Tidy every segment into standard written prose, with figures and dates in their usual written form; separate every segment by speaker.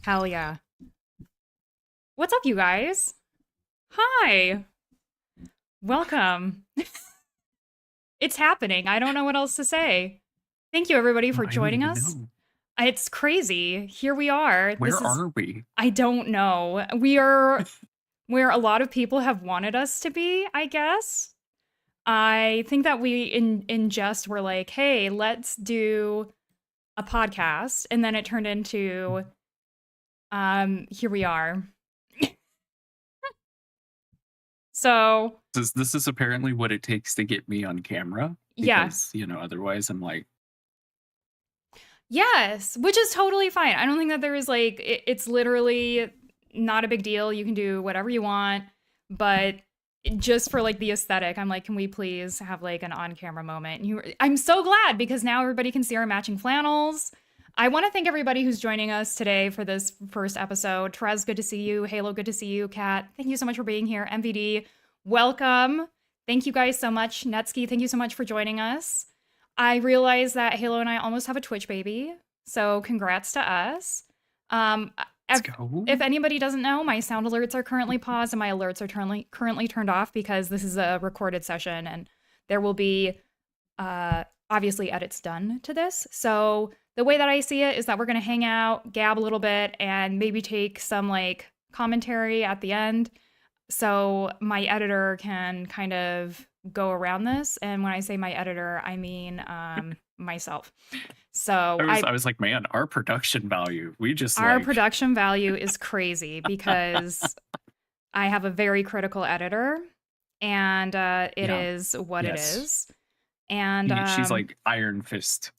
Speaker 1: Hell yeah. What's up, you guys? Hi. Welcome. It's happening. I don't know what else to say. Thank you, everybody, for
Speaker 2: I don't
Speaker 1: joining
Speaker 2: even
Speaker 1: us.
Speaker 2: know.
Speaker 1: It's crazy. Here we are.
Speaker 2: Where are we?
Speaker 1: I don't know. We are where a lot of people have wanted us to be, I guess. I think that we, in jest, were like, hey, let's do a podcast. And then it turned into, here we are. So,
Speaker 2: This is apparently what it takes to get me on camera
Speaker 1: yeah.
Speaker 2: because, otherwise I'm like,
Speaker 1: Yes, which is totally fine. I don't think that there is like it's literally not a big deal. You can do whatever you want, but just for like the aesthetic, I'm like, can we please have like an on-camera moment? I'm so glad because now everybody can see our matching flannels. I want to thank everybody who's joining us today for this first episode. Trez, good to see you. Halo, good to see you. Kat, thank you so much for being here. MVD, welcome. Thank you guys so much. Netsky, thank you so much for joining us. I realize that Halo and I almost have a Twitch baby, so congrats to us.
Speaker 2: let's go.
Speaker 1: If anybody doesn't know, my sound alerts are currently paused and my alerts are currently turned off because this is a recorded session and there will be obviously edits done to this. So the way that I see it is that we're going to hang out, gab a little bit, and maybe take some like commentary at the end. So my editor can kind of go around this. And when I say my editor, I mean myself. So
Speaker 2: I was like, man, our production value.
Speaker 1: Our production value is crazy because I have a very critical editor and it is what it is. And
Speaker 2: she's like Iron Fist.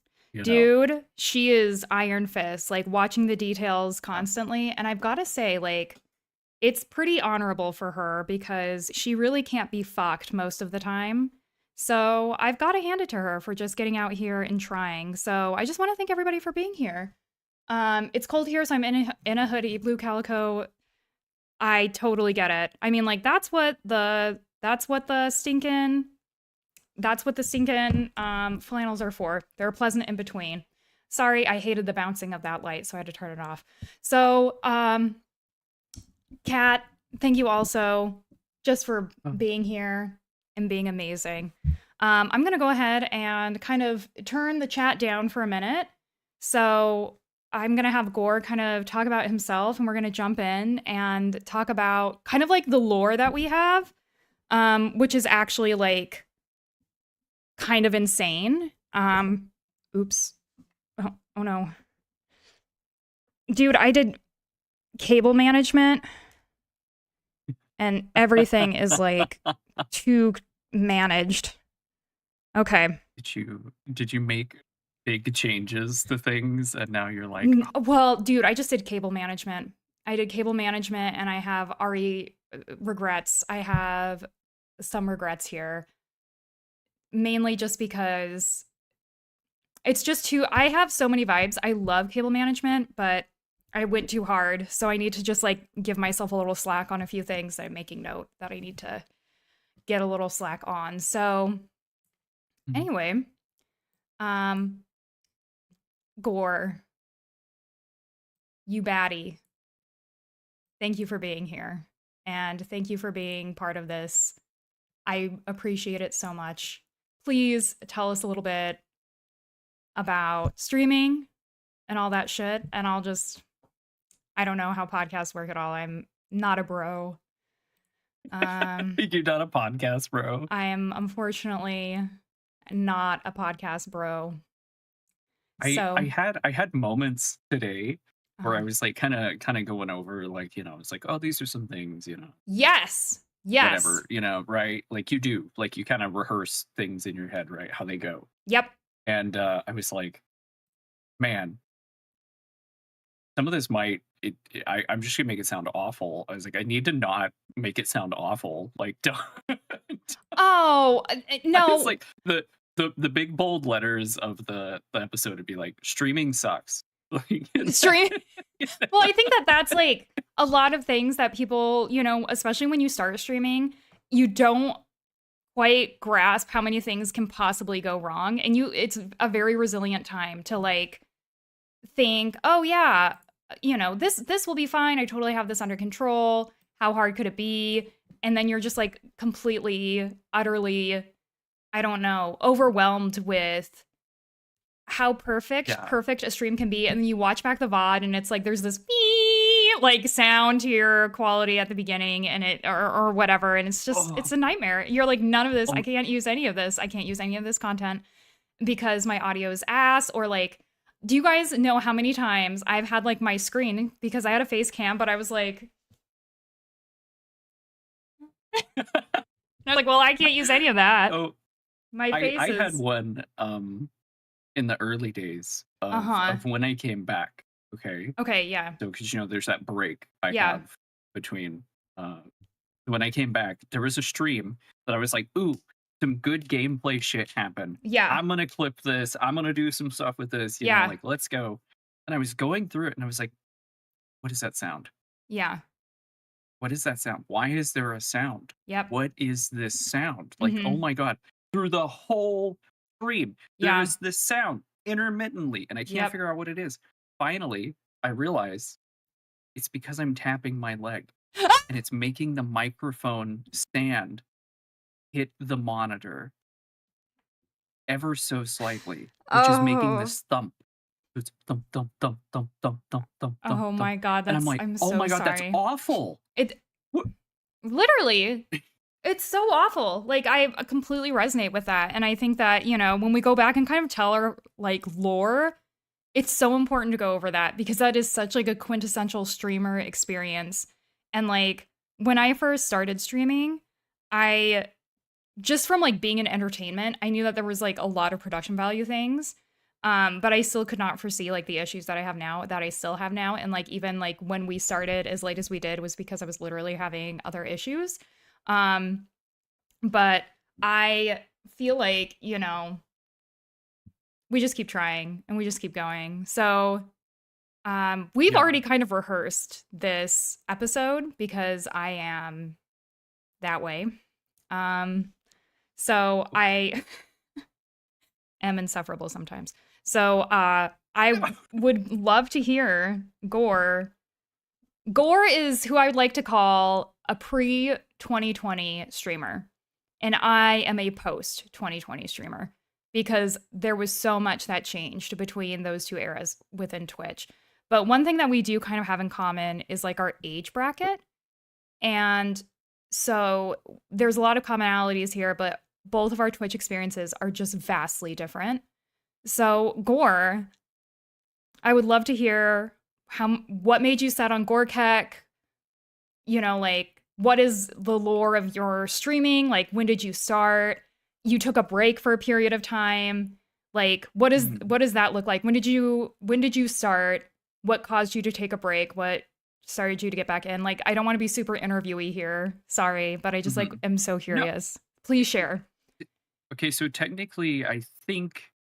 Speaker 1: Dude, she is Iron Fist, like watching the details constantly. And I've got to say, like, it's pretty honorable for her because she really can't be fucked most of the time. So I've got to hand it to her for just getting out here and trying. So I just want to thank everybody for being here. It's cold here, so I'm in a hoodie, blue calico. I totally get it. I mean, like that's what the stinking flannels are for. They're pleasant in between. Sorry, I hated the bouncing of that light, so I had to turn it off. So, Kat, thank you also just for being here and being amazing. I'm going to go ahead and kind of turn the chat down for a minute. So I'm going to have Gore kind of talk about himself and we're going to jump in and talk about kind of like the lore that we have, which is actually like kind of insane. Oops. Oh no. Dude, I did cable management and everything is like too managed. Okay.
Speaker 2: Did you make big changes to things and now you're like,
Speaker 1: well, dude, I just did cable management. I did cable management and I have already regrets. I have some regrets here. Mainly just because it's just too, I have so many vibes. I love cable management, but I went too hard. So I need to just like give myself a little slack on a few things. I'm making note that I need to get a little slack on. So anyway, Gore, you baddie. Thank you for being here. And thank you for being part of this. I appreciate it so much. Please tell us a little bit about streaming and all that shit. And I don't know how podcasts work at all. I'm not a bro.
Speaker 2: You're not a podcast bro.
Speaker 1: I am unfortunately not a podcast bro.
Speaker 2: I had moments today where I was like kind of going over like, it's like, oh, these are some things,
Speaker 1: Yes.
Speaker 2: Whatever, right? Like you do, like you kind of rehearse things in your head, right? How they go.
Speaker 1: Yep.
Speaker 2: And I was like, man, some of this I'm just gonna make it sound awful. I was like, I need to not make it sound awful. Like, don't.
Speaker 1: Oh no!
Speaker 2: It's like the big bold letters of the episode would be like, streaming sucks.
Speaker 1: Stream. Well, I think that's like a lot of things that people, especially when you start streaming, you don't quite grasp how many things can possibly go wrong, and it's a very resilient time to like think, oh yeah, this will be fine. I totally have this under control. How hard could it be? And then you're just like completely, utterly, I don't know, overwhelmed with how
Speaker 2: Yeah.
Speaker 1: perfect a stream can be. And then you watch back the VOD and it's like there's this beep, like sound to your quality at the beginning and or whatever. And it's
Speaker 2: Oh,
Speaker 1: a nightmare. You're like, none of this, I
Speaker 2: oh,
Speaker 1: can't use any of this. I can't use any of this content because my audio is ass. Or like, do you guys know how many times I've had like my screen because I had a face cam, but I was like, I was like, well, I can't use any of that.
Speaker 2: oh,
Speaker 1: My face
Speaker 2: I had
Speaker 1: is,
Speaker 2: one in the early days
Speaker 1: uh huh.
Speaker 2: of when I came back. Okay.
Speaker 1: Okay, yeah,
Speaker 2: So, because there's that break I
Speaker 1: yeah,
Speaker 2: have between uh, when I came back, there was a stream that I was like, ooh, some good gameplay shit happened.
Speaker 1: yeah,
Speaker 2: I'm gonna clip this. I'm gonna do some stuff with this.
Speaker 1: yeah,
Speaker 2: Like let's go. And I was going through it, and I was like, what is that sound?
Speaker 1: yeah.
Speaker 2: What is that sound? Why is there a sound?
Speaker 1: Yep.
Speaker 2: What is this sound? Like, oh
Speaker 1: Mm-hmm.
Speaker 2: my god! Through the whole stream, there
Speaker 1: Yeah.
Speaker 2: is this sound intermittently, and I can't
Speaker 1: Yep.
Speaker 2: figure out what it is. Finally, I realize it's because I'm tapping my leg, and it's making the microphone stand hit the monitor ever so slightly, which is making
Speaker 1: Oh.
Speaker 2: this thump. It's thump, thump, thump, thump, thump, thump, thump, thump,
Speaker 1: Oh
Speaker 2: thump.
Speaker 1: my god,
Speaker 2: And I'm
Speaker 1: that's
Speaker 2: like,
Speaker 1: I'm
Speaker 2: oh
Speaker 1: so
Speaker 2: my god, that's
Speaker 1: sorry.
Speaker 2: awful.
Speaker 1: It
Speaker 2: What?
Speaker 1: literally it's so awful. Like I completely resonate with that. And I think that, when we go back and kind of tell our like lore, it's so important to go over that because that is such like a quintessential streamer experience. And like when I first started streaming, I just from like being in entertainment, I knew that there was like a lot of production value things. But I still could not foresee like the issues that I have now that I still have now. And like even like when we started as late as we did was because I was literally having other issues. Um, but I feel like, we just keep trying and we just keep going. So we've
Speaker 2: Yeah.
Speaker 1: already kind of rehearsed this episode because I am that way. So I am insufferable sometimes. So I would love to hear Gore. Gore is who I would like to call a pre 2020 streamer, and I am a post 2020 streamer because there was so much that changed between those two eras within Twitch. But one thing that we do kind of have in common is like our age bracket. And so there's a lot of commonalities here, but both of our Twitch experiences are just vastly different. So, Gore, I would love to hear what made you set on Gorkek? Like what is the lore of your streaming? Like when did you start? You took a break for a period of time. Like
Speaker 2: Mhm.
Speaker 1: what does that look like? When did you start? What caused you to take a break? What started you to get back in? Like I don't want to be super interviewy here. Sorry, but I just like
Speaker 2: Mhm.
Speaker 1: am so
Speaker 2: No.
Speaker 1: curious. Please share.
Speaker 2: Okay, so technically, I think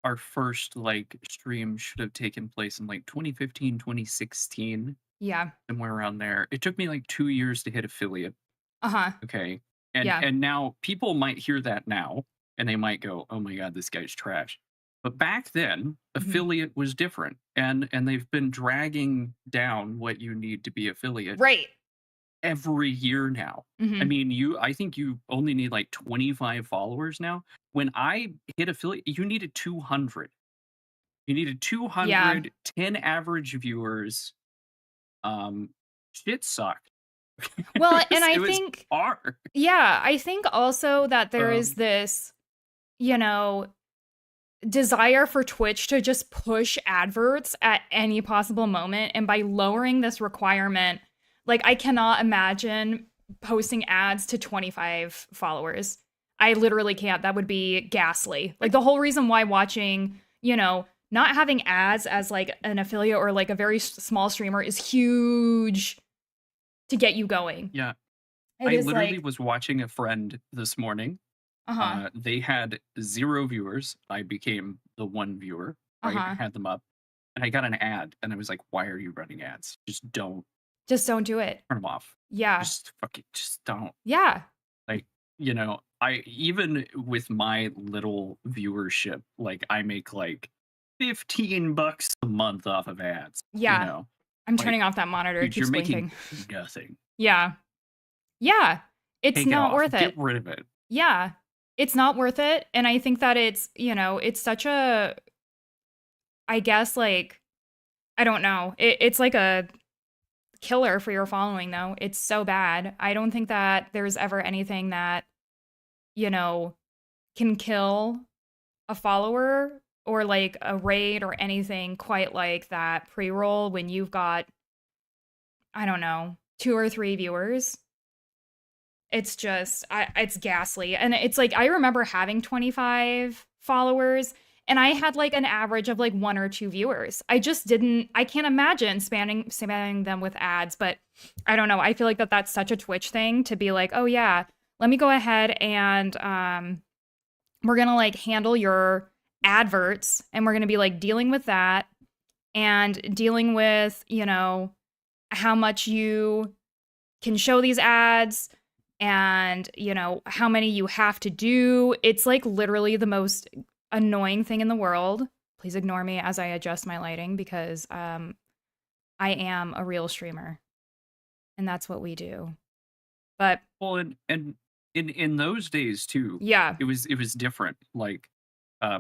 Speaker 2: our first like stream should have taken place in like 2015, 2016,
Speaker 1: Yeah.
Speaker 2: somewhere around there. It took me like 2 years to hit affiliate.
Speaker 1: Uh-huh.
Speaker 2: Okay. And
Speaker 1: Yeah.
Speaker 2: and now people might hear that now and they might go, "Oh my god, this guy's trash." But back then,
Speaker 1: Mhm.
Speaker 2: affiliate was different. And they've been dragging down what you need to be affiliate
Speaker 1: Right.
Speaker 2: every year now. I
Speaker 1: Mhm.
Speaker 2: mean, I think you only need like 25 followers now. When I hit affiliate, you needed 200. You needed
Speaker 1: Yeah.
Speaker 2: 210 average viewers. Um Shit sucked.
Speaker 1: Well, and
Speaker 2: It
Speaker 1: I
Speaker 2: was
Speaker 1: think
Speaker 2: hard.
Speaker 1: yeah, I think also that there is
Speaker 2: Um
Speaker 1: this, you know, desire for Twitch to just push adverts at any possible moment. And by lowering this requirement, like I cannot imagine posting ads to 25 followers. I literally can't. That would be ghastly. Like the whole reason why watching, not having ads as like an affiliate or like a very small streamer is huge to get you going.
Speaker 2: yeah,
Speaker 1: It
Speaker 2: I
Speaker 1: is
Speaker 2: literally
Speaker 1: like,
Speaker 2: was watching a friend this morning.
Speaker 1: uh-huh,
Speaker 2: They had 0 viewers. I became the 1 viewer, right? I
Speaker 1: uh-huh.
Speaker 2: had them up, and I got an ad, and I was like, "Why are you running ads? Just don't
Speaker 1: Just don't do it.
Speaker 2: turn them off.
Speaker 1: Yeah.
Speaker 2: Just fucking just don't."
Speaker 1: Yeah.
Speaker 2: Like, I even with my little viewership, like, I make, like, $15 a month off of ads,
Speaker 1: Yeah. I'm
Speaker 2: like,
Speaker 1: turning off that monitor. It
Speaker 2: dude, you're
Speaker 1: keeps
Speaker 2: making
Speaker 1: blinking.
Speaker 2: nothing.
Speaker 1: Yeah. Yeah. It's
Speaker 2: Take it
Speaker 1: not
Speaker 2: off.
Speaker 1: worth
Speaker 2: Get
Speaker 1: it.
Speaker 2: rid of it.
Speaker 1: Yeah. It's not worth it. And I think that it's such a, I guess, like, I don't know. It's like a killer for your following, though. It's so bad. I don't think that there's ever anything that, you know, can kill a follower or like a raid or anything quite like that pre-roll when you've got, I don't know, 2 or 3 viewers. It's just it's ghastly. And it's like I remember having 25 followers and I had like an average of like 1 or 2 viewers. I can't imagine spamming them with ads, but I don't know. I feel like that's such a Twitch thing to be like, "Oh yeah, let me go ahead and we're going to like handle your adverts and we're going to be like dealing with that and dealing with, how much you can show these ads and, how many you have to do." It's like literally the most annoying thing in the world. Please ignore me as I adjust my lighting because I am a real streamer and that's what we do. But
Speaker 2: Well, and in those days too,
Speaker 1: yeah.
Speaker 2: it was different. Like,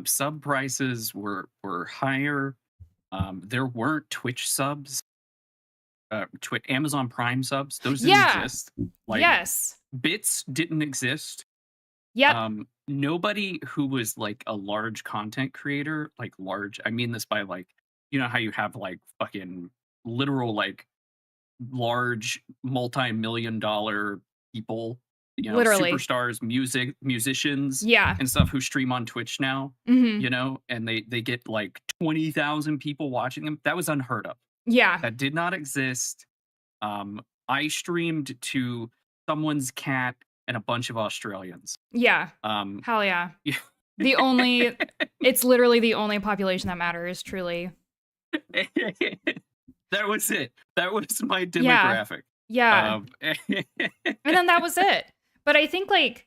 Speaker 2: sub prices were higher. There weren't Twitch subs, Amazon Prime subs. Those didn't
Speaker 1: Yeah.
Speaker 2: exist. Like,
Speaker 1: Yes.
Speaker 2: bits didn't exist.
Speaker 1: Yep.
Speaker 2: Nobody who was like a large content creator, like large, I mean this by like, how you have like fucking literal like large multi-million-dollar people,
Speaker 1: Literally.
Speaker 2: superstars, musicians,
Speaker 1: Yeah.
Speaker 2: and stuff who stream on Twitch now,
Speaker 1: Mhm.
Speaker 2: and they get like 20,000 people watching them. That was unheard of.
Speaker 1: Yeah.
Speaker 2: That did not exist. I streamed to someone's cat and a bunch of Australians.
Speaker 1: Yeah. Hell yeah. It's literally the only population that matters, truly.
Speaker 2: That was it. That was my
Speaker 1: Yeah.
Speaker 2: demographic.
Speaker 1: Yeah. And then that was it. But I think like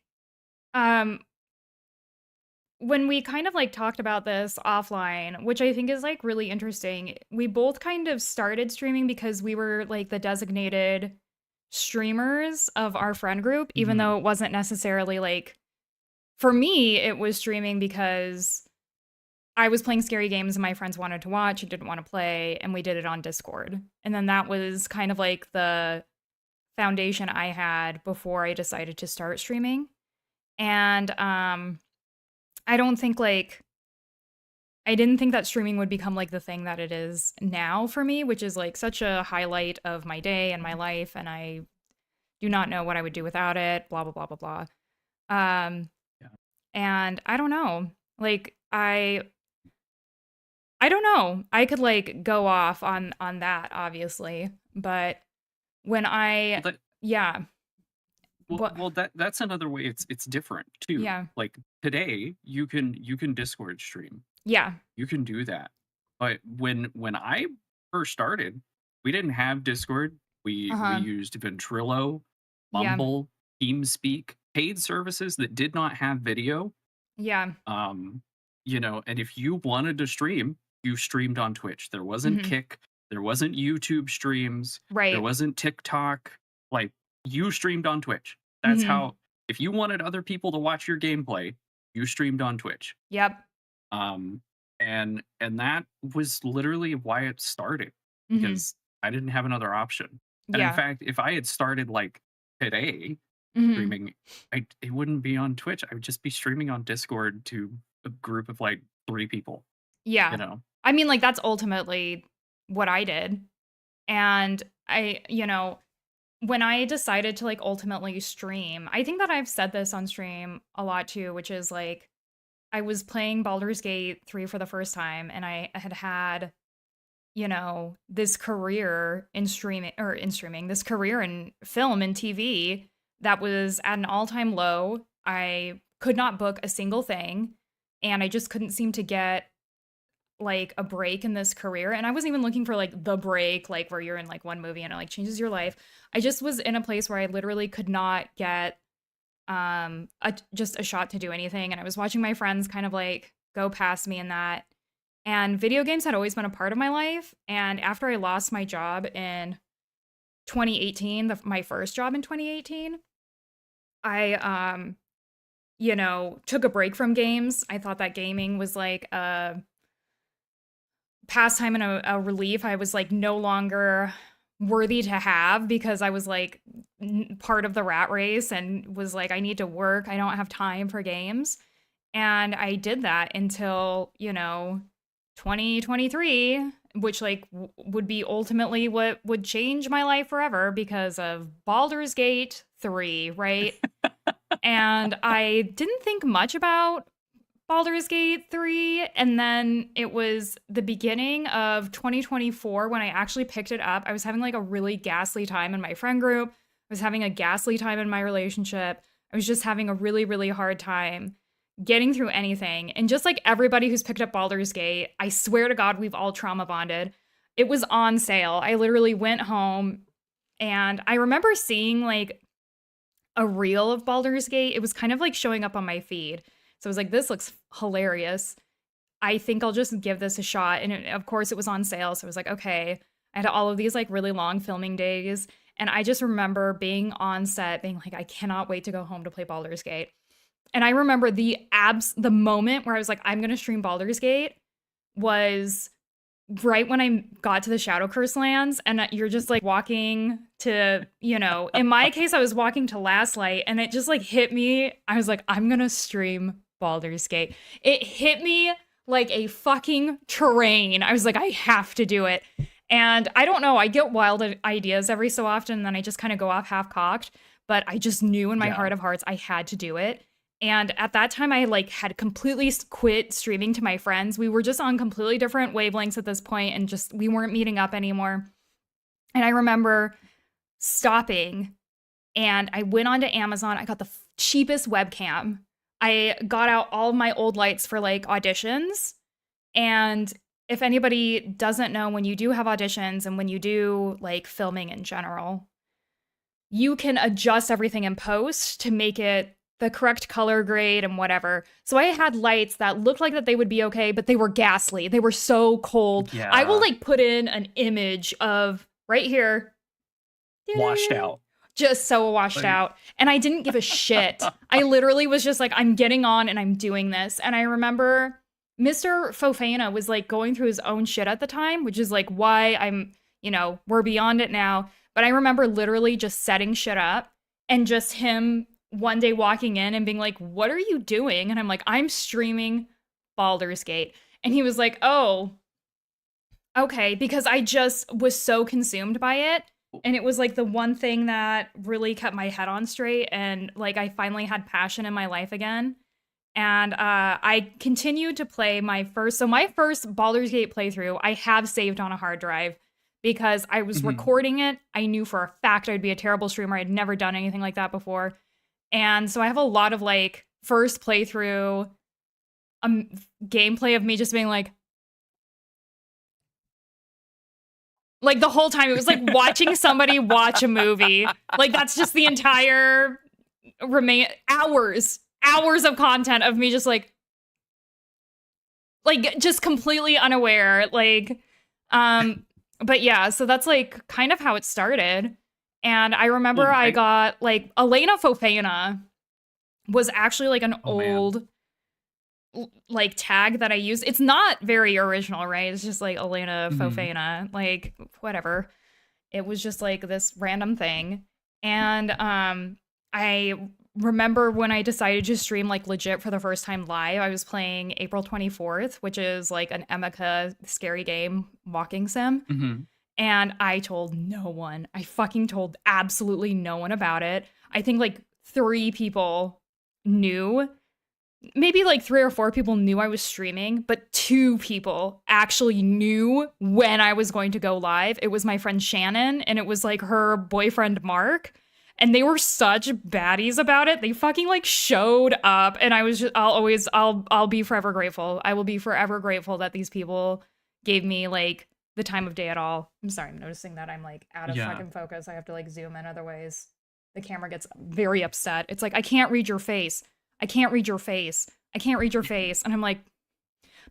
Speaker 1: when we kind of like talked about this offline, which I think is like really interesting, we both kind of started streaming because we were like the designated streamers of our friend group, even though it wasn't necessarily like, for me, it was streaming because I was playing scary games and my friends wanted to watch and didn't want to play, and we did it on Discord. And then that was kind of like the foundation I had before I decided to start streaming. And I didn't think that streaming would become like the thing that it is now for me, which is like such a highlight of my day and my life, and I do not know what I would do without it, blah blah blah blah blah.
Speaker 2: Yeah.
Speaker 1: And I don't know. Like I don't know. I could like go off on that obviously, but when yeah.
Speaker 2: Well, that's another way it's different too.
Speaker 1: Yeah.
Speaker 2: Like today, you can Discord stream.
Speaker 1: Yeah.
Speaker 2: You can do that. But when I first started, we didn't have Discord. We used Ventrilo,
Speaker 1: Yeah.
Speaker 2: Mumble, TeamSpeak, paid services that did not have video.
Speaker 1: Yeah.
Speaker 2: And if you wanted to stream, you streamed on Twitch. There wasn't Kick, there wasn't YouTube streams,
Speaker 1: Right.
Speaker 2: there wasn't TikTok. Like, you streamed on Twitch. That's how, if you wanted other people to watch your gameplay, you streamed on Twitch.
Speaker 1: Yep.
Speaker 2: And that was literally why it started, because I didn't have another option. And in fact, if I had started like today streaming, it wouldn't be on Twitch. I would just be streaming on Discord to a group of like 3 people.
Speaker 1: Yeah. I mean, like, that's ultimately what I did. And when I decided to like ultimately stream, I think that I've said this on stream a lot too, which is like, I was playing Baldur's Gate 3 for the first time, and I had this career in streaming, this career in film and TV that was at an all-time low. I could not book a single thing, and I just couldn't seem to get like a break in this career. And I wasn't even looking for like the break, like where you're in like one movie and it like changes your life. I just was in a place where I literally could not get just a shot to do anything. And I was watching my friends kind of like go past me in that. And video games had always been a part of my life. And after I lost my job in 2018, my first job in 2018, I took a break from games. I thought that gaming was like a pastime and a relief I was like no longer worthy to have because I was like part of the rat race and was like, I need to work. I don't have time for games. And I did that until, 2023, which like would be ultimately what would change my life forever because of Baldur's Gate 3, right? And I didn't think much about Baldur's Gate 3, and then it was the beginning of 2024 when I actually picked it up. I was having like a really ghastly time in my friend group. I was having a ghastly time in my relationship. I was just having a really, really hard time getting through anything. And just like everybody who's picked up Baldur's Gate, I swear to God, we've all trauma bonded. It was on sale. I literally went home and I remember seeing like a reel of Baldur's Gate. It was kind of like showing up on my feed. So I was like, this looks hilarious. I think I'll just give this a shot. And of course, it was on sale. So I was like, okay. I had all of these like really long filming days. And I just remember being on set, being like, I cannot wait to go home to play Baldur's Gate. And I remember the moment where I was like, I'm going to stream Baldur's Gate was right when I got to the Shadow Curse lands, and you're just like walking to, in my case, I was walking to Last Light, and it just like hit me. I was like, I'm going to stream Baldur's Gate. It hit me like a fucking train. I was like, I have to do it. And I don't know, I get wild ideas every so often, and then I just kind of go off half-cocked, but I just knew in my heart of hearts I had to do it. And at that time, I like had completely quit streaming to my friends. We were just on completely different wavelengths at this point, and just we weren't meeting up anymore. And I remember stopping, and I went onto Amazon. I got the cheapest webcam. I got out all of my old lights for like auditions. And if anybody doesn't know, when you do have auditions and when you do like filming in general, you can adjust everything in post to make it the correct color grade and whatever. So I had lights that looked like that they would be okay, but they were ghastly. They were so cold.
Speaker 2: Yeah.
Speaker 1: I will like put in an image of right here.
Speaker 2: Washed out.
Speaker 1: Just so washed out. And I didn't give a shit. I literally was just like, I'm getting on and I'm doing this. And I remember Mr. Fofana was like going through his own shit at the time, which is like why I'm, we're beyond it now. But I remember literally just setting shit up and just him one day walking in and being like, what are you doing? And I'm like, I'm streaming Baldur's Gate. And he was like, oh, okay, because I just was so consumed by it. And it was like the one thing that really kept my head on straight. And like, I finally had passion in my life again. And I continued to play my first Baldur's Gate playthrough, I have saved on a hard drive because I was recording it. I knew for a fact I'd be a terrible streamer. I'd never done anything like that before. And so I have a lot of like first playthrough gameplay of me just being like the whole time it was like watching somebody watch a movie. Like that's just the entire hours of content of me just like just completely unaware. But yeah, so that's like kind of how it started. And I remember I got like Elena Fofana was actually like an old like tag that I used. It's not very original, right? It's just like Elena Fofana, like whatever. It was just like this random thing. And I remember when I decided to stream like legit for the first time live, I was playing April 24th, which is like an Emeka scary game walking sim. And I told no one. I fucking told absolutely no one about it. I think like 3 people knew. Maybe like 3 or 4 people knew I was streaming, but 2 people actually knew when I was going to go live. It was my friend Shannon, and it was like her boyfriend Mark. And they were such baddies about it. They fucking like showed up, and I was just, I'll be forever grateful. I will be forever grateful that these people gave me like the time of day at all. I'm sorry, I'm noticing that I'm like out of fucking focus. I have to like zoom in otherwise the camera gets very upset. It's like, I can't read your face. I can't read your face. I can't read your face. And I'm like,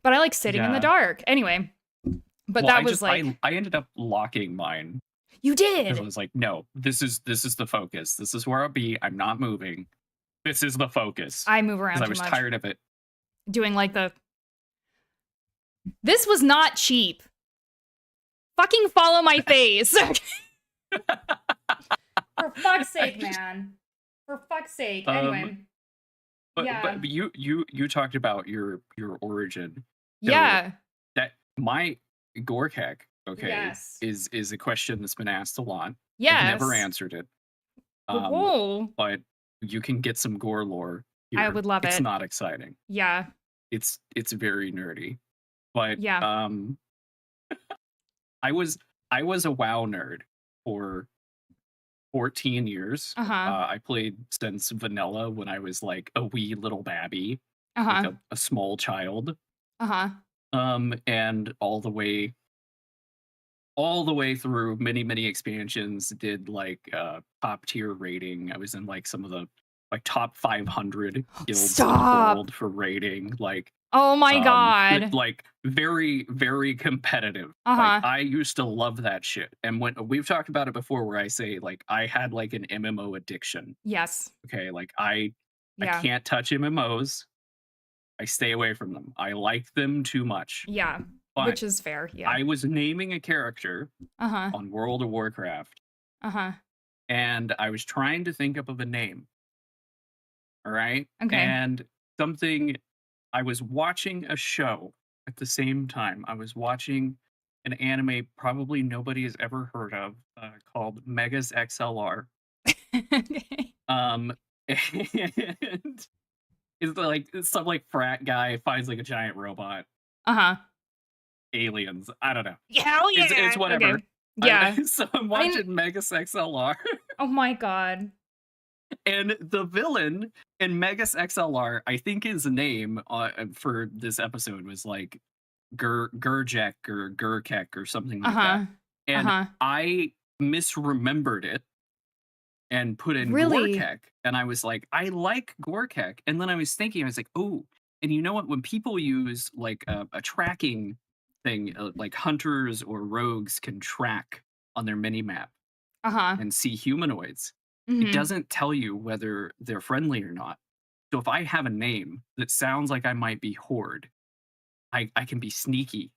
Speaker 1: but I like sitting in the
Speaker 2: Yeah.
Speaker 1: dark. Anyway, but
Speaker 2: Well,
Speaker 1: that was like,
Speaker 2: I ended up locking mine
Speaker 1: you
Speaker 2: because I
Speaker 1: did.
Speaker 2: was like, no, this is the focus. This is where I'll be. I'm not moving. This is the focus.
Speaker 1: I move
Speaker 2: Because
Speaker 1: around
Speaker 2: I
Speaker 1: too
Speaker 2: was
Speaker 1: much.
Speaker 2: tired of it.
Speaker 1: Doing like the. This was not cheap. Fucking follow my face. For fuck's sake, man. For fuck's sake. Anyway. Yeah.
Speaker 2: But you talked about your origin. So
Speaker 1: Yeah.
Speaker 2: that my Gorkek, okay,
Speaker 1: Yes.
Speaker 2: is a question that's been asked a lot.
Speaker 1: Yes.
Speaker 2: I've never answered it.
Speaker 1: Whoa.
Speaker 2: But you can get some gore lore here.
Speaker 1: I would love it.
Speaker 2: It's not exciting.
Speaker 1: Yeah.
Speaker 2: It's very nerdy. But
Speaker 1: Yeah.
Speaker 2: I was a WoW nerd for 14 years.
Speaker 1: Uh-huh.
Speaker 2: I played since vanilla when I was like a wee little babby,
Speaker 1: Uh-huh.
Speaker 2: like a small child.
Speaker 1: Uh-huh.
Speaker 2: And all the way through many expansions, did like top tier raiding. I was in like some of the like top 500 guilds in the
Speaker 1: Stop.
Speaker 2: world for raiding. Like,
Speaker 1: Oh my god.
Speaker 2: like very competitive.
Speaker 1: Uh-huh.
Speaker 2: Like, I used to love that shit. And when we've talked about it before, where I say like I had like an MMO addiction.
Speaker 1: Yes.
Speaker 2: Okay, like I
Speaker 1: Yeah.
Speaker 2: can't touch MMOs. I stay away from them. I like them too much.
Speaker 1: Yeah.
Speaker 2: But
Speaker 1: Which is fair. Yeah.
Speaker 2: I was naming a character
Speaker 1: Uh-huh.
Speaker 2: on World of Warcraft,
Speaker 1: Uh-huh.
Speaker 2: and I was trying to think up of a name. All right.
Speaker 1: Okay.
Speaker 2: And I was watching a show at the same time. I was watching an anime probably nobody has ever heard of, called Megas XLR.
Speaker 1: Okay.
Speaker 2: And it's like some like frat guy finds like a giant robot,
Speaker 1: Uh-huh.
Speaker 2: aliens. I don't know.
Speaker 1: Hell yeah.
Speaker 2: It's whatever.
Speaker 1: Okay. Yeah.
Speaker 2: So I'm watching Megas XLR.
Speaker 1: Oh my god.
Speaker 2: And the villain in Megas XLR, I think his name for this episode was like Gurjek or Gurkek or something like that. And I misremembered it and put in
Speaker 1: Really?
Speaker 2: Gorkek. And I was like, I like Gorkek. And then I was thinking, I was like, oh, and you know what? When people use like a tracking thing, like hunters or rogues can track on their mini map
Speaker 1: Uh-huh.
Speaker 2: and see humanoids.
Speaker 1: Mhm.
Speaker 2: It doesn't tell you whether they're friendly or not. So if I have a name that sounds like I might be Horde, I can be sneaky.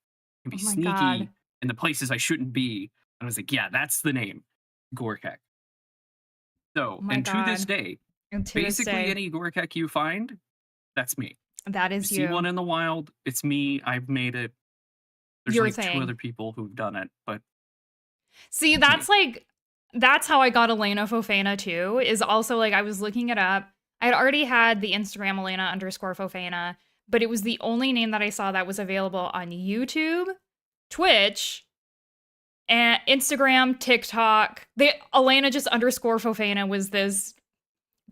Speaker 2: I can be
Speaker 1: Oh my
Speaker 2: sneaky
Speaker 1: God.
Speaker 2: in the places I shouldn't be. And I was like, yeah, that's the name, Gorkek. So,
Speaker 1: Oh my
Speaker 2: and to this
Speaker 1: God.
Speaker 2: day,
Speaker 1: And to this
Speaker 2: basically
Speaker 1: day,
Speaker 2: any Gorkek you find, that's me.
Speaker 1: that
Speaker 2: You
Speaker 1: is
Speaker 2: see
Speaker 1: you.
Speaker 2: one in the wild, it's me. I've made it. There's
Speaker 1: Your
Speaker 2: like
Speaker 1: thing.
Speaker 2: 2 other people who've done it, but
Speaker 1: See, that's like, that's how I got Elena Fofana too, is also like, I was looking it up. I had already had the Instagram Elena_Fofana, but it was the only name that I saw that was available on YouTube, Twitch, and Instagram, TikTok. The Elena just _Fofana was this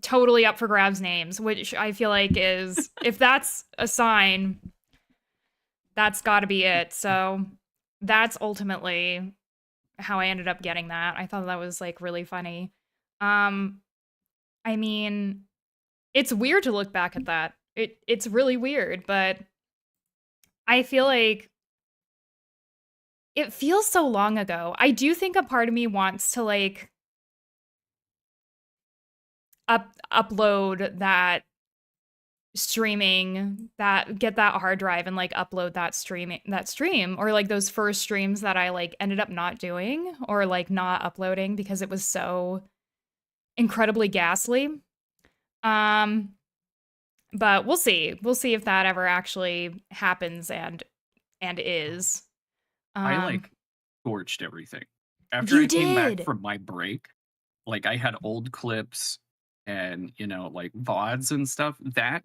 Speaker 1: totally up for grabs names, which I feel like is, if that's a sign, that's gotta be it. So that's ultimately how I ended up getting that. I thought that was like really funny. I mean, it's weird to look back at that. It's really weird, but I feel like it feels so long ago. I do think a part of me wants to like upload that streaming, that get that hard drive and like upload that stream, or like those first streams that I like ended up not doing or like not uploading because it was so incredibly ghastly. But we'll see if that ever actually happens and is.
Speaker 2: I like torched everything. After
Speaker 1: You
Speaker 2: I came back
Speaker 1: did.
Speaker 2: from my break, like I had old clips and like VODs and stuff. That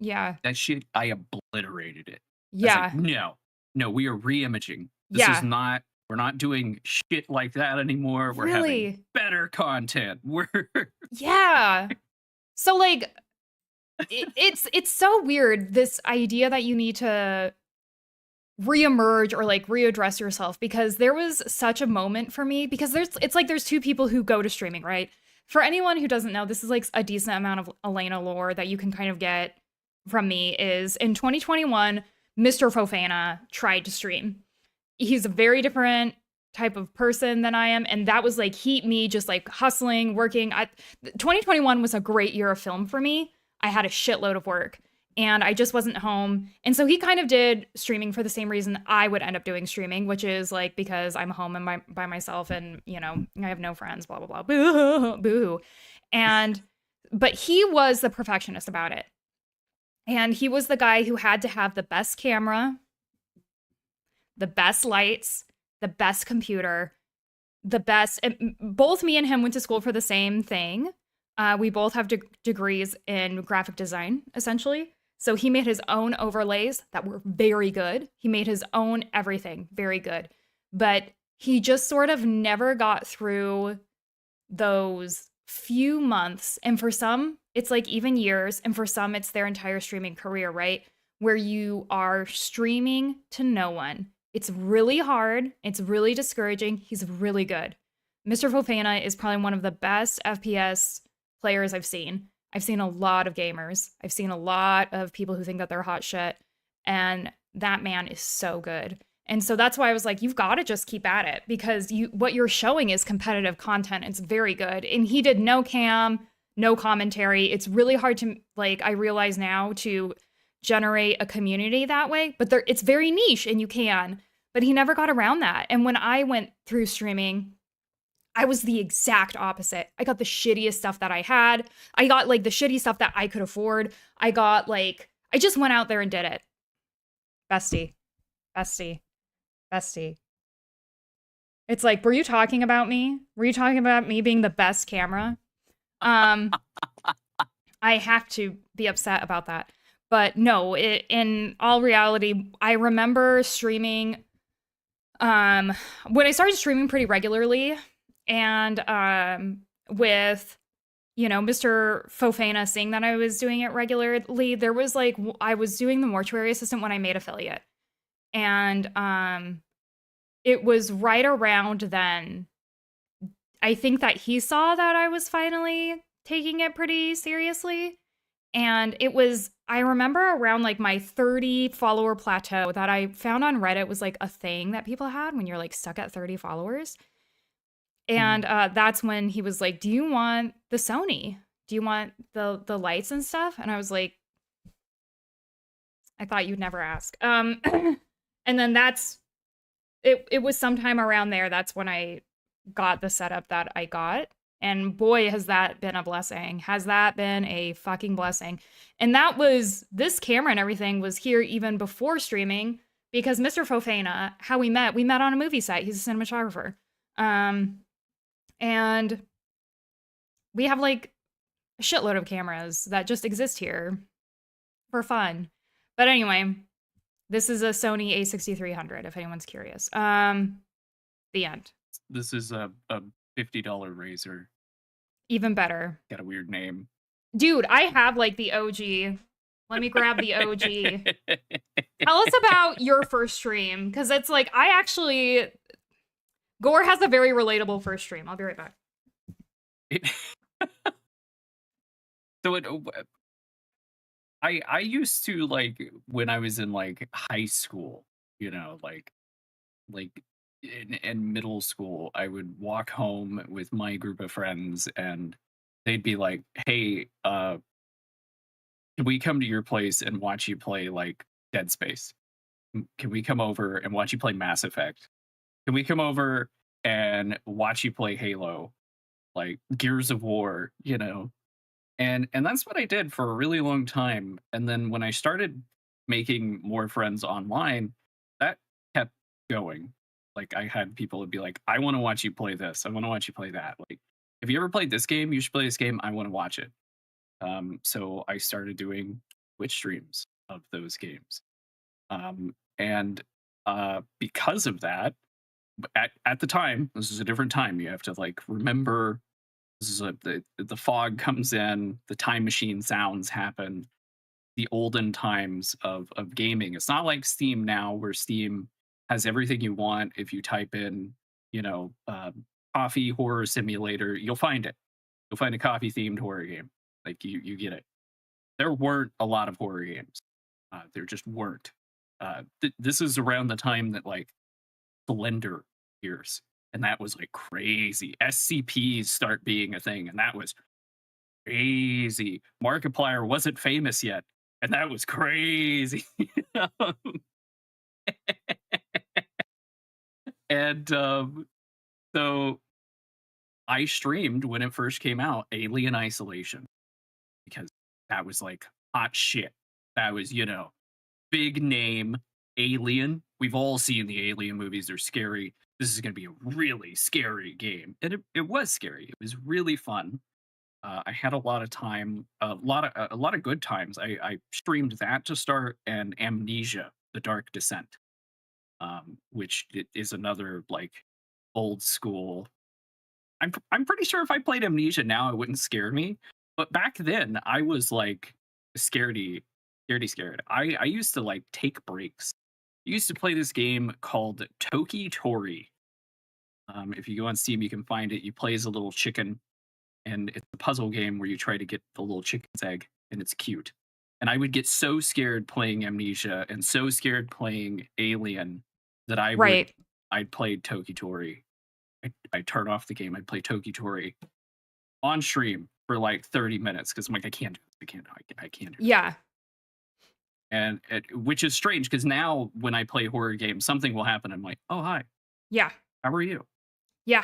Speaker 2: shit, I obliterated it. I was
Speaker 1: Yeah.
Speaker 2: like, no, we are re-imaging. This is not, we're not doing shit like that anymore. We're having better content.
Speaker 1: Yeah. So like it's so weird, this idea that you need to reemerge or like readdress yourself, because there was such a moment for me, because it's like there's 2 people who go to streaming, right? For anyone who doesn't know, this is like a decent amount of Elena lore that you can kind of get from me. Is in 2021, Mr. Fofana tried to stream. He's a very different type of person than I am, and that was like me just like hustling, working. 2021 was a great year of film for me. I had a shitload of work and I just wasn't home. And so he kind of did streaming for the same reason I would end up doing streaming, which is like because I'm home and by myself and, you know, I have no friends, blah, blah, blah, boo, boo. And, but he was the perfectionist about it. And he was the guy who had to have the best camera, the best lights, the best computer, the best. Both me and him went to school for the same thing. We both have degrees in graphic design, essentially. So he made his own overlays that were very good. He made his own everything very good. But he just sort of never got through those few months. And for some, it's like even years. And for some, it's their entire streaming career, right? Where you are streaming to no one. It's really hard. It's really discouraging. He's really good. Mr. Fofana is probably one of the best FPS players I've seen. I've seen a lot of gamers. I've seen a lot of people who think that they're hot shit. And that man is so good. And so that's why I was like, you've got to just keep at it because what you're showing is competitive content. It's very good. And he did no cam, no commentary. It's really hard to, like, I realize now to generate a community that way, but it's very niche and you can. But he never got around that. And when I went through streaming, I was the exact opposite. I got the shittiest stuff that I had. I got like the shitty stuff that I could afford. I just went out there and did it. Bestie. It's like, were you talking about me? Were you talking about me being the best camera? I have to be upset about that. But no, in all reality, I remember streaming when I started streaming pretty regularly. And with, you know, Mr. Fofana seeing that I was doing it regularly, there was like, I was doing the mortuary assistant when I made affiliate. And it was right around then, I think that he saw that I was finally taking it pretty seriously. And it was, I remember around like my 30 follower plateau that I found on Reddit was like a thing that people had when you're like stuck at 30 followers. And that's when he was like, do you want the Sony? Do you want the lights and stuff? And I was like, I thought you'd never ask. And then it was sometime around there. That's when I got the setup that I got. And boy, has that been a blessing. Has that been a fucking blessing. And this camera and everything was here even before streaming because Mr. Fofana, how we met on a movie set. He's a cinematographer. And we have like a shitload of cameras that just exist here for fun. But anyway, this is a Sony a6300 if anyone's curious. The end.
Speaker 2: This is a $50 razor.
Speaker 1: Even better.
Speaker 2: Got a weird name.
Speaker 1: Dude, I have like the OG. Let me grab the OG. Tell us about your first stream because it's like Gore has a very relatable first stream. I'll be right back.
Speaker 2: I used to, like, when I was in like high school, you know, like in middle school, I would walk home with my group of friends and they'd be like, hey, can we come to your place and watch you play like Dead Space? Can we come over and watch you play Mass Effect? Can we come over and watch you play Halo, like Gears of War, you know? And that's what I did for a really long time. And then when I started making more friends online, that kept going. Like I had people would be like, I want to watch you play this. I want to watch you play that. Like, if you ever played this game, you should play this game. I want to watch it. So I started doing Twitch streams of those games. And because of that, at the time, this is a different time. You have to like remember. This is the fog comes in, the time machine sounds happen. The olden times of gaming. It's not like Steam now, where Steam has everything you want. If you type in, you know, coffee horror simulator, you'll find it. You'll find a coffee themed horror game. Like you get it. There weren't a lot of horror games. There just weren't. This is around the time that like Blender appears, and that was like crazy. SCPs start being a thing, and that was crazy. Markiplier wasn't famous yet, and that was crazy. Um, and so I streamed when it first came out, Alien Isolation, because that was like hot shit. That was, big name Alien. We've all seen the Alien movies. They're scary. This is going to be a really scary game. And it was scary. It was really fun. I had a lot of time, a lot of good times. I streamed that to start, and Amnesia: The Dark Descent, which is another like old school. I'm pretty sure if I played Amnesia now, it wouldn't scare me. But back then, I was like scared. I used to like take breaks. I used to play this game called Toki Tori. If you go on Steam, you can find it. You play as a little chicken, and it's a puzzle game where you try to get the little chicken's egg, and it's cute. And I would get so scared playing Amnesia and so scared playing Alien that
Speaker 1: Right.
Speaker 2: I'd play Toki Tori. I'd turn off the game. I'd play Toki Tori on stream for like 30 minutes because I'm like, I can't do this. I can't do this.
Speaker 1: Yeah.
Speaker 2: And which is strange because now when I play horror games, something will happen. I'm like, oh, hi,
Speaker 1: Yeah.
Speaker 2: how are you?
Speaker 1: Yeah.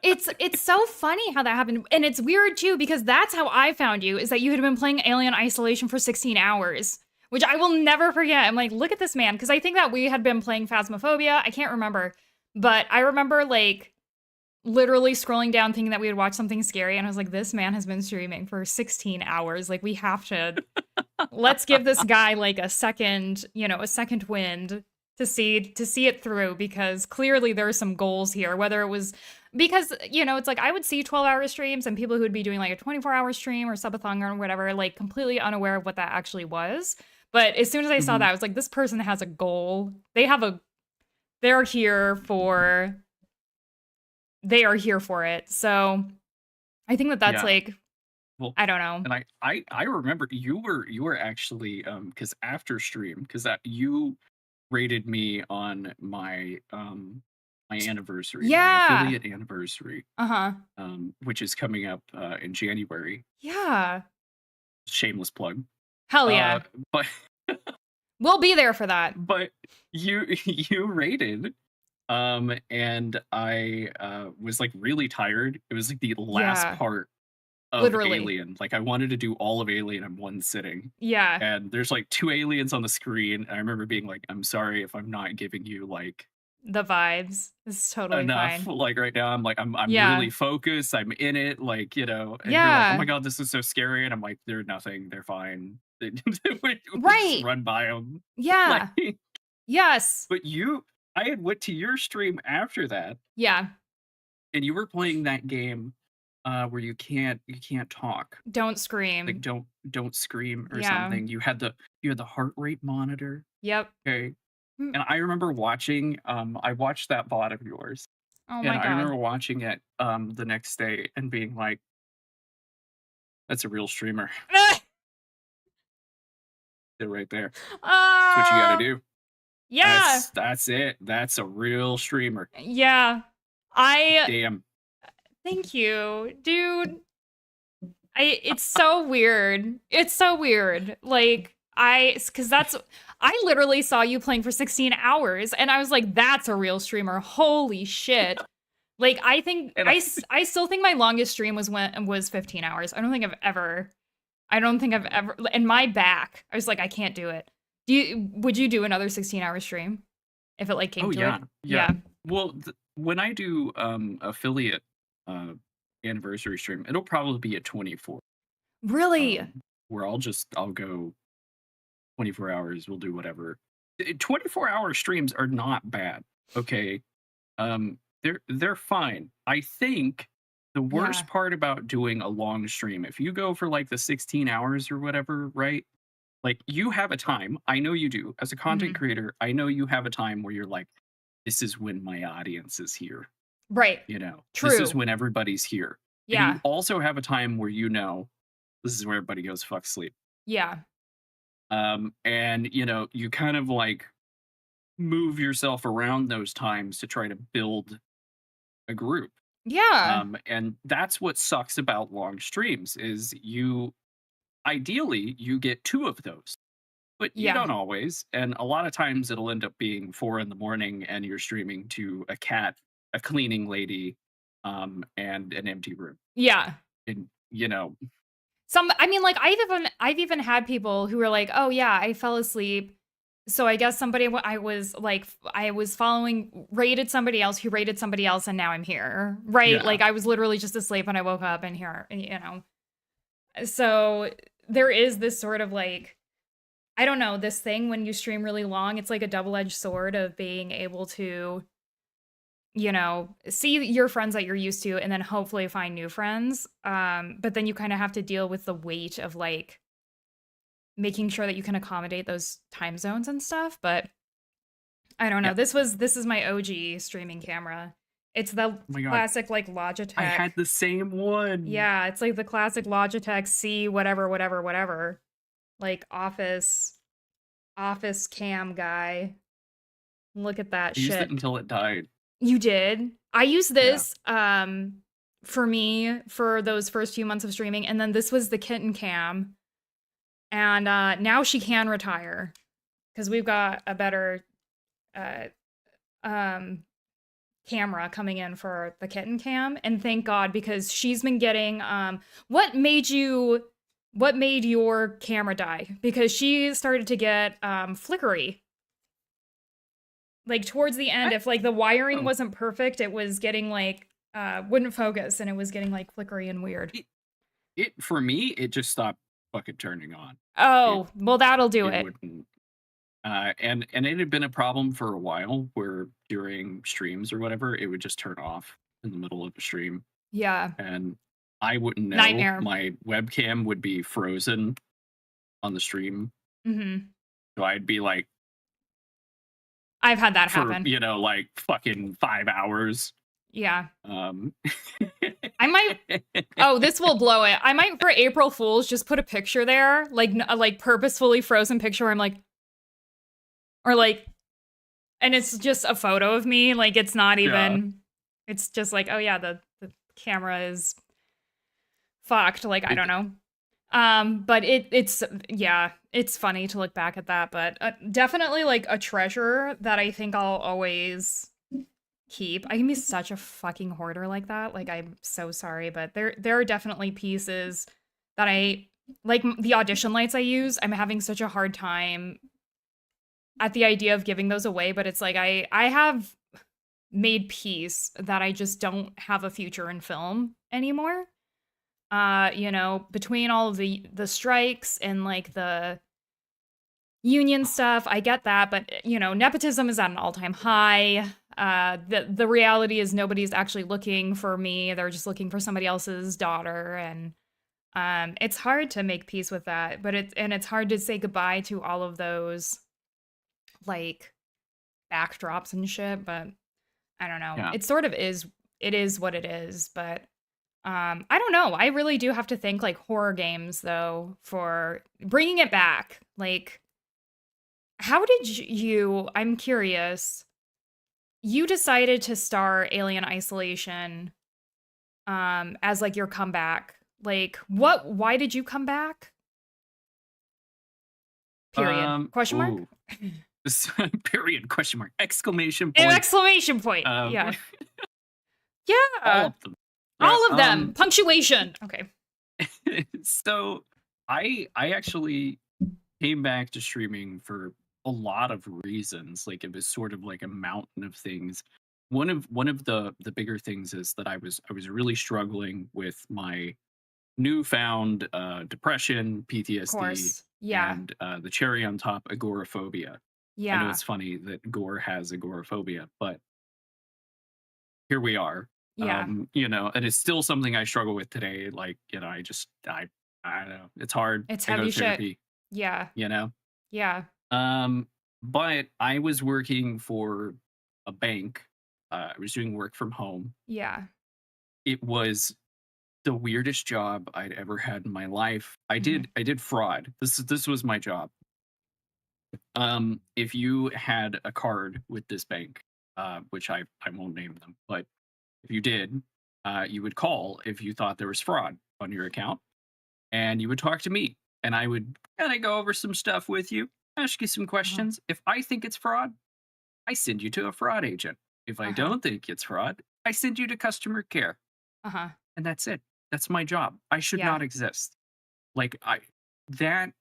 Speaker 1: It's so funny how that happened. And it's weird too, because that's how I found you, is that you had been playing Alien Isolation for 16 hours, which I will never forget. I'm like, look at this man. Because I think that we had been playing Phasmophobia. I can't remember. But I remember like literally scrolling down thinking that we would watch something scary. And I was like, this man has been streaming for 16 hours. Like, we have to, let's give this guy like a second wind to see it through, because clearly there are some goals here, whether it was because it's like I would see 12-hour streams and people who would be doing like a 24-hour stream or subathon or whatever, like completely unaware of what that actually was. But as soon as I saw that, I was like, this person has a goal. They're here for it. So I think that's
Speaker 2: Yeah.
Speaker 1: like,
Speaker 2: Well,
Speaker 1: I don't know.
Speaker 2: and I remember you were actually because after stream, because that you rated me on my my anniversary, my
Speaker 1: Yeah.
Speaker 2: affiliate anniversary,
Speaker 1: Uh-huh.
Speaker 2: which is coming up in January.
Speaker 1: Yeah.
Speaker 2: Shameless plug.
Speaker 1: Hell yeah.
Speaker 2: But
Speaker 1: We'll be there for that.
Speaker 2: but you rated, and I was like really tired. It was like the last
Speaker 1: Yeah.
Speaker 2: part of
Speaker 1: Literally.
Speaker 2: Alien. Like I wanted to do all of Alien in one sitting.
Speaker 1: Yeah.
Speaker 2: And there's like 2 aliens on the screen. And I remember being like, I'm sorry if I'm not giving you like
Speaker 1: The vibes. This is totally
Speaker 2: enough.
Speaker 1: fine.
Speaker 2: Like right now, I'm like, I'm
Speaker 1: Yeah.
Speaker 2: really focused. I'm in it. Like, and you're like, oh
Speaker 1: Yeah.
Speaker 2: my God, this is so scary. And I'm like, they're nothing. They're fine. We
Speaker 1: Right.
Speaker 2: just run by them.
Speaker 1: Yeah.
Speaker 2: Like,
Speaker 1: Yes.
Speaker 2: but I had went to your stream after that,
Speaker 1: Yeah.
Speaker 2: and you were playing that game where you can't talk.
Speaker 1: Don't
Speaker 2: Like
Speaker 1: scream.
Speaker 2: don't scream or
Speaker 1: Yeah.
Speaker 2: something. You had the heart rate monitor.
Speaker 1: Yep.
Speaker 2: Okay.
Speaker 1: Mm.
Speaker 2: And I remember watching, I watched that VOD of yours,
Speaker 1: Oh
Speaker 2: and
Speaker 1: my
Speaker 2: I remember
Speaker 1: god.
Speaker 2: watching it the next day and being like, that's a real streamer. It right there. That's what you gotta do.
Speaker 1: Yeah.
Speaker 2: That's it. That's a real streamer.
Speaker 1: Yeah.
Speaker 2: Damn.
Speaker 1: Thank you, dude. It's so weird. It's so weird. Like, because I literally saw you playing for 16 hours and I was like, that's a real streamer. Holy shit. Like, I think,
Speaker 2: And
Speaker 1: I still think my longest stream was 15 hours. I don't think I've ever, in my back, I was like, I can't do it. Would you do another 16-hour stream if it like came
Speaker 2: oh
Speaker 1: to
Speaker 2: yeah,
Speaker 1: it?
Speaker 2: yeah. Well, when I do affiliate anniversary stream, it'll probably be at 24.
Speaker 1: Really?
Speaker 2: Where I'll go 24 hours. We'll do whatever. 24-hour streams are not bad. Okay, they're fine. I think the worst
Speaker 1: Yeah.
Speaker 2: part about doing a long stream, if you go for like the 16 hours or whatever, right? Like you have a time. I know you do. As a content
Speaker 1: Mhm.
Speaker 2: creator, I know you have a time where you're like, this is when my audience is here.
Speaker 1: Right.
Speaker 2: This is
Speaker 1: True.
Speaker 2: when everybody's here. And
Speaker 1: Yeah.
Speaker 2: you also have a time where this is where everybody goes fuck sleep.
Speaker 1: Yeah.
Speaker 2: And you kind of like move yourself around those times to try to build a group.
Speaker 1: Yeah.
Speaker 2: And that's what sucks about long streams is ideally you get two of those, but you
Speaker 1: Yeah.
Speaker 2: don't always. And a lot of times it'll end up being 4 in the morning and you're streaming to a cat, a cleaning lady, and an empty room.
Speaker 1: Yeah.
Speaker 2: And
Speaker 1: I mean, like, I've even had people who were like, "Oh, yeah, I fell asleep." So I guess I was like, I was following rated somebody else who rated somebody else, and now I'm here, right?
Speaker 2: yeah,
Speaker 1: Like, I was literally just asleep and I woke up and here, So there is this sort of like, I don't know, this thing when you stream really long, it's like a double-edged sword of being able to, see your friends that you're used to and then hopefully find new friends. But then you kind of have to deal with the weight of like making sure that you can accommodate those time zones and stuff. But I don't know.
Speaker 2: yeah.
Speaker 1: This is my OG streaming camera. It's the
Speaker 2: Oh my god,
Speaker 1: classic like
Speaker 2: I
Speaker 1: Logitech.
Speaker 2: had the same one.
Speaker 1: Yeah, it's like the classic Logitech C whatever whatever whatever. Like office cam guy. Look at that
Speaker 2: I used it
Speaker 1: shit.
Speaker 2: until it died.
Speaker 1: You did. I used
Speaker 2: Yeah.
Speaker 1: this for me for those first few months of streaming, and then this was the kitten cam. And now she can retire because we've got a better uh camera coming in for the kitten cam. And thank God, because she's been getting what made your camera die? Because she started to get flickery. Like towards the end,
Speaker 2: I,
Speaker 1: if like the wiring
Speaker 2: oh,
Speaker 1: wasn't perfect, it was getting like wouldn't focus and it was getting like flickery and weird.
Speaker 2: it for me, it just stopped fucking turning on. It
Speaker 1: Oh, well that'll do
Speaker 2: it
Speaker 1: it.
Speaker 2: wouldn't. And it had been a problem for a while where during streams or whatever, it would just turn off in the middle of a stream,
Speaker 1: Yeah.
Speaker 2: and I wouldn't know.
Speaker 1: Nightmare.
Speaker 2: My webcam would be frozen on the stream,
Speaker 1: Mhm.
Speaker 2: so I'd be like
Speaker 1: I've had that
Speaker 2: for
Speaker 1: happen.
Speaker 2: like fucking 5 hours.
Speaker 1: Yeah.
Speaker 2: Um,
Speaker 1: I might Oh, this will blow it. I might for April Fools just put a picture there, like a like purposefully frozen picture where I'm like or like and it's just a photo of me, like it's not
Speaker 2: yeah,
Speaker 1: even it's just like, oh yeah, the camera is fucked, like I
Speaker 2: it,
Speaker 1: don't know. But it's yeah, it's funny to look back at that, but definitely like a treasure that I think I'll always keep. I can be such a fucking hoarder like that. Like I'm so sorry, but there are definitely pieces that I like the audition lights I use. I'm having such a hard time at the idea of giving those away, but it's like I have made peace that I just don't have a future in film anymore. Between all of the strikes and like the union stuff, I get that, but nepotism is at an all-time high. The reality is nobody's actually looking for me. They're just looking for somebody else's daughter, and it's hard to make peace with that, but it's hard to say goodbye to all of those like backdrops and shit, but I don't know.
Speaker 2: yeah.
Speaker 1: It is what it is, but I don't know. I really do have to thank like horror games though for bringing it back. Like how did you I'm curious. You decided to star Alien Isolation as like your comeback. Like why did you come back? Period. Question mark?
Speaker 2: Ooh, period, question mark, exclamation point.
Speaker 1: Exclamation point.
Speaker 2: Um,
Speaker 1: Yeah.
Speaker 2: all
Speaker 1: Yeah.
Speaker 2: of them. Yeah.
Speaker 1: All of them. Punctuation. Okay.
Speaker 2: So I actually came back to streaming for a lot of reasons. Like it was sort of like a mountain of things. One of the bigger things is that I was really struggling with my newfound depression,
Speaker 1: Of
Speaker 2: PTSD,
Speaker 1: course. Yeah.
Speaker 2: and the cherry on top, agoraphobia. I know
Speaker 1: Yeah.
Speaker 2: it's funny that Gore has agoraphobia, but here we are.
Speaker 1: Yeah.
Speaker 2: And it's still something I struggle with today. Like, I don't know. It's hard.
Speaker 1: It's
Speaker 2: I go
Speaker 1: heavy
Speaker 2: to
Speaker 1: shit.
Speaker 2: therapy,
Speaker 1: Yeah.
Speaker 2: you know?
Speaker 1: Yeah.
Speaker 2: Um, but I was working for a bank. I was doing work from home.
Speaker 1: Yeah.
Speaker 2: It was the weirdest job I'd ever had in my life. I
Speaker 1: Mhm.
Speaker 2: did fraud. This was my job. If you had a card with this bank, which I won't name them, but if you did, you would call if you thought there was fraud on your account, and you would talk to me, and I would kind of go over some stuff with you, ask you some
Speaker 1: Uh-huh.
Speaker 2: questions. If I think it's fraud, I send you to a fraud agent. If I
Speaker 1: Uh-huh.
Speaker 2: don't think it's fraud, I send you to customer care,
Speaker 1: Uh-huh.
Speaker 2: and that's it. That's my job. I should
Speaker 1: Yeah.
Speaker 2: not exist. Like I that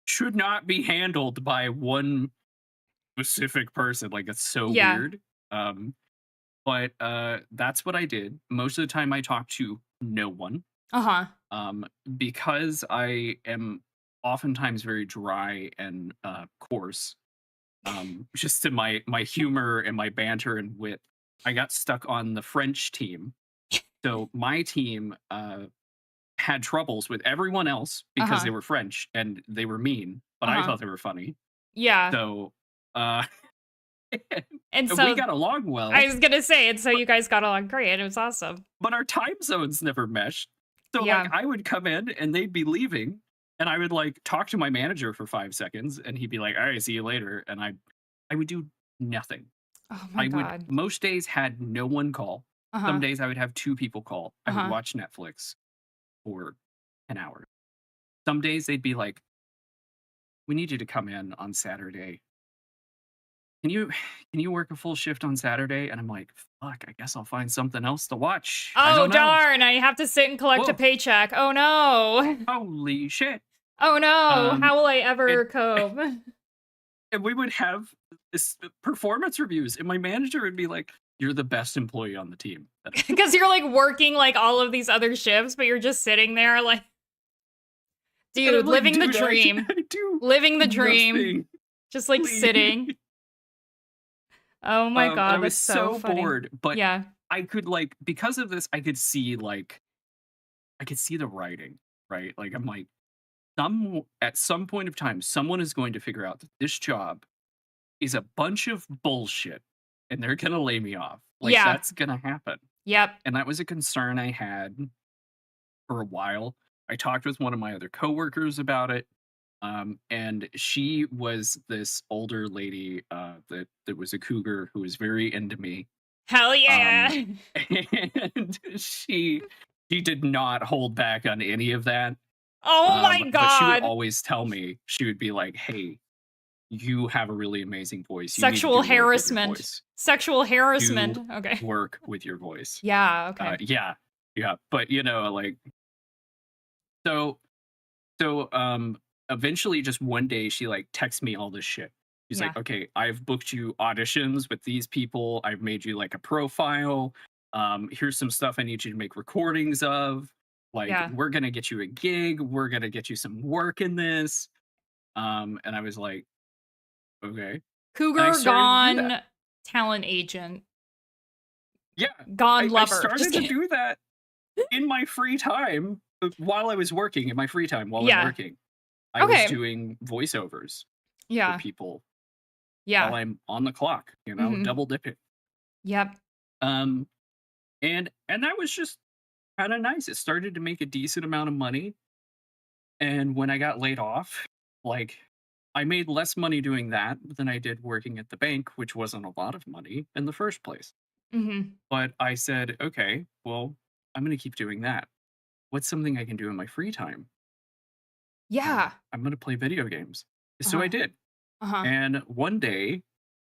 Speaker 2: should not be handled by one specific person. Like it's so
Speaker 1: Yeah.
Speaker 2: weird. Um, but that's what I did. Most of the time, I talked to no one.
Speaker 1: Uh-huh.
Speaker 2: Um, because I am oftentimes very dry and coarse. Just to my humor and my banter and wit, I got stuck on the French team. So my team had troubles with everyone else because
Speaker 1: Uh-huh.
Speaker 2: they were French and they were mean, but I
Speaker 1: Uh-huh.
Speaker 2: thought they were funny.
Speaker 1: Yeah.
Speaker 2: So uh,
Speaker 1: And
Speaker 2: we
Speaker 1: so
Speaker 2: got along
Speaker 1: I
Speaker 2: well,
Speaker 1: was gonna say, and so
Speaker 2: but
Speaker 1: you guys got along great. It was awesome.
Speaker 2: our time zones never meshed. So like
Speaker 1: Yeah.
Speaker 2: I would come in and they'd be leaving and I would like talk to my manager for 5 seconds and he'd be like, "All right, see you later." And I would do nothing.
Speaker 1: Oh my
Speaker 2: I would
Speaker 1: god.
Speaker 2: most days had no one call. Some
Speaker 1: Uh-huh.
Speaker 2: days I would have 2 people call. I would
Speaker 1: Uh-huh.
Speaker 2: watch Netflix for an hour. Some days they'd be like, "We need you to come in on Saturday. Can you work a full shift on Saturday?" And I'm like, "Fuck, I guess I'll find something else to watch. I
Speaker 1: Oh
Speaker 2: don't know."
Speaker 1: darn, I have to sit and collect a
Speaker 2: Whoa,
Speaker 1: paycheck. Oh no.
Speaker 2: holy shit.
Speaker 1: Oh no.
Speaker 2: Um,
Speaker 1: How will I
Speaker 2: and
Speaker 1: ever cope?
Speaker 2: and we would have this performance reviews, and my manager would be like, "You're the best employee on the team."
Speaker 1: Because you're like working like all of these other shifts, but you're just sitting there like,
Speaker 2: And I'm
Speaker 1: dude,
Speaker 2: like,
Speaker 1: living the
Speaker 2: "Dude,
Speaker 1: dream.
Speaker 2: I do
Speaker 1: Living the dream.
Speaker 2: nothing,
Speaker 1: Just like
Speaker 2: please."
Speaker 1: sitting. Oh my
Speaker 2: And I
Speaker 1: god,
Speaker 2: was
Speaker 1: that's so
Speaker 2: so
Speaker 1: funny.
Speaker 2: bored, but
Speaker 1: Yeah.
Speaker 2: I could like because of this, I could see the writing, right? Like I'm like, at some point of time, someone is going to figure out that this job is a bunch of bullshit and they're gonna lay me off. Like
Speaker 1: Yeah.
Speaker 2: that's gonna happen.
Speaker 1: Yep.
Speaker 2: And that was a concern I had for a while. I talked with one of my other coworkers about it. And she was this older lady that was a cougar who was very into me.
Speaker 1: Hell
Speaker 2: Um,
Speaker 1: yeah.
Speaker 2: and she did not hold back on any of that.
Speaker 1: Oh my
Speaker 2: But she would
Speaker 1: god.
Speaker 2: always tell me, she would be like, "Hey, you have a really amazing voice. You need to
Speaker 1: Sexual
Speaker 2: do work with your
Speaker 1: harassment.
Speaker 2: voice.
Speaker 1: Sexual harassment.
Speaker 2: Do
Speaker 1: Okay.
Speaker 2: work with your voice."
Speaker 1: Yeah, okay.
Speaker 2: Yeah, yeah. But like so eventually just one day she like texts me all this shit. She's
Speaker 1: Yeah.
Speaker 2: like, "Okay, I've booked you auditions with these people. I've made you like a profile. Here's some stuff I need you to make recordings of. Like,
Speaker 1: Yeah.
Speaker 2: we're gonna get you a gig. We're gonna get you some work in this." And I was like, "Okay." And I
Speaker 1: Cougar
Speaker 2: started to do that.
Speaker 1: gone talent agent.
Speaker 2: Yeah,
Speaker 1: Gone
Speaker 2: I
Speaker 1: lover. Just
Speaker 2: started to
Speaker 1: kidding.
Speaker 2: do that in my free time while I was working. In my free time while I'm
Speaker 1: Yeah.
Speaker 2: working, I was
Speaker 1: Okay.
Speaker 2: doing voiceovers for
Speaker 1: Yeah.
Speaker 2: people while
Speaker 1: Yeah.
Speaker 2: I'm on the clock,
Speaker 1: Mhm.
Speaker 2: double dipping.
Speaker 1: Yep.
Speaker 2: Um, and that was just kind of nice. It started to make a decent amount of money. And when I got laid off, like I made less money doing that than I did working at the bank, which wasn't a lot of money in the first place.
Speaker 1: Mhm.
Speaker 2: But I said, okay, well, I'm going to keep doing that. What's something I can do in my free time?
Speaker 1: Yeah.
Speaker 2: I'm going to play video games. So I
Speaker 1: Uh-huh.
Speaker 2: did.
Speaker 1: Uh-huh.
Speaker 2: And one day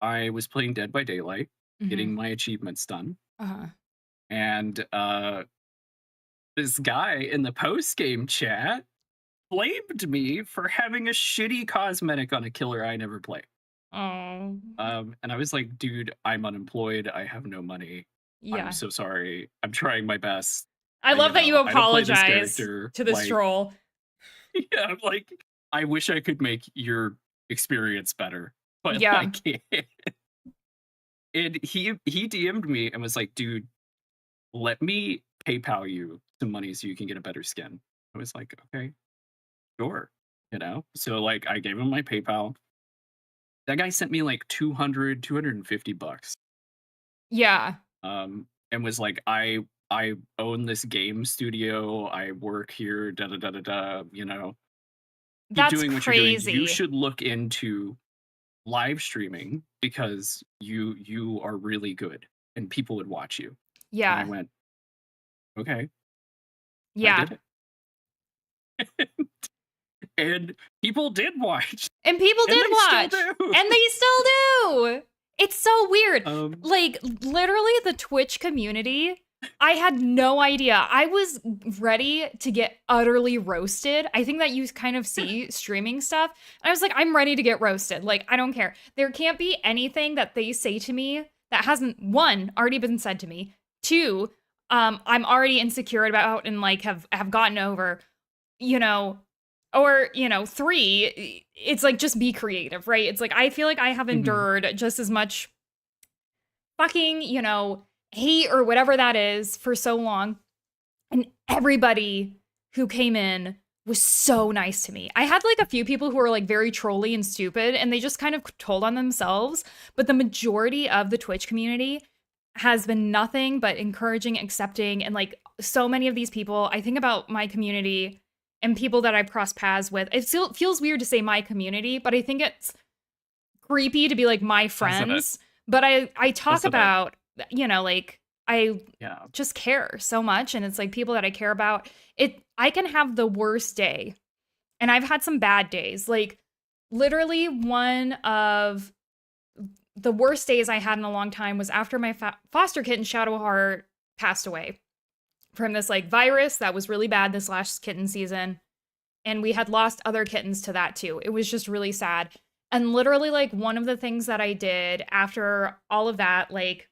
Speaker 2: I was playing Dead by Daylight, getting
Speaker 1: Mhm.
Speaker 2: my achievements done.
Speaker 1: Uh-huh.
Speaker 2: And this guy in the post game chat blamed me for having a shitty cosmetic on a killer I never play.
Speaker 1: Oh.
Speaker 2: And I was like, dude, I'm unemployed. I have no money. I'm
Speaker 1: Yeah.
Speaker 2: so sorry. I'm trying my best.
Speaker 1: I love that you
Speaker 2: I don't play this
Speaker 1: apologize
Speaker 2: character.
Speaker 1: to this
Speaker 2: Like,
Speaker 1: troll.
Speaker 2: yeah, I'm like, I wish I could make your experience better, but I
Speaker 1: Yeah.
Speaker 2: can't. And he DM'd me and was like, dude, let me PayPal you some money so you can get a better skin. I was like, okay, sure. So like I gave him my PayPal. That guy sent me like 250 bucks.
Speaker 1: Yeah.
Speaker 2: And was like, I own this game studio. I work here, da da da da da, keep
Speaker 1: That's
Speaker 2: doing what you're doing. You
Speaker 1: crazy.
Speaker 2: should look into live streaming because you are really good and people would watch you. And I
Speaker 1: Yeah.
Speaker 2: went, okay, I
Speaker 1: Yeah.
Speaker 2: did it. And people did watch.
Speaker 1: And people
Speaker 2: And
Speaker 1: did
Speaker 2: they still
Speaker 1: watch.
Speaker 2: do.
Speaker 1: And they still do. It's so weird.
Speaker 2: Um,
Speaker 1: Like, literally, the Twitch community, I had no idea. I was ready to get utterly roasted. I think that you kind of see streaming stuff. And I was like, I'm ready to get roasted. Like, I don't care. There can't be anything that they say to me that hasn't, one, already been said to me. Two, I'm already insecure about and like have gotten over, you know, or, you know, three, it's like just be creative, right? It's like I feel like I have
Speaker 2: mhm.
Speaker 1: endured just as much fucking, you know, hate or whatever that is for so long. And everybody who came in was so nice to me. I had like a few people who were like very trolly and stupid and they just kind of told on themselves, but the majority of the Twitch community has been nothing but encouraging, accepting, and like so many of these people, I think about my community and people that I cross paths with. It still feels weird to say my community, but I think it's creepy to be like my friends. But I talk
Speaker 2: Isn't it?
Speaker 1: about, you know, like I
Speaker 2: Yeah.
Speaker 1: just care so much and it's like people that I care about. I can have the worst day. And I've had some bad days. Like literally one of the worst days I had in a long time was after my foster kitten Shadowheart passed away from this like virus that was really bad this last kitten season. And we had lost other kittens to that too. It was just really sad. And literally, like, one of the things that I did after all of that, like,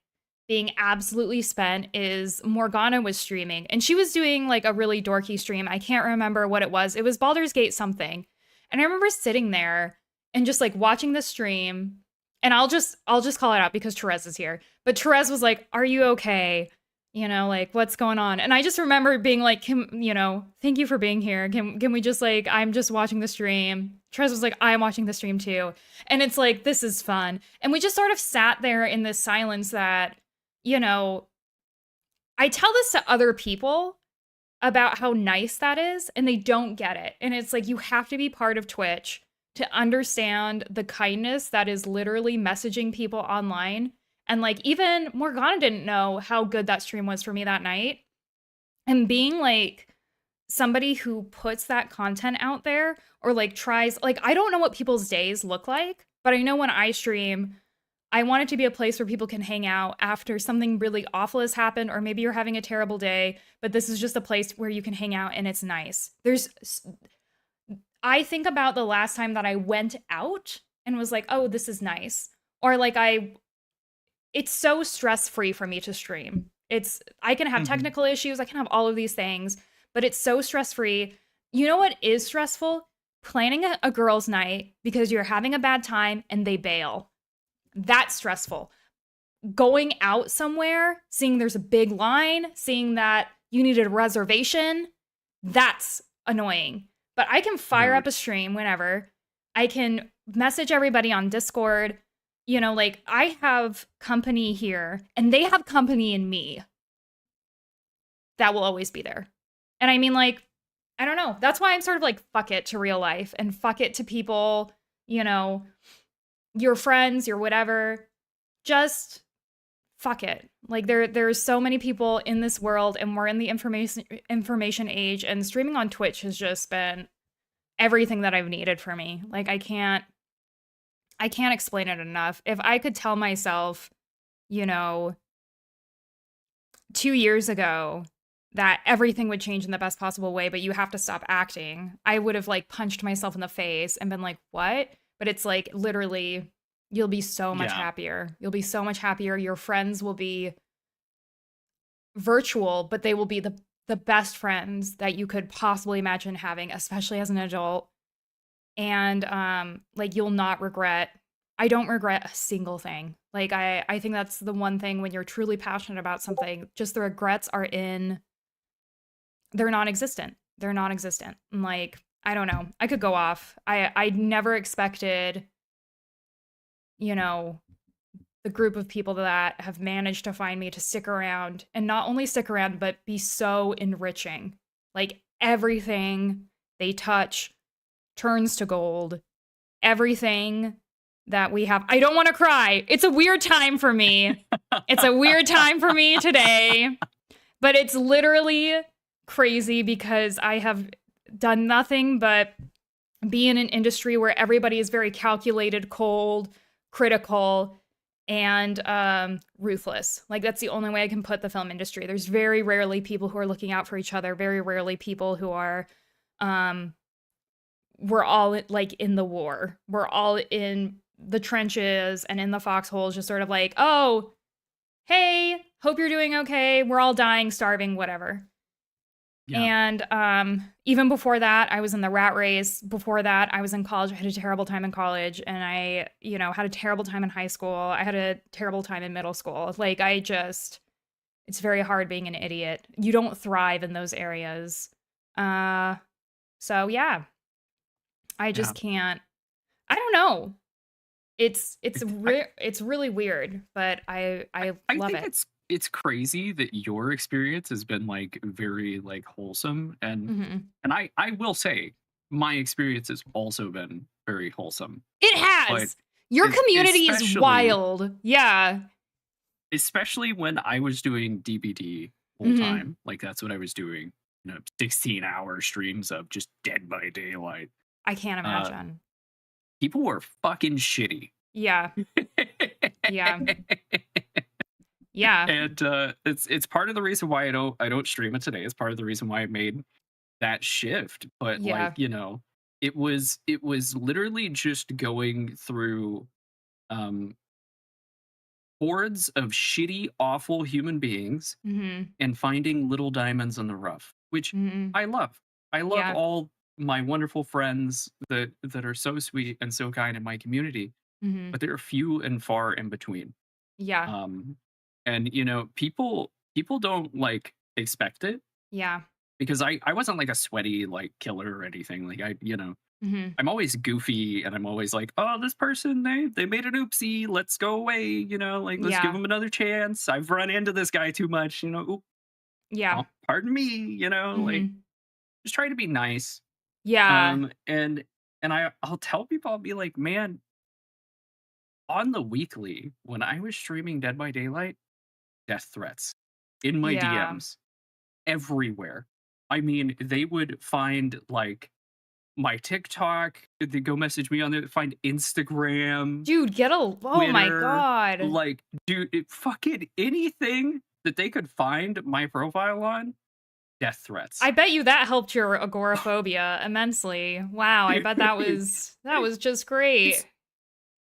Speaker 1: being absolutely spent is Morgana was streaming. And she was doing, like, a really dorky stream. I can't remember what it was. It was Baldur's Gate something. And I remember sitting there and just, like, watching the stream. And I'll just call it out because Therese is here. But Therese was like, "Are you okay? You know, like, what's going on?" And I just remember being like, you know, "Thank you for being here. Can we just like, I'm just watching the stream." Trez was like, "I'm watching the stream too." And it's like, this is fun. And we just sort of sat there in this silence that, you know, I tell this to other people about how nice that is, and they don't get it. And it's like, you have to be part of Twitch to understand the kindness that is literally messaging people online. And like, even Morgana didn't know how good that stream was for me that night. And being like somebody who puts that content out there or like tries, like, I don't know what people's days look like, but I know when I stream, I want it to be a place where people can hang out after something really awful has happened, or maybe you're having a terrible day, but this is just a place where you can hang out and it's nice. I think about the last time that I went out and was like, "Oh, this is nice." Or like it's so stress-free for me to stream. I can have technical issues, I can have all of these things, but it's so stress-free. You know what is stressful? Planning a girls' night because you're having a bad time and they bail. That's stressful. Going out somewhere, seeing there's a big line, seeing that you needed a reservation, that's annoying. But I can fire up a stream whenever. I can message everybody on Discord. You know, like, I have company here, and they have company in me. That will always be there. And I mean, like, I don't know. That's why I'm sort of like, fuck it to real life, and fuck it to people, you know, your friends, your whatever. Just fuck it. Like, there's so many people in this world, and we're in the information age, and streaming on Twitch has just been everything that I've needed for me. Like, I can't explain it enough. If I could tell myself, you know, 2 years ago that everything would change in the best possible way, but you have to stop acting, I would have like punched myself in the face and been like, "What?" But it's like, literally, you'll be so much happier. You'll be so much happier. Your friends will be virtual, but they will be the best friends that you could possibly imagine having, especially as an adult. And like, you'll not regret. I don't regret a single thing. Like, I think that's the one thing when you're truly passionate about something, just the regrets are they're non-existent. They're non-existent. And like, I don't know. I could go off. I never expected, you know, the group of people that have managed to find me to stick around, and not only stick around, but be so enriching. Like, everything they touch turns to gold. Everything that we have. I don't want to cry. It's a weird time for me. It's a weird time for me today. But it's literally crazy because I have done nothing but be in an industry where everybody is very calculated, cold, critical, and ruthless. Like, that's the only way I can put the film industry. There's very rarely people who are looking out for each other, very rarely people who are we're all like in the war. We're all in the trenches and in the foxholes, just sort of like, oh, hey, hope you're doing okay. We're all dying, starving, whatever.
Speaker 2: Yeah.
Speaker 1: And even before that, I was in the rat race. Before that, I was in college. I had a terrible time in college, and I, had a terrible time in high school. I had a terrible time in middle school. Like, it's very hard being an idiot. You don't thrive in those areas. So yeah, I just can't. I don't know. It's really weird, but I love
Speaker 2: think
Speaker 1: it.
Speaker 2: It's crazy that your experience has been like very like wholesome, and I will say my experience has also been very wholesome.
Speaker 1: It has. Your community is wild. Yeah.
Speaker 2: Especially when I was doing DBD full time. Like, that's what I was doing. 16-hour streams of just Dead by Daylight.
Speaker 1: I can't imagine.
Speaker 2: People were fucking shitty.
Speaker 1: Yeah. Yeah. Yeah.
Speaker 2: And it's part of the reason why I don't stream it today. It's part of the reason why I made that shift. But like, it was literally just going through hordes of shitty, awful human beings and finding little diamonds in the rough, which I love. I love all my wonderful friends that are so sweet and so kind in my community, but they're few and far in between.
Speaker 1: Yeah.
Speaker 2: And people don't like expect it.
Speaker 1: Yeah.
Speaker 2: Because I wasn't like a sweaty like killer or anything. Like, I'm always goofy, and I'm always like, oh, this person, they made an oopsie, let's go away, like, let's give them another chance. I've run into this guy too much, oop,
Speaker 1: yeah,
Speaker 2: oh, pardon me, like, just try to be nice.
Speaker 1: Yeah.
Speaker 2: And I'll tell people, I'll be like, man, on the weekly, when I was streaming Dead by Daylight, death threats in my DMs everywhere. I mean, they would find like my TikTok, they go message me on there, find Instagram.
Speaker 1: Dude, oh my God.
Speaker 2: Like, dude, fucking anything that they could find my profile on, death threats.
Speaker 1: I bet you that helped your agoraphobia immensely. Wow, I bet that was just great.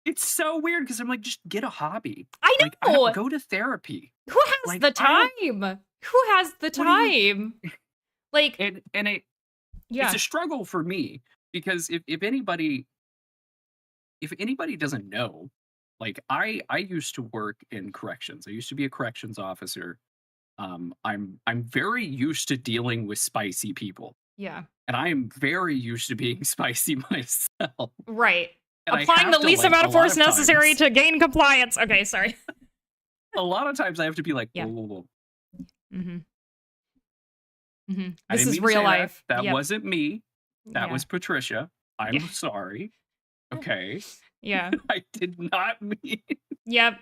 Speaker 2: It's so weird because I'm like, just get a hobby.
Speaker 1: I
Speaker 2: know. Like, go to therapy.
Speaker 1: Who has the time? Who has the time? Like,
Speaker 2: and it's a struggle for me, because if anybody doesn't know, like, I used to work in corrections. I used to be a corrections officer. I'm very used to dealing with spicy people.
Speaker 1: Yeah.
Speaker 2: And I am very used to being spicy myself.
Speaker 1: Right. And applying the least amount of force necessary to gain compliance. Okay, sorry.
Speaker 2: A lot of times I have to be like, whoa.
Speaker 1: This is real life.
Speaker 2: That wasn't me. That was Patricia. I'm sorry. Okay.
Speaker 1: Yeah.
Speaker 2: I did not mean.
Speaker 1: Yep.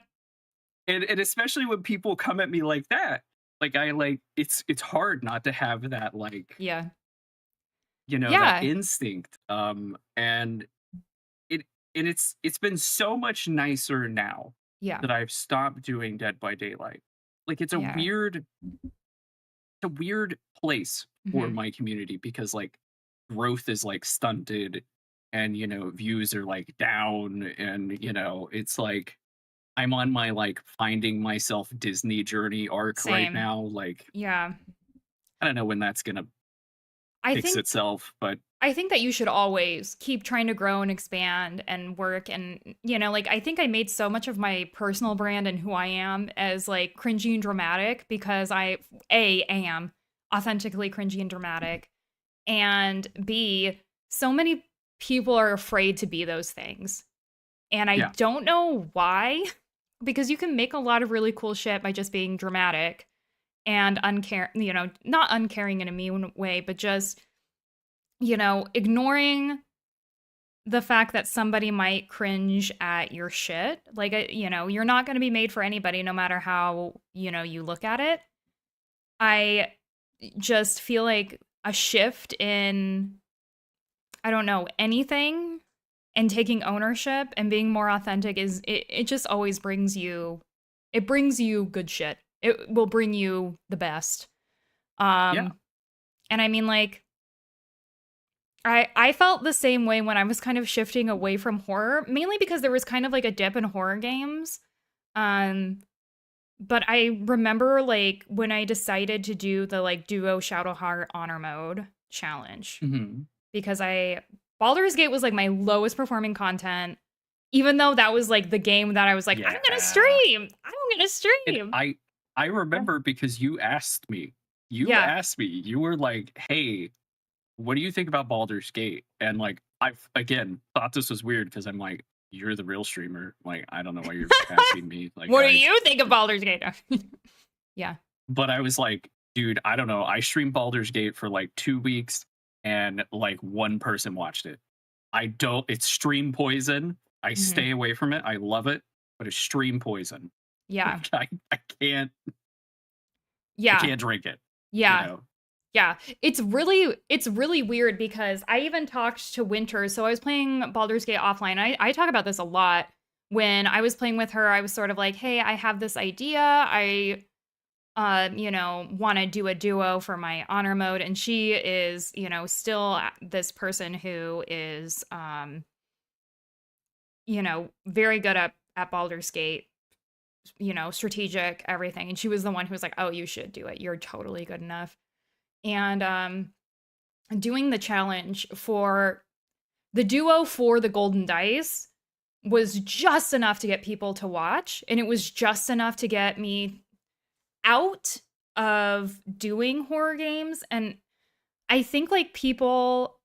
Speaker 2: And especially when people come at me like that, like, it's hard not to have that, like, that instinct. And it's been so much nicer now that I've stopped doing Dead by Daylight. Like, it's a weird place for my community, because like growth is like stunted, and views are like down, and it's like I'm on my like finding myself Disney journey arc right now. Like, I don't know when that's gonna fix itself, but
Speaker 1: I think that you should always keep trying to grow and expand and work. And, like, I think I made so much of my personal brand and who I am as like cringy and dramatic, because I am authentically cringy and dramatic, and B, so many people are afraid to be those things. And I don't know why, because you can make a lot of really cool shit by just being dramatic and not uncaring in a mean way, but just, ignoring the fact that somebody might cringe at your shit. Like, you know, you're not going to be made for anybody no matter how, you know, you look at it. I just feel like a shift in, I don't know, anything and taking ownership and being more authentic it just always brings you, it brings you good shit. It will bring you the best.
Speaker 2: Yeah.
Speaker 1: And I mean, like, I felt the same way when I was kind of shifting away from horror, mainly because there was kind of like a dip in horror games. Um, but I remember like when I decided to do the like duo Shadowheart honor mode challenge
Speaker 2: Hmm.
Speaker 1: because Baldur's Gate was like my lowest performing content, even though that was like the game that I was like, I'm gonna
Speaker 2: Yeah.
Speaker 1: stream. I'm gonna
Speaker 2: And
Speaker 1: stream.
Speaker 2: I
Speaker 1: Yeah.
Speaker 2: remember because you asked me. You
Speaker 1: Yeah.
Speaker 2: asked me. You were like, "Hey, what do you think about Baldur's Gate?" And like, I've again thought this was weird because I'm like, "You're the real streamer." Like, I don't know why you're asking me. Like,
Speaker 1: What do you think of Baldur's Gate? Yeah.
Speaker 2: but I was like, dude, I don't know. I streamed Baldur's Gate for like 2 weeks, and like one person watched it. I don't. It's stream poison. I
Speaker 1: Mhm.
Speaker 2: stay away from it. I love it, but it's stream poison.
Speaker 1: Yeah.
Speaker 2: I can't. I
Speaker 1: Yeah.
Speaker 2: can't drink it. You
Speaker 1: Yeah.
Speaker 2: know.
Speaker 1: Yeah. It's really weird because I even talked to Winter. So I was playing Baldur's Gate offline. I talk about this a lot. When I was playing with her, I was sort of like, "Hey, I have this idea. I you know, want to do a duo for my honor mode." And she is, you know, still this person who is you know, very good at Baldur's Gate, you know, strategic, everything. And she was the one who was like, "Oh, you should do it. You're totally good enough." And doing the challenge for the duo for the golden dice was just enough to get people to watch, and it was just enough to get me out of doing horror games. And I think like people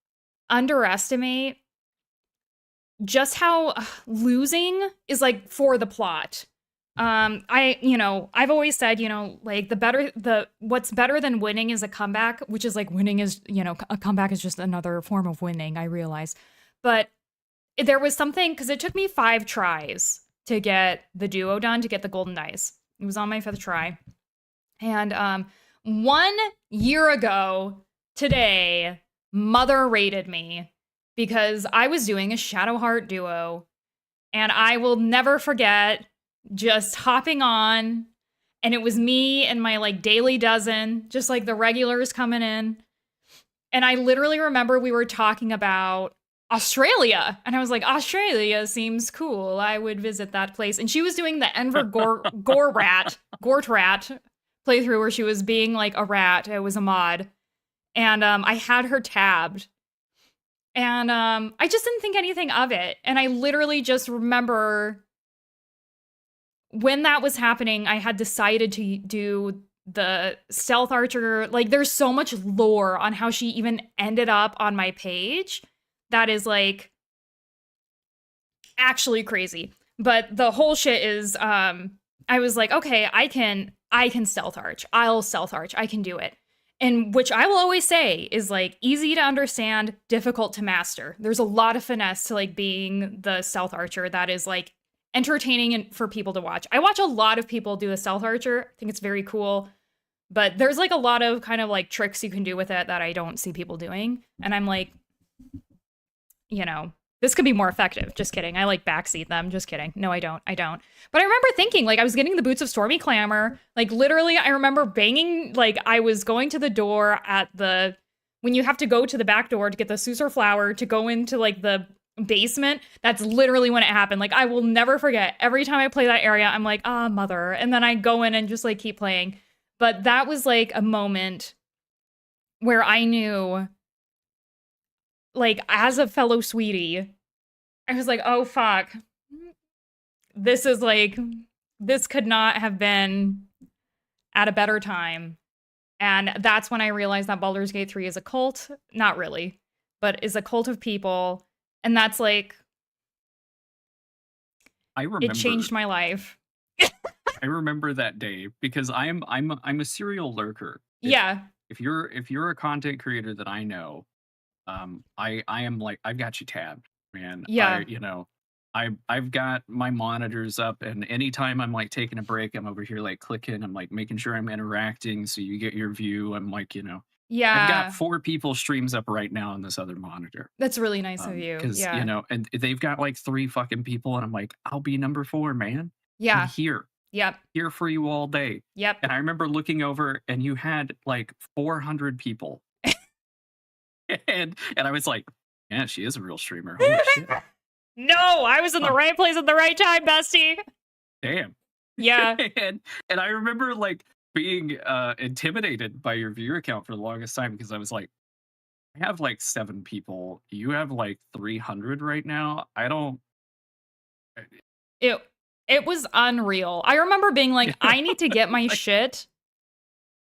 Speaker 1: underestimate just how losing is like for the plot. You know, I've always said, you know, like what's better than winning is a comeback, which is like winning is, you know, a comeback is just another form of winning, I realize. But there was something because it took me 5 tries to get the duo done, to get the golden dice. It was on my 5th try. And 1 year ago today, Mother rated me because I was doing a Shadowheart duo, and I will never forget just hopping on, and it was me and my like daily dozen, just like the regulars coming in. And I literally remember we were talking about Australia, and I was like, Australia seems cool. I would visit that place. And she was doing the Enver Gort Rat playthrough where she was being like a rat. It was a mod. And I had her tabbed. And I just didn't think anything of it. And I literally just remember when that was happening, I had decided to do the stealth archer. Like, there's so much lore on how she even ended up on my page that is like actually crazy. But the whole shit is I was like, okay, I can stealth arch. I'll stealth arch. I can do it. And which I will always say is like easy to understand, difficult to master. There's a lot of finesse to like being the stealth archer that is like entertaining and for people to watch. I watch a lot of people do the stealth archer. I think it's very cool. But there's like a lot of kind of like tricks you can do with it that I don't see people doing. And I'm like, you know, this could be more effective. Just kidding. I like backseat them. Just kidding. No, I don't. I don't. But I remember thinking, like, I was getting the boots of Stormy Clamor. Like, literally, I remember banging, like, I was going to the door at the, when you have to go to the back door to get the Susur flower to go into, like, the basement. That's literally when it happened. Like, I will never forget. Every time I play that area, I'm like, ah, mother. And then I go in and just, like, keep playing. But that was, like, a moment where I knew, like, as a fellow sweetie, I was like, oh fuck. This is like, this could not have been at a better time. And that's when I realized that Baldur's Gate 3 is a cult. Not really, but is a cult of people. And that's like,
Speaker 2: I
Speaker 1: it changed
Speaker 2: remember.
Speaker 1: my life.
Speaker 2: I remember that day because I'm a serial lurker.
Speaker 1: Yeah.
Speaker 2: If you're a content creator that I know, I am like I've got you tabbed. man.
Speaker 1: Yeah.
Speaker 2: I've got my monitors up, and anytime I'm like taking a break, I'm over here like clicking, I'm like making sure I'm interacting so you get your view. I'm like, I've got
Speaker 1: Yeah.
Speaker 2: 4 people streams up right now on this other monitor.
Speaker 1: That's really nice of you.
Speaker 2: Because
Speaker 1: Yeah.
Speaker 2: and they've got like 3 fucking people, and I'm like, I'll be number 4, man. I'm
Speaker 1: Yeah.
Speaker 2: here,
Speaker 1: Yep.
Speaker 2: here for you all day.
Speaker 1: Yep.
Speaker 2: And I remember looking over, and you had like 400 people, and I was like, yeah, she is a real streamer. Holy shit,
Speaker 1: No, I was in the
Speaker 2: huh,
Speaker 1: right place at the right time, bestie.
Speaker 2: damn.
Speaker 1: Yeah.
Speaker 2: And I remember like being intimidated by your viewer count for the longest time, because I was like, I have like 7 people. You have like 300 right now. I don't.
Speaker 1: It it was unreal. I remember being like, I need to get my
Speaker 2: Like,
Speaker 1: shit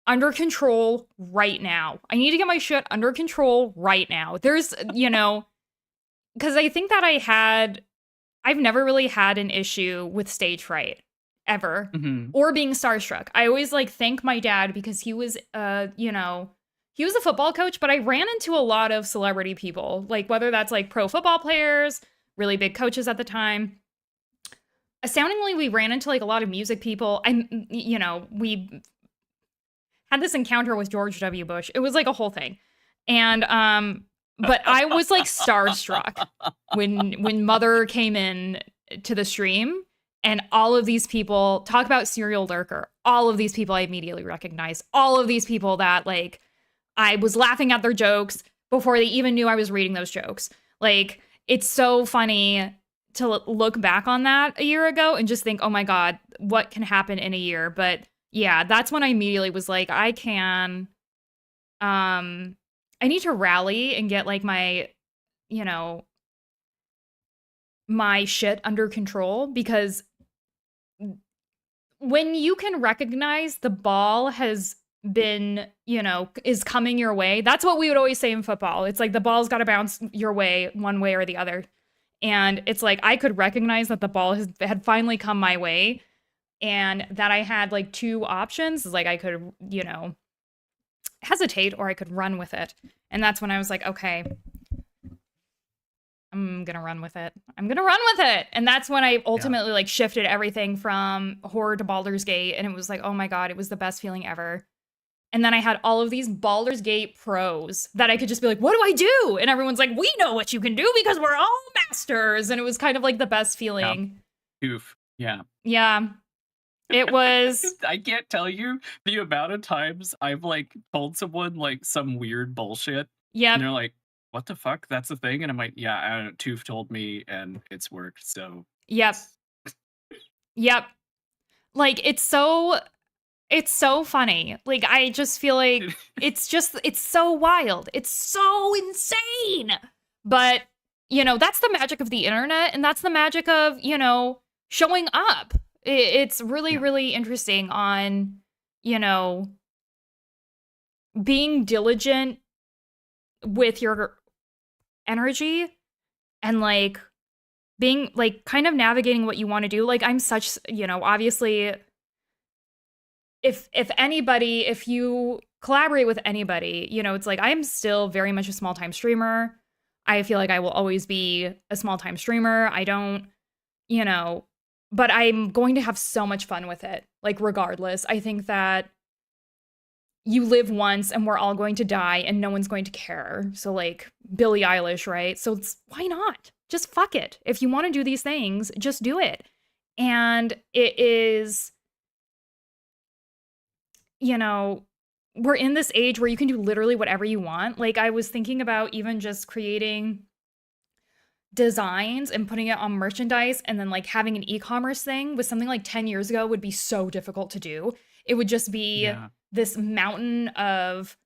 Speaker 1: under control right now. I need to get my shit under control right now. There's, because I think that I've never really had an issue with stage fright ever
Speaker 2: mhm.
Speaker 1: or being starstruck. I always like thank my dad because he was a football coach, but I ran into a lot of celebrity people, like whether that's like pro football players, really big coaches at the time. Astoundingly, we ran into like a lot of music people. We had this encounter with George W. Bush. It was like a whole thing. And but I was like starstruck when Mother came in to the stream, and all of these people talk about Serial Lurker. All of these people I immediately recognized. All of these people that like I was laughing at their jokes before they even knew I was reading those jokes. Like, it's so funny to look back on that a year ago and just think, oh my God, what can happen in a year? But yeah, that's when I immediately was like, I need to rally and get like you know, my shit under control, because when you can recognize the ball has been, is coming your way, that's what we would always say in football. It's like the ball's got to bounce your way one way or the other. And it's like I could recognize that the ball had finally come my way, and that I had like 2 options. Like I could, hesitate, or I could run with it. And that's when I was like, okay, I'm gonna run with it. I'm gonna run with it. And that's when I
Speaker 2: Yeah.
Speaker 1: ultimately like shifted everything from horror to Baldur's Gate. And it was like, oh my God, it was the best feeling ever. And then I had all of these Baldur's Gate pros that I could just be like, what do I do? And everyone's like, we know what you can do because we're all masters. And it was kind of like the best
Speaker 2: Yeah.
Speaker 1: feeling.
Speaker 2: Oof. Yeah.
Speaker 1: Yeah, it was.
Speaker 2: I can't tell you the amount of times I've like told someone like some weird bullshit, and
Speaker 1: Yep.
Speaker 2: they're like, "What the fuck? That's a thing?" And I'm like, "Yeah, I don't know, Toof told me, and it's worked." So,
Speaker 1: Yep. Yep. Like it's so funny. Like I just feel like it's so wild. It's so insane. But, that's the magic of the internet, and that's the magic of, showing up. It's really
Speaker 2: yeah,
Speaker 1: really interesting on, you know, being diligent with your energy, and like being like kind of navigating what you want to do. Like I'm such, obviously if you collaborate with anybody, it's like I'm still very much a small time streamer. I feel like I will always be a small time streamer. I don't, you know, but I'm going to have so much fun with it. Like regardless, I think that you live once and we're all going to die and no one's going to care. So like Billie Eilish, right? So why not? Just fuck it. If you want to do these things, just do it. And it is, we're in this age where you can do literally whatever you want. Like I was thinking about even just creating designs and putting it on merchandise, and then like having an e-commerce thing with something like 10 years ago would be so difficult to do. It would just be
Speaker 2: yeah,
Speaker 1: this mountain of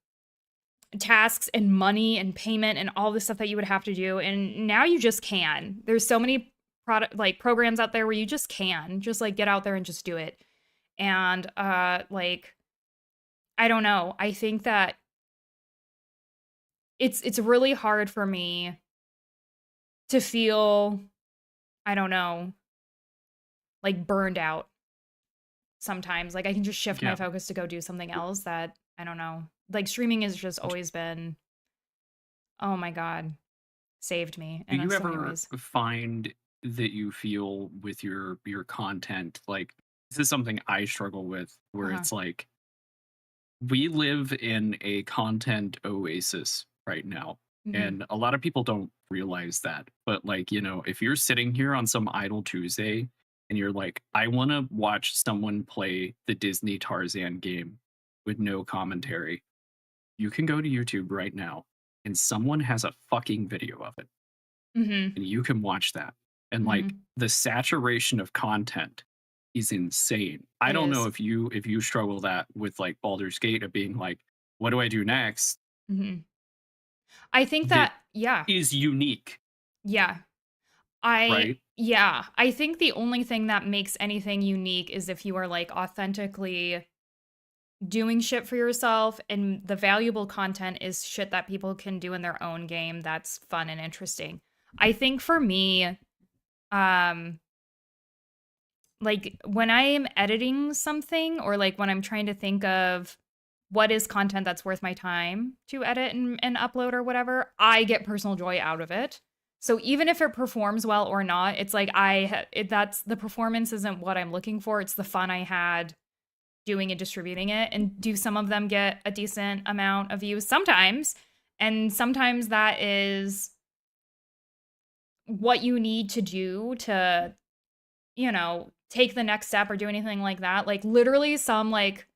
Speaker 1: tasks and money and payment and all this stuff that you would have to do, and now you just can. There's so many product like programs out there where you just can just like get out there and just do it. And like I don't know, I think that it's really hard for me to feel, I don't know, like burned out sometimes. Like I can just shift my
Speaker 2: yeah.
Speaker 1: focus to go do something else that I don't know. Like streaming has just always been, oh my God, saved me
Speaker 2: Do
Speaker 1: in
Speaker 2: you
Speaker 1: so many
Speaker 2: ever
Speaker 1: ways.
Speaker 2: find that you feel with your content, like, this is something I struggle with, where
Speaker 1: Uh-huh.
Speaker 2: it's like, we live in a content oasis right now,
Speaker 1: Mhm.
Speaker 2: and a lot of people don't realize that, but, like, if you're sitting here on some idle Tuesday and you're like, "I wanna watch someone play the Disney Tarzan game with no commentary," you can go to YouTube right now, and someone has a fucking video of it,
Speaker 1: Mhm.
Speaker 2: and you can watch that. And like
Speaker 1: Mhm.
Speaker 2: the saturation of content is insane. I
Speaker 1: It
Speaker 2: don't know
Speaker 1: is.
Speaker 2: if you struggle that with like Baldur's Gate of being like, what do I do next?
Speaker 1: Mhm. I think
Speaker 2: That
Speaker 1: that yeah.
Speaker 2: is unique,
Speaker 1: Yeah. I
Speaker 2: right?
Speaker 1: yeah, I think the only thing that makes anything unique is if you are, like, authentically doing shit for yourself, and the valuable content is shit that people can do in their own game that's fun and interesting. I think for me, um, like, when I am editing something or, like, when I'm trying to think of what is content that's worth my time to edit and upload or whatever, I get personal joy out of it. So even if it performs well or not, it's like that's the performance isn't what I'm looking for. It's the fun I had doing and distributing it. And do some of them get a decent amount of views? Sometimes. And sometimes that is what you need to do to, take the next step or do anything like that. Like literally some like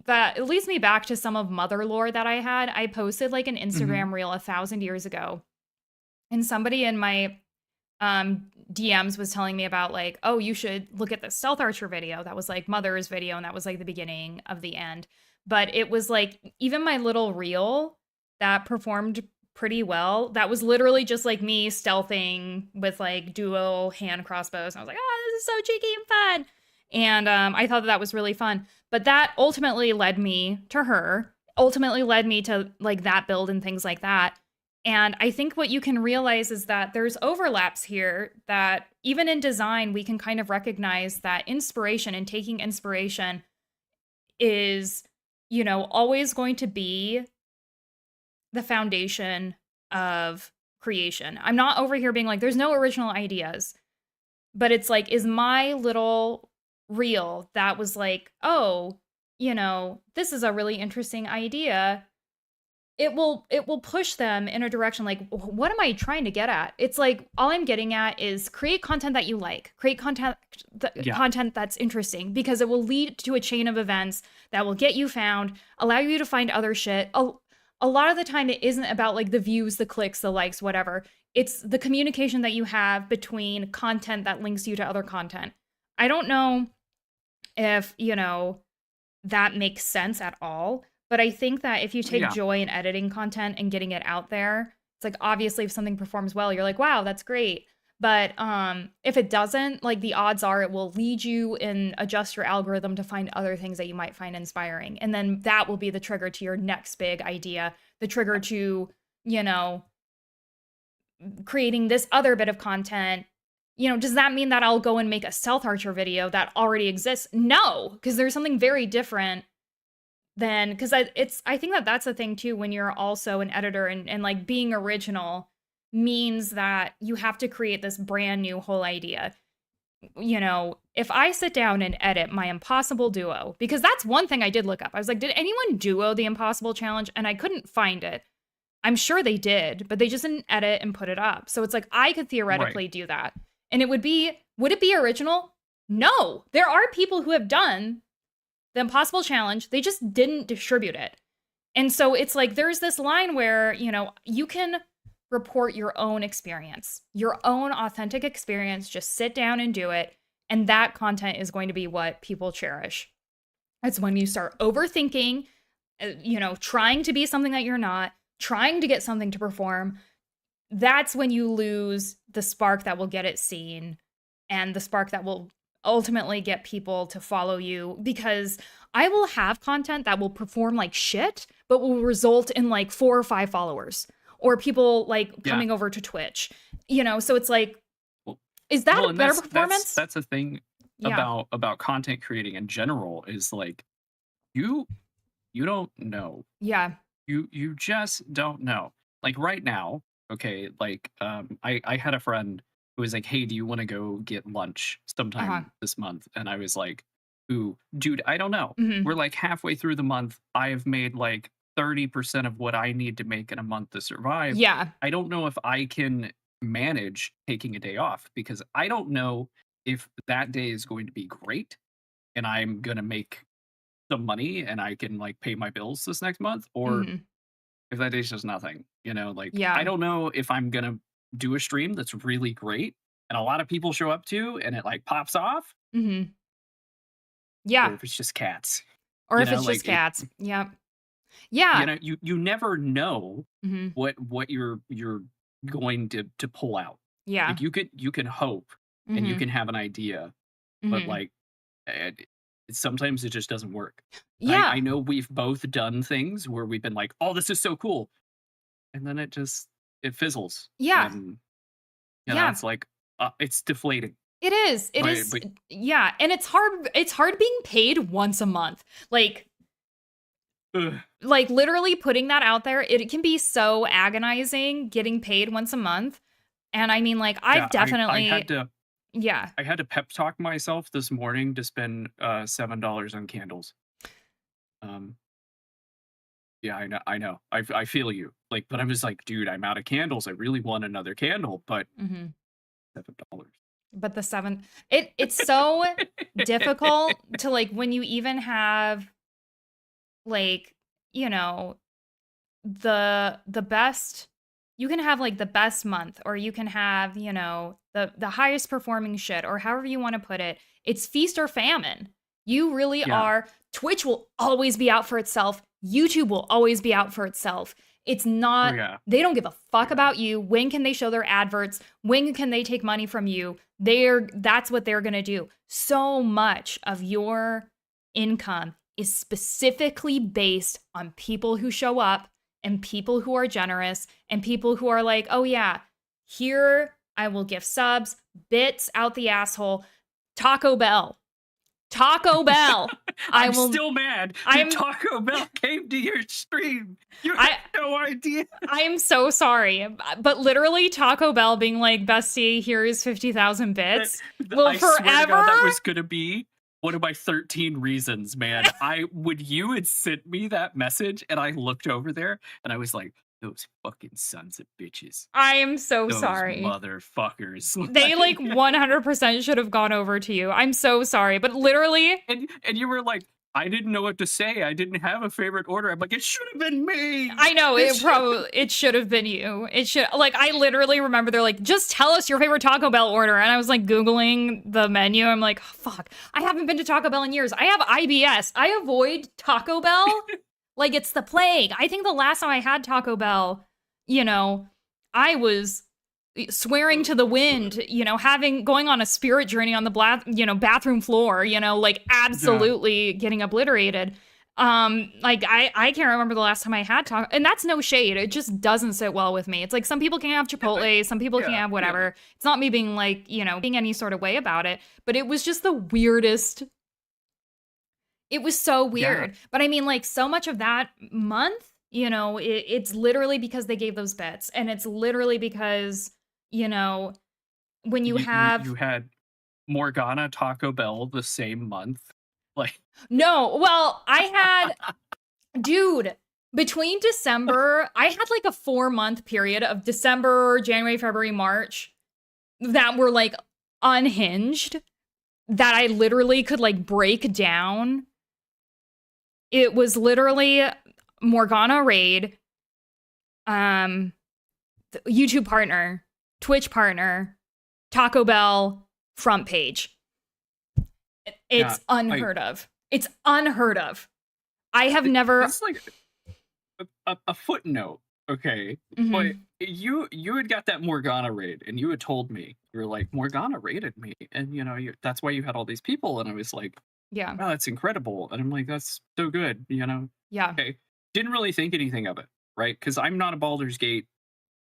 Speaker 1: that it leads me back to some of mother lore that I had. I posted like an
Speaker 2: Hmm.
Speaker 1: Instagram reel 1,000 years ago, and somebody in my DMs was telling me about like, oh, you should look at the stealth archer video. That was like mother's video, and that was like the beginning of the end. But it was like even my little reel that performed pretty well. That was literally just like me stealthing with like dual hand crossbows. And I was like, oh, this is so cheeky and fun. And I thought that that was really fun. But that ultimately led me to her. Ultimately led me to like that build and things like that. And I think what you can realize is that there's overlaps here that even in design, we can kind of recognize that inspiration and taking inspiration is, always going to be the foundation of creation. I'm not over here being like, there's no original ideas, but it's like, is my little reel that was like, oh, this is a really interesting idea, it will push them in a direction like what am I trying to get at? It's like all I'm getting at is create content that you like, create
Speaker 2: Yeah.
Speaker 1: content that's interesting, because it will lead to a chain of events that will get you found, allow you to find other shit. A lot of the time it isn't about like the views, the clicks, the likes, whatever. It's the communication that you have between content that links you to other content. I don't know if that makes sense at all. But I think that if you take
Speaker 2: Yeah.
Speaker 1: joy in editing content and getting it out there, it's like obviously if something performs well, you're like, wow, that's great. But if it doesn't, like the odds are it will lead you and adjust your algorithm to find other things that you might find inspiring. And then that will be the trigger to your next big idea, the trigger to, you know, creating this other bit of content. Does that mean that I'll go and make a stealth archer video that already exists? No, because there's something very different then, because I think that that's the thing too when you're also an editor, and like being original means that you have to create this brand new whole idea. If I sit down and edit my Impossible Duo, because that's one thing I did look up. I was like, did anyone duo the Impossible Challenge? And I couldn't find it. I'm sure they did, but they just didn't edit and put it up. So it's like I could
Speaker 2: Right.
Speaker 1: theoretically do that. And would it be original? No. There are people who have done the Impossible Challenge, they just didn't distribute it. And so it's like there's this line where, you can report your own experience, your own authentic experience, just sit down and do it. And that content is going to be what people cherish. It's when you start overthinking, trying to be something that you're not, trying to get something to perform. That's when you lose the spark that will get it seen and the spark that will ultimately get people to follow you, because I will have content that will perform like shit but will result in like 4 or 5 followers or people like
Speaker 2: Yeah.
Speaker 1: coming over to Twitch. So it's like,
Speaker 2: Well,
Speaker 1: is that
Speaker 2: well,
Speaker 1: a
Speaker 2: and
Speaker 1: better
Speaker 2: that's
Speaker 1: performance?
Speaker 2: that's a thing
Speaker 1: Yeah.
Speaker 2: about content creating in general is like you you don't know
Speaker 1: Yeah.
Speaker 2: you just don't know. Like right now, okay, like I had a friend who was like, "Hey, do you want to go get lunch
Speaker 1: Uh-huh.
Speaker 2: sometime this month?" And I was like, "Ooh, dude, I don't know. We're
Speaker 1: Mhm.
Speaker 2: like halfway through the month. I have made like 30% of what I need to make in a month to survive.
Speaker 1: Yeah.
Speaker 2: I don't know if I can manage taking a day off because I don't know if that day is going to be great and I'm going to make some money and I can like pay my bills this next month, or
Speaker 1: Mhm.
Speaker 2: if that day's just nothing, you know, like I
Speaker 1: Yeah.
Speaker 2: don't know if I'm gonna do a stream that's really great and a lot of people show up to and it like pops off,
Speaker 1: Mhm.
Speaker 2: or
Speaker 1: Yeah.
Speaker 2: if it's just cats.
Speaker 1: Or
Speaker 2: You
Speaker 1: if
Speaker 2: know,
Speaker 1: it's just
Speaker 2: like it
Speaker 1: cats. Yep.
Speaker 2: you
Speaker 1: Yeah.
Speaker 2: know, you never know
Speaker 1: Mhm.
Speaker 2: what you're going to pull out.
Speaker 1: Yeah.
Speaker 2: Like you can hope and you
Speaker 1: Mhm.
Speaker 2: can have an idea, but
Speaker 1: Mhm.
Speaker 2: like eh, sometimes it just doesn't work. And I
Speaker 1: Yeah.
Speaker 2: know we've both done things where we've been like, "Oh, this is so cool." And then it fizzles.
Speaker 1: Yeah.
Speaker 2: And you know,
Speaker 1: Yeah.
Speaker 2: it's like, it's deflating.
Speaker 1: It is. It is.
Speaker 2: But
Speaker 1: Yeah, and it's hard being paid once a month.
Speaker 2: ugh,
Speaker 1: Like literally putting that out there, it can be so agonizing getting paid once a month. And I mean like
Speaker 2: yeah,
Speaker 1: I've definitely yeah.
Speaker 2: I had to pep talk myself this morning to spend $7 on candles. Um, yeah, I know. I feel you. Like, but I'm just like, dude, I'm out of candles. I really want another candle, but
Speaker 1: Mhm.
Speaker 2: $7.
Speaker 1: But the 7 it's so difficult to like when you even have like, you know, the best you can have like the best month or you can have, you know, the highest performing shit or however you want to put it. It's feast or famine. You really
Speaker 2: Yeah.
Speaker 1: are. Twitch will always be out for itself. YouTube will always be out for itself. It's
Speaker 2: Oh
Speaker 1: not
Speaker 2: yeah.
Speaker 1: they don't give a fuck
Speaker 2: Yeah.
Speaker 1: about you. When can they show their adverts? When can they take money from you? That's what they're going to do. So much of your income is specifically based on people who show up and people who are generous and people who are like, oh yeah, here I will give subs, bits out the asshole. Taco Bell. Taco Bell. I
Speaker 2: I'm
Speaker 1: will
Speaker 2: still mad that
Speaker 1: I'm
Speaker 2: Taco Bell came to your stream. You have
Speaker 1: I
Speaker 2: no idea.
Speaker 1: I am so sorry. But literally Taco Bell being like, bestie, here is 50,000
Speaker 2: That
Speaker 1: bits will
Speaker 2: I swear to
Speaker 1: forever.
Speaker 2: God, that was gonna be one of my 13 reasons, man. I When you had sent me that message and I looked over there and I was like, those fucking sons of bitches.
Speaker 1: I am so
Speaker 2: Those
Speaker 1: sorry.
Speaker 2: motherfuckers.
Speaker 1: They like 100% should have gone over to you. I'm so sorry. But literally,
Speaker 2: and you were like, I didn't know what to say. I didn't have a favorite order. I'm like, it should have been me.
Speaker 1: I know it should have been you. It should like I literally remember they're like, just tell us your favorite Taco Bell order. And I was like Googling the menu. I'm like, oh, fuck. I haven't been to Taco Bell in years. I have IBS. I avoid Taco Bell like it's the plague. I think the last time I had Taco Bell, you know, I was swearing to the wind, you know, having going on a spirit journey on the bathroom floor, you know, like
Speaker 2: Yeah.
Speaker 1: absolutely getting obliterated. Like I can't remember the last time I had taco, and that's no shade. It just doesn't sit well with me. It's like some people can have Chipotle, some people can
Speaker 2: Yeah.
Speaker 1: have
Speaker 2: Yeah.
Speaker 1: whatever. It's not me being like, you know, being any sort of way about it, but it was just the weirdest. It was so
Speaker 2: Yeah.
Speaker 1: weird. But I mean, like so much of that month, you know, it's literally because they gave those bits, and it's literally because, you know, when you
Speaker 2: You
Speaker 1: have
Speaker 2: had Morgana Taco Bell the same month. Like,
Speaker 1: no, well, I had dude, between December, I had like a 4-month period of December, January, February, March that were like unhinged that I literally could like break down. It was literally Morgana Raid, um, YouTube partner, Twitch partner, Taco Bell front page.
Speaker 2: yeah,
Speaker 1: It's unheard of. It's unheard of. I have never.
Speaker 2: it's like a footnote, okay? But
Speaker 1: Mhm.
Speaker 2: you had got that Morgana raid, and you had told me you were like, Morgana raided me, and you know that's why you had all these people, and I was like,
Speaker 1: Yeah.
Speaker 2: wow, that's incredible, and I'm like, that's so good, you know?
Speaker 1: Yeah.
Speaker 2: Okay, didn't really think anything of it, right? Because I'm not a Baldur's Gate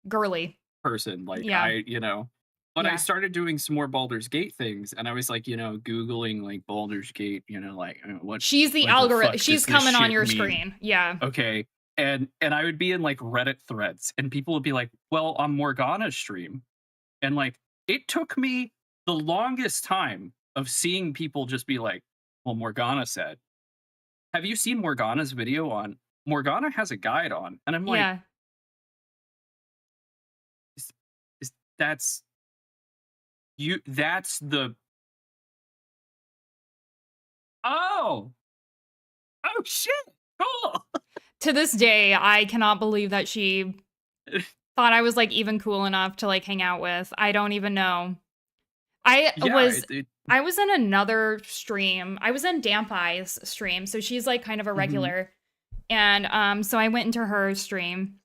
Speaker 1: Girly.
Speaker 2: person, like
Speaker 1: Yeah.
Speaker 2: you know. But I
Speaker 1: Yeah.
Speaker 2: started doing some more Baldur's Gate things, and I was like, you know, googling like Baldur's Gate, you know, like
Speaker 1: She's the
Speaker 2: what the
Speaker 1: algorithm.
Speaker 2: fuck
Speaker 1: She's
Speaker 2: does this
Speaker 1: coming on
Speaker 2: shit
Speaker 1: your
Speaker 2: mean?
Speaker 1: screen. Yeah.
Speaker 2: Okay. and I would be in like Reddit threads, and people would be like, "Well, on Morgana's stream," and like it took me the longest time of seeing people just be like, "Well, Morgana said." Have you seen Morgana's video on? Morgana has a guide on, and I'm like,
Speaker 1: Yeah.
Speaker 2: is that's you? That's the oh oh shit, cool.
Speaker 1: To this day, I cannot believe that she thought I was like even cool enough to like hang out with. I don't even know. I
Speaker 2: Yeah,
Speaker 1: was I was in another stream. I was in Damp Eyes stream, so she's like kind of a
Speaker 2: mhm.
Speaker 1: regular. And so I went into her stream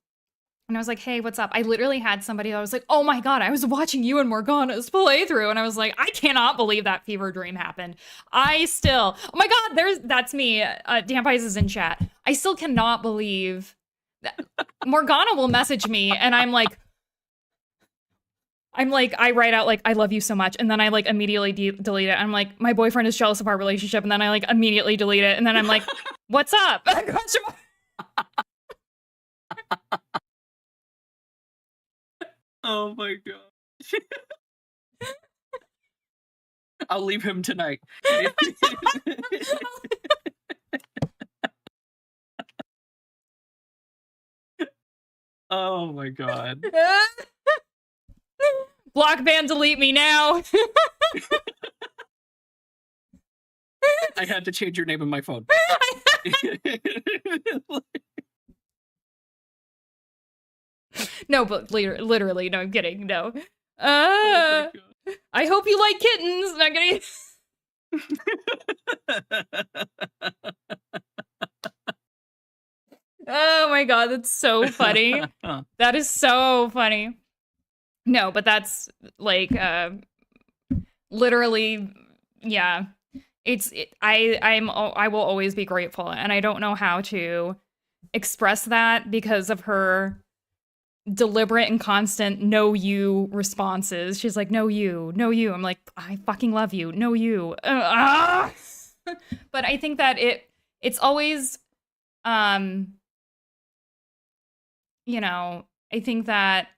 Speaker 1: and I was like, "Hey, what's up?" I literally had somebody that was like, "Oh my god, I was watching you and Morgana's playthrough," and I was like, "I cannot believe that fever dream happened." Oh my god, that's me. Damp Eyes is in chat. I still cannot believe that Morgana will message me, and I write out like, "I love you so much," and then I like immediately delete it. I'm like, "My boyfriend is jealous of our relationship," and then I like immediately delete it, and then I'm like, "What's up?"
Speaker 2: Oh my god. I'll leave him tonight. Oh my god.
Speaker 1: Block ban, delete me now.
Speaker 2: I had to change your name in my phone.
Speaker 1: No, but literally, no, I'm kidding. No.
Speaker 2: Oh
Speaker 1: I hope you like kittens. Not gonna. Oh my god, that's so funny. That is so funny. No, but that's like literally, yeah. I will always be grateful, and I don't know how to express that because of her deliberate and constant "no you" responses. She's like, "No you, no you." I'm like, "I fucking love you. No you." But I think that it's always you know, I think that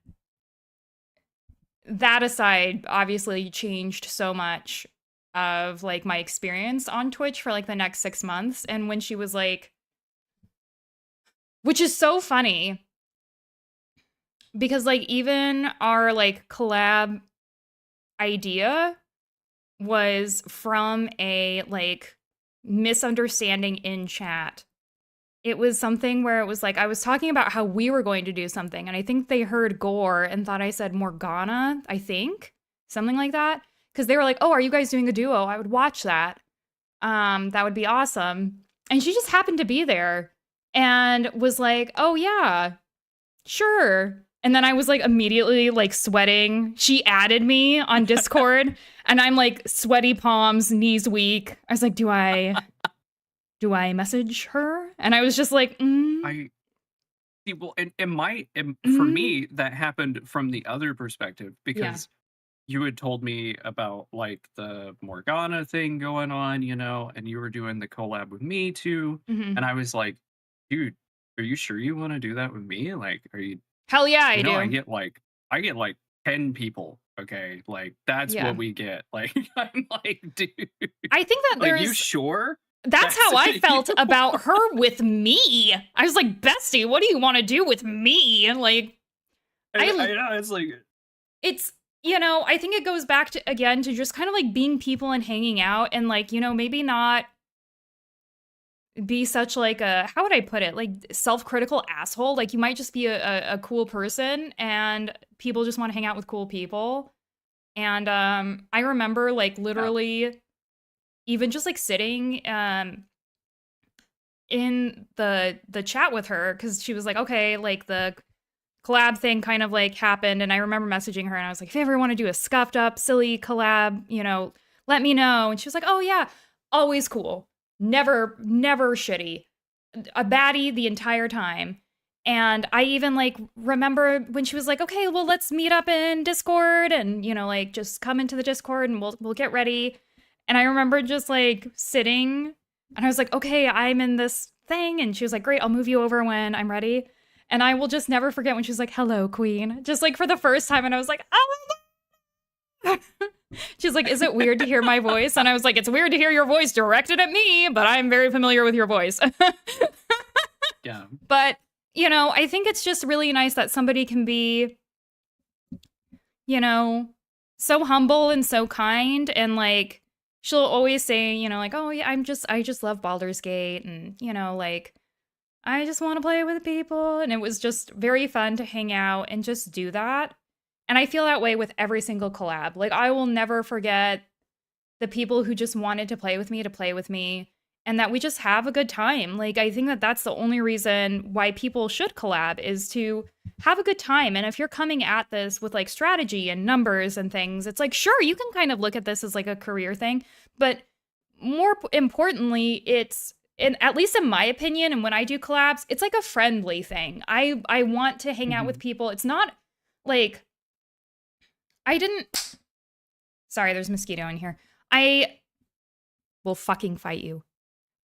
Speaker 1: aside obviously changed so much of like my experience on Twitch for like the next 6 months. And when she was like, which is so funny because like even our like collab idea was from a like misunderstanding in chat. It was something where it was like I was talking about how we were going to do something, and I think they heard Gore and thought I said Morgana, I think. Something like that. Because they were like, "Oh, are you guys doing a duo? I would watch that. That would be awesome." And she just happened to be there and was like, "Oh yeah, sure." And then I was like immediately like sweating. She added me on Discord and I'm like sweaty palms, knees weak. I was like, do I message her? And I was just like,
Speaker 2: I see. Well, for me, that happened from the other perspective because you had told me about like the Morgana thing going on, and you were doing the collab with me too.
Speaker 1: Mhm.
Speaker 2: And I was like, dude, are you sure you want to do that with me? Like, are you?
Speaker 1: Hell yeah, I do.
Speaker 2: I get like 10 people. Okay, like that's what we get. Like, I'm like, dude,
Speaker 1: I think that
Speaker 2: like, you sure?
Speaker 1: That's how I felt about her with me. I was like, "Bestie, what do you want to do with me?" And like,
Speaker 2: I know, it's like,
Speaker 1: it's, I think it goes back to, again, to just kind of like being people and hanging out and like, maybe not be such like a, how would I put it? Like self-critical asshole. Like you might just be a cool person and people just want to hang out with cool people. And I remember like literally even just like sitting in the chat with her because she was like, okay, like the collab thing kind of like happened, and I remember messaging her and I was like, if you ever want to do a scuffed up silly collab, let me know. And she was like, oh yeah, always cool, never shitty, a baddie the entire time. And I even like remember when she was like, okay, well, let's meet up in Discord and like just come into the Discord and we'll get ready. And I remember just like sitting and I was like, okay, I'm in this thing. And she was like, great, I'll move you over when I'm ready. And I will just never forget when she's like, hello, queen. Just like for the first time. And I was like, oh my God. She's like, is it weird to hear my voice? And I was like, it's weird to hear your voice directed at me, but I'm very familiar with your voice.
Speaker 2: Yeah.
Speaker 1: But, you know, I think it's just really nice that somebody can be, you know, so humble and so kind. And like, she'll always say, you know, like, oh yeah, I just love Baldur's Gate. And, you know, like, I just want to play with people. And it was just very fun to hang out and just do that. And I feel that way with every single collab. Like, I will never forget the people who just wanted to play with me, and that we just have a good time. Like, I think that that's the only reason why people should collab, is to have a good time. And if you're coming at this with like strategy and numbers and things, it's like, sure, you can kind of look at this as like a career thing. But more importantly, it's, at least in my opinion, and when I do collabs, it's like a friendly thing. I want to hang out with people. It's not like, sorry, there's a mosquito in here. I will fucking fight you.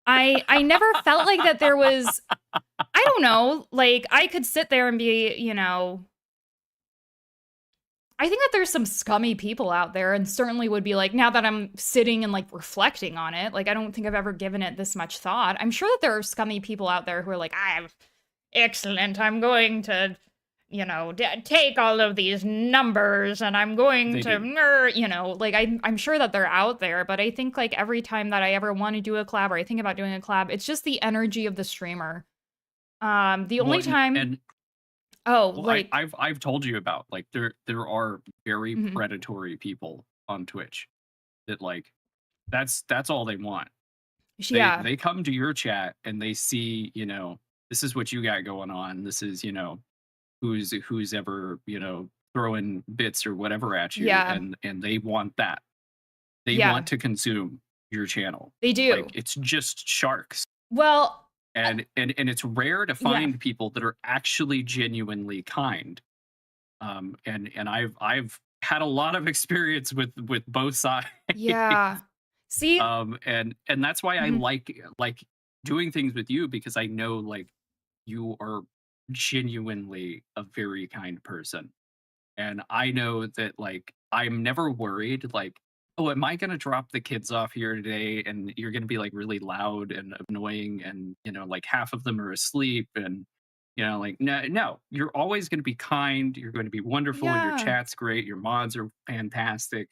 Speaker 1: I never felt like that there was, I don't know, like I could sit there and be, you know, I think that there's some scummy people out there, and certainly would be like, now that I'm sitting and like reflecting on it, like I don't think I've ever given it this much thought. I'm sure that there are scummy people out there who are like, I'm excellent, I'm going to, you know, take all of these numbers and I'm going to, you know, like I'm sure that they're out there, but I think like every time that I ever want to do a collab or I think about doing a collab, it's just the energy of the streamer. The only time, like
Speaker 2: I've told you about, like, there are very predatory people on Twitch that like that's all they want. They come to your chat and they see, you know, this is what you got going on. This is, you know, who's ever, you know, throwing bits or whatever at you, and they want that. They want to consume your channel.
Speaker 1: They do.
Speaker 2: Like, it's just sharks.
Speaker 1: Well,
Speaker 2: and it's rare to find people that are actually genuinely kind. And I've had a lot of experience with both sides.
Speaker 1: Yeah. See?
Speaker 2: And that's why I like doing things with you, because I know like you are genuinely a very kind person. And I know that like I'm never worried like, oh, am I gonna drop the kids off here today and you're gonna be like really loud and annoying, and you know, like half of them are asleep, and you know, like no, you're always gonna be kind, you're going to be wonderful, your chat's great, your mods are fantastic.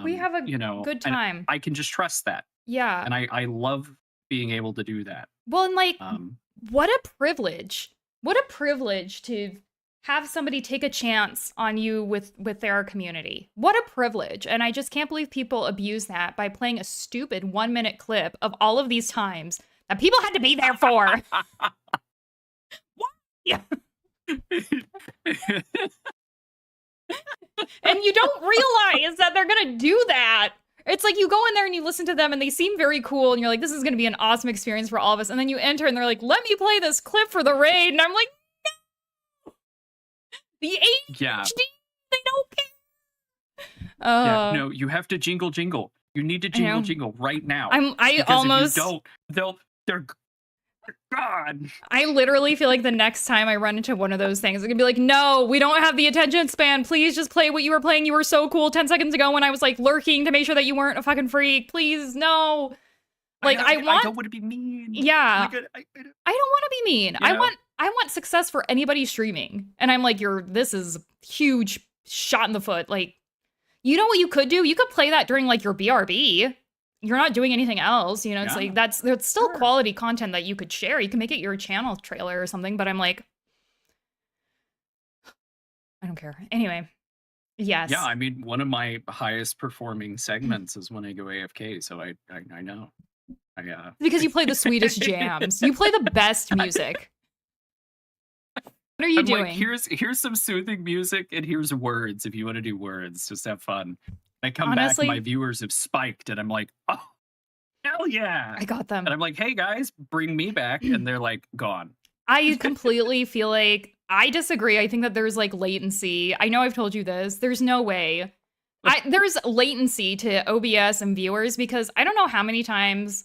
Speaker 1: We have a
Speaker 2: you know,
Speaker 1: good time.
Speaker 2: I can just trust that.
Speaker 1: Yeah.
Speaker 2: And I love being able to do that.
Speaker 1: Well, and like what a privilege. What a privilege to have somebody take a chance on you with their community. What a privilege. And I just can't believe people abuse that by playing a stupid 1-minute clip of all of these times that people had to be there for. Yeah. And you don't realize that they're gonna do that. It's like you go in there and you listen to them and they seem very cool and you're like, this is going to be an awesome experience for all of us. And then you enter and they're like, let me play this clip for the raid. And I'm like, no! The ADHD, they don't care.
Speaker 2: No, you have to jingle. You need to jingle right now.
Speaker 1: I almost
Speaker 2: if you don't, they're God.
Speaker 1: I literally feel like the next time I run into one of those things, it's gonna be like, no, we don't have the attention span. Please just play what you were playing. You were so cool 10 seconds ago when I was like lurking to make sure that you weren't a fucking freak. Please, no. Like I don't
Speaker 2: want to be mean.
Speaker 1: Yeah. Like, I don't want to be mean. I want success for anybody streaming. And I'm like, this is huge shot in the foot. Like, you know what you could do? You could play that during like your BRB. You're not doing anything else, you know, it's like, that's still quality content that you could share. You can make it your channel trailer or something, but I'm like, I don't care. Anyway, yes.
Speaker 2: Yeah, I mean, one of my highest performing segments is when I go AFK, so I know.
Speaker 1: Because you play the sweetest jams. You play the best music. What are you doing?
Speaker 2: Like, here's some soothing music, and here's words if you want to do words. Just have fun. I come back and my viewers have spiked and I'm like, oh, hell yeah.
Speaker 1: I got them.
Speaker 2: And I'm like, hey guys, bring me back. And they're like, gone.
Speaker 1: I completely feel like I disagree. I think that there's like latency. I know I've told you this. There's no way. There's latency to OBS and viewers because I don't know how many times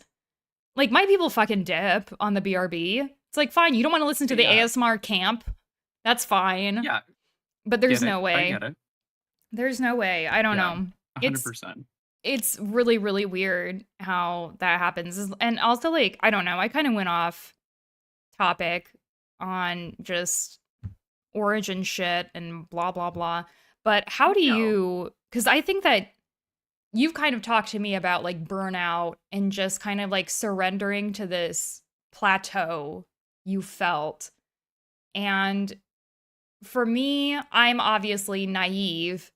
Speaker 1: Like, my people fucking dip on the BRB. It's like, fine, you don't want to listen to the
Speaker 2: Yeah.
Speaker 1: ASMR camp. That's fine.
Speaker 2: Yeah,
Speaker 1: But there's
Speaker 2: get it.
Speaker 1: no
Speaker 2: I
Speaker 1: way.
Speaker 2: get it.
Speaker 1: There's no way. I don't
Speaker 2: Yeah,
Speaker 1: know. It's
Speaker 2: 100%.
Speaker 1: it's really, really weird how that happens. And also, like, I don't know. I kind of went off topic on just origin shit and blah blah blah. But how do
Speaker 2: No.
Speaker 1: you, because I think that you've kind of talked to me about like burnout and just kind of like surrendering to this plateau you felt. And for me, I'm obviously naive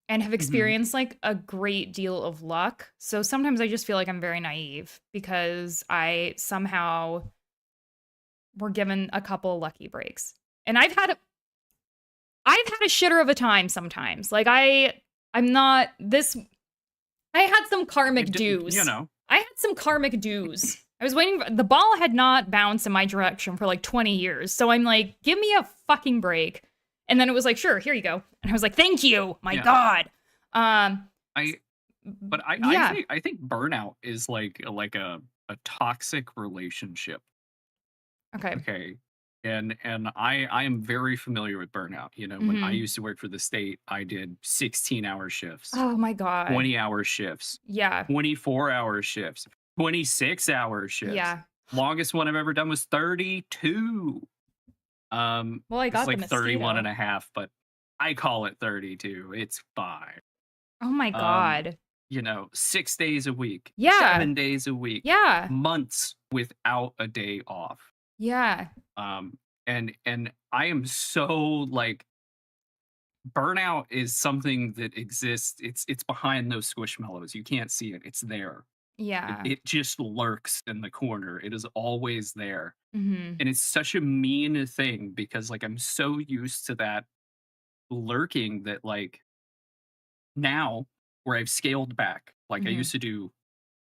Speaker 1: and have
Speaker 2: Mhm.
Speaker 1: experienced like a great deal of luck. So sometimes I just feel like I'm very naive because I somehow were given a couple lucky breaks. And I've had a shitter of a time sometimes. Like I'm not this I had some karmic
Speaker 2: You
Speaker 1: dues.
Speaker 2: know,
Speaker 1: I had some karmic dues. I was waiting the ball had not bounced in my direction for like 20 years. So I'm like, give me a fucking break. And then it was like, sure, here you go. And I was like, thank you. My
Speaker 2: yeah.
Speaker 1: God. Um
Speaker 2: I but
Speaker 1: yeah.
Speaker 2: I think burnout is like a toxic relationship.
Speaker 1: Okay.
Speaker 2: Okay. And I am very familiar with burnout. You know, when I
Speaker 1: Mhm.
Speaker 2: used to work for the state, I did 16-hour shifts,
Speaker 1: Oh my God.
Speaker 2: 20-hour shifts,
Speaker 1: Yeah.
Speaker 2: 24-hour shifts, 26-hour shifts.
Speaker 1: Yeah.
Speaker 2: Longest one I've ever done was 32.
Speaker 1: Well, I
Speaker 2: It's
Speaker 1: got the
Speaker 2: like 31 and
Speaker 1: mosquito.
Speaker 2: a half, but I call it 32. It's fine.
Speaker 1: Oh my
Speaker 2: Um,
Speaker 1: God.
Speaker 2: 6 days a week,
Speaker 1: Yeah.
Speaker 2: 7 days a week,
Speaker 1: Yeah.
Speaker 2: months without a day off.
Speaker 1: Yeah.
Speaker 2: Um, and I am so like burnout is something that exists. It's behind those squishmallows. You can't see it. It's there.
Speaker 1: Yeah.
Speaker 2: It just lurks in the corner. It is always there.
Speaker 1: Mhm.
Speaker 2: And it's such a mean thing because like I'm so used to that lurking that like now where I've scaled back, like I
Speaker 1: Mhm.
Speaker 2: used to do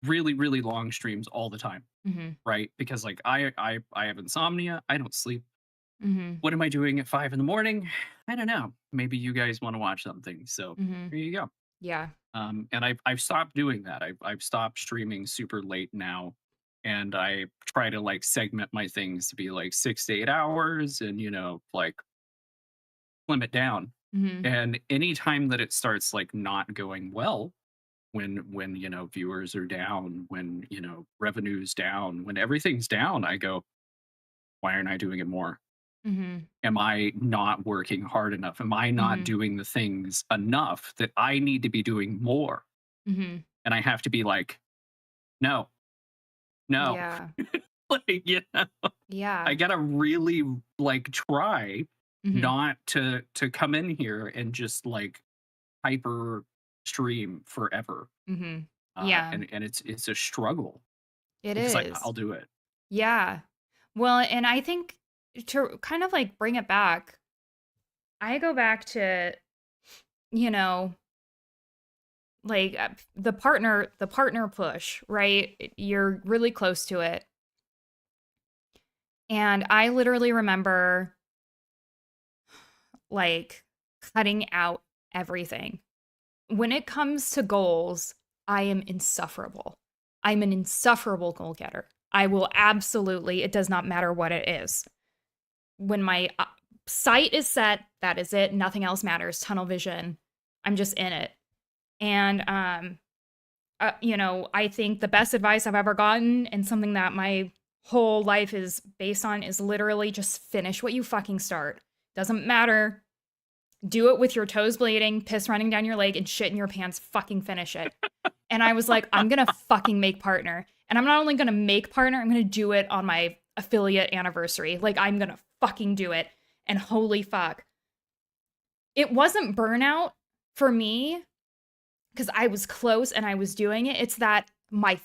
Speaker 2: really, really long streams all the time,
Speaker 1: Mhm.
Speaker 2: right? Because like I have insomnia, I don't sleep.
Speaker 1: Mhm.
Speaker 2: What am I doing at 5 in the morning? I don't know. Maybe you guys want to watch something. So
Speaker 1: Mhm.
Speaker 2: here you go.
Speaker 1: Yeah.
Speaker 2: And I've stopped doing that. I've stopped streaming super late now. And I try to like segment my things to be like 6 to 8 hours and like slim it down.
Speaker 1: Mhm.
Speaker 2: And anytime that it starts like not going well, when viewers are down, when revenue's down, when everything's down, I go, why aren't I doing it more?
Speaker 1: Mhm.
Speaker 2: Am I not working hard enough? Am I not
Speaker 1: Mhm.
Speaker 2: doing the things enough that I need to be doing more?
Speaker 1: Mhm.
Speaker 2: And I have to be like, no, no.
Speaker 1: Yeah.
Speaker 2: Like, I
Speaker 1: Yeah.
Speaker 2: gotta really like try
Speaker 1: Mhm.
Speaker 2: not to come in here and just like hyper stream forever.
Speaker 1: Mhm. Yeah.
Speaker 2: And it's a struggle
Speaker 1: It
Speaker 2: because
Speaker 1: is.
Speaker 2: I'll do it.
Speaker 1: Yeah. Well, and I think to kind of like bring it back, I go back to, you know, like the partner push, right? You're really close to it. And I literally remember like cutting out everything. When it comes to goals, I am insufferable. I'm an insufferable goal getter. I will absolutely, it does not matter what it is. When my sight is set, that is it. Nothing else matters. Tunnel vision. I'm just in it. And I think the best advice I've ever gotten and something that my whole life is based on is literally just finish what you fucking start. Doesn't matter. Do it with your toes bleeding, piss running down your leg, and shit in your pants. Fucking finish it. And I was like, I'm gonna fucking make partner. And I'm not only gonna make partner, I'm gonna do it on my affiliate anniversary. Like, I'm gonna fucking do it. And holy fuck. It wasn't burnout for me because I was close and I was doing it. It's that my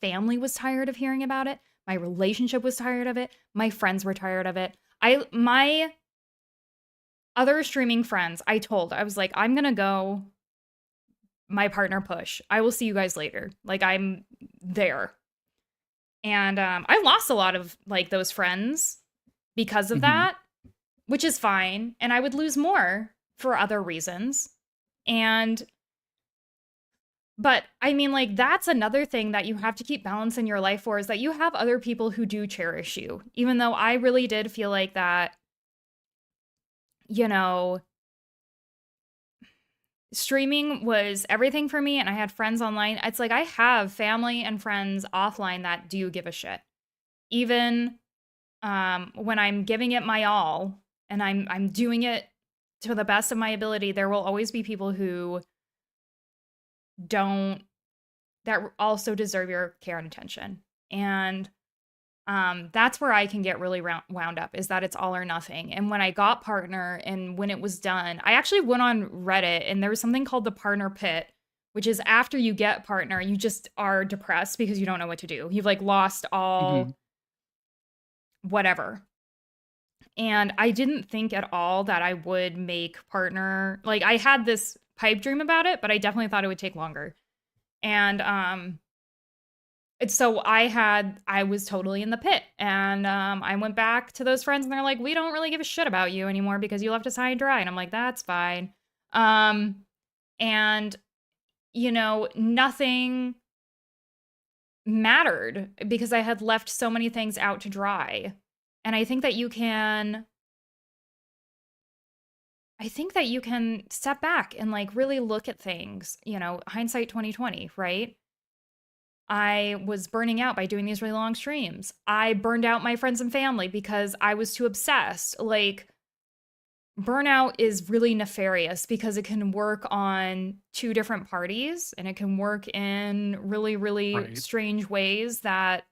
Speaker 1: family was tired of hearing about it. My relationship was tired of it. My friends were tired of it. My other streaming friends, I was like, I'm gonna go my partner push. I will see you guys later. Like I'm there. And I lost a lot of like those friends because of
Speaker 2: Mhm.
Speaker 1: that, which is fine. And I would lose more for other reasons. And But I mean, like, that's another thing that you have to keep balance in your life for is that you have other people who do cherish you. Even though I really did feel like that, you know, streaming was everything for me and I had friends online. It's like I have family and friends offline that do give a shit. Even when I'm giving it my all and I'm doing it to the best of my ability, there will always be people who don't that also deserve your care and attention. And that's where I can get really wound up is that it's all or nothing. And when I got Partner and when it was done, I actually went on Reddit and there was something called the Partner Pit, which is after you get Partner, you just are depressed because you don't know what to do. You've like lost
Speaker 2: Hmm.
Speaker 1: all whatever. And I didn't think at all that I would make Partner. Like I had this pipe dream about it, but I definitely thought it would take longer. And so I was totally in the pit. And I went back to those friends and they're like, "We don't really give a shit about you anymore because you left us high and dry." And I'm like, "That's fine." Um and nothing mattered because I had left so many things out to dry. And I think that you can step back and like really look at things, hindsight 2020, right? I was burning out by doing these really long streams. I burned out my friends and family because I was too obsessed. Like burnout is really nefarious because it can work on two different parties and it can work in really, really
Speaker 2: Right.
Speaker 1: strange ways that,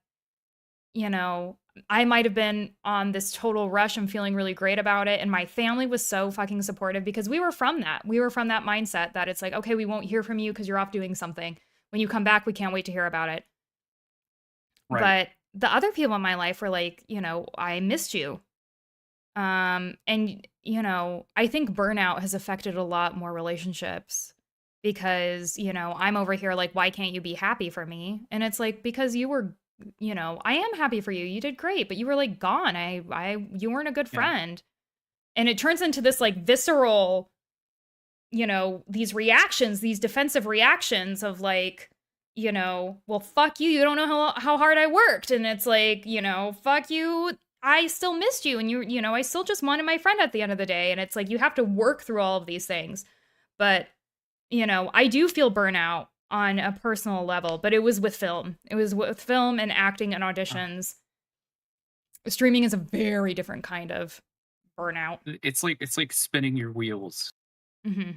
Speaker 1: you know, I might have been on this total rush and feeling really great about it. And my family was so fucking supportive because we were from that. We were from that mindset that it's like, okay, we won't hear from you because you're off doing something. When you come back, we can't wait to hear about it.
Speaker 2: Right.
Speaker 1: But the other people in my life were like, I missed you. And I think burnout has affected a lot more relationships because, I'm over here like, why can't you be happy for me? And it's like, because I am happy for you. You did great, but you were like gone. You weren't a good
Speaker 2: Yeah.
Speaker 1: friend. And it turns into this like visceral, these reactions, these defensive reactions of like, well, fuck you. You don't know how hard I worked. And it's like, fuck you. I still missed you. And I still just wanted my friend at the end of the day. And it's like, you have to work through all of these things. But, I do feel burnout on a personal level, but it was with film. It was with film and acting and
Speaker 2: Uh,
Speaker 1: auditions. Streaming is a very different kind of burnout.
Speaker 2: it's like spinning your wheels
Speaker 1: Hmm.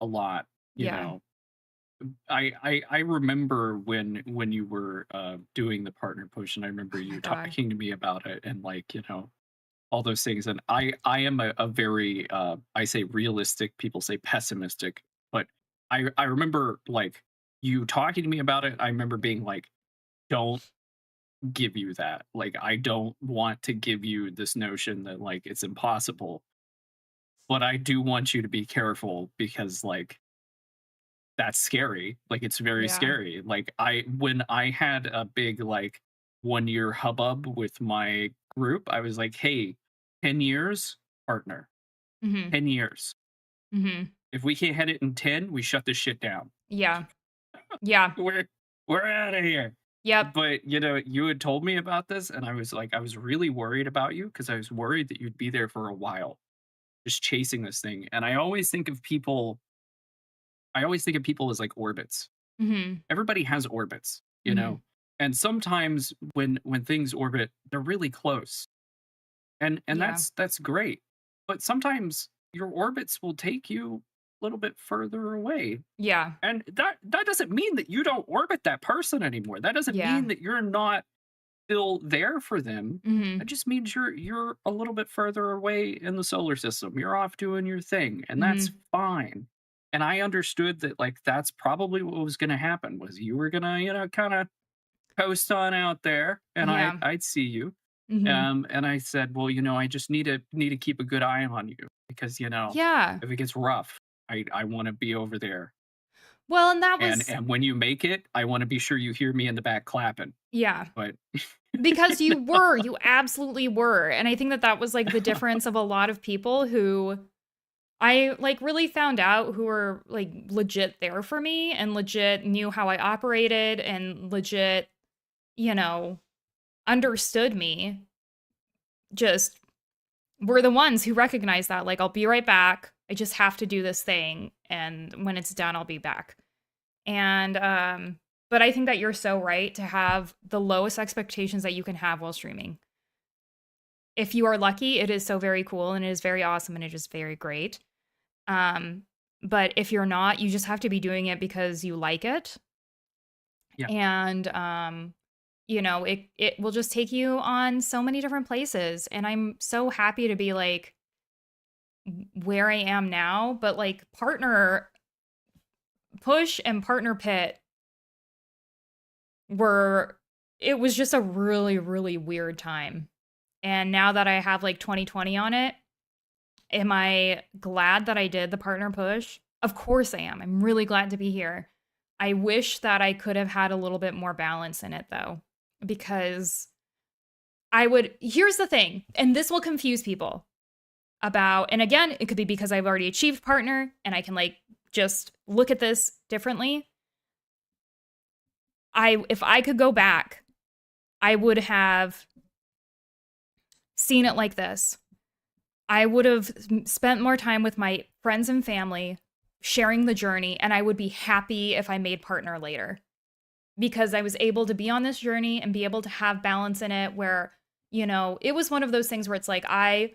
Speaker 2: a lot, you
Speaker 1: Yeah.
Speaker 2: know. I remember when you were doing the partner push, and I remember
Speaker 1: Oh my
Speaker 2: you
Speaker 1: God.
Speaker 2: talking to me about it, and like all those things. And I am a very I say realistic, people say pessimistic, but I remember like you talking to me about it. I remember being like, don't give you that. Like I don't want to give you this notion that like it's impossible, but I do want you to be careful because like that's scary. Like it's very
Speaker 1: Yeah.
Speaker 2: scary. Like when I had a big like 1 year hubbub with my group, I was like, hey, 10 years, partner.
Speaker 1: Hmm.
Speaker 2: 10 years.
Speaker 1: Hmm.
Speaker 2: If we can't hit it in 10, we shut this shit down.
Speaker 1: Yeah. Yeah.
Speaker 2: We're out of here.
Speaker 1: Yep.
Speaker 2: But you had told me about this, and I was like, I was really worried about you because I was worried that you'd be there for a while, just chasing this thing. And I always think of people as like orbits.
Speaker 1: Hmm.
Speaker 2: Everybody has orbits,
Speaker 1: Hmm.
Speaker 2: and sometimes when things orbit, they're really close, and
Speaker 1: Yeah.
Speaker 2: that's great. But sometimes your orbits will take you a little bit further away.
Speaker 1: Yeah.
Speaker 2: And that doesn't mean that you don't orbit that person anymore. That doesn't
Speaker 1: Yeah.
Speaker 2: mean that you're not still there for them. That
Speaker 1: Hmm.
Speaker 2: just means you're a little bit further away in the solar system. You're off doing your thing, and that's
Speaker 1: Hmm.
Speaker 2: fine. And I understood that like that's probably what was going to happen was you were going to, kind of coast on out there and
Speaker 1: Yeah.
Speaker 2: I'd see you.
Speaker 1: Hmm.
Speaker 2: And I said, "Well, I just need to keep a good eye on you because,
Speaker 1: Yeah.
Speaker 2: if it gets rough, I want to be over there.
Speaker 1: Well, and that
Speaker 2: And
Speaker 1: was,
Speaker 2: and when you make it, I want to be sure you hear me in the back clapping."
Speaker 1: yeah.
Speaker 2: But
Speaker 1: Because you absolutely were. And I think that that was like the difference of a lot of people who I like really found out who were like legit there for me and legit knew how I operated and legit, you know, understood me. Just were the ones who recognized that like I'll be right back. I just have to do this thing and when it's done I'll be back. And but I think that you're so right to have the lowest expectations that you can have while streaming. If you are lucky, it is so very cool and it is very awesome and it is very great. Um, but if you're not, you just have to be doing it because you like it.
Speaker 2: Yeah.
Speaker 1: And you know, it will just take you on so many different places. And I'm so happy to be like where I am now, but like partner push and partner pit were it was just a really, really weird time. And now that I have like 2020 on it, am I glad that I did the partner push? Of course I am. I'm really glad to be here. I wish that I could have had a little bit more balance in it though, because here's the thing, and this will confuse people about, and again, it could be because I've already achieved partner and I can like just look at this differently. If I could go back, I would have seen it like this. I would have spent more time with my friends and family sharing the journey, and I would be happy if I made partner later because I was able to be on this journey and be able to have balance in it where, you know, it was one of those things where it's like I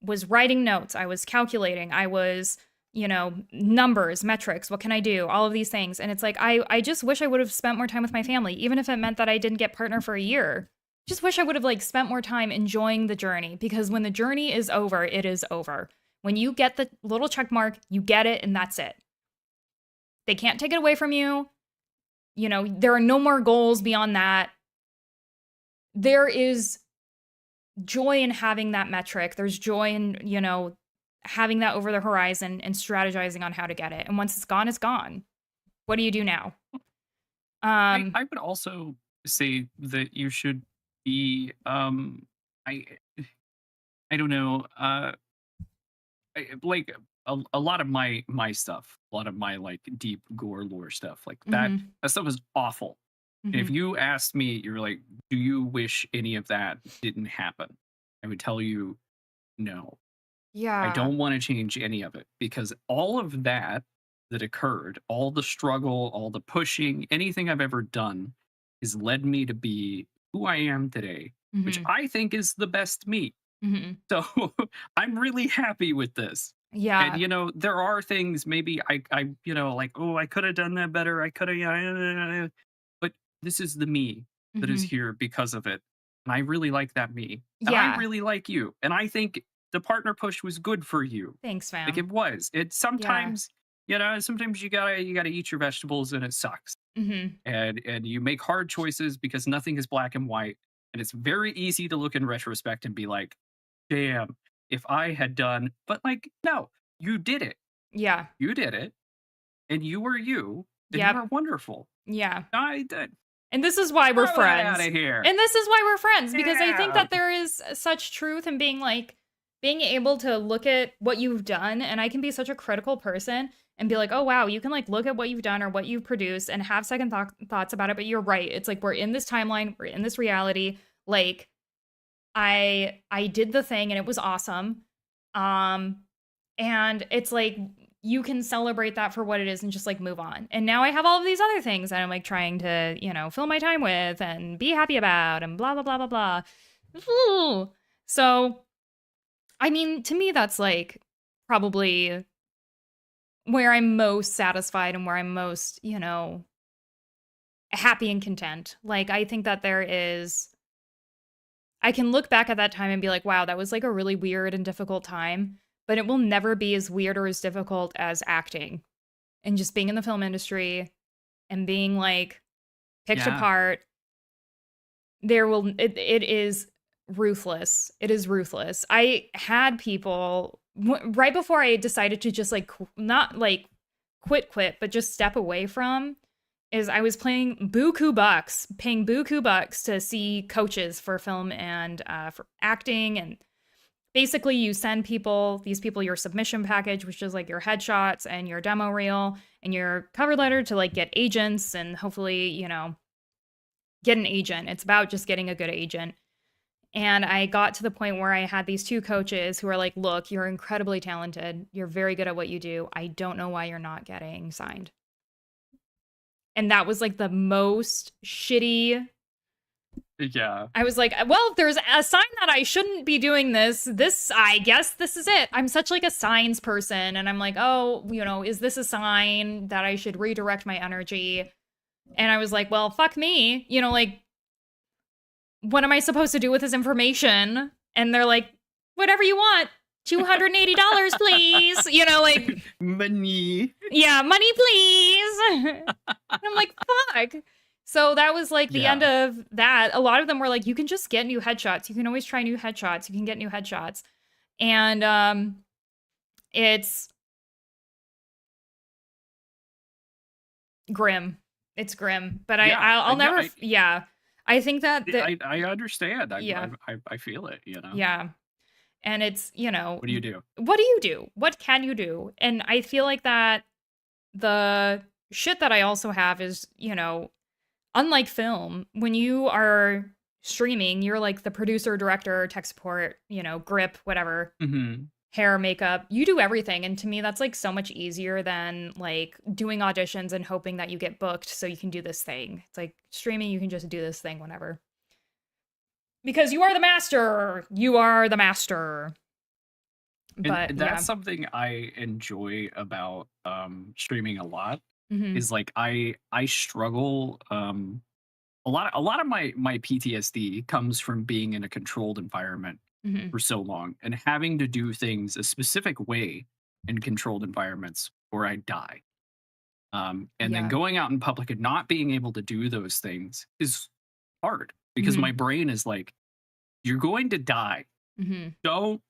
Speaker 1: was writing notes, I was calculating, I was, you know, numbers, metrics, what can I do? All of these things. And it's like I just wish I would have spent more time with my family, even if it meant that I didn't get partner for a year. Just wish I would have like spent more time enjoying the journey because when the journey is over, it is over. When you get the little check mark, you get it and that's it. They can't take it away from you. You know, there are no more goals beyond that. There is joy in having that metric. There's joy in, you know, having that over the horizon and strategizing on how to get it. And once it's gone, it's gone. What do you do now?
Speaker 2: I would also say that you should be I I don't know, like a lot of my stuff, a lot of my like deep gore lore stuff, like
Speaker 1: Mhm.
Speaker 2: that stuff is awful. If
Speaker 1: Mhm.
Speaker 2: you asked me, you're like, do you wish any of that didn't happen? I would tell you no. I
Speaker 1: Yeah.
Speaker 2: don't want to change any of it because all of that that occurred, all the struggle, all the pushing, anything I've ever done has led me to be who I am today, which
Speaker 1: Mhm.
Speaker 2: I think is the best me.
Speaker 1: Mhm.
Speaker 2: So I'm really happy with this. And
Speaker 1: Yeah.
Speaker 2: you know, there are things maybe I you know, like, oh, I could have done that better. I could have, yeah, but this is the me that is
Speaker 1: Mhm.
Speaker 2: here because of it. And I really like that me. And I
Speaker 1: Yeah.
Speaker 2: really like you. And I think the partner push was good for you.
Speaker 1: Thanks,
Speaker 2: Like
Speaker 1: fam.
Speaker 2: it was. It
Speaker 1: Yeah.
Speaker 2: sometimes, you know, sometimes you gotta eat your vegetables and it sucks.
Speaker 1: Mhm.
Speaker 2: And you make hard choices because nothing is black and white. And it's very easy to look in retrospect and be like, damn, if I had done, but like, no, you did it.
Speaker 1: Yeah.
Speaker 2: You did it. And you were you. And you
Speaker 1: Yep.
Speaker 2: are wonderful.
Speaker 1: Yeah.
Speaker 2: I did.
Speaker 1: And this is why we're
Speaker 2: Throw that out
Speaker 1: friends.
Speaker 2: of here.
Speaker 1: And this is why we're friends because I think
Speaker 2: Yeah.
Speaker 1: that there is such truth in being like being able to look at what you've done and I can be such a critical person and be like, "Oh wow, you can like look at what you've done or what you've produced and have second thoughts about it, but you're right. It's like we're in this timeline, we're in this reality. Like I did the thing and it was awesome. Um and it's like you can celebrate that for what it is and just like move on. And now I have all of these other things that I'm like trying to, you know, fill my time with and be happy about and blah blah blah blah blah. Ooh. So, I mean, to me that's like probably where I'm most satisfied and where I'm most, you know, happy and content. Like I think that there is I can look back at that time and be like, wow, that was like a really weird and difficult time, but it will never be as weird or as difficult as acting and just being in the film industry and being like picked
Speaker 2: Yeah.
Speaker 1: apart. It is ruthless. It is ruthless. I had people right before I decided to just like not like quit, but just step away from is I was paying buku bucks to see coaches for film and for acting and basically you send these people your submission package, which is like your headshots and your demo reel and your cover letter to like get agents and hopefully, get an agent. It's about just getting a good agent. And I got to the point where I had these two coaches who are like, look, you're incredibly talented. You're very good at what you do. I don't know why you're not getting signed. And that was like the most shitty.
Speaker 2: Yeah.
Speaker 1: I was like, well, if there's a sign that I shouldn't be doing this, I guess this is it. I'm such like a signs person. And I'm like, oh, is this a sign that I should redirect my energy? And I was like, well, fuck me. Like, what am I supposed to do with this information? And they're like, whatever you want. $280, please. Like
Speaker 2: money.
Speaker 1: Yeah, money, please. And I'm like, fuck. So that was like the end of that. A lot of them were like, you can just get new headshots. You can always try new headshots. You can get new headshots. And it's grim. It's grim. But I'll never I think that
Speaker 2: I understand.
Speaker 1: Yeah.
Speaker 2: I feel it,
Speaker 1: Yeah. And it's,
Speaker 2: What do you do?
Speaker 1: What do you do? What can you do? And I feel like that the shit that I also have is, unlike film, when you are streaming, you're like the producer, director, tech support, grip, whatever, hair, makeup, you do everything. And to me, that's like so much easier than like doing auditions and hoping that you get booked so you can do this thing. It's like streaming, you can just do this thing whenever. Because you are the master. You are the master. But
Speaker 2: and that's something I enjoy about streaming a lot. Is like I struggle. A lot of my PTSD comes from being in a controlled environment for so long and having to do things a specific way in controlled environments or I die. And then going out in public and not being able to do those things is hard because my brain is like, you're going to die. Don't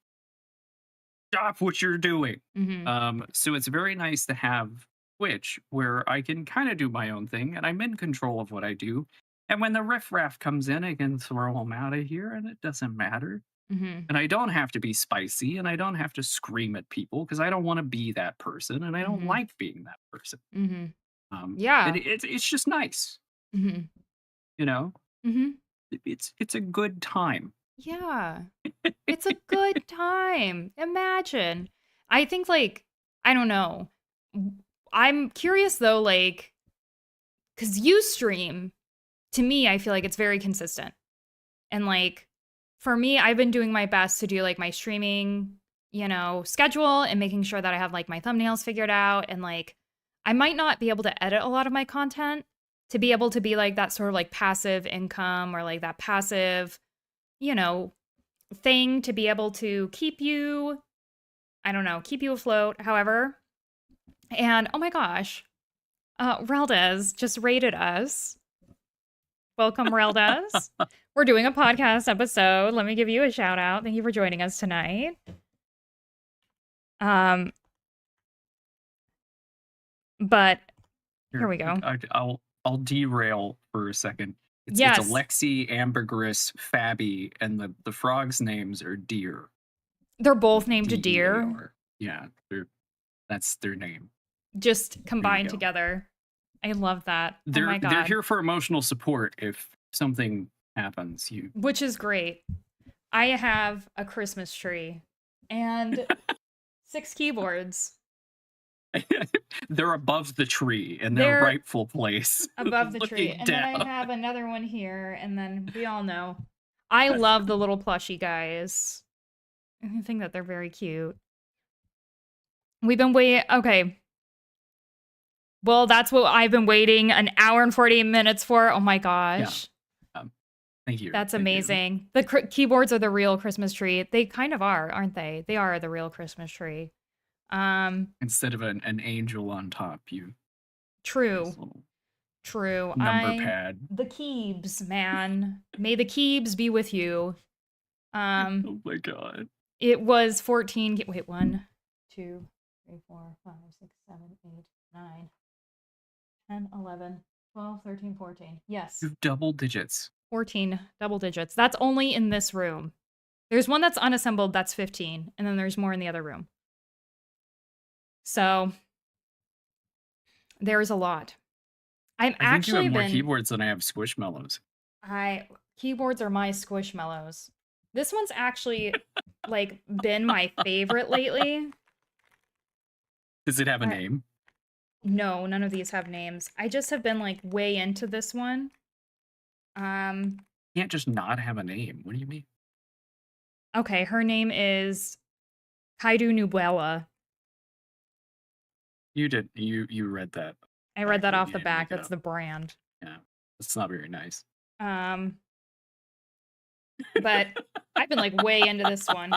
Speaker 2: stop what you're doing. So it's very nice to have Twitch where I can kind of do my own thing and I'm in control of what I do. And when the riffraff comes in, I can throw them out of here and it doesn't matter. And I don't have to be spicy and I don't have to scream at people because I don't want to be that person and I don't like being that person.
Speaker 1: Yeah.
Speaker 2: It's just nice. It's a good time.
Speaker 1: Yeah. It's a good time. Imagine. I think like, I don't know. I'm curious though, like, because you stream, to me, I feel like it's very consistent. And like, for me, I've been doing my best to do like my streaming, schedule and making sure that I have like my thumbnails figured out. And like, I might not be able to edit a lot of my content to be able to be like that sort of like passive income or like that passive, thing to be able to keep you, I don't know, keep you afloat, however. And oh my gosh, Reldez just rated us. Welcome, Reldez. We're doing a podcast episode. Let me give you a shout out. Thank you for joining us tonight. But here we go.
Speaker 2: I'll derail for a second. It's Alexi, Ambergris, Fabi, and the frogs' names are Deer.
Speaker 1: They're both named
Speaker 2: D-E-A-R.
Speaker 1: Deer.
Speaker 2: Yeah, that's their name.
Speaker 1: Just combined together. I love that. Oh my God.
Speaker 2: They're here for emotional support if something happens.
Speaker 1: Which is great. I have a Christmas tree and 6 keyboards.
Speaker 2: They're above the tree in their rightful place.
Speaker 1: Above the tree. And then I have another one here, and then we all know. I love the little plushy guys. I think that they're very cute. We've been waiting. Okay. Well, that's what I've been waiting an hour and 40 minutes for. Oh my gosh.
Speaker 2: Yeah. Thank you.
Speaker 1: That's amazing. The keyboards are the real Christmas tree. They kind of are, aren't they? They are the real Christmas tree.
Speaker 2: Instead of an angel on top,
Speaker 1: True.
Speaker 2: Number pad.
Speaker 1: The Keebs, man. May the Keebs be with you.
Speaker 2: Oh my God.
Speaker 1: It was 14. Wait, 1, 2, 3, 4, 5, 6, 7, 8, 9, 10, 11, 12, 13, 14. Yes.
Speaker 2: Double digits.
Speaker 1: 14 double digits. That's only in this room. There's one that's unassembled that's 15, and then there's more in the other room. So there's a lot.
Speaker 2: I think you have more keyboards than I have Squishmallows.
Speaker 1: Keyboards are my Squishmallows. This one's actually like been my favorite lately.
Speaker 2: Does it have a name?
Speaker 1: No, none of these have names. I just have been like way into this one.
Speaker 2: Can't just not have a name. What do you mean?
Speaker 1: Okay, her name is Kaidu Nubuela.
Speaker 2: You did. You read that.
Speaker 1: I read that off the back. That's the brand.
Speaker 2: Yeah, it's not very nice.
Speaker 1: But I've been like way into this one.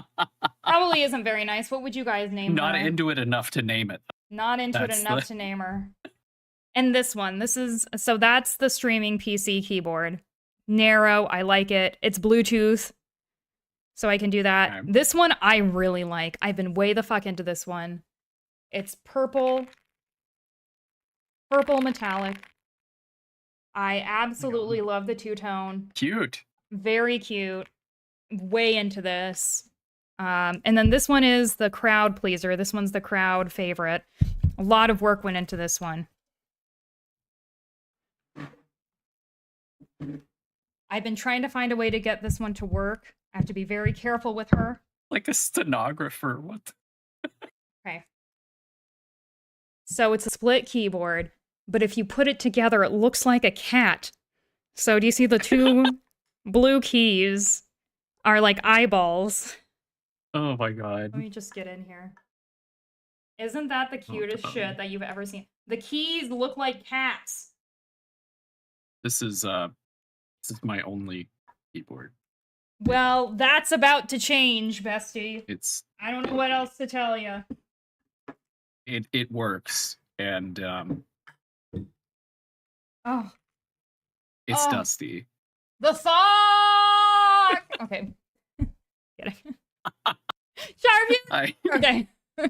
Speaker 1: Probably isn't very nice. What would you guys name her?
Speaker 2: Not into it enough to name it.
Speaker 1: Not into it enough to name her. And this one, so that's the streaming PC keyboard. Narrow, I like it. It's Bluetooth, so I can do that. Okay. This one I really like. I've been way the fuck into this one. It's purple metallic. I absolutely love the two-tone.
Speaker 2: Cute.
Speaker 1: Very cute. Way into this. And then this one is the crowd pleaser. This one's the crowd favorite. A lot of work went into this one. I've been trying to find a way to get this one to work. I have to be very careful with her.
Speaker 2: Like a stenographer. What?
Speaker 1: Okay. So it's a split keyboard, but if you put it together, it looks like a cat. So do you see the two blue keys are like eyeballs?
Speaker 2: Oh my god.
Speaker 1: Let me just get in here. Isn't that the cutest shit that you've ever seen? The keys look like cats.
Speaker 2: This is my only keyboard.
Speaker 1: Well, that's about to change, bestie.
Speaker 2: I
Speaker 1: don't know what else to tell you.
Speaker 2: It works, and it's dusty.
Speaker 1: The fuck. Okay. Kidding. Sharpie. Okay. Okay.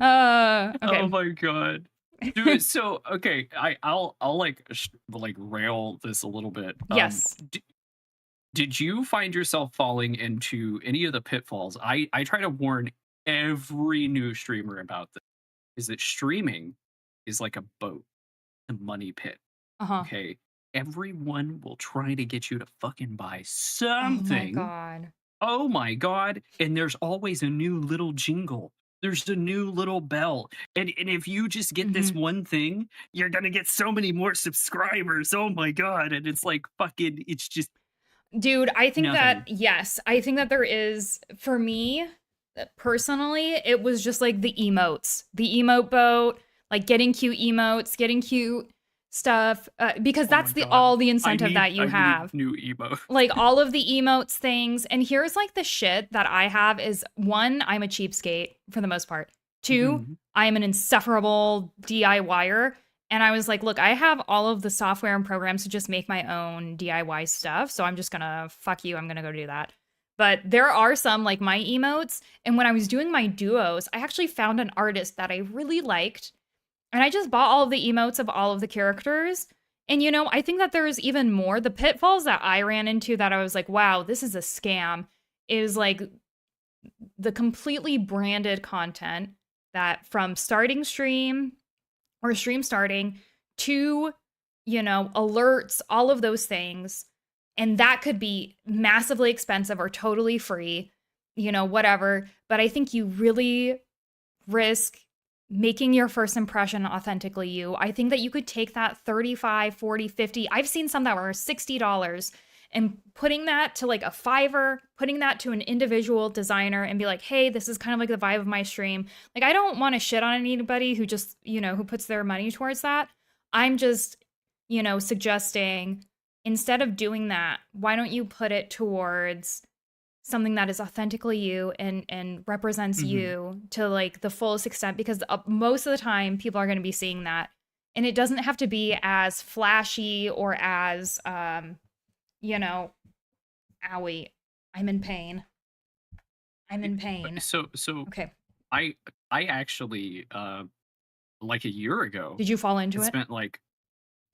Speaker 2: Oh my god. Dude, so okay, I'll like rail this a little bit.
Speaker 1: Yes.
Speaker 2: Did you find yourself falling into any of the pitfalls? I try to warn every new streamer about this. Is that streaming is like a boat, a money pit. Okay. Everyone will try to get you to fucking buy something.
Speaker 1: Oh my god.
Speaker 2: Oh my god. And there's always a new little jingle. There's a new little bell. And if you just get this one thing, you're going to get so many more subscribers. Oh my god. And it's like fucking, it's just.
Speaker 1: Dude, I think that, yes, I think that there is, for me, personally, it was just like the emotes. The emote boat, like getting cute emotes, getting cute stuff, because that's all the incentive that you have.
Speaker 2: New emote.
Speaker 1: Like all of the emotes things. And here's like the shit that I have is, one, I'm a cheapskate for the most part. Two, I'm an insufferable DIYer. And I was like, look, I have all of the software and programs to just make my own DIY stuff. So I'm just gonna, fuck you, I'm gonna go do that. But there are some, like my emotes. And when I was doing my duos, I actually found an artist that I really liked. And I just bought all of the emotes of all of the characters. And, you know, I think that there's even more. The pitfalls that I ran into that I was like, wow, this is a scam, is like the completely branded content that from starting stream or stream starting to, you know, alerts, all of those things. And that could be massively expensive or totally free, you know, whatever. But I think you really risk making your first impression authentically you. I think that you could take that 35, 40, 50. I've seen some that were $60 and putting that to like a Fiverr, putting that to an individual designer and be like, hey, this is kind of like the vibe of my stream. Like, I don't want to shit on anybody who just, you know, who puts their money towards that. I'm just, you know, suggesting instead of doing that, why don't you put it towards something that is authentically you and represents you to like the fullest extent, because most of the time people are going to be seeing that, and it doesn't have to be as flashy or as you know, owie, I'm in pain.
Speaker 2: So
Speaker 1: okay,
Speaker 2: I actually like a year ago,
Speaker 1: did you fall into it?
Speaker 2: spent like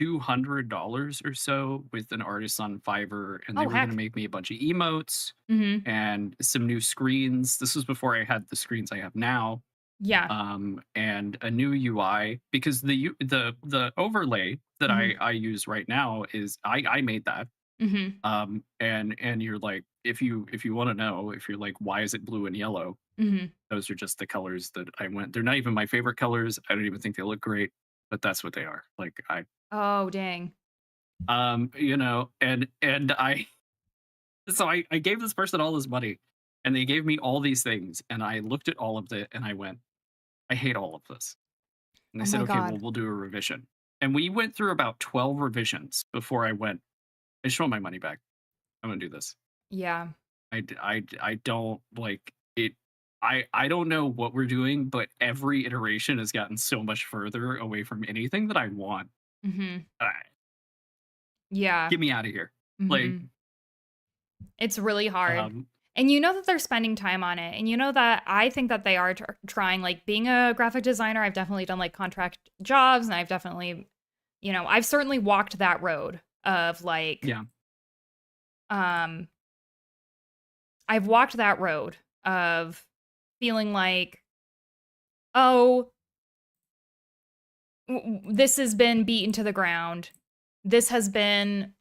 Speaker 2: $200 or so with an artist on Fiverr, and they
Speaker 1: Oh,
Speaker 2: were gonna
Speaker 1: heck.
Speaker 2: make me a bunch of emotes
Speaker 1: Mhm.
Speaker 2: and some new screens. This was before I had the screens I have now,
Speaker 1: Yeah.
Speaker 2: and a new UI because the overlay that
Speaker 1: Mhm.
Speaker 2: I use right now is I made that.
Speaker 1: Mhm.
Speaker 2: And you're like, if you want to know, if you're like, why is it blue and yellow?
Speaker 1: Mhm.
Speaker 2: Those are just the colors that I went. They're not even my favorite colors. I don't even think they look great, but that's what they are. Like I
Speaker 1: Oh, dang.
Speaker 2: you know, and I so I gave this person all this money and they gave me all these things and I looked at all of it and I went, I hate all of this. And they
Speaker 1: Oh
Speaker 2: said,
Speaker 1: my
Speaker 2: okay, well,
Speaker 1: god.
Speaker 2: we'll do a revision. And we went through about 12 revisions before I went, I just want my money back. I'm gonna do this.
Speaker 1: Yeah.
Speaker 2: I don't like it. I don't know what we're doing, but every iteration has gotten so much further away from anything that I want.
Speaker 1: Mhm.
Speaker 2: Uh,
Speaker 1: Yeah.
Speaker 2: get me out of here. Like,
Speaker 1: Mhm. It's really hard.
Speaker 2: um,
Speaker 1: And you know that they're spending time on it. And you know that I think that they are trying, like being a graphic designer. I've definitely done like contract jobs and I've definitely, I've certainly walked that road of like,
Speaker 2: yeah,
Speaker 1: um, I've walked that road of feeling like, oh, this has been beaten to the ground. This has been,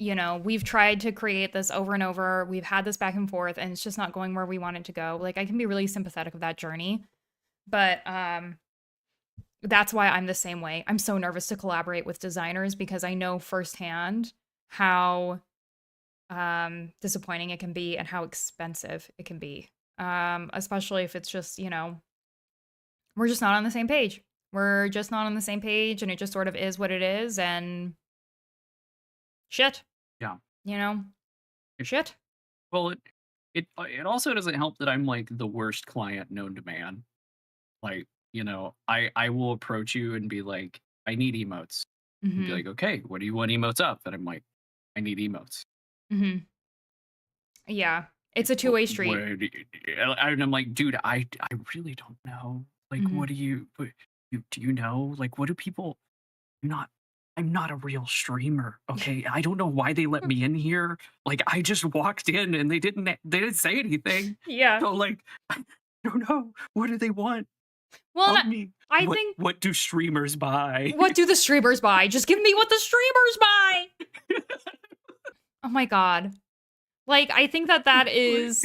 Speaker 1: we've tried to create this over and over. We've had this back and forth, and it's just not going where we want it to go. Like, I can be really sympathetic of that journey, but that's why I'm the same way. I'm so nervous to collaborate with designers because I know firsthand how disappointing it can be and how expensive it can be. Especially if it's just, we're just not on the same page. We're just not on the same page, and it just sort of is what it is, and shit,
Speaker 2: yeah.
Speaker 1: you know?
Speaker 2: It,
Speaker 1: Shit.
Speaker 2: well, it also doesn't help that I'm like the worst client known to man. Like, I will approach you and be like, I need emotes. And be
Speaker 1: Mhm.
Speaker 2: like, okay, what do you want emotes up? And I'm like, I need emotes.
Speaker 1: Mhm. Yeah. It's
Speaker 2: Like,
Speaker 1: a two-way street.
Speaker 2: where do and I'm like, dude, I really don't know. Like,
Speaker 1: Mhm.
Speaker 2: do you know? Like, what do people? I'm not I'm not a real streamer. Okay, I don't know why they let me in here. Like, I just walked in and they didn't say anything.
Speaker 1: Yeah.
Speaker 2: So like, I don't know. What do they want?
Speaker 1: Well,
Speaker 2: Help me.
Speaker 1: I think
Speaker 2: What do streamers buy?
Speaker 1: what do the streamers buy? Just give me what the streamers buy. Oh my god. Like, I think that
Speaker 2: Like,
Speaker 1: is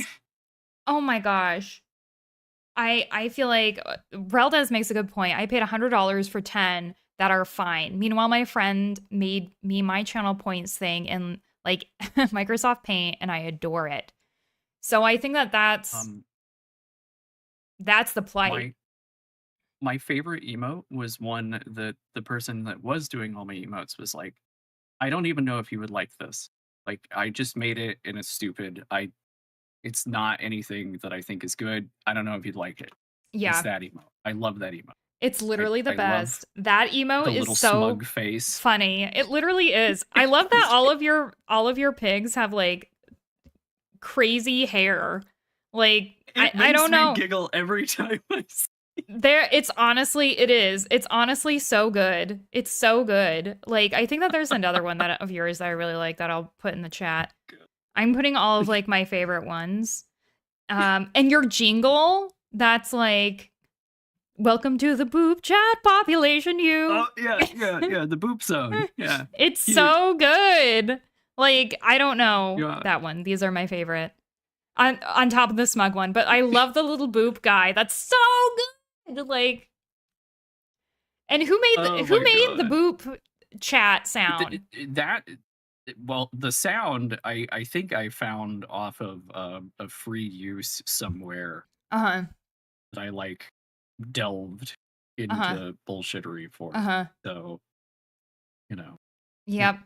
Speaker 1: oh my gosh. I feel like Reldes makes a good point. I paid $100 for 10 that are fine. Meanwhile, my friend made me my channel points thing in like Microsoft Paint and I adore it. So I think that
Speaker 2: um,
Speaker 1: that's the plight.
Speaker 2: my my favorite emote was one that the person that was doing all my emotes was like, I don't even know if you would like this. Like, I just made it and it's stupid. It's not anything that I think is good. I don't know if you'd like it. It's
Speaker 1: Yeah.
Speaker 2: that emote. I love that emote.
Speaker 1: It's literally the
Speaker 2: I love
Speaker 1: best. That
Speaker 2: the
Speaker 1: emote is
Speaker 2: little
Speaker 1: so
Speaker 2: smug face.
Speaker 1: funny. It literally is. I love that all of your pigs have like crazy hair. Like I
Speaker 2: It
Speaker 1: I
Speaker 2: makes
Speaker 1: don't
Speaker 2: me
Speaker 1: know.
Speaker 2: giggle every time I see
Speaker 1: It's honestly so good. It's so good. Like I think that there's another one that of yours that I really like that I'll put in the chat. I'm putting all of like my favorite ones. And your jingle that's like welcome to the boob chat population you.
Speaker 2: Oh yeah. The boop zone. Yeah,
Speaker 1: It's
Speaker 2: cute.
Speaker 1: so good. Like, I don't know
Speaker 2: Yeah.
Speaker 1: that one. These are my favorite. On top of the smug one, but I love the little boop guy. That's so good. Like, and
Speaker 2: Oh
Speaker 1: who
Speaker 2: my
Speaker 1: made the
Speaker 2: god.
Speaker 1: boop chat sound?
Speaker 2: That well, the sound I think I found off of a free use somewhere
Speaker 1: Uh-huh.
Speaker 2: that I like delved
Speaker 1: Uh-huh.
Speaker 2: into bullshittery for.
Speaker 1: Uh-huh.
Speaker 2: So, you know, it,
Speaker 1: Yep.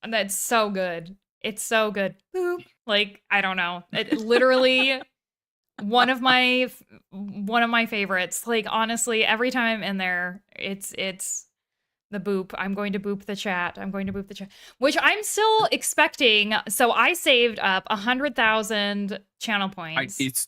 Speaker 1: That's so good. It's so good. Boop. Like, I don't know. It literally one of my favorites. Like honestly, every time I'm in there, it's the boop. I'm going to boop the chat. I'm going to boop the chat, which I'm still expecting. So I saved up 100,000 channel
Speaker 2: I
Speaker 1: points
Speaker 2: it's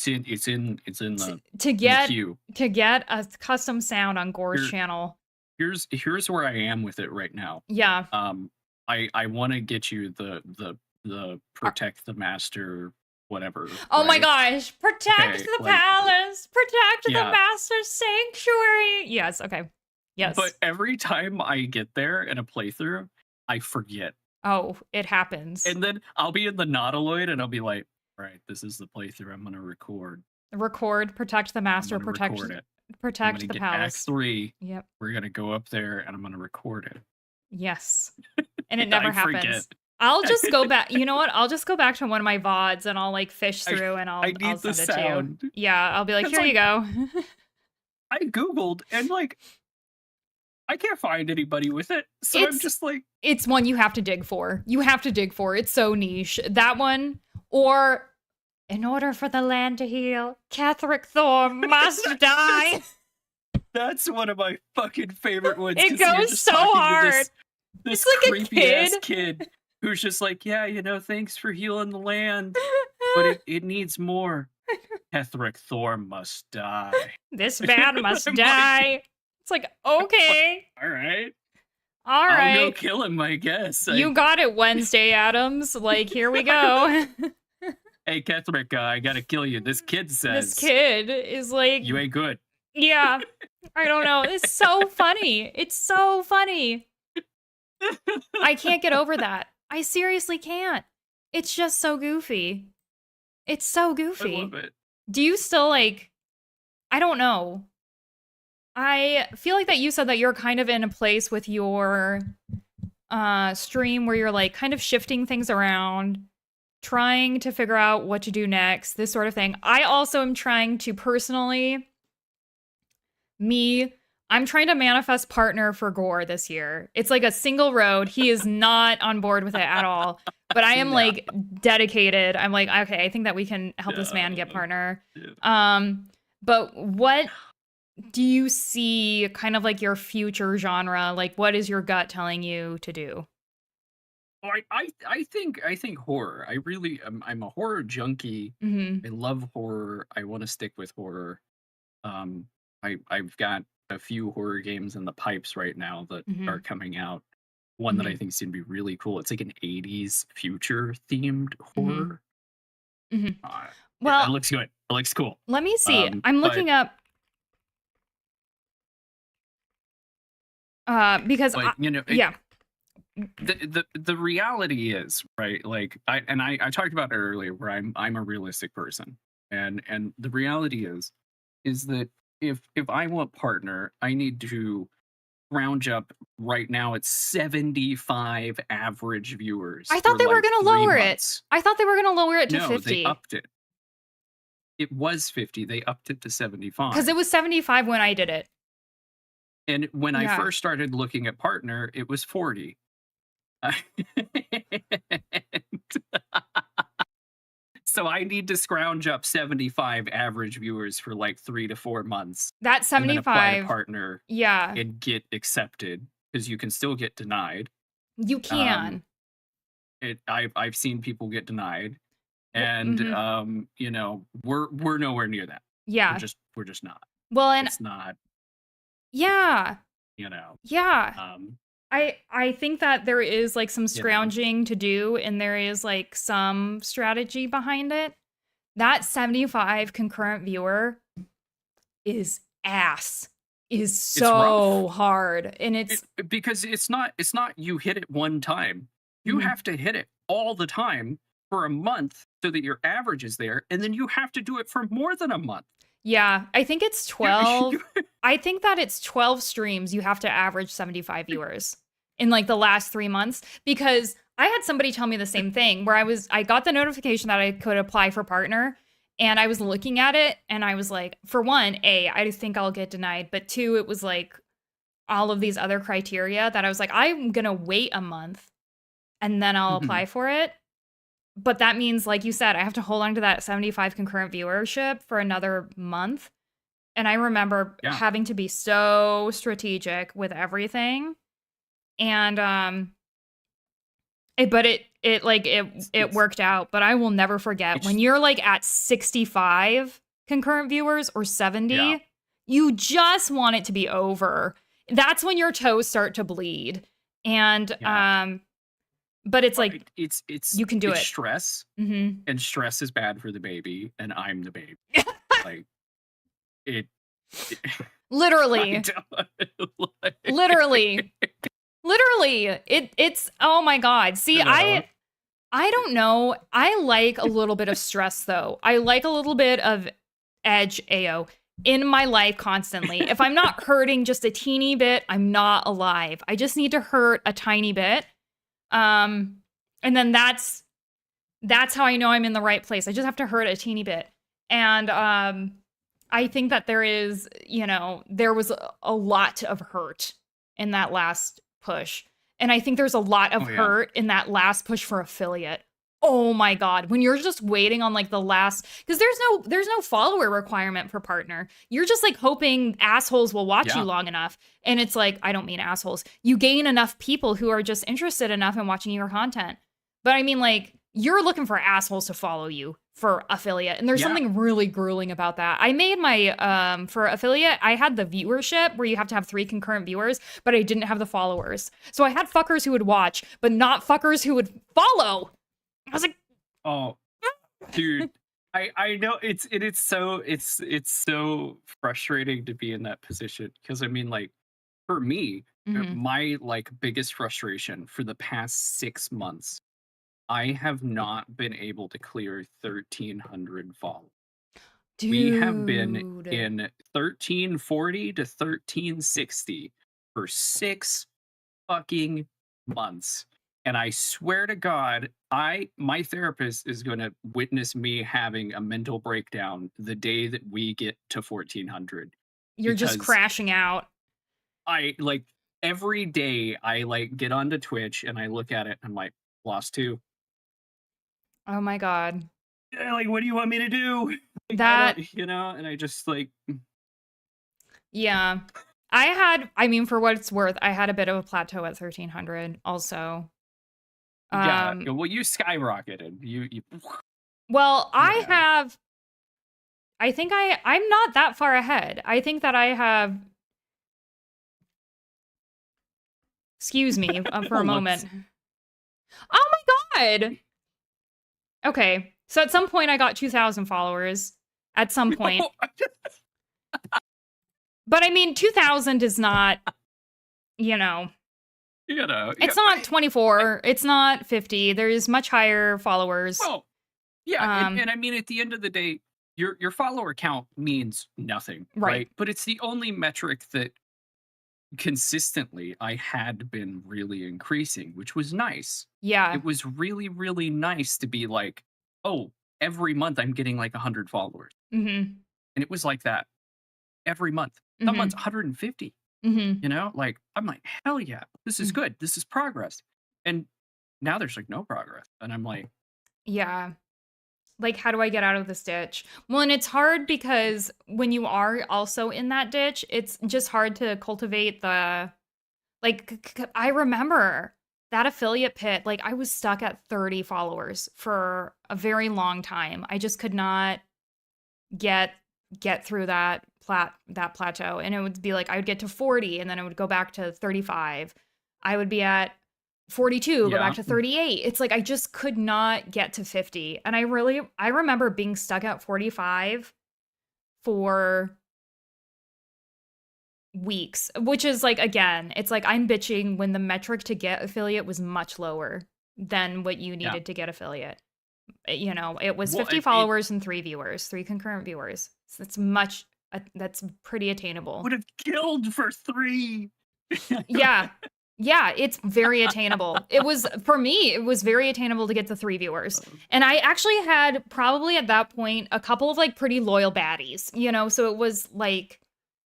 Speaker 2: in
Speaker 1: to
Speaker 2: the
Speaker 1: get
Speaker 2: queue.
Speaker 1: to get a custom sound on Gore's
Speaker 2: Here,
Speaker 1: channel.
Speaker 2: here's where I am with it right now.
Speaker 1: Yeah.
Speaker 2: I want to get you the protect the master whatever,
Speaker 1: Oh my
Speaker 2: right?
Speaker 1: gosh. Protect
Speaker 2: Okay,
Speaker 1: the
Speaker 2: like
Speaker 1: palace. Protect the
Speaker 2: yeah.
Speaker 1: master's sanctuary. Yes. Okay.
Speaker 2: But
Speaker 1: Yes.
Speaker 2: every time I get there in a playthrough, I forget.
Speaker 1: Oh, it happens.
Speaker 2: And then I'll be in the Nautiloid and I'll be like, all right, this is the playthrough I'm gonna record.
Speaker 1: Record, protect the
Speaker 2: I'm
Speaker 1: master,
Speaker 2: gonna
Speaker 1: protect
Speaker 2: record it. I'm
Speaker 1: protect
Speaker 2: gonna
Speaker 1: the
Speaker 2: get Act
Speaker 1: palace.
Speaker 2: 3.
Speaker 1: Yep.
Speaker 2: We're gonna go up there and I'm gonna record it.
Speaker 1: Yes. And it
Speaker 2: I
Speaker 1: never
Speaker 2: forget.
Speaker 1: happens. I'll just go back. You know what? I'll just go back to one of my VODs and I'll like fish through and
Speaker 2: I
Speaker 1: I'll
Speaker 2: need the
Speaker 1: send it to you.
Speaker 2: sound.
Speaker 1: Yeah, I'll be like,
Speaker 2: 'Cause,
Speaker 1: here you go.
Speaker 2: I Googled and like I can't find anybody with it. So I'm
Speaker 1: It's-
Speaker 2: just like,
Speaker 1: It's one you have to dig for. You have to dig for. It's so niche. That one, or in order for the land to heal, Catherick Thorm must die.
Speaker 2: that's one of my fucking favorite ones.
Speaker 1: It
Speaker 2: 'cause you're
Speaker 1: goes
Speaker 2: just
Speaker 1: so
Speaker 2: talking to
Speaker 1: hard.
Speaker 2: This
Speaker 1: It's like a
Speaker 2: creepy ass
Speaker 1: kid.
Speaker 2: kid who's just like, yeah, thanks for healing the land, but it needs more. Catherick Thorm must die.
Speaker 1: This man must
Speaker 2: I'm like-
Speaker 1: die. It's like, okay.
Speaker 2: All right.
Speaker 1: All
Speaker 2: I'll go
Speaker 1: right.
Speaker 2: kill him, I guess.
Speaker 1: You got it, Wednesday Adams. Like, here we go.
Speaker 2: Hey, Catherick, I gotta kill you. This kid says
Speaker 1: This kid is like,
Speaker 2: you ain't good.
Speaker 1: yeah, I don't know. It's so funny. It's so funny. I can't get over that. I seriously can't. It's just so goofy. It's so
Speaker 2: I
Speaker 1: goofy.
Speaker 2: love it.
Speaker 1: Do you still like, I don't know. I feel like that you said that you're kind of in a place with your stream where you're like kind of shifting things around, trying to figure out what to do next, this sort of thing. I also am trying to personally, I'm trying to manifest partner for Gore this year. It's like a single road. He is not on board with it at all. But I am
Speaker 2: No.
Speaker 1: like dedicated. I'm like, okay, I think that we can help this man get
Speaker 2: No.
Speaker 1: partner.
Speaker 2: Yeah.
Speaker 1: But what do you see kind of like your future genre? Like, what is your gut telling you to do?
Speaker 2: Oh, I think horror. I really I'm a horror junkie.
Speaker 1: Hmm.
Speaker 2: I love horror. I want to stick with horror. I've got a few horror games in the pipes right now that
Speaker 1: Mhm.
Speaker 2: are coming out. One that I think is gonna be really cool. It's like an 80s future themed horror.
Speaker 1: Mhm.
Speaker 2: It
Speaker 1: Well,
Speaker 2: looks good. It looks cool.
Speaker 1: let me see. I'm
Speaker 2: but-
Speaker 1: looking up because
Speaker 2: But
Speaker 1: yeah.
Speaker 2: the reality is, right, like I talked about it earlier, where I'm a realistic person, and the reality is that if I want partner, I need to round up right now at 75 average viewers.
Speaker 1: I thought
Speaker 2: for,
Speaker 1: they were
Speaker 2: like,
Speaker 1: gonna
Speaker 2: 3
Speaker 1: lower it.
Speaker 2: months.
Speaker 1: I thought they were going to lower it to
Speaker 2: No,
Speaker 1: 50
Speaker 2: they upped it. It was 50. They upped it to 75.
Speaker 1: because it was 75 when I did it.
Speaker 2: And when I
Speaker 1: Yeah.
Speaker 2: first started looking at partner, it was 40. So I need to scrounge up 75 average viewers for like 3 to 4 months.
Speaker 1: That
Speaker 2: And then apply to
Speaker 1: 75.
Speaker 2: partner
Speaker 1: Yeah,
Speaker 2: and get accepted, because you can still get denied.
Speaker 1: you can.
Speaker 2: I've seen people get denied,
Speaker 1: Well,
Speaker 2: and
Speaker 1: mhm.
Speaker 2: we're nowhere near that.
Speaker 1: Yeah.
Speaker 2: We're just not.
Speaker 1: Well, and
Speaker 2: It's not,
Speaker 1: yeah.
Speaker 2: yeah.
Speaker 1: I think that there is like some
Speaker 2: know.
Speaker 1: scrounging to do, and there is like some strategy behind it. That 75 concurrent viewer is ass. Is so
Speaker 2: rough.
Speaker 1: hard. And it's
Speaker 2: Because it's not you hit it one time. You
Speaker 1: Mhm.
Speaker 2: have to hit it all the time for a month so that your average is there, and then you have to do it for more than a month.
Speaker 1: yeah, I think it's 12. I think that it's 12 streams you have to average 75 viewers in like the last 3 months, because I had somebody tell me the same thing where I got the notification that I could apply for partner, and I was looking at it and I was like, for one, I think I'll get denied, but two, it was like all of these other criteria that I was like, I'm going to wait a month and then I'll
Speaker 2: Mhm.
Speaker 1: apply for it. But that means, like you said, I have to hold on to that 75 concurrent viewership for another month. And I remember
Speaker 2: Yeah.
Speaker 1: having to be so strategic with everything. And it worked out, but I will never forget
Speaker 2: It's-
Speaker 1: when you're like at 65 concurrent viewers or 70,
Speaker 2: Yeah.
Speaker 1: you just want it to be over. that's when your toes start to bleed. And
Speaker 2: Yeah.
Speaker 1: but it's like
Speaker 2: Right. It's
Speaker 1: you can do
Speaker 2: it's
Speaker 1: it.
Speaker 2: stress,
Speaker 1: Hmm.
Speaker 2: and stress is bad for the baby, and I'm the baby. Like it, it I
Speaker 1: Literally.
Speaker 2: don't like,
Speaker 1: Literally. Literally. It's oh my god. See,
Speaker 2: you know.
Speaker 1: I don't know. I like a little bit of stress though. I like a little bit of edge AO in my life constantly. If I'm not hurting just a teeny bit, I'm not alive. I just need to hurt a tiny bit. Um and then that's how I know I'm in the right place. I just have to hurt a teeny bit. And I think that there is, there was a lot of hurt in that last push. And I think there's a lot of
Speaker 2: Oh yeah.
Speaker 1: hurt in that last push for affiliate. Oh my god, when you're just waiting on like the last, cuz there's no follower requirement for partner. You're just like hoping assholes will watch you
Speaker 2: Yeah.
Speaker 1: long enough. And it's like, I don't mean assholes. You gain enough people who are just interested enough in watching your content. But I mean, like, you're looking for assholes to follow you for affiliate. And there's
Speaker 2: Yeah.
Speaker 1: something really grueling about that. I made my, for affiliate, I had the viewership where you have to have 3 concurrent viewers, but I didn't have the followers. So I had fuckers who would watch, but not fuckers who would follow. I was like,
Speaker 2: Oh, dude. I know it's so frustrating to be in that position, because I mean, like, for me,
Speaker 1: mhm.
Speaker 2: my like biggest frustration for the past 6 months, I have not been able to clear 1,300 followers. We have been
Speaker 1: Dude.
Speaker 2: in 1340 to 1360 for 6 fucking months. And I swear to God, my therapist is going to witness me having a mental breakdown the day that we get to 1,400,
Speaker 1: You're just
Speaker 2: because
Speaker 1: crashing out.
Speaker 2: I like every day I like get onto Twitch and I look at it and I'm like, lost 2.
Speaker 1: Oh my god.
Speaker 2: Yeah, like, what do you want me to do? Like, I
Speaker 1: That
Speaker 2: don't, and I just like,
Speaker 1: yeah. I mean, for what it's worth, I had a bit of a plateau at 1300 also.
Speaker 2: yeah.
Speaker 1: Um
Speaker 2: Well, you skyrocketed. You
Speaker 1: well,
Speaker 2: yeah.
Speaker 1: I think I'm not that far ahead. I think that I have, excuse me, for a
Speaker 2: Looks.
Speaker 1: moment. Oh my god. Okay. So at some point I got 2000 followers at some point. But I mean 2000 is not, you know,
Speaker 2: Yeah,
Speaker 1: it's not
Speaker 2: I
Speaker 1: 24, it's not 50. There's much higher followers.
Speaker 2: well, yeah, and,
Speaker 1: Um
Speaker 2: and I mean, at the end of the day, your follower count means nothing,
Speaker 1: right.
Speaker 2: right? But it's the only metric that consistently I had been really increasing, which was nice.
Speaker 1: Yeah.
Speaker 2: It was really, really nice to be like, oh, every month I'm getting like 100 followers.
Speaker 1: Mhm.
Speaker 2: And it was like that every month. Some months
Speaker 1: Mhm.
Speaker 2: 150,
Speaker 1: Mhm.
Speaker 2: like, I'm like, hell yeah, this is
Speaker 1: Mm.
Speaker 2: good. This is progress. And now there's like no progress. And I'm like,
Speaker 1: Yeah. Like, how do I get out of this ditch? Well, and it's hard because when you are also in that ditch, it's just hard to cultivate the like. I remember that affiliate pit. Like, I was stuck at 30 followers for a very long time. I just could not get get through that plateau, and it would be like I would get to 40, and then I would go back to 35. I would be at 42, go back
Speaker 2: yeah,
Speaker 1: to 38. It's like I just could not get to 50. And I remember being stuck at 45 for weeks, which is like again, it's like I'm bitching when the metric to get affiliate was much lower than what you
Speaker 2: yeah.
Speaker 1: needed to get affiliate. It was
Speaker 2: Well,
Speaker 1: 50
Speaker 2: it
Speaker 1: followers and 3 viewers, 3 concurrent viewers. So that's pretty attainable.
Speaker 2: would have killed for 3.
Speaker 1: Yeah. Yeah, it's very attainable. It was for me, it was very attainable to get the 3 viewers. And I actually had probably at that point a couple of like pretty loyal baddies. So it was like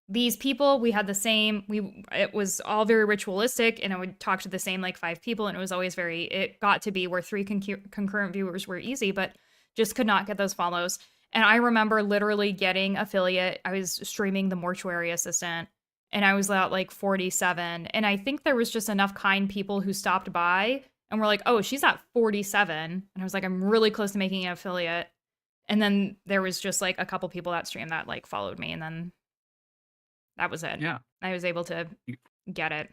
Speaker 1: these people, we had the same it was all very ritualistic, and I would talk to the same like 5 people, and it got to be where 3 concurrent viewers were easy, but just could not get those follows. And I remember literally getting affiliate. I was streaming The Mortuary Assistant, and I was at like 47. And I think there was just enough kind people who stopped by and were like, oh, she's at 47. And I was like, I'm really close to making an affiliate. And then there was just like a couple people that streamed that like followed me. And then that was it.
Speaker 2: Yeah.
Speaker 1: I was able to Get it.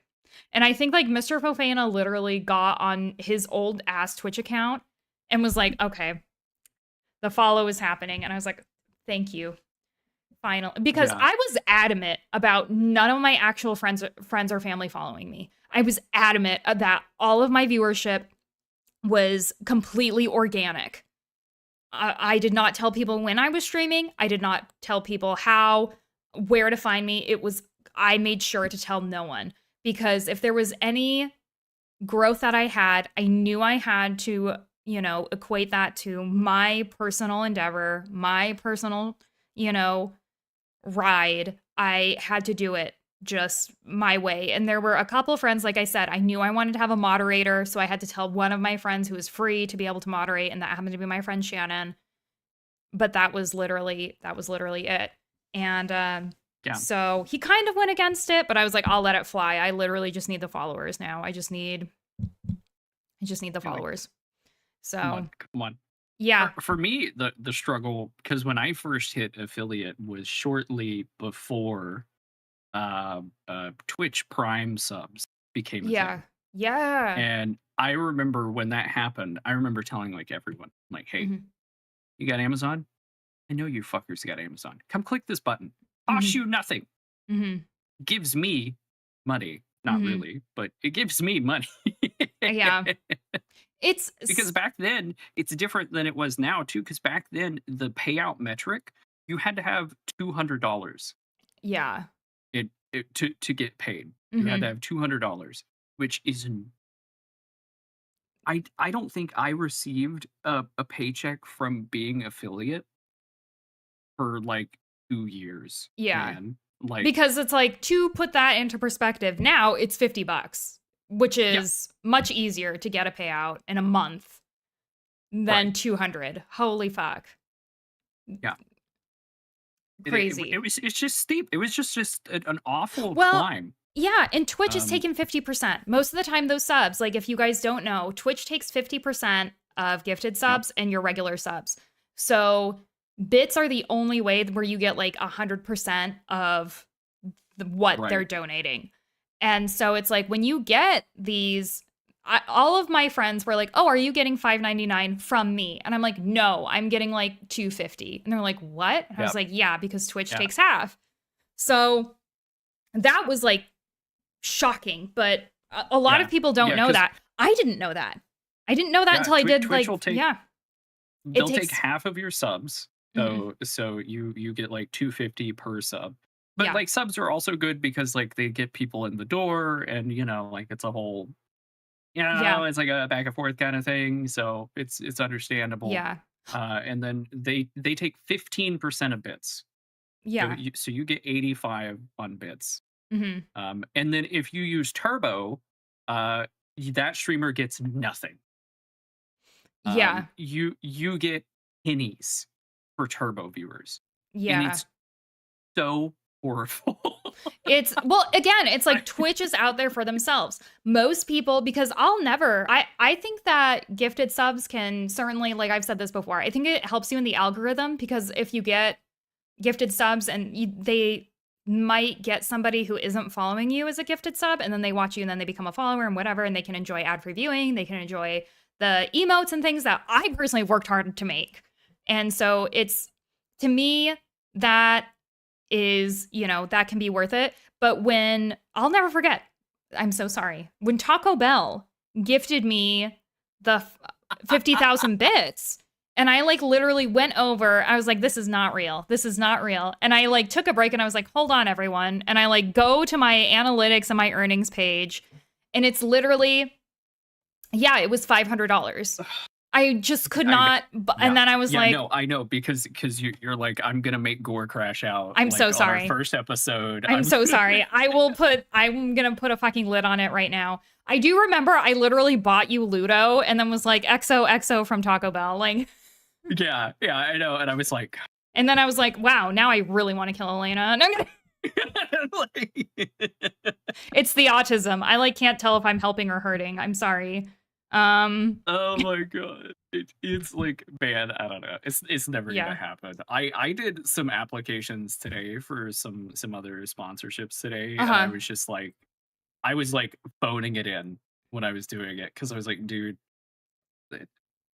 Speaker 1: And I think like Mr. Fofana literally got on his old ass Twitch account and was like, okay, the follow is happening. And I was like, thank you. Final, because
Speaker 2: Yeah.
Speaker 1: I was adamant about none of my actual friends or family following me. I was adamant that all of my viewership was completely organic. I did not tell people when I was streaming. I did not tell people how, where to find me. I made sure to tell no one, because if there was any growth that I had, I knew I had to, equate that to my personal endeavor, my personal, ride. I had to do it just my way. And there were a couple of friends, like I said, I knew I wanted to have a moderator. So I had to tell one of my friends who was free to be able to moderate. And that happened to be my friend Shannon. But that was literally it. And
Speaker 2: Yeah.
Speaker 1: so he kind of went against it, but I was like, I'll let it fly. I literally just need the followers now. I just need the followers. So
Speaker 2: Come on.
Speaker 1: yeah.
Speaker 2: For me, the struggle, because when I first hit affiliate was shortly before Twitch Prime subs became a thing.
Speaker 1: Yeah.
Speaker 2: And I remember when that happened, I remember telling like everyone, like, hey, you got Amazon? I know you fuckers got Amazon. Come click this button. Costs you nothing. Gives me money. Not really, but it gives me money.
Speaker 1: Yeah. It's
Speaker 2: because back then it's different than it was now too. Because back then the payout metric, you had to have $200.
Speaker 1: Yeah.
Speaker 2: To get paid. You had to have $200, which is I don't think I received a paycheck from being affiliate for like 2 years.
Speaker 1: Yeah.
Speaker 2: Man. Like,
Speaker 1: because it's like, to put that into perspective, now it's $50, which is much easier to get a payout in a month than 200. Holy fuck.
Speaker 2: Yeah.
Speaker 1: Crazy.
Speaker 2: It's just steep. It was just an awful climb.
Speaker 1: Yeah, and Twitch is taking 50%. Most of the time, those subs, like if you guys don't know, Twitch takes 50% of gifted subs and your regular subs. So bits are the only way where you get like 100% of what they're donating. And so it's like when you get these, all of my friends were like, oh, are you getting $5.99 from me? And I'm like, no, I'm getting like $2.50. And they're like, what? And I was like, yeah, because Twitch takes half. So that was like shocking, but a lot of people don't know that. I didn't know that. I didn't know that until I did Twitch
Speaker 2: They'll take half of your subs. So you get like $2.50 per sub. But like subs are also good because like they get people in the door, and like it's a whole it's like a back and forth kind of thing. So it's understandable.
Speaker 1: Yeah.
Speaker 2: And then they take 15% of bits.
Speaker 1: Yeah.
Speaker 2: So you get 85 on bits. And then if you use Turbo, that streamer gets nothing. You get pennies for Turbo viewers.
Speaker 1: Yeah.
Speaker 2: And it's so horrible.
Speaker 1: It's like Twitch is out there for themselves. Most people, because I think that gifted subs can certainly, like I've said this before, I think it helps you in the algorithm, because if you get gifted subs and they might get somebody who isn't following you as a gifted sub, and then they watch you and then they become a follower and whatever, and they can enjoy ad-free viewing, they can enjoy the emotes and things that I personally worked hard to make. And so it's, to me, that is, that can be worth it. But I'll never forget, I'm so sorry, when Taco Bell gifted me the 50,000 bits, and I like literally went over, I was like, this is not real. This is not real. And I like took a break and I was like, hold on, everyone. And I like go to my analytics and my earnings page, and it's literally, it was $500. I just could not. And then I was like,
Speaker 2: no, I know, because you're like, I'm going to make Gore crash out.
Speaker 1: I'm
Speaker 2: like,
Speaker 1: so sorry.
Speaker 2: On our first episode.
Speaker 1: I'm so sorry. I'm going to put a fucking lid on it right now. I do remember I literally bought you Ludo and then was like, XOXO from Taco Bell. Like,
Speaker 2: yeah, I know. And I was like,
Speaker 1: and then I was like, wow, now I really want to kill Elena. And I'm gonna it's the autism. I like can't tell if I'm helping or hurting. I'm sorry.
Speaker 2: Oh my god. It's like, man, I don't know. It's never gonna happen. I did some applications today for some other sponsorships today. And I was just like, I was like phoning it in when I was doing it because I was like, dude,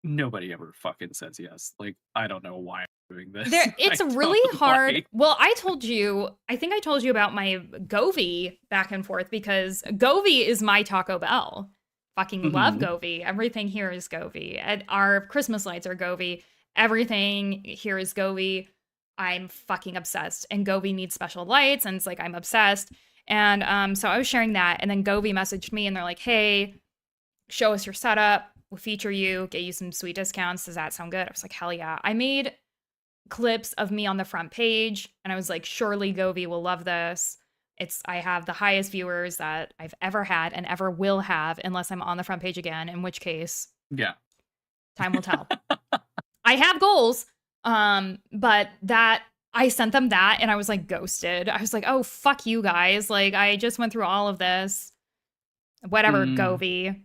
Speaker 2: nobody ever fucking says yes. Like, I don't know why I'm doing this.
Speaker 1: It's
Speaker 2: I
Speaker 1: really
Speaker 2: don't
Speaker 1: hard.
Speaker 2: like-
Speaker 1: Well, I think I told you about my Govee back and forth because Govee is my Taco Bell. Fucking love
Speaker 2: Mhm.
Speaker 1: Govee. Everything here is Govee. And our Christmas lights are Govee. Everything here is Govee. I'm fucking obsessed. And Govee needs special lights, and it's like I'm obsessed. And so I was sharing that, and then Govee messaged me, and they're like, "Hey, show us your setup. We'll feature you, get you some sweet discounts. Does that sound good?" I was like, "Hell yeah!" I made clips of me on the front page, and I was like, "Surely Govee will love this." I have the highest viewers that I've ever had and ever will have, unless I'm on the front page again, in which case,
Speaker 2: Yeah.
Speaker 1: time will tell. I have goals, but that I sent them that, and I was like ghosted. I was like, "Oh fuck you guys!" Like I just went through all of this. Whatever, Govee.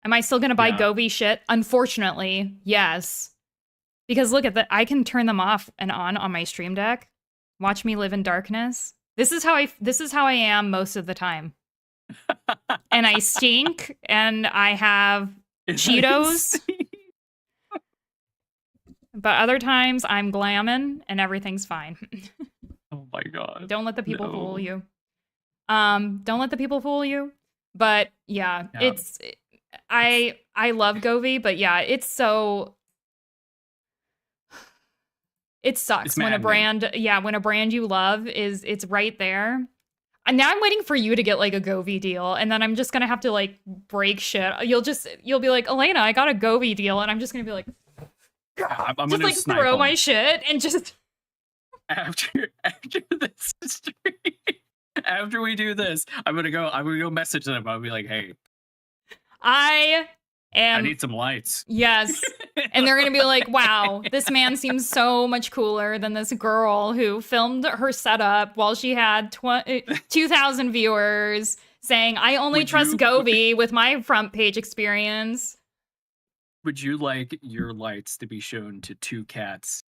Speaker 1: Am I still gonna buy Govee shit? Unfortunately, yes. Because look at that, I can turn them off and on my Stream Deck. Watch me live in darkness. This is how I am most of the time. And I stink, and I have Cheetos. But other times I'm glamming and everything's fine.
Speaker 2: Oh my god.
Speaker 1: Don't let the people fool you. Don't let the people fool you. But yeah. I love Govee, but yeah, it sucks when a brand you love it's right there. And now I'm waiting for you to get like a Govee deal, and then I'm just gonna have to like break shit. You'll be like, "Elena, I got a Govee deal," and I'm just gonna be like,
Speaker 2: I'm
Speaker 1: just
Speaker 2: gonna
Speaker 1: like throw my shit and just
Speaker 2: after this stream, after we do this, I'm gonna go message them. I'll be like, "Hey, I need some lights."
Speaker 1: Yes. And they're gonna be like, "Wow, this man seems so much cooler than this girl who filmed her setup while she had 2,000 viewers saying, I only trust Govee with my front page experience."
Speaker 2: Would you like your lights to be shown to 2 cats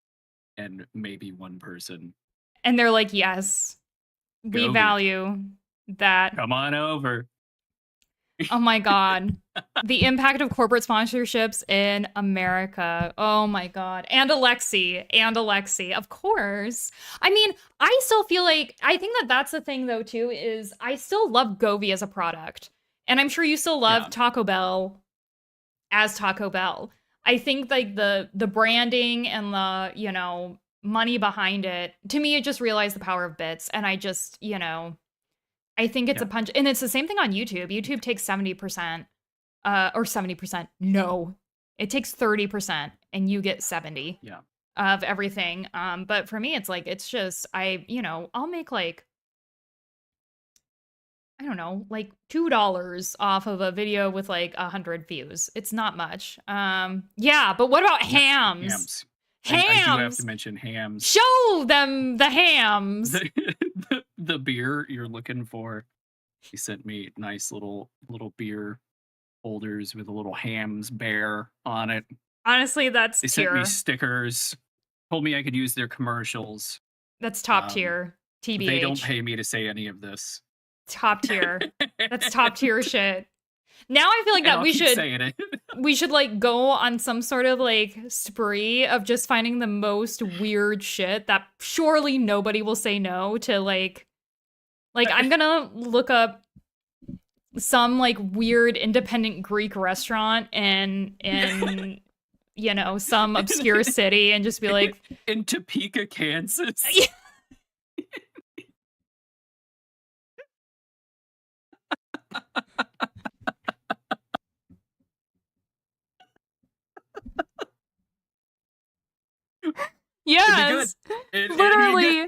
Speaker 2: and maybe 1 person?
Speaker 1: And they're like, "Yes, we value that.
Speaker 2: Come on over."
Speaker 1: Oh my god. The impact of corporate sponsorships in America. Oh my god. And Alexi, of course. I mean, I still feel like, I think that's the thing though too, is I still love Govee as a product. And I'm sure you still love Taco Bell as Taco Bell. I think like the branding and the, money behind it, to me, it just realized the power of bits. And I just, I think it's a punch. And it's the same thing on YouTube. YouTube takes 70%, or 70%. No, it takes 30% and you get 70 of everything. But for me, it's like, it's just, I'll make like, I don't know, like $2 off of a video with like 100 views. It's not much. Yeah, but what about hams?
Speaker 2: I do have to mention hams.
Speaker 1: Show them the hams.
Speaker 2: The beer you're looking for. He sent me nice little beer holders with a little hams bear on it.
Speaker 1: Honestly, that's
Speaker 2: They sent me stickers. Told me I could use their commercials.
Speaker 1: That's top tier. TBH.
Speaker 2: They don't pay me to say any of this.
Speaker 1: Top tier. That's top tier shit. Now I feel like that we should like go on some sort of like spree of just finding the most weird shit that surely nobody will say no to. Like I'm gonna look up some like weird independent Greek restaurant in some obscure city and just be like,
Speaker 2: in Topeka, Kansas.
Speaker 1: Yes, literally.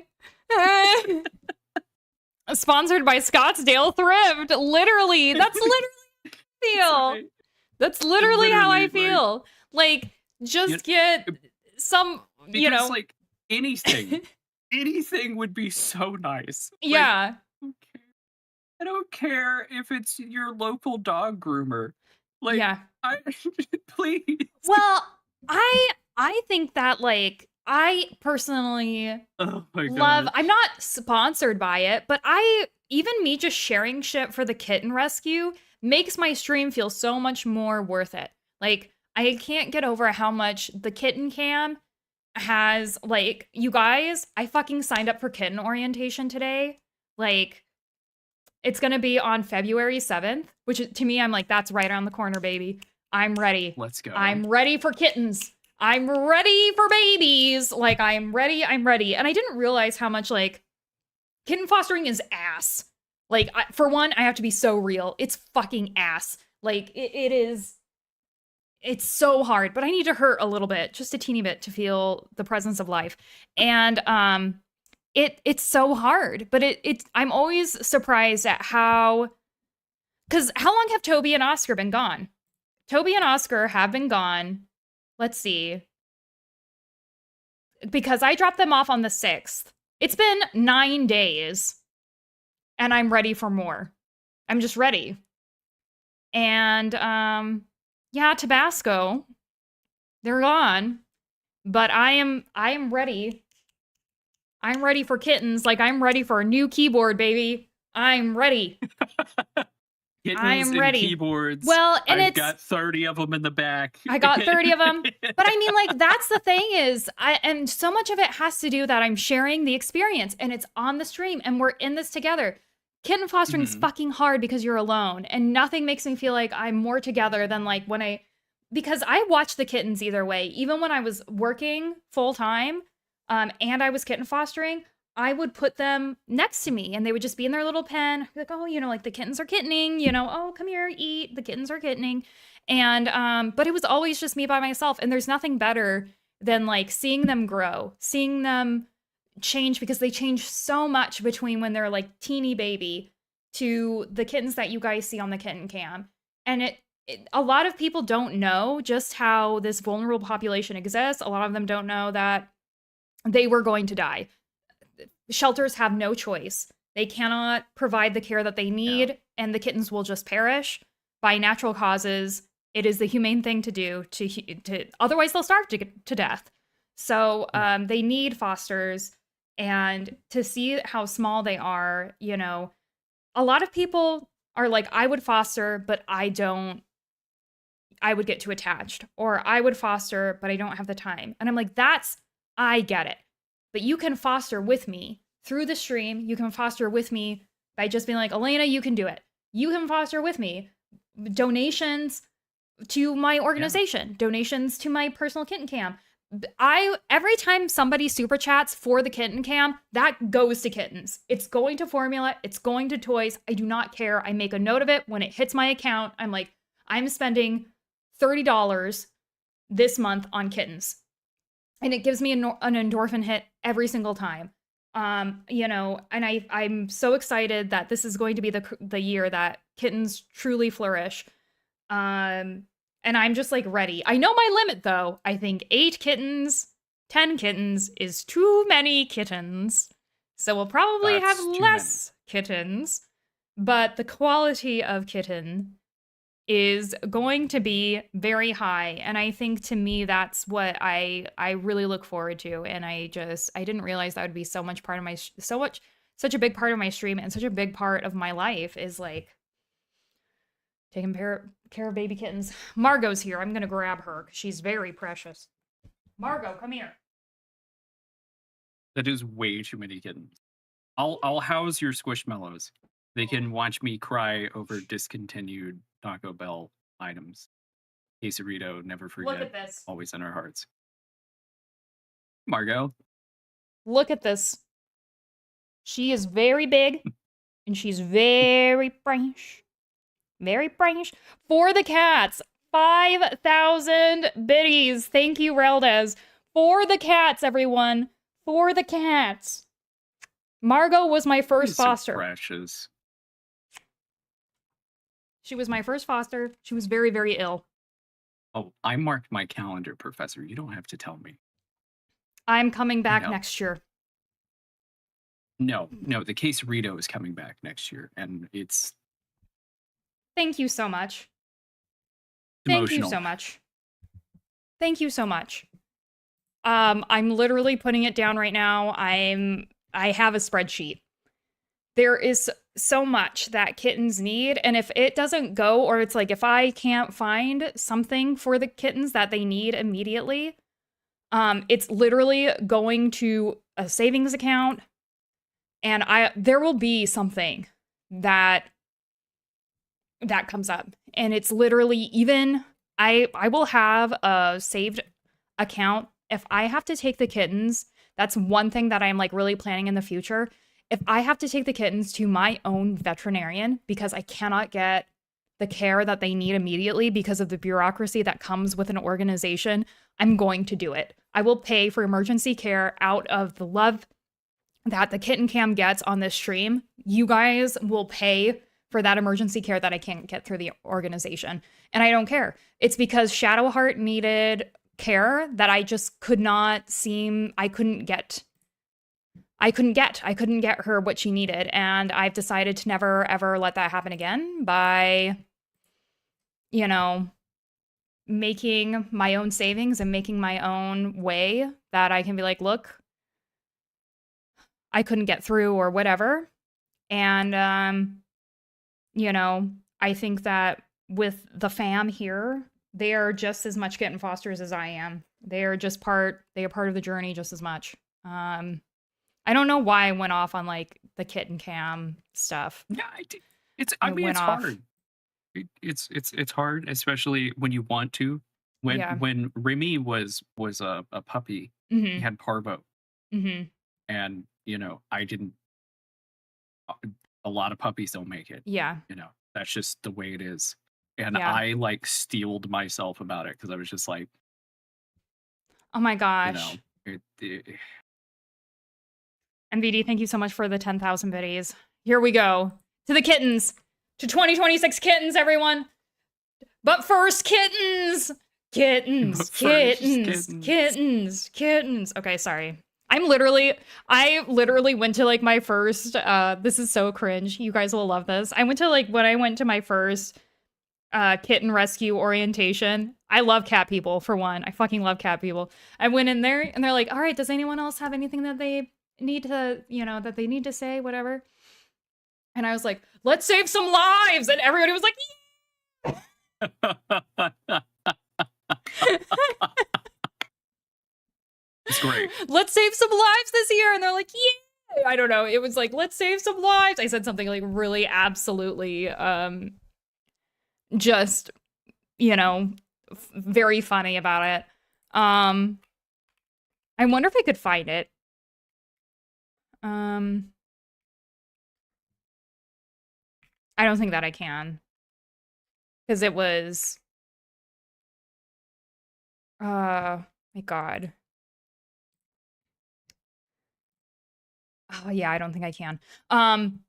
Speaker 1: Sponsored by Scottsdale Thrift. Literally, that's literally how I feel. That's literally how I feel. Like, just get some,
Speaker 2: because, like, anything would be so nice.
Speaker 1: Yeah.
Speaker 2: Like, I don't care if it's your local dog groomer. Like, please.
Speaker 1: Well, I think that, like, I personally
Speaker 2: oh my
Speaker 1: love, I'm not sponsored by it, but I even me just sharing shit for the kitten rescue makes my stream feel so much more worth it. Like, I can't get over how much the kitten cam has, like, you guys, I fucking signed up for kitten orientation today. Like, it's gonna be on February 7th, which to me, I'm like, that's right around the corner, baby. I'm ready.
Speaker 2: Let's go.
Speaker 1: I'm ready for kittens. I'm ready for babies. Like, I'm ready. I'm ready. And I didn't realize how much, like, kitten fostering is ass. Like, for one, I have to be so real. It's fucking ass. Like, it is. It's so hard, but I need to hurt a little bit, just a teeny bit, to feel the presence of life. And it's so hard. But I'm always surprised at how. Because how long have Toby and Oscar been gone? Toby and Oscar have been gone. Let's see. Because I dropped them off on the 6th. It's been 9 days. And I'm ready for more. I'm just ready. And, yeah, Tabasco. They're gone. But I am ready. I'm ready for kittens. Like, I'm ready for a new keyboard, baby. I'm ready.
Speaker 2: Kittens
Speaker 1: I am
Speaker 2: and
Speaker 1: ready.
Speaker 2: Keyboards.
Speaker 1: Well, and
Speaker 2: I've got 30 of them in the back.
Speaker 1: I got 30 of them. But I mean, like, that's the thing is, and so much of it has to do that I'm sharing the experience and it's on the stream and we're in this together. Kitten fostering is fucking hard because you're alone, and nothing makes me feel like I'm more together than like because I watched the kittens either way. Even when I was working full time, and I was kitten fostering, I would put them next to me and they would just be in their little pen. Like, oh, like the kittens are kittening, oh, come here, eat. The kittens are kittening. And, but it was always just me by myself. And there's nothing better than like seeing them grow, seeing them change, because they change so much between when they're like teeny baby to the kittens that you guys see on the kitten cam. And a lot of people don't know just how this vulnerable population exists. A lot of them don't know that they were going to die. Shelters have no choice. They cannot provide the care that they need, and the kittens will just perish by natural causes. It is the humane thing to do to otherwise they'll starve to death. So they need fosters, and to see how small they are, a lot of people are like, I would foster, but I would get too attached, or I would foster, but I don't have the time. And I'm like, I get it. But you can foster with me through the stream. You can foster with me by just being like, Elena, you can do it. You can foster with me. Donations to my organization, donations to my personal kitten cam. Every time somebody super chats for the kitten cam, that goes to kittens. It's going to formula. It's going to toys. I do not care. I make a note of it. When it hits my account, I'm like, I'm spending $30 this month on kittens. And it gives me an endorphin hit every single time. And I'm so excited that this is going to be the year that kittens truly flourish. And I'm just like ready. I know my limit though. I think 8 kittens, 10 kittens is too many kittens. So we'll probably have less kittens, but the quality of kitten is going to be very high. And I think to me, that's what I really look forward to. And I didn't realize that would be such a big part of my stream, and such a big part of my life is like taking care of baby kittens. Margot's here. I'm going to grab her because she's very precious. Margot, come here.
Speaker 2: That is way too many kittens. I'll house your squishmallows. They can watch me cry over discontinued Taco Bell items. Quesarito, never forget.
Speaker 1: Look at this.
Speaker 2: Always in our hearts. Margot.
Speaker 1: Look at this. She is very big, and she's very French. Very French. For the cats, 5,000 biddies. Thank you, Reldez. For the cats, everyone. For the cats. Margot was my first foster.
Speaker 2: So precious.
Speaker 1: She was my first foster. She was very, very ill.
Speaker 2: Oh, I marked my calendar, Professor. You don't have to tell me.
Speaker 1: I'm coming back next year.
Speaker 2: No, the Quesarito is coming back next year, and it's...
Speaker 1: Thank you so much.
Speaker 2: Emotional.
Speaker 1: Thank you so much. Thank you so much. I'm literally putting it down right now. I have a spreadsheet. there is so much that kittens need, and if it doesn't go, or it's like if I can't find something for the kittens that they need immediately, it's literally going to a savings account, and there will be something that comes up, and it's literally, even I will have a saved account if I have to take the kittens. That's one thing that I'm like really planning in the future. If I have to take the kittens to my own veterinarian because I cannot get the care that they need immediately because of the bureaucracy that comes with an organization, I'm going to do it. I will pay for emergency care out of the love that the Kitten Cam gets on this stream. You guys will pay for that emergency care that I can't get through the organization. And I don't care. It's because Shadowheart needed care that I just could not I couldn't get her what she needed. And I've decided to never, ever let that happen again by, you know, making my own savings and making my own way that I can be like, look, I couldn't get through or whatever. And, you know, I think that with the fam here, they are just as much kitten fosters as I am. They are part of the journey just as much. I don't know why I went off on like the Kitten Cam stuff.
Speaker 2: Yeah, it's hard. It's hard, especially when you want to. When Remy was a puppy, he had parvo, and you know, I didn't. A lot of puppies don't make it.
Speaker 1: Yeah,
Speaker 2: you know, that's just the way it is. And I like steeled myself about it because I was just like,
Speaker 1: oh my gosh.
Speaker 2: You know,
Speaker 1: MVD, thank you so much for the 10,000 biddies. Here we go. To the kittens. To 2026 kittens, everyone. But first, kittens. Kittens. Kittens. Okay, sorry. I literally went to like my first, this is so cringe. You guys will love this. I went to my first kitten rescue orientation. I love cat people, for one. I fucking love cat people. I went in there and they're like, all right, does anyone else have anything that they need to say, whatever? And I was like, let's save some lives. And everybody was like, yeah.
Speaker 2: It's great.
Speaker 1: Let's save some lives this year. And they're like, yeah. I don't know. It was like, let's save some lives. I said something like really absolutely just, you know, very funny about it. I wonder if I could find it. I don't think that I can. Because it was my God. Oh yeah, I don't think I can.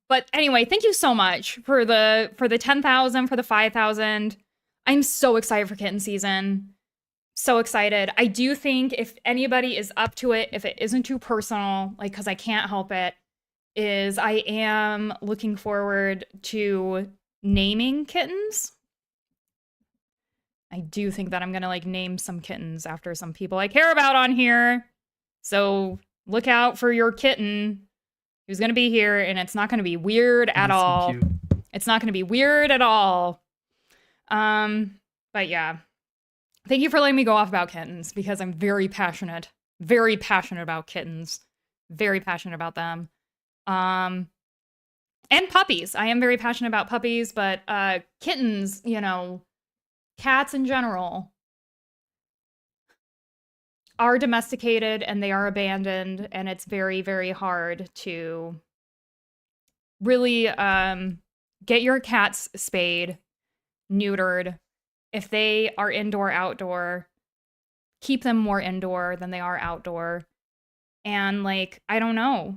Speaker 1: But anyway, thank you so much for the 10,000, for the 5,000. I'm so excited for kitten season. So excited. I do think if anybody is up to it, if it isn't too personal, like, because I can't help it, is I am looking forward to naming kittens. I do think that I'm gonna like name some kittens after some people I care about on here. So look out for your kitten who's gonna be here, and it's not gonna be weird at all. So it's not gonna be weird at all. But yeah. Thank you for letting me go off about kittens, because I'm very passionate about kittens, very passionate about them. And puppies. I am very passionate about puppies, but kittens, you know, cats in general are domesticated and they are abandoned, and it's very, very hard to really get your cats spayed, neutered. If they are indoor, outdoor, keep them more indoor than they are outdoor. And like, I don't know,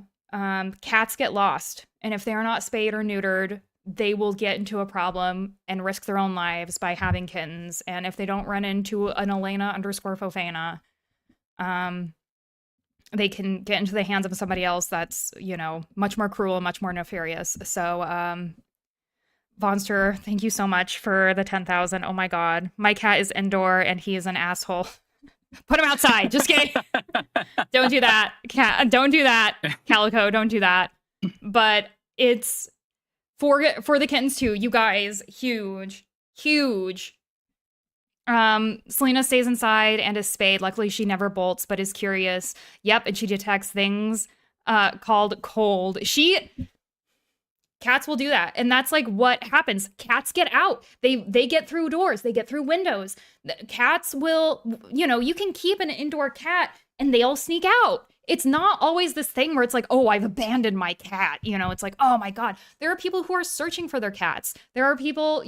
Speaker 1: cats get lost. And if they're not spayed or neutered, they will get into a problem and risk their own lives by having kittens. And if they don't run into an Elena_Fofana, they can get into the hands of somebody else that's, you know, much more cruel, much more nefarious. So, Vonster, thank you so much for the 10,000. Oh my God. My cat is indoor and he is an asshole. Put him outside. Just kidding. Don't do that. Don't do that. Calico, don't do that. But it's for the kittens too. You guys, huge. Selena stays inside and is spayed. Luckily, she never bolts, but is curious. Yep, and she detects things called cold. Cats will do that, and that's like what happens. Cats get out. They get through doors. They get through windows. Cats will, you can keep an indoor cat, and they'll sneak out. It's not always this thing where it's like, oh, I've abandoned my cat. It's like, oh my God. There are people who are searching for their cats. There are people,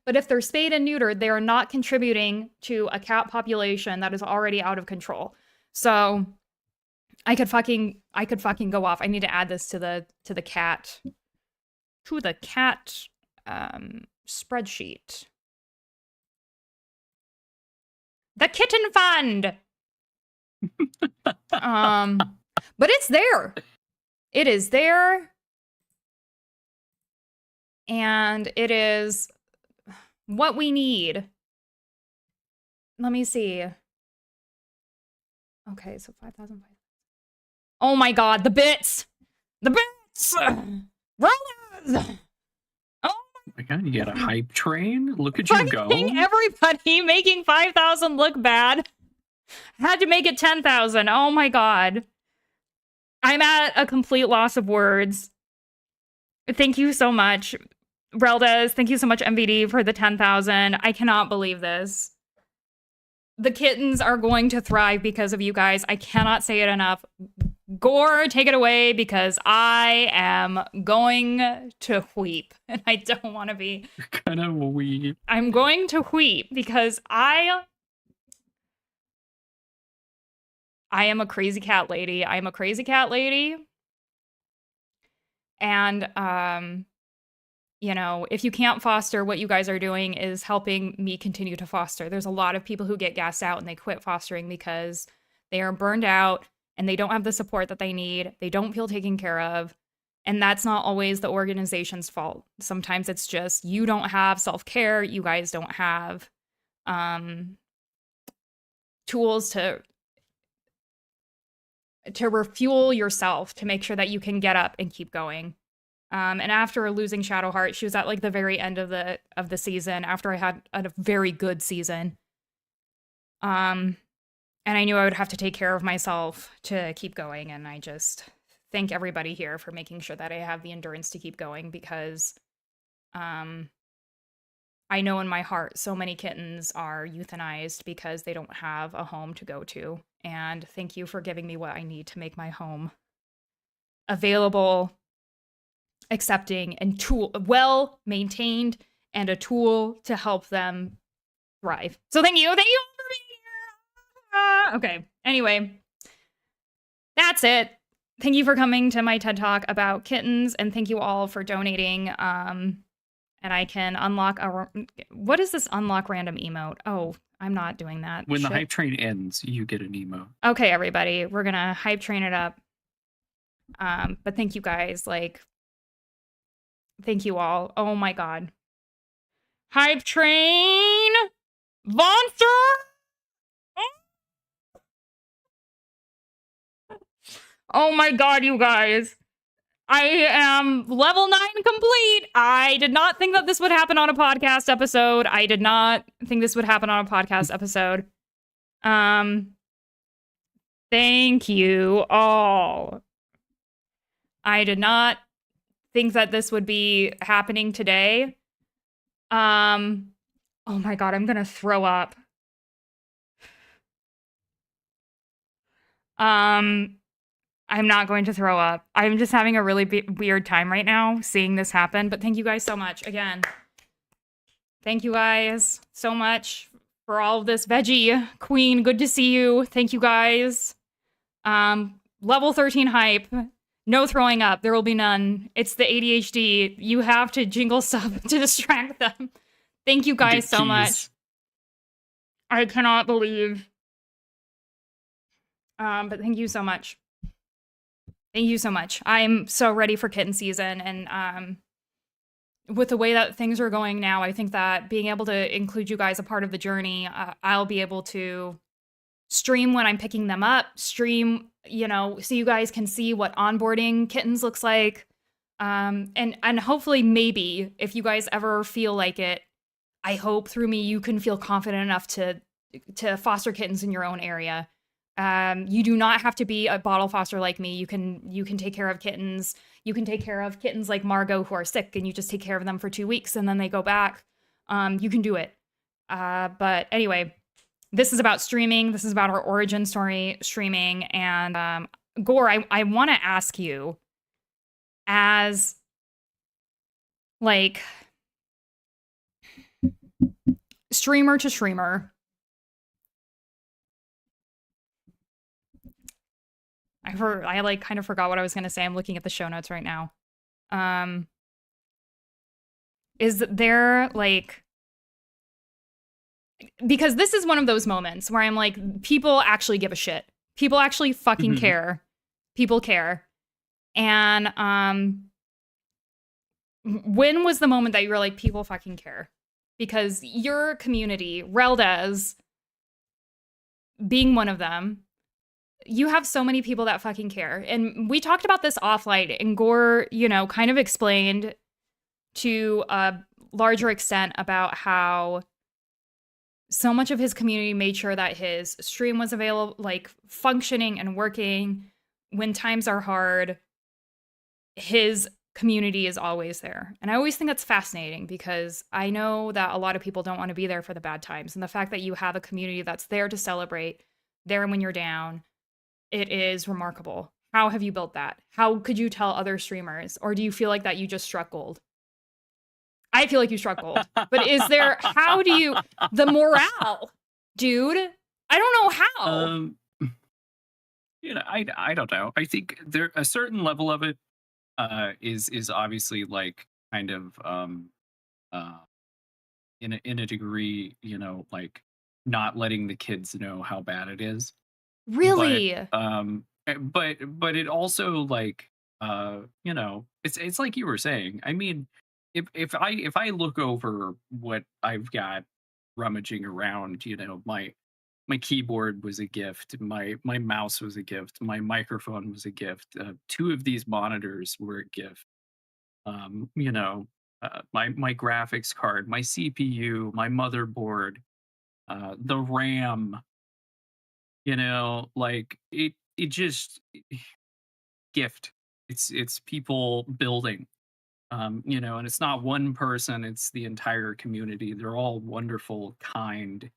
Speaker 1: but if they're spayed and neutered, they are not contributing to a cat population that is already out of control. So I could fucking go off. I need to add this to the cat spreadsheet. The kitten fund. But it's there. It is there. And it is what we need. Let me see. Okay, so 5,000. Oh my God, the bits! The bits! Rollers! Oh
Speaker 2: my God, you got a hype train? Look at you go.
Speaker 1: Everybody making 5,000 look bad. Had to make it 10,000. Oh my God. I'm at a complete loss of words. Thank you so much, Reldes. Thank you so much, MVD, for the 10,000. I cannot believe this. The kittens are going to thrive because of you guys. I cannot say it enough. Gore, take it away, because I am going to weep. And I don't want to be.
Speaker 2: You're gonna weep.
Speaker 1: I'm going to weep because I am a crazy cat lady. I am a crazy cat lady. And, if you can't foster, what you guys are doing is helping me continue to foster. There's a lot of people who get gassed out and they quit fostering because they are burned out and they don't have the support that they need. They don't feel taken care of. And that's not always the organization's fault. Sometimes it's just you don't have self-care. You guys don't have tools to refuel yourself to make sure that you can get up and keep going. And after losing Shadowheart, she was at like the very end of the season after I had a very good season. And I knew I would have to take care of myself to keep going. And I just thank everybody here for making sure that I have the endurance to keep going, because I know in my heart so many kittens are euthanized because they don't have a home to go to. And thank you for giving me what I need to make my home available, accepting, and well maintained, and a tool to help them thrive. So thank you. Thank you for being here. Okay. Anyway, that's it. Thank you for coming to my TED Talk about kittens, and thank you all for donating. And I can unlock what is this unlock random emote? Oh, I'm not doing that.
Speaker 2: When the hype train ends, you get an emote.
Speaker 1: Okay, everybody, we're gonna hype train it up. But thank you guys. Thank you all. Oh my God. Hype train! Monster! Oh my God, you guys. I am level 9 complete. I did not think that this would happen on a podcast episode. Thank you all. I did not think that this would be happening today. Oh my God, I'm gonna throw up. I'm not going to throw up. I'm just having a really weird time right now seeing this happen. But thank you guys so much. Again, thank you guys so much for all of this. Veggie Queen, good to see you. Thank you guys. Level 13 hype. No throwing up. There will be none. It's the ADHD. You have to jingle stuff to distract them. Thank you guys so much. I cannot believe. But thank you so much. Thank you so much. I'm so ready for kitten season, and with the way that things are going now, I think that being able to include you guys a part of the journey, I'll be able to stream when I'm picking them up, so you guys can see what onboarding kittens looks like. And hopefully, maybe if you guys ever feel like it, I hope through me you can feel confident enough to foster kittens in your own area. You do not have to be a bottle foster like me. You can take care of kittens. You can take care of kittens like Margot who are sick, and you just take care of them for 2 weeks and then they go back. You can do it. But anyway, this is about streaming. This is about our origin story, streaming. And Gore, I want to ask you, as like streamer to streamer, I like kind of forgot what I was gonna say. I'm looking at the show notes right now. Is there like, because this is one of those moments where I'm like, people actually give a shit. People actually fucking care. People care. And when was the moment that you were like, people fucking care? Because your community, Reldes being one of them, you have so many people that fucking care. And we talked about this offline, and Gore, kind of explained to a larger extent about how so much of his community made sure that his stream was available, like functioning and working when times are hard. His community is always there. And I always think that's fascinating, because I know that a lot of people don't want to be there for the bad times. And the fact that you have a community that's there to celebrate, there when you're down, it is remarkable. How have you built that? How could you tell other streamers? Or do you feel like that you just struck gold? I feel like you struck gold. But how do you, the morale, dude? I don't know how.
Speaker 2: I don't know. I think there a certain level of it is obviously like kind of in a degree, like not letting the kids know how bad it is.
Speaker 1: Really?
Speaker 2: But it also like it's like you were saying. I mean, if I look over what I've got rummaging around, my keyboard was a gift, my mouse was a gift, my microphone was a gift, two of these monitors were a gift. My graphics card, my CPU, my motherboard, the RAM, like it just gift. It's people building. And it's not one person, it's the entire community. They're all wonderful, kind,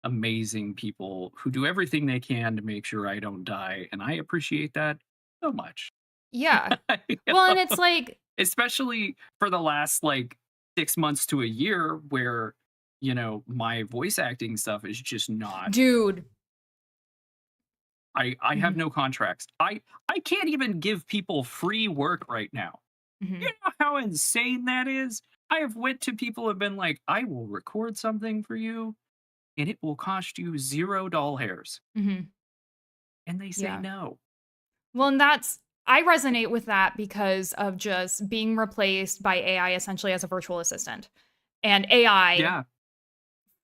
Speaker 2: amazing people who do everything they can to make sure I don't die. And I appreciate that so much.
Speaker 1: Yeah.
Speaker 2: You
Speaker 1: Well, and
Speaker 2: know?
Speaker 1: it's like,
Speaker 2: Especially for the last like 6 months to a year where, my voice acting stuff is just not.
Speaker 1: dude.
Speaker 2: I have no contracts. I can't even give people free work right now.
Speaker 1: Mhm.
Speaker 2: You know how insane that is? I have went to people and been like, I will record something for you and it will cost you $0.
Speaker 1: Mhm.
Speaker 2: And they say
Speaker 1: Yeah.
Speaker 2: no.
Speaker 1: Well, and I resonate with that because of just being replaced by AI essentially as a virtual assistant. And AI
Speaker 2: Yeah.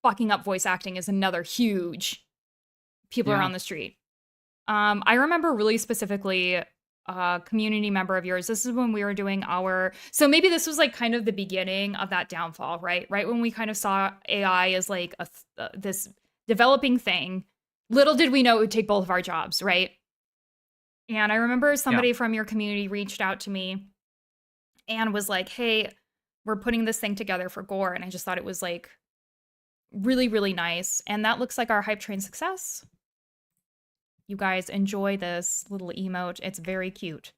Speaker 1: fucking up voice acting is another huge people
Speaker 2: Yeah.
Speaker 1: around the street. I remember really specifically a community member of yours. This is when we were doing so maybe this was like kind of the beginning of that downfall, right? Right when we kind of saw AI as like this developing thing. Little did we know it would take both of our jobs, right? And I remember somebody from your community reached out to me and was like, hey, we're putting this thing together for Gore. And I just thought it was like really, really nice. And that looks like our Hype Train success. You guys enjoy this little emote. It's very cute.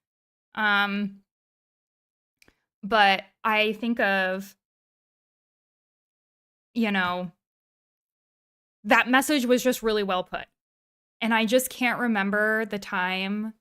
Speaker 1: But I think of, that message was just really well put. And I just can't remember the time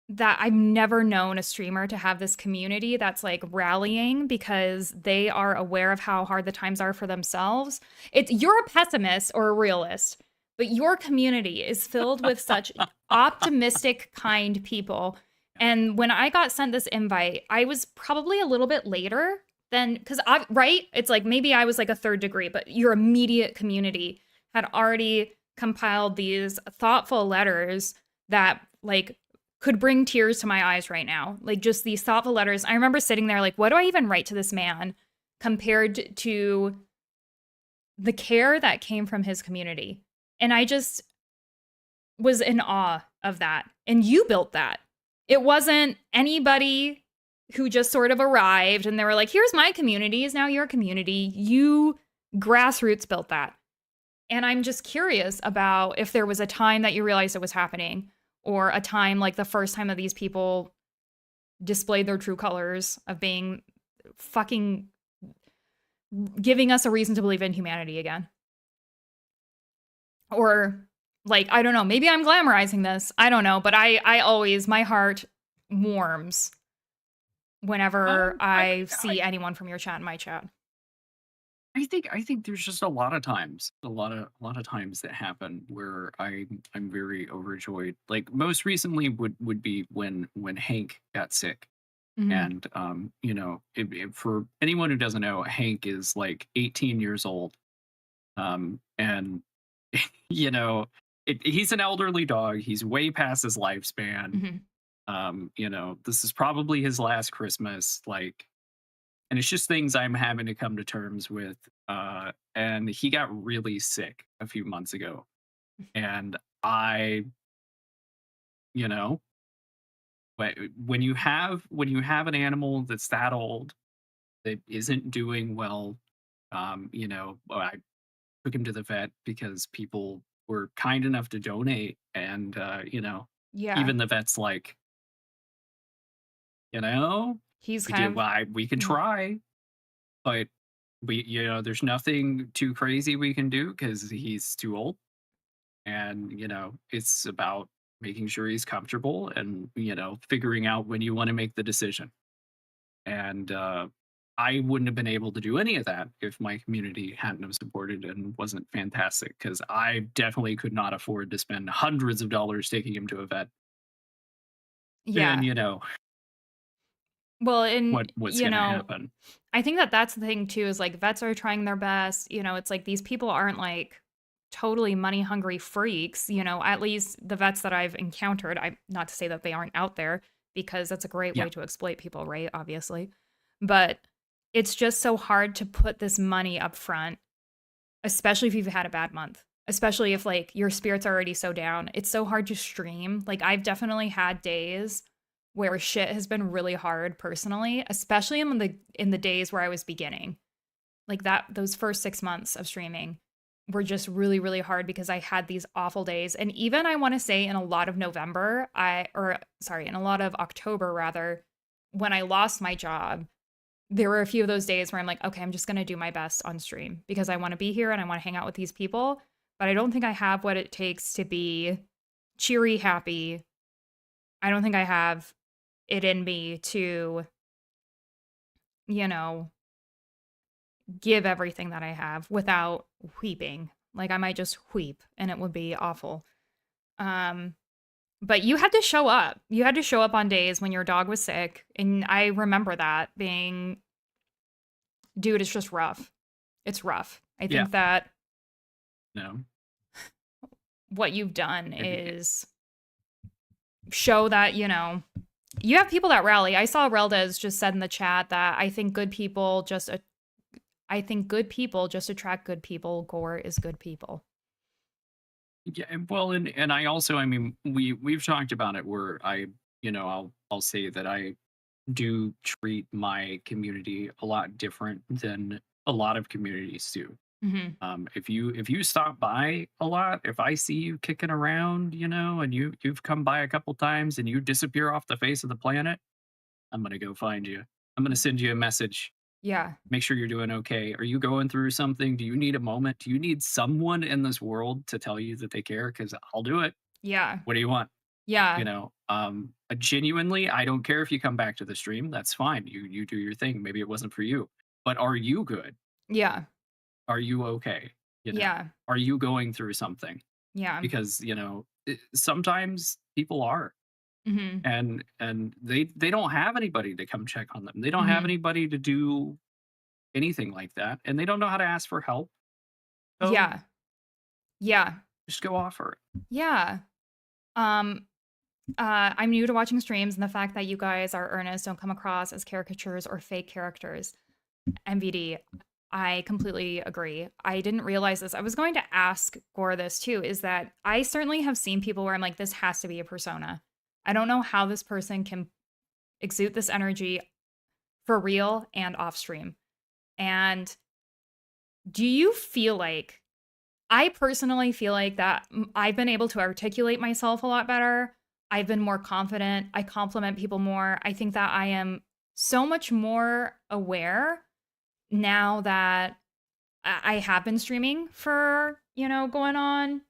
Speaker 1: that I've never known a streamer to have this community that's like rallying because they are aware of how hard the times are for themselves. You're a pessimist or a realist, but your community is filled with such optimistic, kind people. And when I got sent this invite, I was probably a little bit later than, right? It's like maybe I was like a third degree, but your immediate community had already compiled these thoughtful letters that like could bring tears to my eyes right now. Like just these thoughtful letters. I remember sitting there like, what do I even write to this man compared to the care that came from his community? And I just was in awe of that. And you built that. It wasn't anybody who just sort of arrived and they were like, here's my community, is now your community. You grassroots built that. And I'm just curious about if there was a time that you realized it was happening, or a time like the first time that these people displayed their true colors of being fucking giving us a reason to believe in humanity again. Or like, I don't know, maybe I'm glamorizing this. I don't know, but I always, my heart warms whenever I see anyone from your chat in my chat.
Speaker 2: I think there's just a lot of times, a lot of times that happen where I'm very overjoyed. Like most recently would be when Hank got sick.
Speaker 1: Mhm.
Speaker 2: And for anyone who doesn't know, Hank is like 18 years old. And you know, he's an elderly dog. He's way past his lifespan.
Speaker 1: Mhm.
Speaker 2: This is probably his last Christmas. Like, and it's just things I'm having to come to terms with. And he got really sick a few months ago, and I, you know, when you have an animal that's that old that isn't doing well, I took him to the vet because people were kind enough to donate, and
Speaker 1: Yeah.
Speaker 2: even the vet's like, you know,
Speaker 1: He's
Speaker 2: we do,
Speaker 1: kind of
Speaker 2: well, we can
Speaker 1: mm,
Speaker 2: try, but there's nothing too crazy we can do because he's too old, and it's about making sure he's comfortable and figuring out when you want to make the decision. And I wouldn't have been able to do any of that if my community hadn't have supported and wasn't fantastic, because I definitely could not afford to spend hundreds of dollars taking him to a vet. And
Speaker 1: yeah. Well, and
Speaker 2: what's going to happen.
Speaker 1: I think that that's the thing too, is like vets are trying their best. It's like these people aren't like totally money hungry freaks. At least the vets that I've encountered, I not to say that they aren't out there, because that's a great
Speaker 2: Yeah,
Speaker 1: way to exploit people, right? Obviously. But it's just so hard to put this money up front, especially if you've had a bad month. Especially if like your spirits are already so down. It's so hard to stream. Like I've definitely had days where shit has been really hard personally, especially in the days where I was beginning. Like that those first 6 months of streaming were just really really hard because I had these awful days. And even I want to say in a lot of November, in a lot of October rather, when I lost my job, there were a few of those days where I'm like, okay, I'm just going to do my best on stream because I want to be here and I want to hang out with these people, but I don't think I have what it takes to be cheery, happy. I don't think I have it in me to, you know, give everything that I have without weeping. Like I might just weep and it would be awful. Um but you had to show up. You had to show up on days when your dog was sick, and I remember that being, dude, it's just rough. It's rough. I
Speaker 2: yeah,
Speaker 1: think that
Speaker 2: no,
Speaker 1: what you've done
Speaker 2: it-
Speaker 1: is show that, you have people that rally. I saw Reldez just said in the chat that I think good people just attract good people. Gore is good people.
Speaker 2: yeah. Well, and I also, I mean, we've talked about it where I'll say that I do treat my community a lot different than a lot of communities do.
Speaker 1: Hmm.
Speaker 2: If you stop by a lot, if I see you kicking around, and you've come by a couple times and you disappear off the face of the planet, I'm gonna go find you. I'm gonna send you a message.
Speaker 1: Yeah.
Speaker 2: Make sure you're doing okay. Are you going through something? Do you need a moment? Do you need someone in this world to tell you that they care? Because I'll do it.
Speaker 1: Yeah.
Speaker 2: What do you want?
Speaker 1: Yeah.
Speaker 2: Genuinely, I don't care if you come back to the stream. That's fine. You do your thing. Maybe it wasn't for you, but are you good?
Speaker 1: Yeah.
Speaker 2: Are you okay?
Speaker 1: Yeah.
Speaker 2: Are you going through something?
Speaker 1: Yeah.
Speaker 2: Because sometimes people are,
Speaker 1: Hmm.
Speaker 2: and they don't have anybody to come check on them. They don't have
Speaker 1: Hmm.
Speaker 2: anybody to do anything like that, and they don't know how to ask for help. So
Speaker 1: Yeah. Yeah.
Speaker 2: just go offer it.
Speaker 1: Yeah. Um I'm new to watching streams, and the fact that you guys are earnest, don't come across as caricatures or fake characters. MVD, I completely agree. I didn't realize this. I was going to ask Gore this too, is that I certainly have seen people where I'm like, this has to be a persona. I don't know how this person can exude this energy for real and off stream. And do you feel like, I personally feel like that I've been able to articulate myself a lot better. I've been more confident. I compliment people more. I think that I am so much more aware now that I have been streaming for, going on,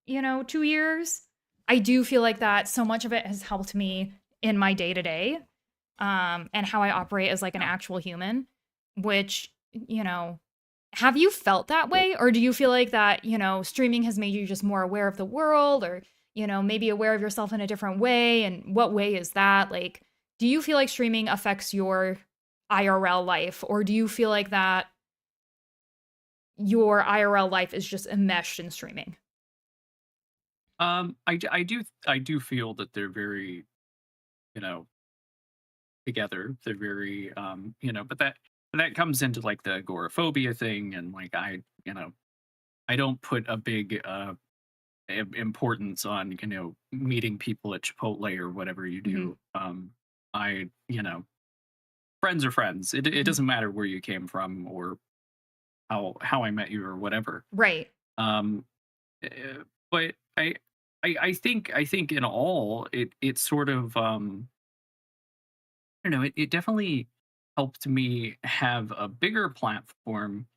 Speaker 1: 2 years. I do feel like that so much of it has helped me in my day to day, and how I operate as like an actual human, which, have you felt that way? Or do you feel like that, streaming has made you just more aware of the world, or, maybe aware of yourself in a different way? And what way is that? Like, do you feel like streaming affects your IRL life, or do you feel like that your IRL life is just enmeshed in streaming?
Speaker 2: I do feel that they're very, you know, together. They're very, but that comes into like the agoraphobia thing, and like I don't put a big importance on meeting people at Chipotle or whatever you
Speaker 1: Hmm.
Speaker 2: do. I friends are friends. It
Speaker 1: Hmm.
Speaker 2: doesn't matter where you came from or how I met you or whatever.
Speaker 1: Right.
Speaker 2: Um, but I think in all it sort of I don't know, it definitely helped me have a bigger platform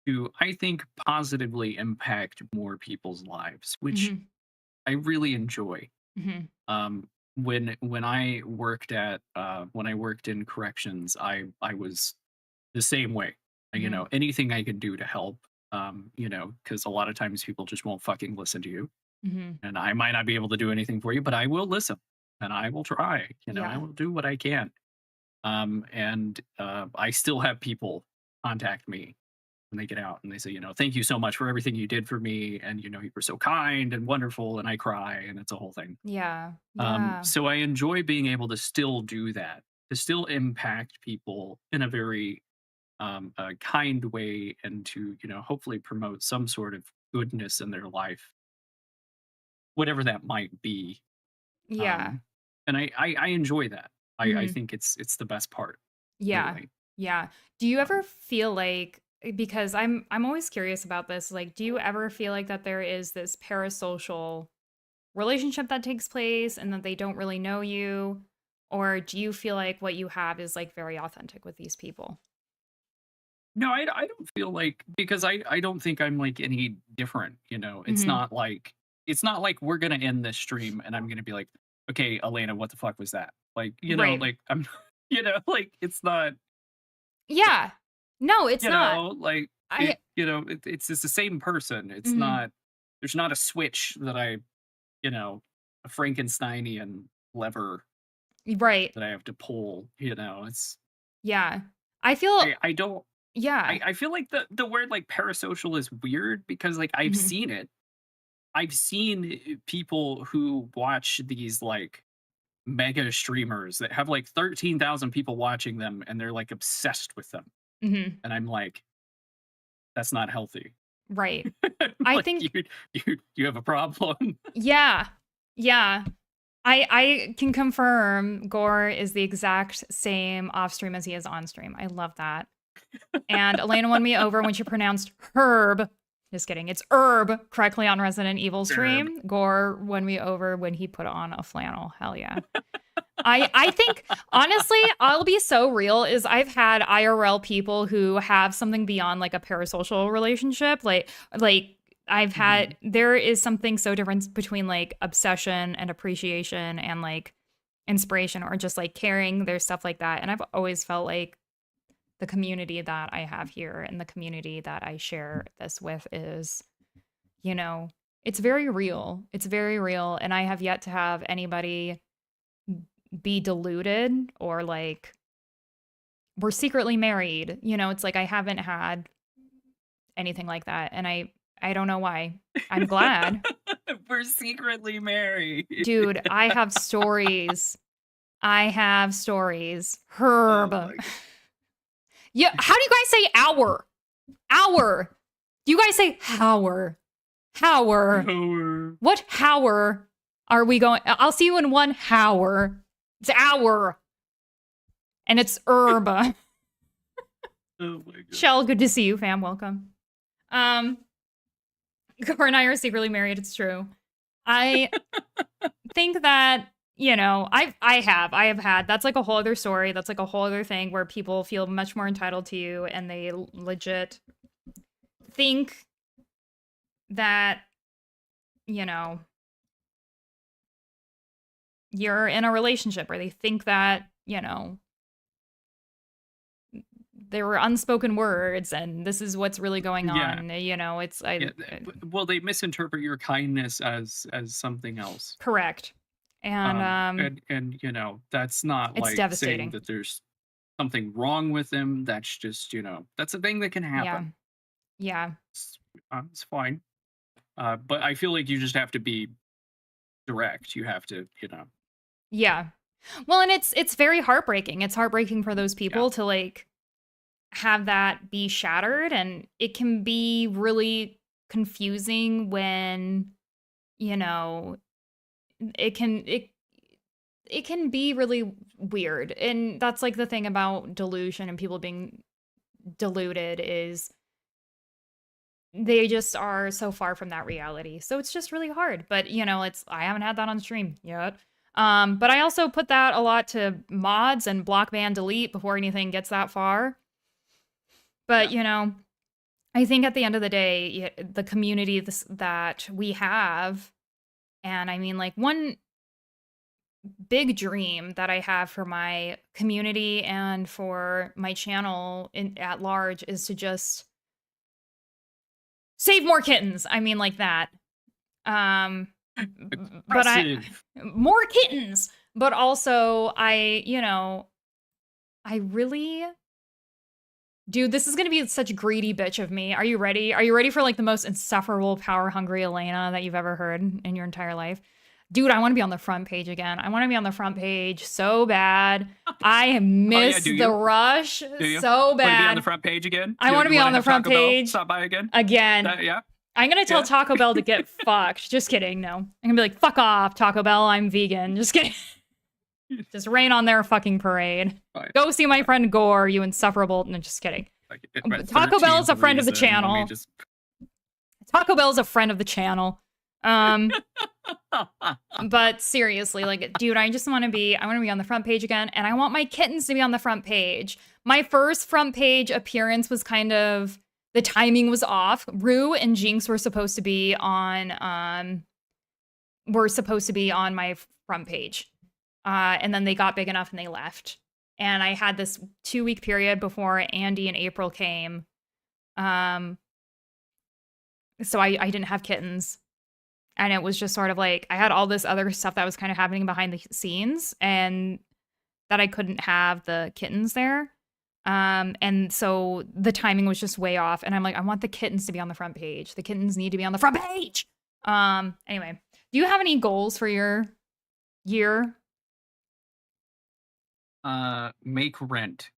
Speaker 2: to, I think, positively impact more people's lives, which
Speaker 1: Hmm.
Speaker 2: I really enjoy.
Speaker 1: Hmm.
Speaker 2: When I worked in corrections, I was the same way.
Speaker 1: Hmm.
Speaker 2: Anything I could do to help, because a lot of times people just won't fucking listen to you.
Speaker 1: Hmm.
Speaker 2: And I might not be able to do anything for you, but I will listen and I will try. I
Speaker 1: Yeah.
Speaker 2: will do what I can. And I still have people contact me when they get out and they say, thank you so much for everything you did for me. And, you were so kind and wonderful. And I cry and it's a whole thing.
Speaker 1: Yeah. Yeah.
Speaker 2: So I enjoy being able to still do that, to still impact people in a very kind way, and to, hopefully promote some sort of goodness in their life, whatever that might be.
Speaker 1: Yeah.
Speaker 2: Um, and I enjoy that. I
Speaker 1: Hmm.
Speaker 2: think it's the best part,
Speaker 1: Yeah.
Speaker 2: really.
Speaker 1: Yeah. Do you ever
Speaker 2: Um,
Speaker 1: feel like, because I'm always curious about this, like, do you ever feel like that there is this parasocial relationship that takes place and that they don't really know you? Or do you feel like what you have is like very authentic with these people?
Speaker 2: no, I don't feel like, because I don't think I'm like any different.
Speaker 1: Hmm.
Speaker 2: It's not like we're gonna end this stream and I'm gonna be like, okay, Elena, what the fuck was that? Like,
Speaker 1: Right.
Speaker 2: like I'm, like it's not,
Speaker 1: Yeah. No, it's not.
Speaker 2: like
Speaker 1: I
Speaker 2: it's just the same person. It's
Speaker 1: Mhm.
Speaker 2: not. There's not a switch that a Frankensteinian lever
Speaker 1: Right.
Speaker 2: that I have to pull. It's
Speaker 1: Yeah. I feel
Speaker 2: I don't
Speaker 1: yeah.
Speaker 2: I feel like the word like parasocial is weird, because like I've
Speaker 1: Mhm.
Speaker 2: seen it. I've seen people who watch these like mega streamers that have like 13,000 people watching them and they're like obsessed with them.
Speaker 1: Mhm.
Speaker 2: And I'm like, that's not healthy.
Speaker 1: Right. I
Speaker 2: Like
Speaker 1: think
Speaker 2: you have a problem.
Speaker 1: yeah. Yeah. I can confirm Gore is the exact same off stream as he is on stream. I love that. And Elena won me over when she pronounced herb. Just kidding. It's herb correctly on Resident Evil
Speaker 2: Herb.
Speaker 1: stream. Gore won me over when he put on a flannel. Hell yeah. I think honestly, I'll be so real, is I've had IRL people who have something beyond like a parasocial relationship. Like I've
Speaker 2: Mhm.
Speaker 1: had, there is something so different between like obsession and appreciation and like inspiration, or just like caring. There's stuff like that. And I've always felt like the community that I have here and the community that I share this with is, you know, it's very real. It's very real. And I have yet to have anybody be deluded or like we're secretly married. It's like I haven't had anything like that. And I don't know why. I'm glad.
Speaker 2: We're secretly married.
Speaker 1: Dude, I have stories. I have stories.
Speaker 2: Oh
Speaker 1: Herb.
Speaker 2: my God.
Speaker 1: Yeah, how do you guys say hour? Hour. Do you guys say hour? Hour.
Speaker 2: Hour.
Speaker 1: What hour are we going? I'll see you in 1 hour. It's hour. And it's herb.
Speaker 2: Oh my God.
Speaker 1: Shell, good to see you, fam. Welcome. Cor and I are secretly married. It's true. I think that, you know, I have had, that's like a whole other story. That's like a whole other thing where people feel much more entitled to you and they legit think that, you know, you're in a relationship, or they think that, you know, there were unspoken words and this is what's really going
Speaker 2: Yeah.
Speaker 1: on. You know, it's
Speaker 2: Well, they misinterpret your kindness as something else.
Speaker 1: correct. And
Speaker 2: And you know, that's not
Speaker 1: it's
Speaker 2: like
Speaker 1: devastating.
Speaker 2: saying that there's something wrong with them. That's just, you know, that's a thing that can happen.
Speaker 1: Yeah.
Speaker 2: It's fine. But I feel like you just have to be direct. You have to, you know.
Speaker 1: Yeah. Well, and it's very heartbreaking. It's heartbreaking for those people to like have that be shattered, and it can be really confusing when, you know, it can be really weird. And that's like the thing about delusion and people being deluded, is they just are so far from that reality. So it's just really hard. But, you know, I haven't had that on stream yet. But I also put that a lot to mods and block, ban, delete before anything gets that far. But, you know, I think at the end of the day, the community that we have, and I mean, like, one big dream that I have for my community and for my channel at large is to just save more kittens. I mean, like that. But more kittens. But also, you know, I really, dude, this is gonna be such greedy bitch of me. Are you ready? Are you ready for like the most insufferable, power hungry Elena that you've ever heard in your entire life? Dude, I want to be on the front page again. I want to be on the front page so bad. I miss the rush so bad.
Speaker 2: Want to be on the front page again?
Speaker 1: I want to be on the front page.
Speaker 2: Stop by again.
Speaker 1: Yeah. I'm going to tell Taco Bell to get fucked. Just kidding. No. I'm going to be like, fuck off, Taco Bell. I'm vegan. Just kidding. Just rain on their fucking parade.
Speaker 2: Fine.
Speaker 1: Go see my friend Gore, you insufferable. No, just kidding. Taco Bell is a friend of the channel. Taco Bell is a friend of the channel. But seriously, like, dude, I want to be on the front page again, and I want my kittens to be on the front page. My first front page appearance was kind of, the timing was off. Rue and Jinx were supposed to be on my front page. And then they got big enough and they left. And I had this 2-week period before Andy and April came. So I didn't have kittens. And it was just sort of like, I had all this other stuff that was kind of happening behind the scenes, and that I couldn't have the kittens there. And so the timing was just way off. And I'm like, I want the kittens to be on the front page. The kittens need to be on the front page. Anyway, do you have any goals for your year?
Speaker 2: Make rent.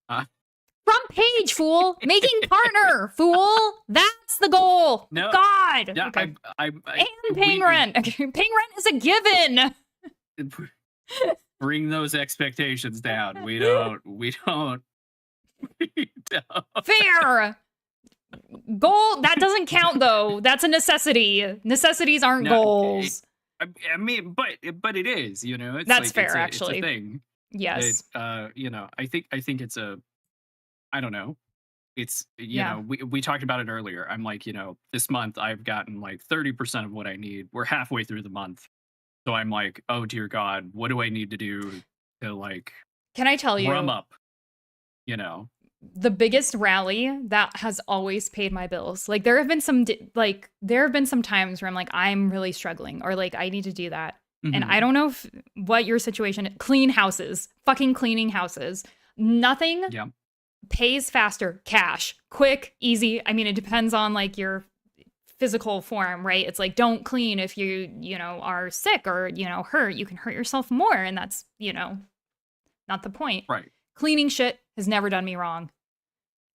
Speaker 1: Front page, fool. Making partner, fool. That's the goal.
Speaker 2: No,
Speaker 1: God.
Speaker 2: Yeah,
Speaker 1: okay.
Speaker 2: and
Speaker 1: paying rent. Paying rent is a given.
Speaker 2: Bring those expectations down. We don't.
Speaker 1: Fair. Goal, that doesn't count though. That's a necessity. Necessities aren't goals.
Speaker 2: I mean, but it is, you know. It's
Speaker 1: that's
Speaker 2: like,
Speaker 1: fair, actually.
Speaker 2: It's a thing.
Speaker 1: Yes.
Speaker 2: You know, I think it's a, I don't know. It's, you know, we talked about it earlier. I'm like, you know, this month I've gotten like 30% of what I need. We're halfway through the month. So I'm like, oh dear God, what do I need to do to like,
Speaker 1: can I tell you,
Speaker 2: drum up, you know?
Speaker 1: The biggest rally that has always paid my bills. Like there have been some times where I'm like, I'm really struggling, or like I need to do that. Mm-hmm. And I don't know what your situation, clean houses, fucking cleaning houses. Nothing pays faster. Cash, quick, easy. I mean, it depends on like your physical form, right? It's like, don't clean if you, are sick or, hurt. You can hurt yourself more. And that's, not the point.
Speaker 2: Right.
Speaker 1: Cleaning shit has never done me wrong.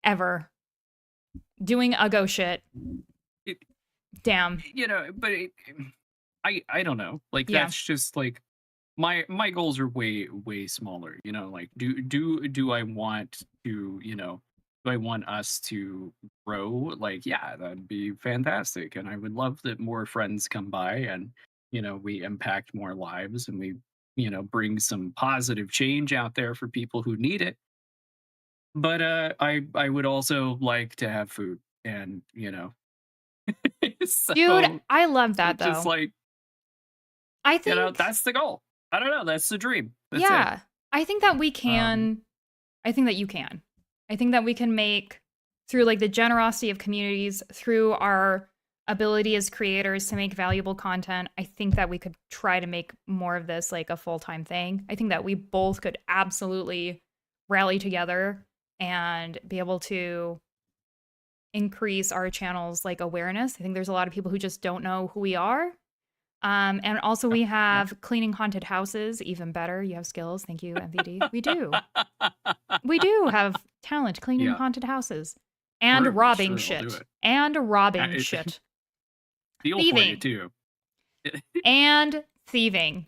Speaker 1: Ever. Doing uggo shit. Damn.
Speaker 2: But I don't know. Like,
Speaker 1: Yeah.
Speaker 2: that's just like my goals are way smaller. Like, do I want to, do I want us to grow? Like, yeah, that'd be fantastic, and I would love that more friends come by and we impact more lives, and we bring some positive change out there for people who need it. But I would also like to have food, and so
Speaker 1: Dude, I love that though.
Speaker 2: just like,
Speaker 1: I think
Speaker 2: that's the goal. I don't know, that's the dream. That's
Speaker 1: yeah.
Speaker 2: it.
Speaker 1: I think that we can. I think that you can. I think that we can make, through like the generosity of communities, through our ability as creators to make valuable content, I think that we could try to make more of this like a full-time thing. I think that we both could absolutely rally together and be able to increase our channel's like awareness. I think there's a lot of people who just don't know who we are. And also we have cleaning haunted houses, even better. You have skills. Thank you, MVD. We do. We do have talent cleaning haunted houses and
Speaker 2: True,
Speaker 1: robbing
Speaker 2: sure, I'll do
Speaker 1: shit.
Speaker 2: it.
Speaker 1: And robbing shit.
Speaker 2: Feel for you too.
Speaker 1: And thieving.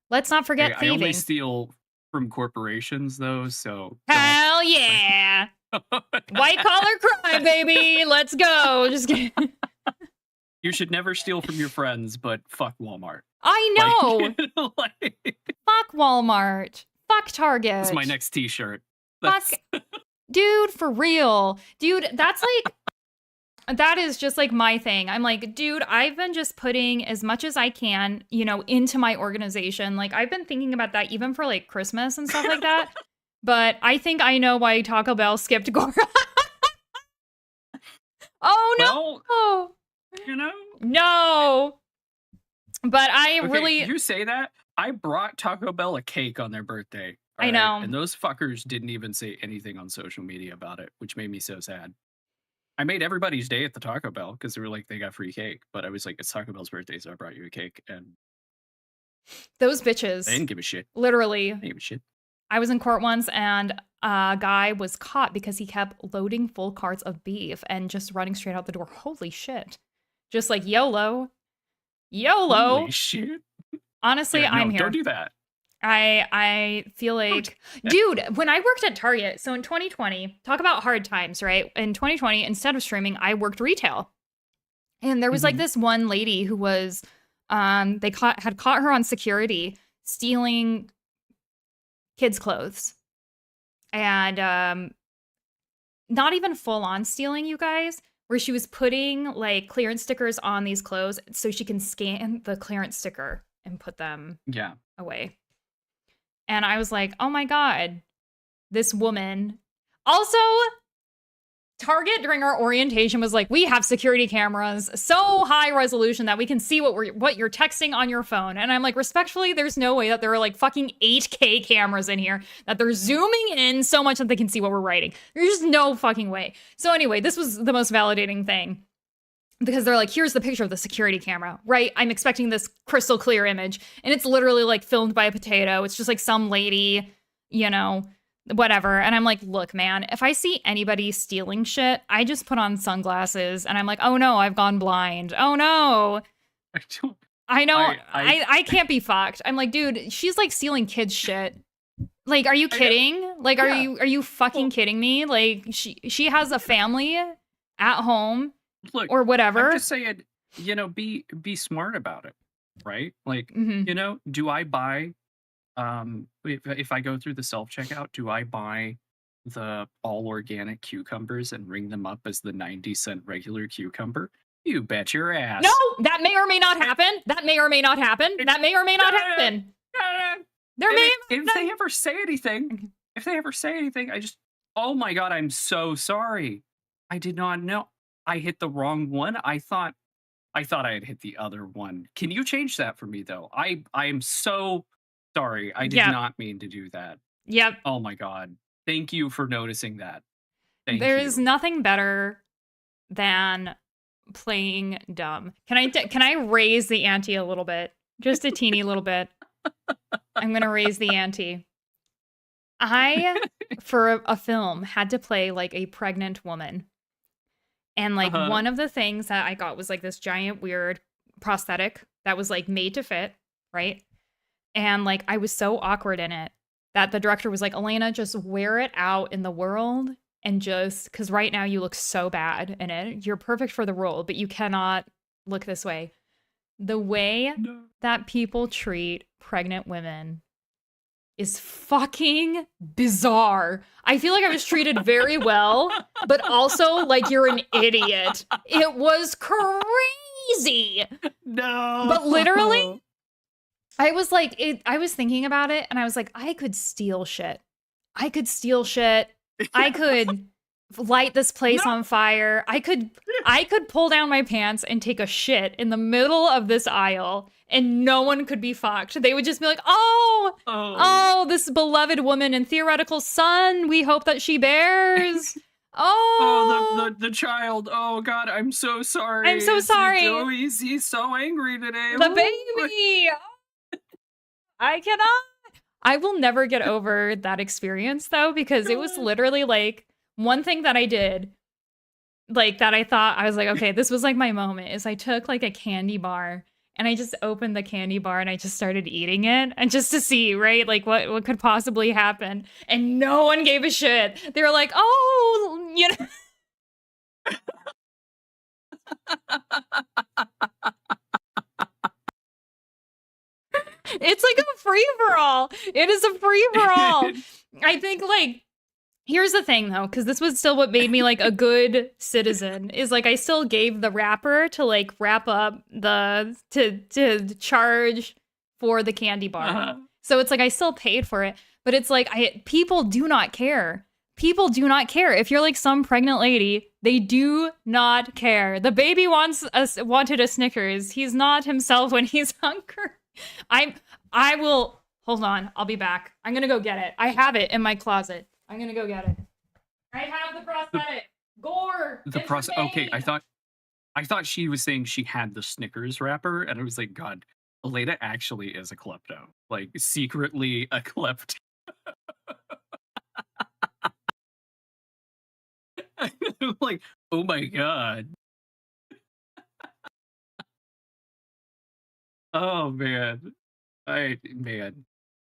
Speaker 1: Let's not forget
Speaker 2: I
Speaker 1: thieving.
Speaker 2: only steal from corporations though, so
Speaker 1: Hell yeah. White collar crime, baby. Let's go. Just kidding.
Speaker 2: You should never steal from your friends, but fuck Walmart.
Speaker 1: I know. Fuck Walmart. Fuck Target.
Speaker 2: That's my next t-shirt.
Speaker 1: Fuck. Dude, for real. Dude, that's like, that is just like my thing. I'm like, dude, I've been just putting as much as I can, into my organization. Like, I've been thinking about that even for like Christmas and stuff like that. But I think I know why Taco Bell skipped Gora. Oh, no.
Speaker 2: Well,
Speaker 1: No. But I really...
Speaker 2: You say that? I brought Taco Bell a cake on their birthday.
Speaker 1: I know.
Speaker 2: And those fuckers didn't even say anything on social media about it, which made me so sad. I made everybody's day at the Taco Bell because they were like, they got free cake. But I was like, it's Taco Bell's birthday, so I brought you a cake. And
Speaker 1: those bitches.
Speaker 2: they didn't give a shit.
Speaker 1: Literally.
Speaker 2: They didn't give a shit.
Speaker 1: I was in court once and a guy was caught because he kept loading full carts of beef and just running straight out the door. Holy shit. Just like YOLO. YOLO.
Speaker 2: Holy shit.
Speaker 1: Honestly,
Speaker 2: Yeah, no,
Speaker 1: I'm here.
Speaker 2: Don't do that.
Speaker 1: I feel like, dude, when I worked at Target, so in 2020, talk about hard times, right? In 2020, instead of streaming, I worked retail. And there was like this one lady who was, they had caught her on security stealing kids' clothes. And not even full on stealing, you guys, where she was putting like clearance stickers on these clothes so she can scan the clearance sticker and put them away. And I was like, oh my God, this woman. Also, Target during our orientation was like, we have security cameras so high resolution that we can see what you're texting on your phone. And I'm like, respectfully, there's no way that there are like fucking 8K cameras in here that they're zooming in so much that they can see what we're writing. There's just no fucking way. So anyway, this was the most validating thing. Because they're like, here's the picture of the security camera, right? I'm expecting this crystal clear image. And it's literally like filmed by a potato. It's just like some lady, whatever. And I'm like, look, man, if I see anybody stealing shit, I just put on sunglasses and I'm like, oh no, I've gone blind. Oh no. I know. I can't be fucked. I'm like, dude, she's like stealing kids' shit. Like, are you kidding? Like, are you fucking kidding me? Like, she has a family at home.
Speaker 2: Look,
Speaker 1: or whatever.
Speaker 2: I'm just saying, be smart about it, right? Like, do I buy, if I go through the self-checkout, do I buy the all organic cucumbers and ring them up as the 90-cent regular cucumber? You bet your ass.
Speaker 1: No, that may or may not happen. That may or may not happen. That may or may not happen.
Speaker 2: If they ever say anything, I just, oh my God, I'm so sorry. I did not know. I hit the wrong one. I thought I had hit the other one. Can you change that for me though? I am so sorry. I did not mean to do that.
Speaker 1: Yep.
Speaker 2: Oh my God. Thank you for noticing that.
Speaker 1: There's nothing better than playing dumb. Can I raise the ante a little bit? Just a teeny little bit. I'm going to raise the ante. I, for a film, had to play like a pregnant woman. And like one of the things that I got was like this giant weird prosthetic that was like made to fit, right? And like I was so awkward in it that the director was like, Elena, just wear it out in the world and just, because right now you look so bad in it. You're perfect for the role, but you cannot look this way. The way that people treat pregnant women is fucking bizarre. I feel like I was treated very well, but also like you're an idiot. It was crazy.
Speaker 2: No.
Speaker 1: But literally, I was like, I was thinking about it and I was like, I could steal shit. I could steal shit. I could light this place on fire. I could pull down my pants and take a shit in the middle of this aisle and no one could be fucked. They would just be like, oh, this beloved woman and theoretical son, we hope that she bears.
Speaker 2: The child. Oh God, I'm so sorry.
Speaker 1: I'm so sorry.
Speaker 2: He's so angry today.
Speaker 1: The baby. I cannot. I will never get over that experience though, because it was literally like one thing that I did, like that I thought, I was like, okay, this was like my moment, is I took like a candy bar and I just opened the candy bar and I just started eating it, and just to see, right, like what could possibly happen. And no one gave a shit. They were like, oh, you know. It's like a free-for-all. It is a free-for-all. I think, like, here's the thing, though, because this was still what made me, like, a good citizen, is, like, I still gave the wrapper to, like, wrap up to charge for the candy bar. So it's like, I still paid for it, but it's like, people do not care. People do not care. If you're, like, some pregnant lady, they do not care. The baby wanted a Snickers. He's not himself when he's hungry. I will, hold on, I'll be back. I'm gonna go get it. I have it in my closet. I'm gonna go get it. I have the prosthetic. Gore!
Speaker 2: The prosthetic. Okay, I thought she was saying she had the Snickers wrapper, and I was like, God, Elena actually is a klepto. Like, secretly a klepto. I'm like, oh my God. Oh man. I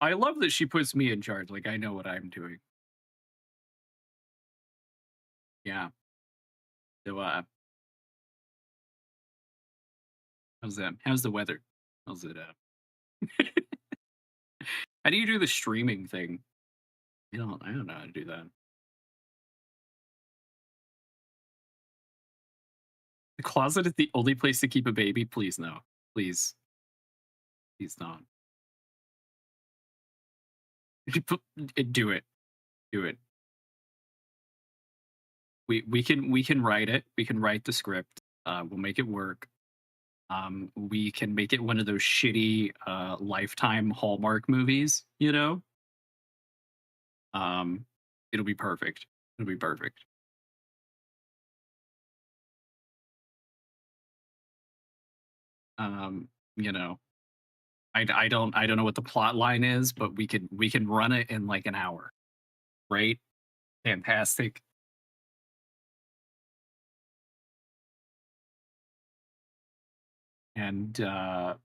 Speaker 2: love that she puts me in charge. Like, I know what I'm doing. Yeah. So how's the weather? How's it How do you do the streaming thing? I don't know how to do that. The closet is the only place to keep a baby? Please no. Please. Please not. Do it. Do it. We can write it. We can write the script. We'll make it work. We can make it one of those shitty Lifetime Hallmark movies, you know? It'll be perfect. It'll be perfect. You know, I don't know what the plot line is, but we can run it in like an hour. Right? Fantastic. And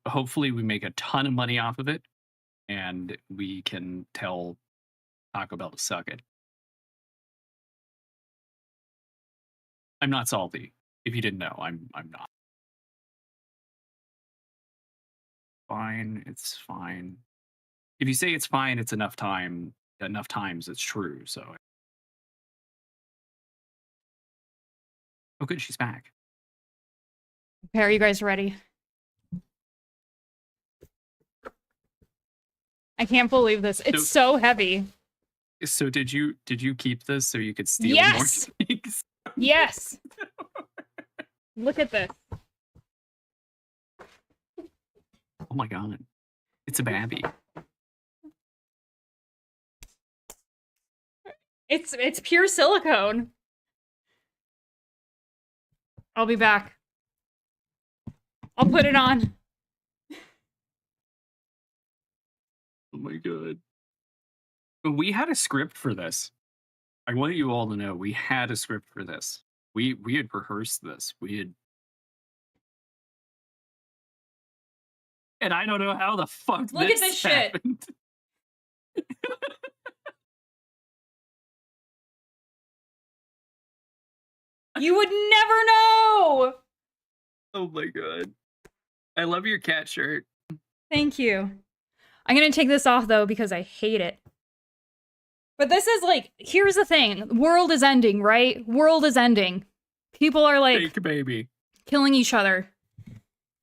Speaker 2: hopefully we make a ton of money off of it, and we can tell Taco Bell to suck it. I'm not salty. If you didn't know, I'm not. Fine, it's fine. If you say it's fine, it's enough times it's true. So, oh good, she's back.
Speaker 1: Okay, are you guys ready? I can't believe this. It's so heavy.
Speaker 2: So did you keep this so you could steal more things?
Speaker 1: Yes. Look at this.
Speaker 2: Oh my God. It's a babby.
Speaker 1: It's pure silicone. I'll be back. I'll put it on.
Speaker 2: Oh my god. We had a script for this. I want you all to know we had a script for this. We had rehearsed this. We had, and I don't know how the fuck
Speaker 1: Look at this shit.
Speaker 2: happened.
Speaker 1: You would never know.
Speaker 2: Oh my god. I love your cat shirt.
Speaker 1: Thank you. I'm gonna take this off though because I hate it. But this is like, here's the thing. World is ending, right? World is ending. People are like
Speaker 2: Fake baby.
Speaker 1: killing each other.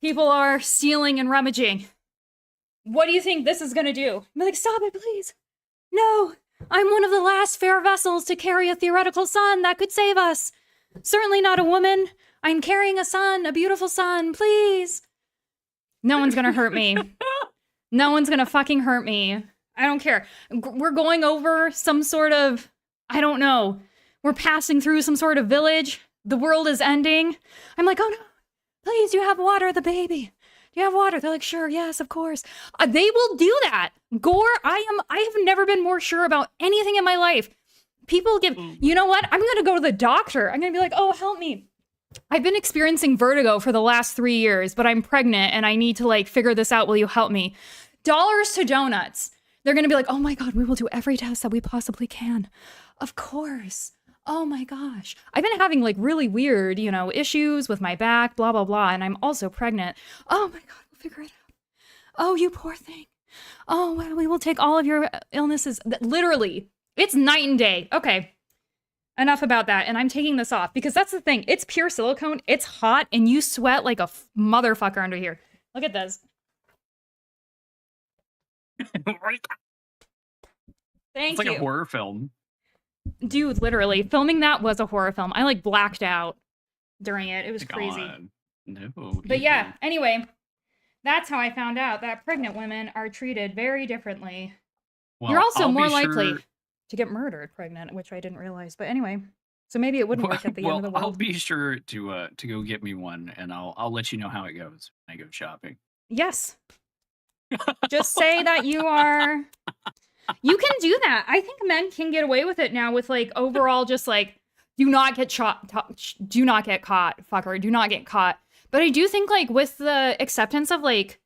Speaker 1: People are stealing and rummaging. What do you think this is gonna do? I'm like, stop it, please. No, I'm one of the last fair vessels to carry a theoretical son that could save us. Certainly not a woman. I'm carrying a son, a beautiful son, please. No one's gonna hurt me. No one's gonna fucking hurt me. I don't care. We're going over some sort of, I don't know. We're passing through some sort of village. The world is ending. I'm like, oh no, please, do you have water, the baby? Do you have water? They're like, sure, yes, of course. They will do that. Gore, I have never been more sure about anything in my life. People give, you know what? I'm gonna go to the doctor. I'm gonna be like, oh, help me. I've been experiencing vertigo for the last 3 years, but I'm pregnant and I need to like figure this out. Will you help me? Dollars to donuts. They're going to be like, oh my God, we will do every test that we possibly can. Of course. Oh my gosh. I've been having like really weird, issues with my back, blah, blah, blah. And I'm also pregnant. Oh my God, we'll figure it out. Oh, you poor thing. Oh, well, we will take all of your illnesses. Literally, it's night and day. Okay. Enough about that. And I'm taking this off because that's the thing. It's pure silicone. It's hot and you sweat like a motherfucker under here. Look at this. Thank
Speaker 2: it's like
Speaker 1: you.
Speaker 2: a horror film.
Speaker 1: Dude, literally, filming that was a horror film. I like blacked out during it. It was crazy.
Speaker 2: No.
Speaker 1: But yeah, anyway, that's how I found out that pregnant women are treated very differently.
Speaker 2: Well,
Speaker 1: you're also
Speaker 2: I'll
Speaker 1: more
Speaker 2: be
Speaker 1: likely
Speaker 2: sure...
Speaker 1: to get murdered pregnant, which I didn't realize. But anyway, so maybe it wouldn't work at the end of the world.
Speaker 2: I'll be sure to go get me one, and I'll let you know how it goes when I go shopping.
Speaker 1: Yes. Just say that you are. You can do that. I think men can get away with it now with like overall just like do not get shot, do not get caught, fucker, do not get caught. But I do think like with the acceptance of like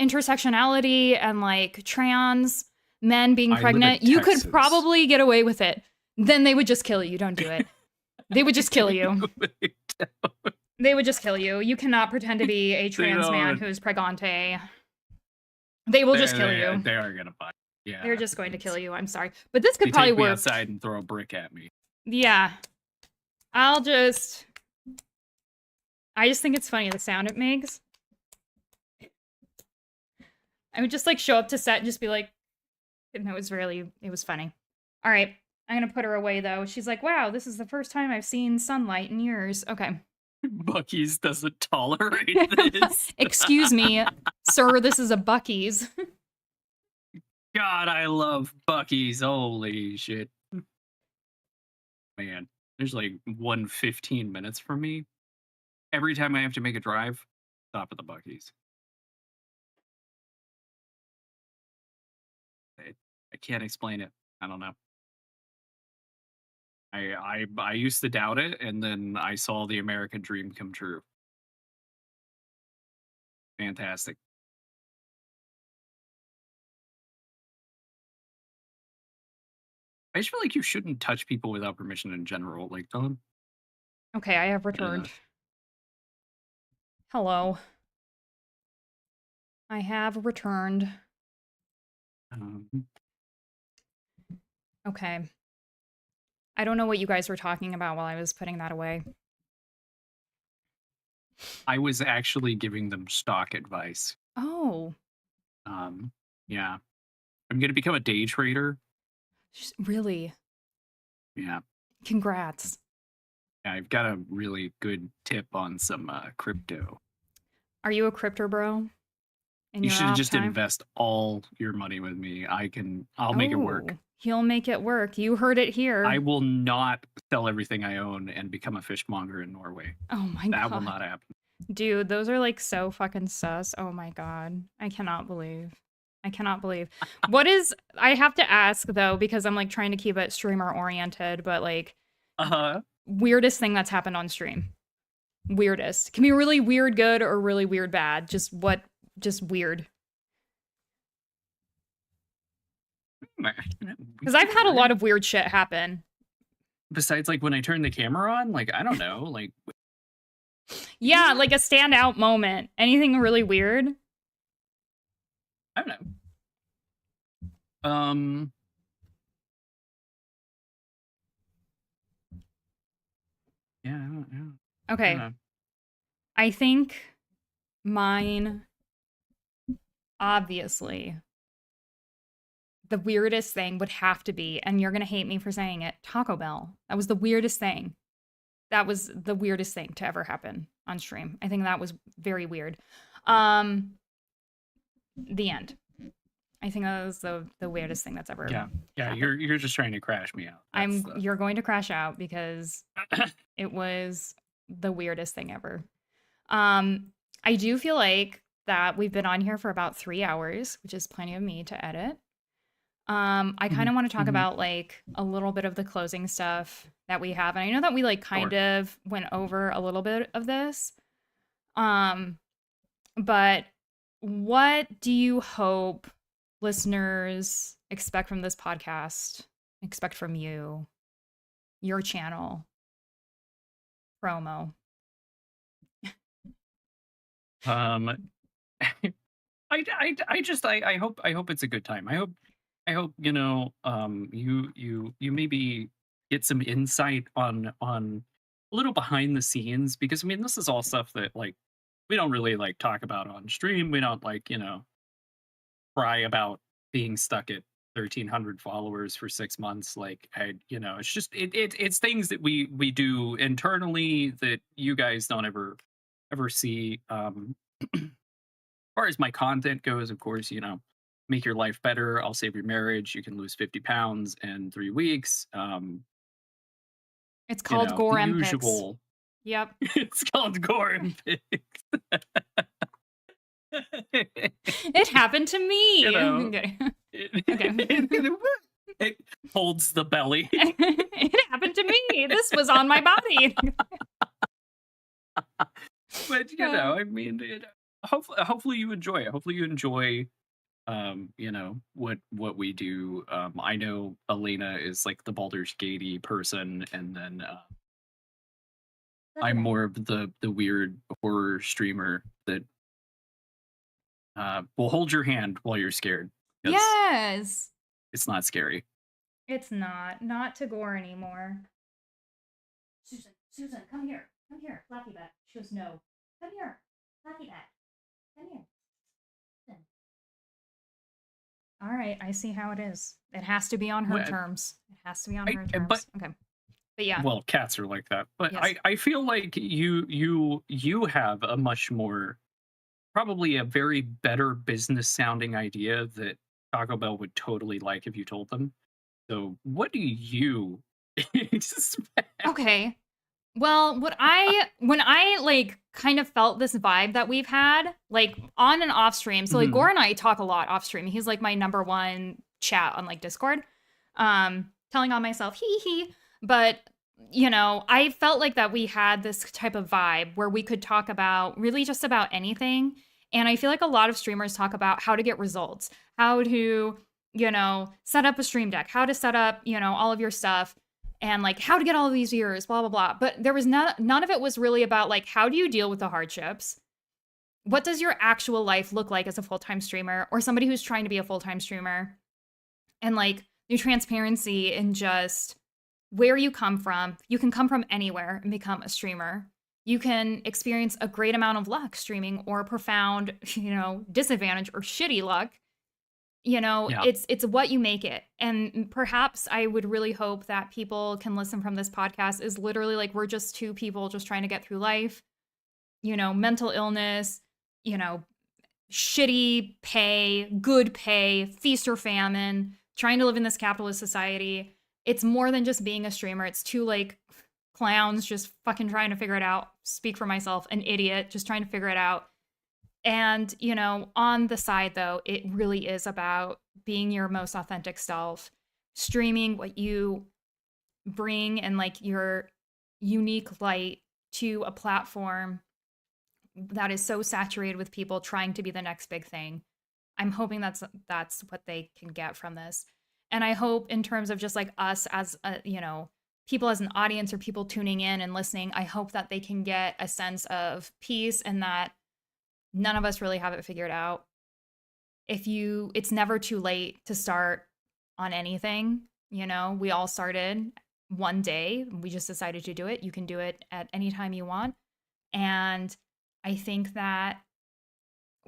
Speaker 1: intersectionality and like trans men being pregnant, you could probably get away with it. Then they would just kill you. Don't do it. They would just kill you. They would just kill you. You cannot pretend to be a trans man who's pregante. They will just kill you.
Speaker 2: They are gonna fight. Yeah,
Speaker 1: they're just going to kill you. I'm sorry, but this could probably
Speaker 2: work.
Speaker 1: Work
Speaker 2: outside and throw a brick at me.
Speaker 1: Yeah, I just think it's funny the sound it makes. I would just like show up to set and just be like, and it was funny. All right, I'm gonna put her away though. She's like, wow, this is the first time I've seen sunlight in years. Okay.
Speaker 2: Buc-ee's doesn't tolerate this.
Speaker 1: Excuse me, sir, this is a Buc-ee's.
Speaker 2: God, I love Buc-ee's. Holy shit. Man, there's like 15 minutes from me. Every time I have to make a drive, stop at the Buc-ee's. I can't explain it. I don't know. I used to doubt it, and then I saw the American dream come true. Fantastic. I just feel like you shouldn't touch people without permission in general, like Don.
Speaker 1: Okay, I have returned. Hello. I have returned. Okay. I don't know what you guys were talking about while I was putting that away.
Speaker 2: I was actually giving them stock advice.
Speaker 1: Oh.
Speaker 2: Yeah. I'm gonna become a day trader.
Speaker 1: Really?
Speaker 2: Yeah.
Speaker 1: Congrats.
Speaker 2: Yeah, I've got a really good tip on some crypto.
Speaker 1: Are you a crypto bro?
Speaker 2: You should just invest all your money with me. I'll make it work.
Speaker 1: He'll make it work. You heard it here.
Speaker 2: I will not sell everything I own and become a fishmonger in Norway.
Speaker 1: Oh my God.
Speaker 2: That will not happen.
Speaker 1: Dude, those are like so fucking sus. Oh my god. I cannot believe. I cannot believe. What is I have to ask though, because I'm like trying to keep it streamer oriented, but like
Speaker 2: Uh-huh.
Speaker 1: weirdest thing that's happened on stream. Weirdest. Can be really weird good or really weird bad. Just weird. Because I've had a lot of weird shit happen.
Speaker 2: Besides, like, when I turn the camera on, like, I don't know, like,
Speaker 1: Yeah, like a standout moment. Anything really weird?
Speaker 2: I don't know. Yeah, I don't know. I
Speaker 1: Okay.
Speaker 2: don't know.
Speaker 1: I think mine, obviously, the weirdest thing would have to be, and you're going to hate me for saying it, Taco Bell. That was the weirdest thing. That was the weirdest thing to ever happen on stream. I think that was very weird. The end. I think that was the weirdest thing that's ever
Speaker 2: Yeah,
Speaker 1: happened.
Speaker 2: you're just trying to crash me out.
Speaker 1: You're going to crash out because it was the weirdest thing ever. I do feel like that we've been on here for about 3 hours, which is plenty of me to edit. I kind of want to talk about like a little bit of the closing stuff that we have. And I know that we like kind of went over a little bit of this. But what do you hope listeners expect from this podcast? Expect from you, your channel, promo.
Speaker 2: I hope it's a good time. I hope you know you maybe get some insight on a little behind the scenes, because I mean this is all stuff that like we don't really like talk about on stream. We don't like, you know, cry about being stuck at 1,300 followers for 6 months. Like you know, it's just it's things that we do internally that you guys don't ever see. As far as my content goes, of course, you know, make your life better. I'll save your marriage. You can lose 50 pounds in 3 weeks.
Speaker 1: It's called Gore
Speaker 2: the
Speaker 1: and
Speaker 2: usual.
Speaker 1: Yep.
Speaker 2: It's called Gore and Pigs.
Speaker 1: It happened to me.
Speaker 2: You know,
Speaker 1: Okay.
Speaker 2: it holds the belly.
Speaker 1: It happened to me. This was on my body.
Speaker 2: But you know, I mean, hopefully you enjoy it. Hopefully you enjoy you know, what we do. I know Elena is like the Baldur's Gatey person, and then I'm more of the weird horror streamer that will hold your hand while you're scared.
Speaker 1: Yes.
Speaker 2: It's not scary.
Speaker 1: It's not to Gore anymore. Susan, come here, Flappy Bat. She goes, no. Come here, Flappy Bat. Come here. All right, I see how it is. It has to be on her terms. It has to be on her terms. Okay. But yeah.
Speaker 2: Well, cats are like that. But
Speaker 1: yes.
Speaker 2: I feel like you have a much more, probably a very better business sounding idea that Taco Bell would totally like if you told them. So what do you expect?
Speaker 1: Okay. Well, when I like kind of felt this vibe that we've had, like on and off stream. So like Gore and I talk a lot off stream. He's like my number one chat on like Discord. Telling on myself, hee. But you know, I felt like that we had this type of vibe where we could talk about really just about anything. And I feel like a lot of streamers talk about how to get results, how to, you know, set up a stream deck, how to set up, you know, all of your stuff. And like how to get all of these viewers, blah, blah, blah. But there was none of it was really about like, how do you deal with the hardships? What does your actual life look like as a full-time streamer or somebody who's trying to be a full-time streamer? And like the transparency and just where you come from. You can come from anywhere and become a streamer. You can experience a great amount of luck streaming or profound, you know, disadvantage or shitty luck. You know, yeah. It's what you make it. And perhaps I would really hope that people can listen from this podcast is literally like, we're just two people just trying to get through life, you know, mental illness, you know, shitty pay, good pay, feast or famine, trying to live in this capitalist society. It's more than just being a streamer. It's two like clowns just fucking trying to figure it out. Speak for myself, an idiot just trying to figure it out. And, you know, on the side though, it really is about being your most authentic self, streaming what you bring and like your unique light to a platform that is so saturated with people trying to be the next big thing. I'm hoping that's what they can get from this. And I hope in terms of just like us as a, you know, people as an audience or people tuning in and listening, I hope that they can get a sense of peace and that none of us really have it figured out. It's never too late to start on anything. You know, we all started one day. We just decided to do it. You can do it at any time you want. And I think that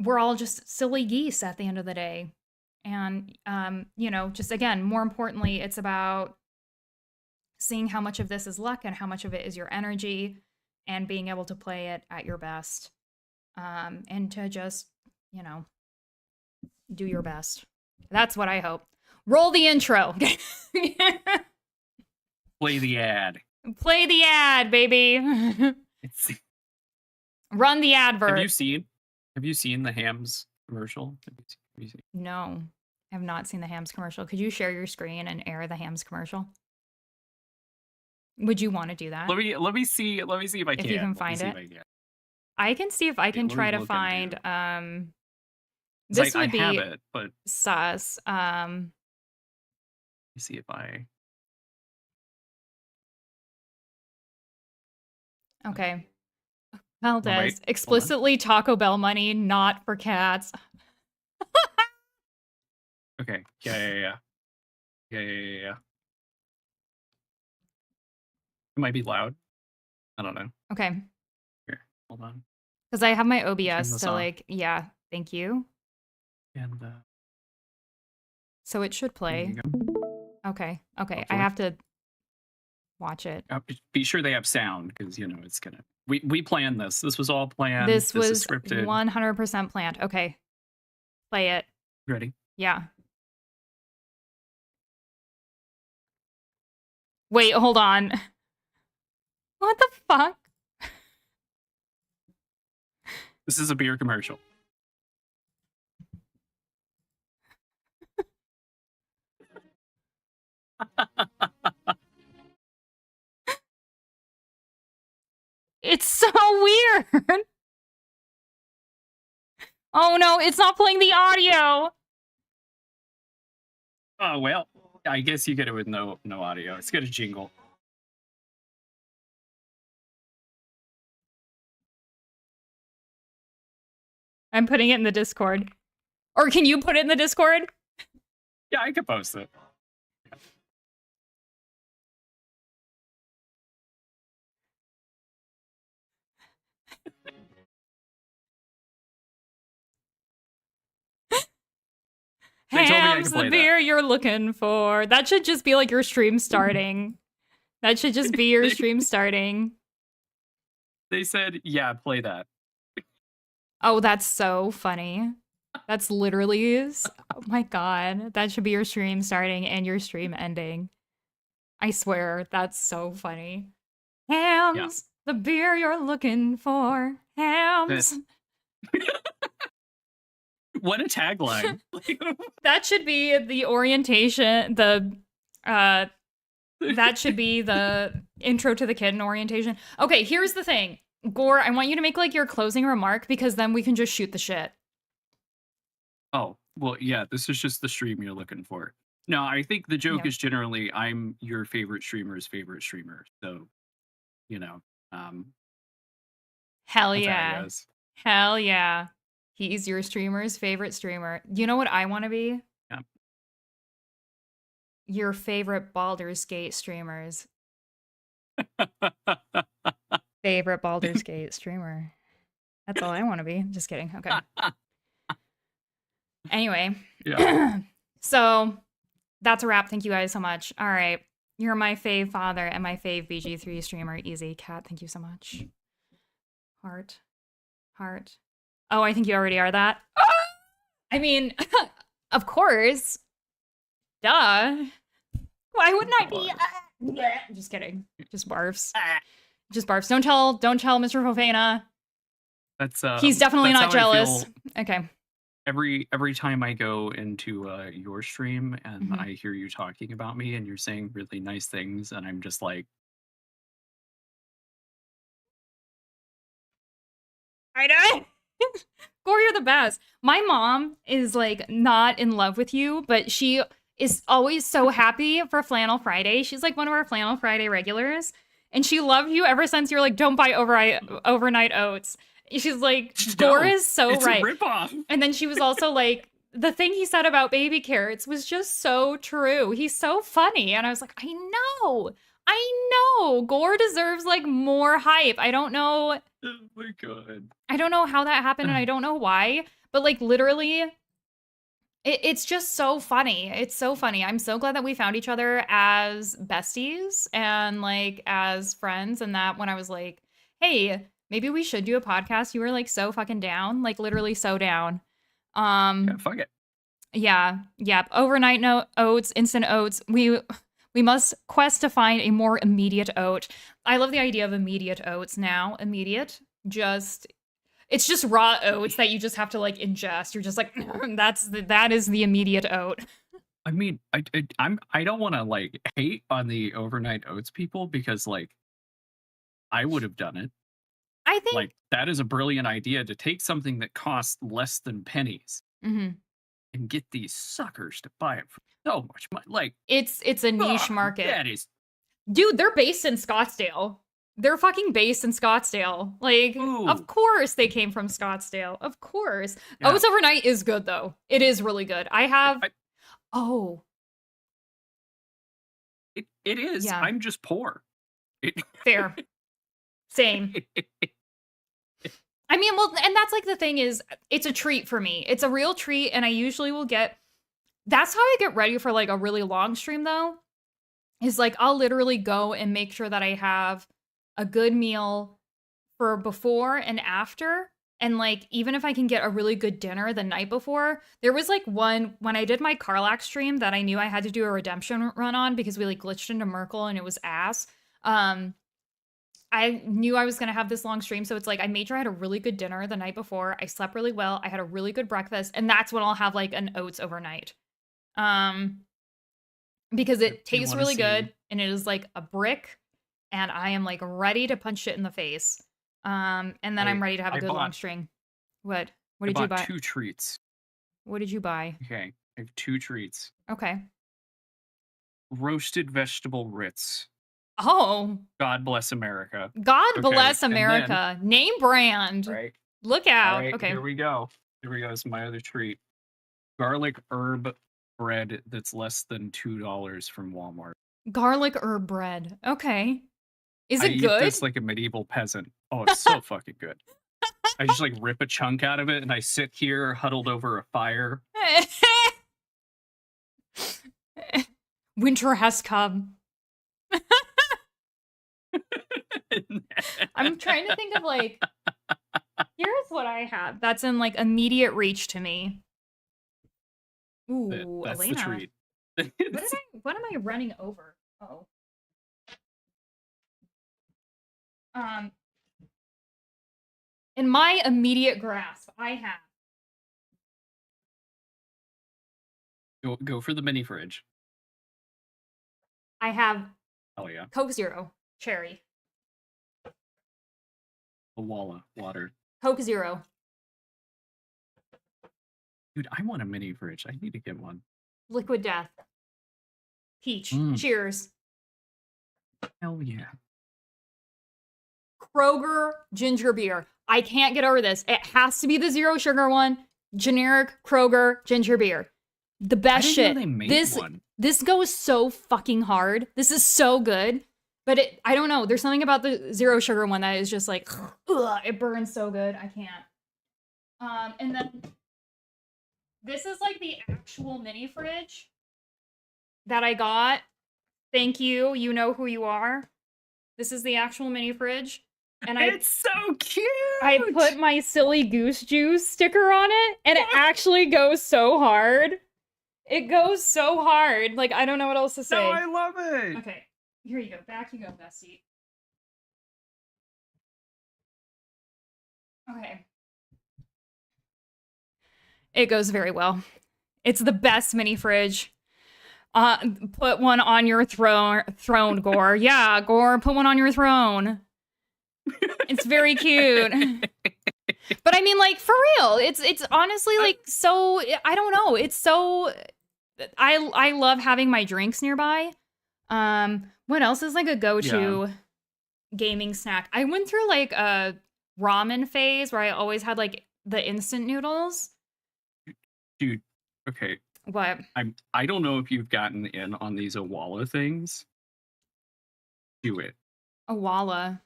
Speaker 1: we're all just silly geese at the end of the day. And, you know, just again, more importantly, it's about seeing how much of this is luck and how much of it is your energy and being able to play it at your best. And to just, you know, do your best. That's what I hope. Roll the intro.
Speaker 2: Play the ad.
Speaker 1: Play the ad, baby. Run the advert.
Speaker 2: Have you seen the Hams commercial? Have you seen?
Speaker 1: No, I have not seen the Hams commercial. Could you share your screen and air the Hams commercial? Would you want to do that?
Speaker 2: Let me see if I can.
Speaker 1: If you can find it. I can see if I can try to find this would be
Speaker 2: have it, but
Speaker 1: sus.
Speaker 2: Let me see if I
Speaker 1: Okay. Valdez, explicitly Taco Bell money, not for cats.
Speaker 2: Okay. Yeah. It might be loud. I don't know.
Speaker 1: Okay.
Speaker 2: Here, hold on.
Speaker 1: Because I have my OBS, so like, yeah, thank you.
Speaker 2: And
Speaker 1: so it should play. Okay.
Speaker 2: Hopefully.
Speaker 1: I have to watch it.
Speaker 2: Be sure they have sound because you know it's gonna. We planned this. This was all planned.
Speaker 1: This was
Speaker 2: scripted.
Speaker 1: 100% planned. Okay, play it.
Speaker 2: Ready?
Speaker 1: Yeah. Wait, hold on. What the fuck?
Speaker 2: This is a beer commercial.
Speaker 1: It's so weird. Oh no, it's not playing the audio.
Speaker 2: Oh well, I guess you get it with no audio. It's got a jingle.
Speaker 1: I'm putting it in the Discord. Or can you put it in the Discord?
Speaker 2: Yeah, I could post it.
Speaker 1: Hams, the beer you're looking for. That should just be like your stream starting. That should just be your stream starting.
Speaker 2: They said, yeah, play that.
Speaker 1: Oh, that's so funny. That's literally, oh my god. That should be your stream starting and your stream ending. I swear, that's so funny. Hams, the beer you're looking for. Hams.
Speaker 2: What a tagline.
Speaker 1: That should be the orientation, that should be the intro to the kid in orientation. Okay, here's the thing. Gore, I want you to make like your closing remark because then we can just shoot the shit.
Speaker 2: Oh, well, yeah, this is just the stream you're looking for. No, I think the joke is generally I'm your favorite streamer's favorite streamer. So, you know,
Speaker 1: hell yeah. Hell yeah. He's your streamer's favorite streamer. You know what I want to be?
Speaker 2: Yeah.
Speaker 1: Your favorite Baldur's Gate streamers. Favorite Baldur's Gate streamer. That's all I want to be. Just kidding. Okay. Anyway.
Speaker 2: Yeah.
Speaker 1: So that's a wrap. Thank you guys so much. All right. You're my fave father and my fave BG3 streamer. Easy. Cat, thank you so much. Heart. Oh, I think you already are that. I mean, of course. Duh. Why wouldn't I be? Just kidding. Just barfs.
Speaker 2: Ah.
Speaker 1: Just barfs. Don't tell Mr. Fofana.
Speaker 2: That's
Speaker 1: He's definitely
Speaker 2: that's
Speaker 1: not
Speaker 2: how I
Speaker 1: jealous.
Speaker 2: feel
Speaker 1: Okay.
Speaker 2: every time I go into your stream and
Speaker 1: Mhm.
Speaker 2: I hear you talking about me and you're saying really nice things, and I'm just like,
Speaker 1: I know. Gore, you're the best. My mom is like not in love with you, but she is always so happy for Flannel Friday. She's like one of our Flannel Friday regulars, and she loved you ever since you're like, don't buy overnight oats. She's like, Gore
Speaker 2: no,
Speaker 1: is so
Speaker 2: it's
Speaker 1: right.
Speaker 2: a ripoff.
Speaker 1: And then she was also like, the thing he said about baby carrots was just so true. He's so funny. And I was like, I know. Gore deserves like more hype. I don't know
Speaker 2: Oh my god.
Speaker 1: how that happened and I don't know why, but like literally it's just so funny. It's so funny. I'm so glad that we found each other as besties and like as friends, and that when I was like, "Hey, maybe we should do a podcast," you were like so fucking down, like literally so down.
Speaker 2: Yeah, fuck it.
Speaker 1: Yeah, yep. Overnight oats, instant oats. We must quest to find a more immediate oat. I love the idea of immediate oats now. Immediate, just it's just raw oats that you just have to like ingest. You're just like that is the immediate oat.
Speaker 2: I mean, I don't want to like hate on the overnight oats people, because like I would have done it.
Speaker 1: I think
Speaker 2: Like, that is a brilliant idea, to take something that costs less than pennies
Speaker 1: Mhm.
Speaker 2: and get these suckers to buy it for so much money. Like,
Speaker 1: It's a niche market.
Speaker 2: that is
Speaker 1: Dude, they're based in Scottsdale. They're fucking based in Scottsdale. Like,
Speaker 2: Ooh.
Speaker 1: of course they came from Scottsdale. Of course.
Speaker 2: Yeah.
Speaker 1: Oats Overnight is good though. It is really good. I have
Speaker 2: it is.
Speaker 1: Yeah.
Speaker 2: I'm just poor.
Speaker 1: Fair. Same. I mean, well, and that's like the thing is, it's a treat for me. It's a real treat, and I usually will get. That's how I get ready for like a really long stream, though. Is like I'll literally go and make sure that I have a good meal for before and after. And like, even if I can get a really good dinner the night before, there was like one when I did my Carlac stream that I knew I had to do a redemption run on because we like glitched into Merkle and it was ass. I knew I was going to have this long stream. So it's like, I made sure I had a really good dinner the night before. I slept really well. I had a really good breakfast. And that's when I'll have like an oats overnight. Because it tastes really good and it is like a brick and I am like ready to punch it in the face. And then I'm ready to have a good long string. What did you buy?
Speaker 2: 2 treats.
Speaker 1: What did you buy?
Speaker 2: Okay, I have 2 treats.
Speaker 1: Okay.
Speaker 2: Roasted vegetable Ritz.
Speaker 1: Oh.
Speaker 2: God bless America.
Speaker 1: God bless America. Name brand.
Speaker 2: Right.
Speaker 1: Look out.
Speaker 2: Right,
Speaker 1: okay.
Speaker 2: Here we go. It's my other treat. Garlic herb bread that's less than $2 from Walmart.
Speaker 1: Garlic herb bread. Okay. Is it
Speaker 2: I
Speaker 1: good?
Speaker 2: eat this like a medieval peasant. Oh, it's so fucking good. I just like rip a chunk out of it and I sit here huddled over a fire.
Speaker 1: Winter has come. I'm trying to think of like, here's what I have that's in like immediate reach to me. Ooh,
Speaker 2: That's
Speaker 1: Elena.
Speaker 2: the treat.
Speaker 1: What am I running over? Oh. In my immediate grasp, I have.
Speaker 2: Go for the mini fridge.
Speaker 1: I have.
Speaker 2: Oh yeah.
Speaker 1: Coke Zero cherry.
Speaker 2: A Walla water.
Speaker 1: Coke Zero.
Speaker 2: Dude, I want a mini fridge. I need to get one.
Speaker 1: Liquid Death. Peach. Cheers.
Speaker 2: Hell yeah.
Speaker 1: Kroger ginger beer. I can't get over this. It has to be the zero sugar one. Generic Kroger ginger beer. The best shit. This goes so fucking hard. This is so good. But I don't know. There's something about the zero sugar one that is just like, ugh, it burns so good. I can't. And then this is like the actual mini fridge that I got. Thank you. You know who you are. This is the actual mini fridge. And
Speaker 2: it's so cute.
Speaker 1: I put my silly goose juice sticker on it, and it actually goes so hard. It goes so hard. Like, I don't know what else to say.
Speaker 2: No, I love it.
Speaker 1: Okay. Here you go. Back you go, Bessie. Okay. It goes very well. It's the best mini fridge. Uh, put one on your throne, Gore. Yeah, Gore, put one on your throne. It's very cute. But I mean, like, for real, it's honestly like so. I don't know. It's so. I love having my drinks nearby. What else is like a go-to gaming snack? I went through like a ramen phase where I always had like the instant noodles.
Speaker 2: Dude, okay.
Speaker 1: What?
Speaker 2: I don't know if you've gotten in on these Awala things. Do it.
Speaker 1: Awala.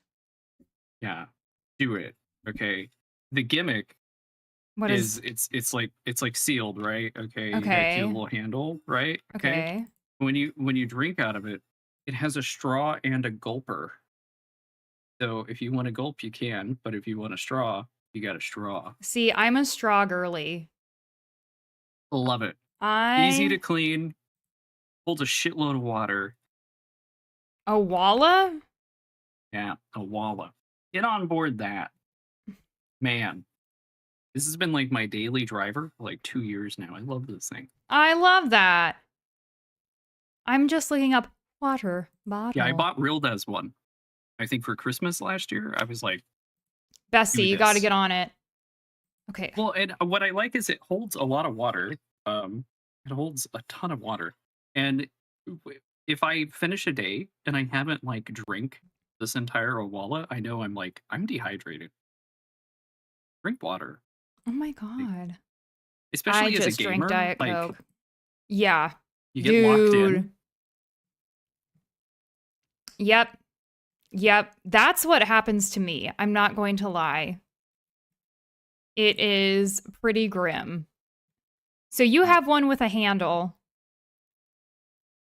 Speaker 2: Yeah. Do it. Okay. The gimmick
Speaker 1: What is?
Speaker 2: it's like sealed, right? Okay. You got a
Speaker 1: Okay.
Speaker 2: cute little handle, right?
Speaker 1: Okay.
Speaker 2: When you drink out of it, it has a straw and a gulper. So if you want to gulp, you can, but if you want a straw, you got a straw.
Speaker 1: See, I'm a straw girly.
Speaker 2: Love it. Easy to clean, holds a shitload of water.
Speaker 1: Awala?
Speaker 2: Yeah, Awala. Get on board that. Man, this has been like my daily driver for like 2 years now. I love this thing.
Speaker 1: I love that. I'm just looking up water bottle.
Speaker 2: Yeah, I bought Real Des one. I think for Christmas last year. I was like,
Speaker 1: Bessie, you got to get on it. Okay.
Speaker 2: Well, and what I like is it holds a lot of water. It holds a ton of water. And if I finish a day and I haven't like drink this entire Awala, I know I'm dehydrated. Drink water.
Speaker 1: Oh my god.
Speaker 2: Especially
Speaker 1: I
Speaker 2: as a
Speaker 1: just
Speaker 2: gamer,
Speaker 1: drank Diet
Speaker 2: like,
Speaker 1: Coke. Yeah.
Speaker 2: You get locked in.
Speaker 1: Yep. That's what happens to me. I'm not going to lie. It is pretty grim. So you have one with a handle.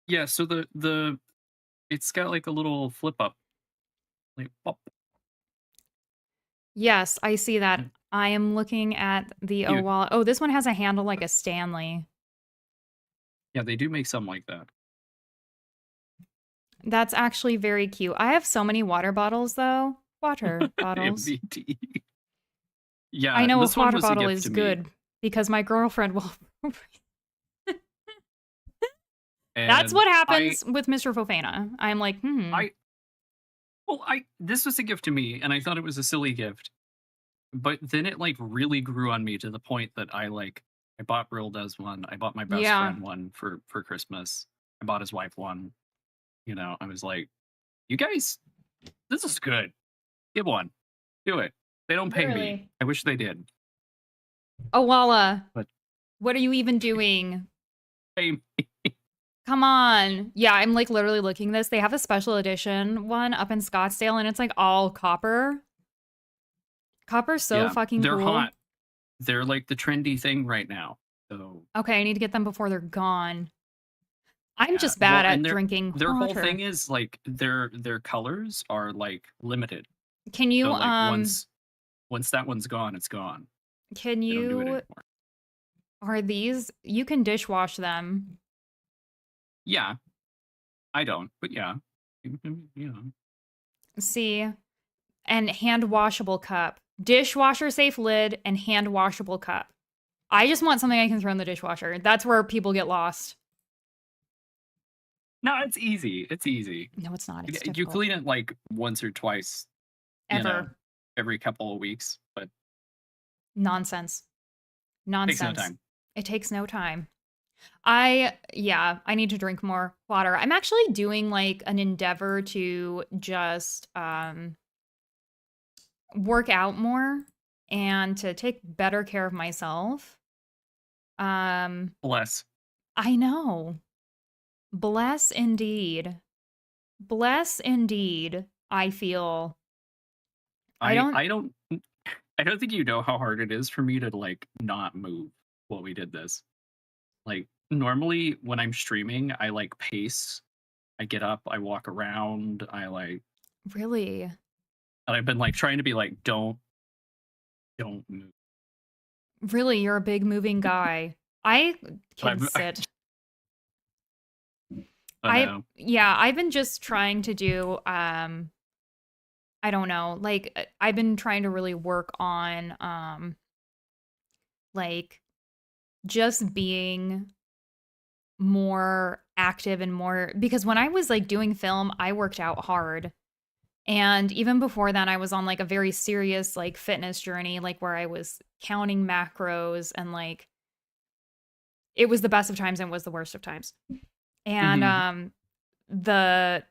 Speaker 2: Yeah, so it's got like a little flip up. Like pop.
Speaker 1: Yes, I see that. I am looking at the Awala. Oh, this one has a handle like a Stanley.
Speaker 2: Yeah, they do make some like that.
Speaker 1: That's actually very cute. I have so many water bottles, though. Water bottles.
Speaker 2: MVT. Yeah,
Speaker 1: I know a
Speaker 2: this one
Speaker 1: water
Speaker 2: was a
Speaker 1: bottle
Speaker 2: gift
Speaker 1: is
Speaker 2: to me.
Speaker 1: good because my girlfriend will. That's
Speaker 2: And
Speaker 1: what happens with Mr. Fofana. I'm like,
Speaker 2: this was a gift to me, and I thought it was a silly gift. But then it like really grew on me to the point that I bought Real Des one. I bought my best friend one for Christmas. I bought his wife one. You know, I was like, you guys, this is good. Get one. Do it. They don't pay me. I wish they did.
Speaker 1: Awala.
Speaker 2: But
Speaker 1: what are you even doing?
Speaker 2: Pay me.
Speaker 1: Come on. Yeah, I'm like literally looking this. They have a special edition one up in Scottsdale and it's like all copper. Copper's so fucking
Speaker 2: they're
Speaker 1: cool.
Speaker 2: hot. They're like the trendy thing right now. So
Speaker 1: okay, I need to get them before they're gone. I'm just bad at drinking
Speaker 2: their
Speaker 1: water.
Speaker 2: whole thing is like their colors are like limited.
Speaker 1: Can you
Speaker 2: so, like, once that one's gone, it's gone.
Speaker 1: Can
Speaker 2: They
Speaker 1: you
Speaker 2: don't do it anymore.
Speaker 1: Are these you can dishwash them?
Speaker 2: Yeah. I don't, but yeah. You know.
Speaker 1: See, and hand washable cup. Dishwasher safe lid and hand washable cup. I just want something I can throw in the dishwasher. That's where people get lost.
Speaker 2: No, it's easy. It's easy.
Speaker 1: No, it's not. It's
Speaker 2: you clean it like once or twice. Every couple of weeks, but
Speaker 1: nonsense.
Speaker 2: Takes no time.
Speaker 1: It takes no time. I need to drink more water. I'm actually doing like an endeavor to just work out more and to take better care of myself.
Speaker 2: Bless.
Speaker 1: I know. Bless indeed. Bless indeed. I feel.
Speaker 2: I don't think you know how hard it is for me to like not move while we did this. Like normally when I'm streaming, I like pace. I get up, I walk around, I like
Speaker 1: Really?
Speaker 2: And I've been like trying to be like, don't move.
Speaker 1: Really, you're a big moving guy. I can sit.
Speaker 2: Oh no.
Speaker 1: I've been just trying to do I don't know, like I've been trying to really work on like just being more active and more, because when I was like doing film, I worked out hard. And even before that, I was on like a very serious like fitness journey, like where I was counting macros and like it was the best of times and was the worst of times. And
Speaker 2: Mhm.
Speaker 1: the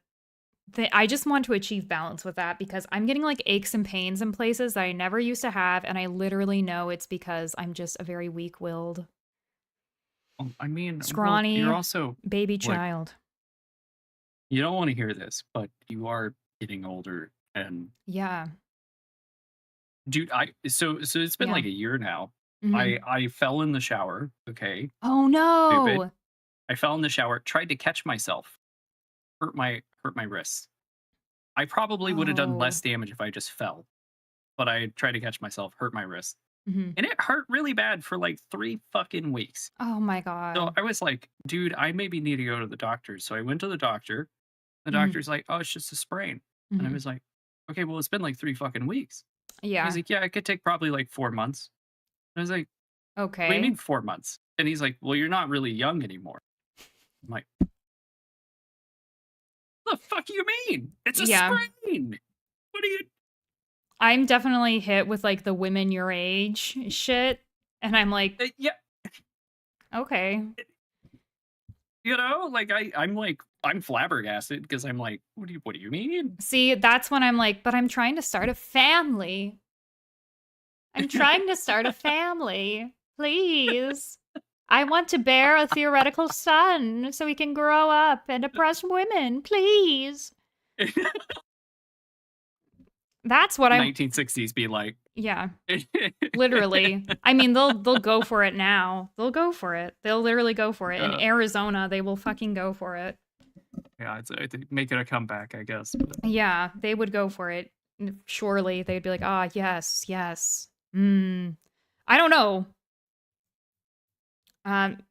Speaker 1: I just want to achieve balance with that because I'm getting like aches and pains in places that I never used to have, and I literally know it's because I'm just a very weak-willed,
Speaker 2: I mean, well, you're
Speaker 1: scrawny
Speaker 2: also
Speaker 1: baby
Speaker 2: like,
Speaker 1: child.
Speaker 2: you don't want to hear this, but you are getting older, and
Speaker 1: Yeah.
Speaker 2: dude, so it's been
Speaker 1: Yeah.
Speaker 2: like a year now. I
Speaker 1: Mhm.
Speaker 2: I fell in the shower. Okay,
Speaker 1: Oh
Speaker 2: stupid.
Speaker 1: no.
Speaker 2: I fell in the shower, tried to catch myself, hurt my wrist. I probably would have done
Speaker 1: Oh.
Speaker 2: less damage if I just fell, but I tried to catch myself, hurt my wrist,
Speaker 1: Mhm.
Speaker 2: and it hurt really bad for like 3 fucking weeks.
Speaker 1: Oh my
Speaker 2: So
Speaker 1: god.
Speaker 2: I was like, dude, I maybe need to go to the doctor. So I went to the doctor. The
Speaker 1: Mhm.
Speaker 2: doctor's like, oh, it's just a sprain. And I
Speaker 1: Mhm.
Speaker 2: was like, okay, well, it's been like 3 fucking weeks. He's
Speaker 1: Yeah.
Speaker 2: like, yeah, it could take probably like 4 months. I was like, what do you
Speaker 1: Okay.
Speaker 2: mean 4 months? And he's like, well, you're not really young anymore. I'm like, the fuck you mean? It's a
Speaker 1: Yeah.
Speaker 2: sprain. What do you?
Speaker 1: I'm definitely hit with like the women your age shit, and I'm like,
Speaker 2: Yeah,
Speaker 1: okay.
Speaker 2: you know, like I'm like I'm flabbergasted because I'm like, what do you mean?
Speaker 1: See, that's when I'm like, but I'm trying to start a family. I'm trying to start a family. Please. I want to bear a theoretical son so he can grow up and oppress women. Please. That's what I
Speaker 2: 1960s be like.
Speaker 1: yeah, literally. I mean, they'll go for it now. They'll go for it. They'll literally go for it. In
Speaker 2: uh,
Speaker 1: Arizona, they will fucking go for it.
Speaker 2: yeah, I think make it a comeback, I guess. But
Speaker 1: Yeah, they would go for it. Surely they'd be like, "Ah, yes, yes." Mm. I don't know.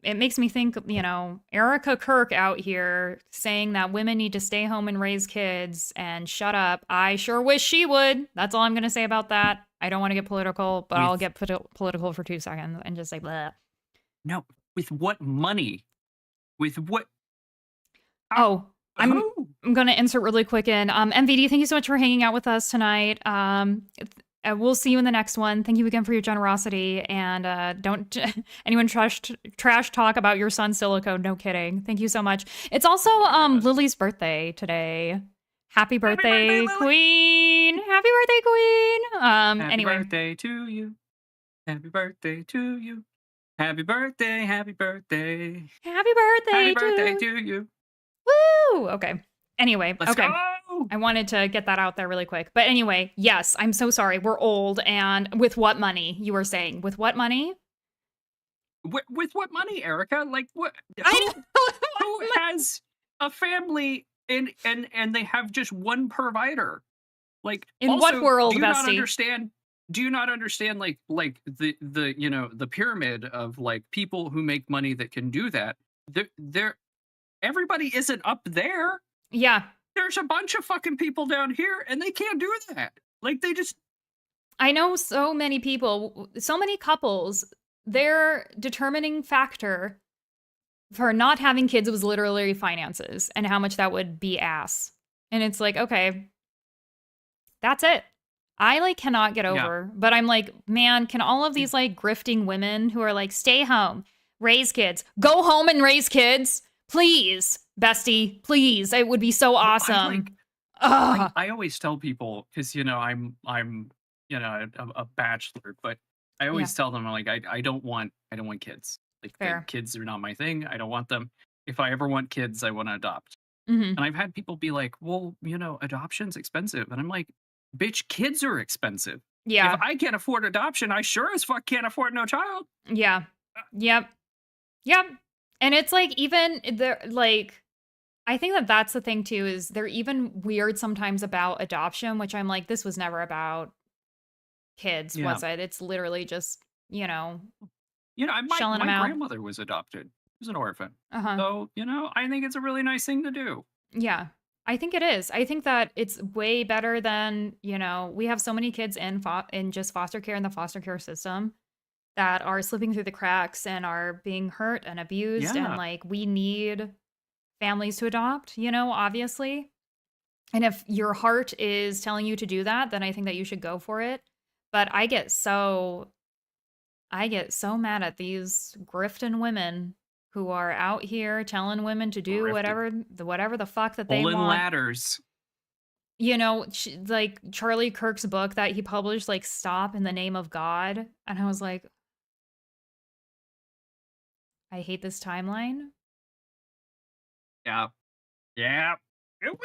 Speaker 1: It makes me think, Erica Kirk out here saying that women need to stay home and raise kids and shut up. I sure wish she would. That's all I'm going to say about that. I don't want to get political, but I'll
Speaker 2: with
Speaker 1: get political for 2 seconds and just say, bleh.
Speaker 2: no, with what money? With what? How?
Speaker 1: Oh, I'm
Speaker 2: Who?
Speaker 1: I'm gonna insert really quick in. MVD, thank you so much for hanging out with us tonight. We'll see you in the next one. Thank you again for your generosity, and don't anyone trash talk about your son's silicone. No kidding. Thank you so much. It's also
Speaker 2: Oh my god!
Speaker 1: Lily's birthday today. Happy
Speaker 2: Happy birthday,
Speaker 1: birthday,
Speaker 2: Lily!
Speaker 1: Queen! Happy birthday, Queen!
Speaker 2: Happy
Speaker 1: Anyway,
Speaker 2: birthday to you. Happy birthday to you. Happy birthday. Happy birthday.
Speaker 1: happy
Speaker 2: Happy
Speaker 1: birthday
Speaker 2: birthday
Speaker 1: to
Speaker 2: to you.
Speaker 1: woo. Okay. Anyway,
Speaker 2: Let's
Speaker 1: okay.
Speaker 2: go.
Speaker 1: I wanted to get that out there really quick. But anyway, yes, I'm so sorry. We're old. And with what money? You were saying, with what money?
Speaker 2: With what money, Erica? Like what?
Speaker 1: I
Speaker 2: Who has a family and they have just one provider? Like,
Speaker 1: In what
Speaker 2: also,
Speaker 1: world, Bestie?
Speaker 2: do you not understand like the the pyramid of like people who make money that can do that? They're everybody isn't up there.
Speaker 1: Yeah,
Speaker 2: There's a bunch of fucking people down here and they can't do that. Like they just
Speaker 1: I know so many people, so many couples, their determining factor for not having kids was literally finances and how much that would be ass. And it's like, okay, that's it. I like cannot get
Speaker 2: yeah.
Speaker 1: over, but I'm like, man, can all of these like grifting women who are like, stay home, raise kids, go home and raise kids, please, bestie, please. It would be so
Speaker 2: Well,
Speaker 1: awesome. Ugh.
Speaker 2: I always tell people because I'm a bachelor, but I
Speaker 1: Yeah,
Speaker 2: always tell them like I don't want kids. Like
Speaker 1: fair.
Speaker 2: kids are not my thing. I don't want them. If I ever want kids, I want to adopt.
Speaker 1: Hmm.
Speaker 2: And I've had people be like, well, adoption's expensive, and I'm like, bitch, kids are expensive. If
Speaker 1: Yeah,
Speaker 2: I can't afford adoption, I sure as fuck can't afford no child.
Speaker 1: yeah, yep, yep. And it's like, even they're like, I think that that's the thing too, is they're even weird sometimes about adoption, which I'm like, this was never about kids,
Speaker 2: Yeah,
Speaker 1: was it? It's literally just,
Speaker 2: my
Speaker 1: shelling them
Speaker 2: my
Speaker 1: out.
Speaker 2: grandmother was adopted. She was an orphan.
Speaker 1: Uh-huh.
Speaker 2: So, I think it's a really nice thing to do.
Speaker 1: Yeah. I think it is. I think that it's way better than, we have so many kids in just foster care in the foster care system that are slipping through the cracks and are being hurt and abused, and
Speaker 2: Yeah,
Speaker 1: like we need families to adopt, obviously. And if your heart is telling you to do that, then I think that you should go for it. But I get so mad at these grifting women who are out here telling women to do
Speaker 2: grifted.
Speaker 1: whatever the fuck that they
Speaker 2: Pulling
Speaker 1: want.
Speaker 2: ladders.
Speaker 1: Like Charlie Kirk's book that he published, like Stop in the Name of God. And I was like, I hate this timeline.
Speaker 2: Yeah. Yeah. Woo.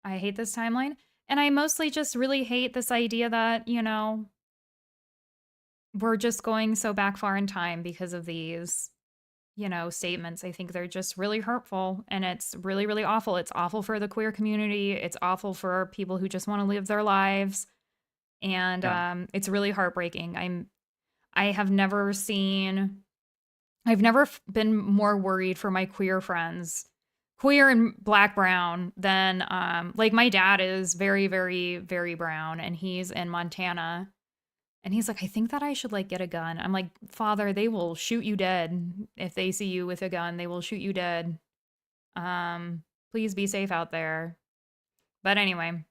Speaker 1: I hate this timeline. And I mostly just really hate this idea that, we're just going so back far in time because of these, statements. I think they're just really hurtful, and it's really, really awful. It's awful for the queer community. It's awful for people who just want to live their lives. And
Speaker 2: Yeah.
Speaker 1: it's really heartbreaking. I have never seen, I've never been more worried for my queer friends, queer and black brown, than like my dad is very, very, very brown, and he's in Montana. And he's like, I think that I should like get a gun. I'm like, Father, they will shoot you dead. If they see you with a gun, they will shoot you dead. Please be safe out there. But anyway,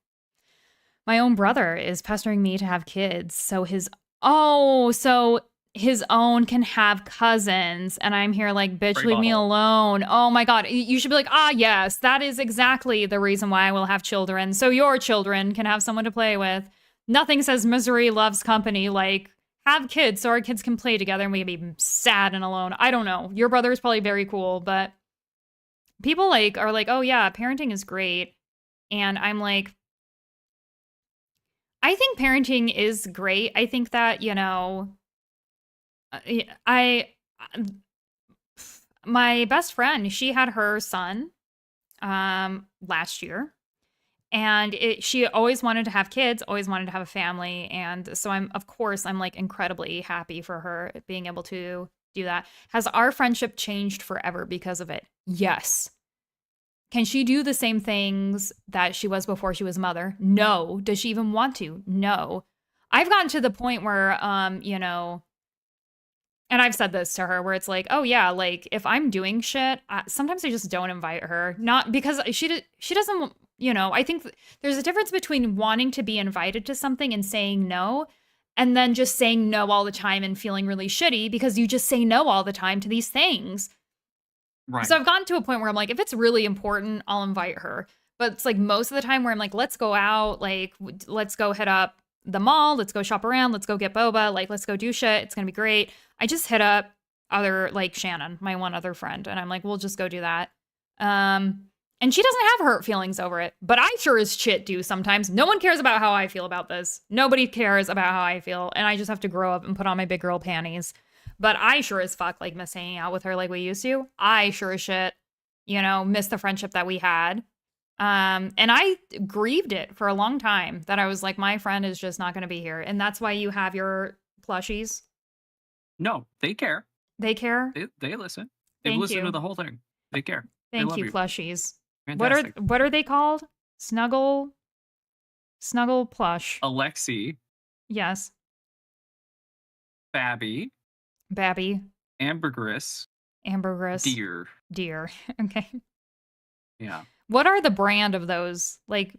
Speaker 1: my own brother is pestering me to have kids. So his own can have cousins. And I'm here like, bitch,
Speaker 2: Great
Speaker 1: leave me
Speaker 2: butthole.
Speaker 1: alone. Oh my God. You should be like, yes, that is exactly the reason why I will have children. So your children can have someone to play with. Nothing says misery loves company like have kids so our kids can play together and we can be sad and alone. I don't know. Your brother is probably very cool, but people like are like, oh yeah, parenting is great. And I'm like, I think parenting is great. I think that, I my best friend, she had her son last year. And she always wanted to have kids, always wanted to have a family. And so I'm like incredibly happy for her being able to do that. Has our friendship changed forever because of it? Yes. Can she do the same things that she was before she was a mother? No. Does she even want to? No. I've gotten to the point where, and I've said this to her where it's like, oh yeah, like if I'm doing shit, sometimes I just don't invite her. Not because she doesn't, I think there's a difference between wanting to be invited to something and saying no, and then just saying no all the time and feeling really shitty because you just say no all the time to these things.
Speaker 2: Right.
Speaker 1: So I've gotten to a point where I'm like, if it's really important, I'll invite her. But it's like most of the time where I'm like, let's go out, like let's go hit up the mall, let's go shop around, let's go get boba, like let's go do shit. It's gonna be great. I just hit up Shannon, my one other friend, and I'm like, we'll just go do that. And she doesn't have hurt feelings over it, but I sure as shit do sometimes. No one cares about how I feel about this. Nobody cares about how I feel, and I just have to grow up and put on my big girl panties. But I sure as fuck like miss hanging out with her like we used to. I sure as shit, miss the friendship that we had. And I grieved it for a long time that I was like, my friend is just not going to be here. And that's why you have your plushies.
Speaker 2: No, they care.
Speaker 1: They care.
Speaker 2: They listen. They've
Speaker 1: Thank
Speaker 2: listened
Speaker 1: you.
Speaker 2: to the whole thing. They care. They
Speaker 1: Thank
Speaker 2: love
Speaker 1: you,
Speaker 2: you.
Speaker 1: plushies.
Speaker 2: Fantastic.
Speaker 1: What are they called? Snuggle plush.
Speaker 2: Alexi,
Speaker 1: Yes.
Speaker 2: Babby,
Speaker 1: Babby.
Speaker 2: Ambergris,
Speaker 1: Ambergris.
Speaker 2: Deer.
Speaker 1: Okay.
Speaker 2: Yeah.
Speaker 1: What are the brand of those? Like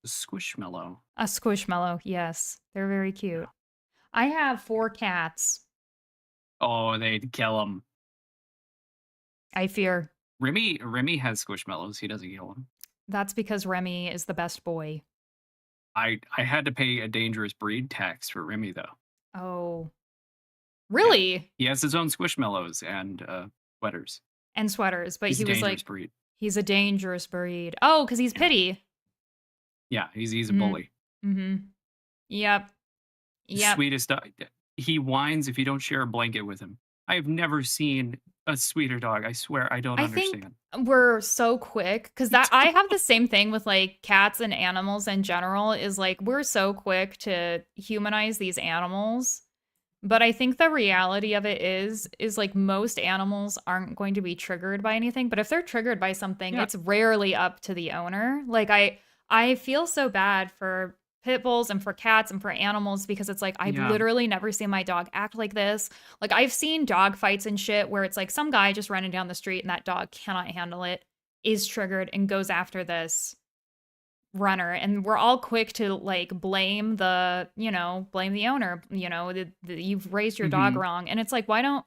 Speaker 2: Squishmallow.
Speaker 1: a Squishmallow. Yes. They're very cute. I have 4 cats.
Speaker 2: Oh, they'd kill him.
Speaker 1: I fear.
Speaker 2: Remy has Squishmallows. He doesn't kill them.
Speaker 1: That's because Remy is the best boy.
Speaker 2: I had to pay a dangerous breed tax for Remy though.
Speaker 1: Oh. Really?
Speaker 2: Yeah. He has his own Squishmallows and sweaters.
Speaker 1: And sweaters, but
Speaker 2: He's
Speaker 1: he
Speaker 2: a
Speaker 1: was
Speaker 2: dangerous
Speaker 1: like,
Speaker 2: breed.
Speaker 1: he's a dangerous breed. Oh, because he's pity.
Speaker 2: Yeah, he's a bully.
Speaker 1: Mm-hmm. Yep.
Speaker 2: Sweetest dog. He whines if you don't share a blanket with him. I have never seen a sweeter dog. I swear, I don't understand.
Speaker 1: Think we're so quick because I have the same thing with like cats and animals in general. Is like we're so quick to humanize these animals But I think the reality of it is like most animals aren't going to be triggered by anything, but if they're triggered by something,
Speaker 2: Yeah.
Speaker 1: it's rarely up to the owner. Like I feel so bad for pit bulls and for cats and for animals because it's like I've
Speaker 2: Yeah.
Speaker 1: literally never seen my dog act like this. Like I've seen dog fights and shit where it's like some guy just running down the street and that dog cannot handle it, is triggered and goes after this runner, and we're all quick to like blame the blame the owner, you've raised your dog
Speaker 2: Mhm.
Speaker 1: wrong, and it's like, why don't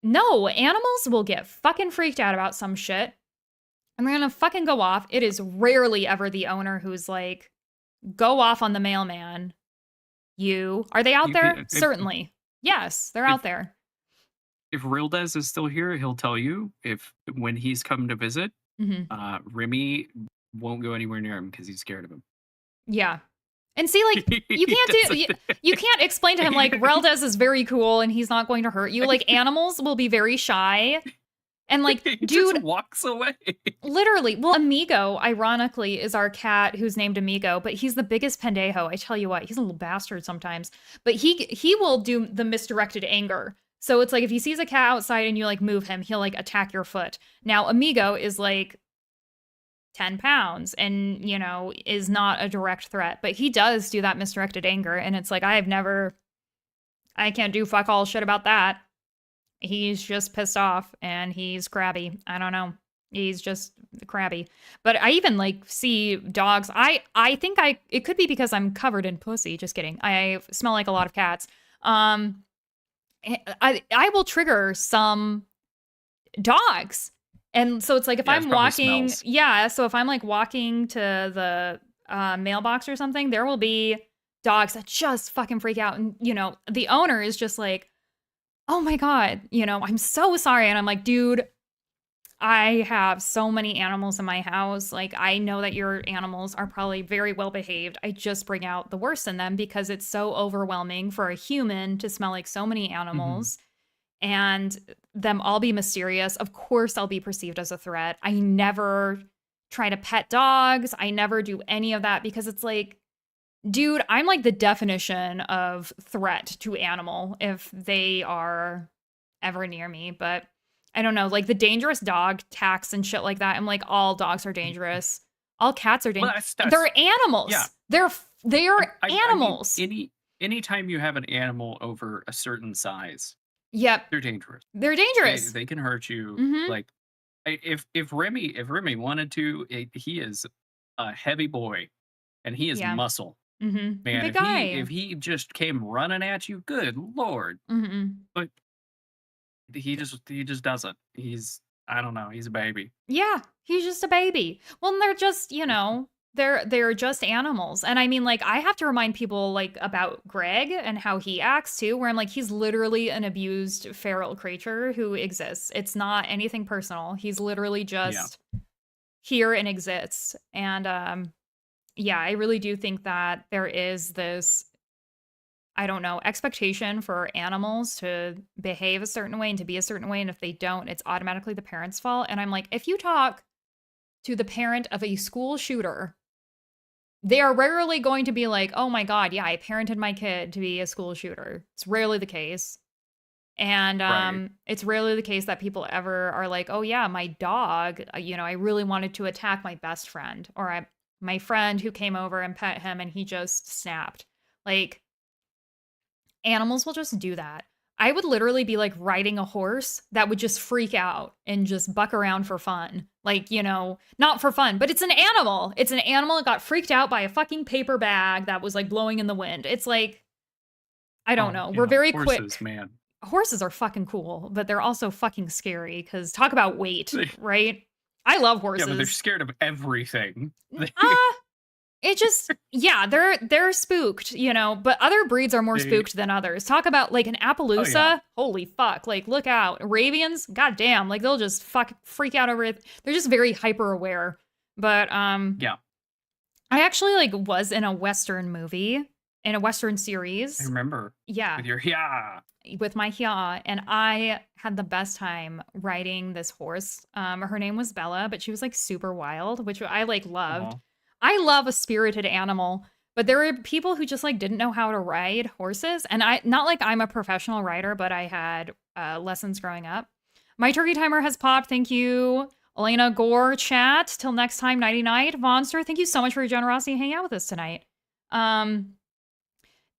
Speaker 1: no, animals will get fucking freaked out about some shit and they're gonna fucking go off. It is rarely ever the owner who's like, go off on the mailman. You are they out
Speaker 2: You can
Speaker 1: there? Certainly, yes, they're
Speaker 2: if
Speaker 1: out there.
Speaker 2: if Real Des is still here, he'll tell you if when he's come to visit,
Speaker 1: Hmm.
Speaker 2: Remy won't go anywhere near him because he's scared of him.
Speaker 1: Yeah. And see, like, you
Speaker 2: He
Speaker 1: can't do
Speaker 2: doesn't
Speaker 1: you can't explain to him like Reldez is very cool and he's not going to hurt you. Like animals will be very shy. And like,
Speaker 2: he
Speaker 1: dude,
Speaker 2: just walks away.
Speaker 1: literally, well, Amigo, ironically, is our cat who's named Amigo, but he's the biggest pendejo. I tell you what, he's a little bastard sometimes. But he will do the misdirected anger. So it's like if he sees a cat outside and you like move him, he'll like attack your foot. Now, Amigo is like 10 pounds and, is not a direct threat, but he does do that misdirected anger. And it's like, I can't do fuck all shit about that. He's just pissed off and he's crabby. I don't know. He's just crabby. But I even like see dogs. I think it could be because I'm covered in pussy. Just kidding. I smell like a lot of cats. I will trigger some dogs. And so it's like if
Speaker 2: Yeah, it's
Speaker 1: I'm
Speaker 2: probably
Speaker 1: walking,
Speaker 2: smells.
Speaker 1: yeah, so if I'm like walking to the mailbox or something, there will be dogs that just fucking freak out. And, the owner is just like, oh my God, I'm so sorry. And I'm like, dude, I have so many animals in my house. Like, I know that your animals are probably very well behaved. I just bring out the worst in them because it's so overwhelming for a human to smell like so many
Speaker 2: Mhm.
Speaker 1: animals and them all be mysterious. Of course, I'll be perceived as a threat. I never try to pet dogs. I never do any of that because it's like, dude, I'm like the definition of threat to animal if they are ever near me. But I don't know, like the dangerous dog tax and shit like that. I'm like, all dogs are dangerous. All cats are
Speaker 2: Well,
Speaker 1: dangerous.
Speaker 2: that's
Speaker 1: They're
Speaker 2: yeah.
Speaker 1: animals. They're
Speaker 2: I mean,
Speaker 1: animals.
Speaker 2: anytime you have an animal over a certain size,
Speaker 1: Yep,
Speaker 2: they're dangerous.
Speaker 1: they're
Speaker 2: They
Speaker 1: dangerous.
Speaker 2: they can hurt you.
Speaker 1: Mm-hmm.
Speaker 2: Like if Remy wanted to, he is a heavy boy, and he is
Speaker 1: Yeah.
Speaker 2: muscle.
Speaker 1: Mm-hmm.
Speaker 2: Man,
Speaker 1: Big
Speaker 2: if
Speaker 1: guy.
Speaker 2: he just came running at you, good lord!
Speaker 1: Mm-hmm.
Speaker 2: But he just doesn't. I don't know. He's a baby.
Speaker 1: Yeah, he's just a baby. Well, and they're just, they're just animals. And I mean, like, I have to remind people like about Greg and how he acts too, where I'm like, he's literally an abused feral creature who exists. It's not anything personal. He's literally
Speaker 2: Yeah.
Speaker 1: just here and exists. And yeah, I really do think that there is this, I don't know, expectation for animals to behave a certain way and to be a certain way. And if they don't, it's automatically the parent's fault. And I'm like, if you talk to the parent of a school shooter, they are rarely going to be like, oh my God, yeah, I parented my kid to be a school shooter. It's rarely the case. And
Speaker 2: Right.
Speaker 1: it's rarely the case that people ever are like, oh yeah, my dog, I really wanted to attack my best friend or my friend who came over and pet him and he just snapped. Like, animals will just do that. I would literally be like riding a horse that would just freak out and just buck around for fun. Like, not for fun, but it's an animal. It's an animal that got freaked out by a fucking paper bag that was like blowing in the wind. It's like, I don't
Speaker 2: Oh,
Speaker 1: know. We're
Speaker 2: yeah.
Speaker 1: very
Speaker 2: Horses,
Speaker 1: quick.
Speaker 2: man.
Speaker 1: Horses are fucking cool, but they're also fucking scary because talk about weight, right? I love
Speaker 2: Yeah, but they're
Speaker 1: horses.
Speaker 2: scared of everything.
Speaker 1: Ah, it just, yeah, they're spooked, but other breeds are more
Speaker 2: They
Speaker 1: spooked than others. Talk about like an
Speaker 2: oh, yeah.
Speaker 1: Appaloosa. Holy fuck. Like, look out. Arabians, goddamn, like they'll just freak out over it. They're just very hyper aware. But
Speaker 2: Yeah,
Speaker 1: I actually like was in a Western movie, in a Western
Speaker 2: I
Speaker 1: series.
Speaker 2: remember
Speaker 1: Yeah,
Speaker 2: with your yeah.
Speaker 1: with my Hia, and I had the best time riding this horse. Her name was Bella, but she was like super wild, which I like loved.
Speaker 2: Aw.
Speaker 1: I love a spirited animal, But there were people who just like didn't know how to ride horses. And I, not like I'm a professional rider, but I had lessons growing up. My turkey timer has popped. Thank you, Elena Gore chat. Till next time, nighty night. Monster, thank you so much for your generosity hanging out with us tonight.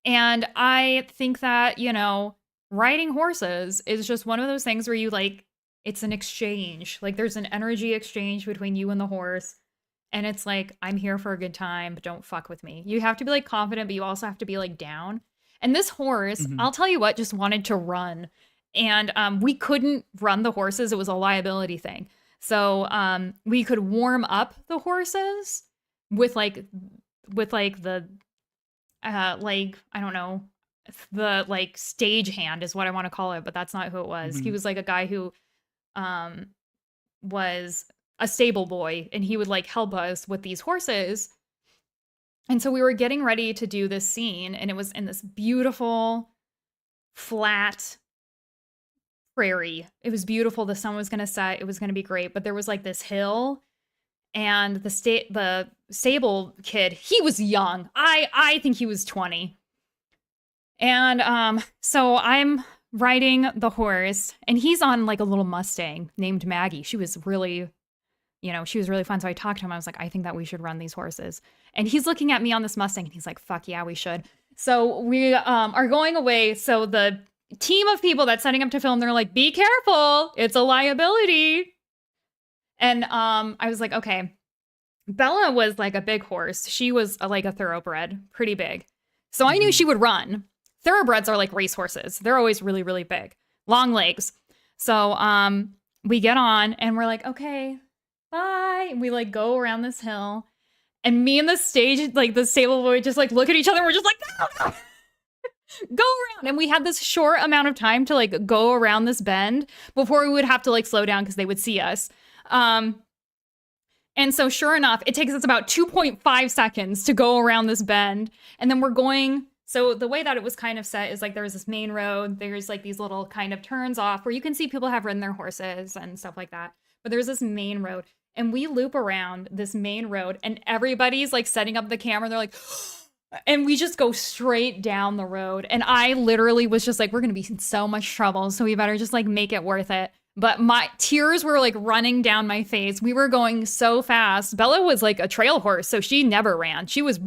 Speaker 1: And I think that, you know, riding horses is just one of those things where you like, it's an exchange. Like there's an energy exchange between you and the horse. And it's like, I'm here for a good time, but don't fuck with me. You have to be like confident, but you also have to be like down. And this horse,
Speaker 2: Mhm.
Speaker 1: I'll tell you what, just wanted to run. And we couldn't run the horses. It was a liability thing. So we could warm up the horses with like the like, I don't know, the like stage hand is what I want to call it, but that's not who it was. He
Speaker 2: Mhm.
Speaker 1: was like a guy who um was a stable boy, and he would like help us with these horses. And so we were getting ready to do this scene, and it was in this beautiful flat prairie. It was beautiful. The sun was going to set. It was going to be great, but there was like this hill, and the stable kid, he was young. I think he was 20. And so I'm riding the horse, and he's on like a little Mustang named Maggie. She was really, you know, she was really fun. So I talked to him. I was like, I think that we should run these horses. And he's looking at me on this Mustang, and he's like, fuck yeah, we should. So we are going away. So the team of people that's setting up to film, they're like, be careful, it's a liability. And I was like, okay. Bella was like a big horse. She was like a thoroughbred, pretty big. So I knew
Speaker 2: Mhm.
Speaker 1: she would run. Thoroughbreds are like race horses. They're always really, really big, long legs. So we get on and we're like, okay, bye. And we like go around this hill. And me and the stage, like the stable boy, just like look at each other. And we're just like, no, no. Go around. And we had this short amount of time to like go around this bend before we would have to like slow down because they would see us. And so sure enough, it takes us about 2.5 seconds to go around this bend. And then we're going. So the way that it was kind of set is like there's this main road. There's like these little kind of turns off where you can see people have ridden their horses and stuff like that. But there's this main road. And we loop around this main road, and everybody's like setting up the camera. They're like, and we just go straight down the road. And I literally was just like, we're going to be in so much trouble. So we better just like make it worth it. But my tears were like running down my face. We were going so fast. Bella was like a trail horse, so she never ran. She was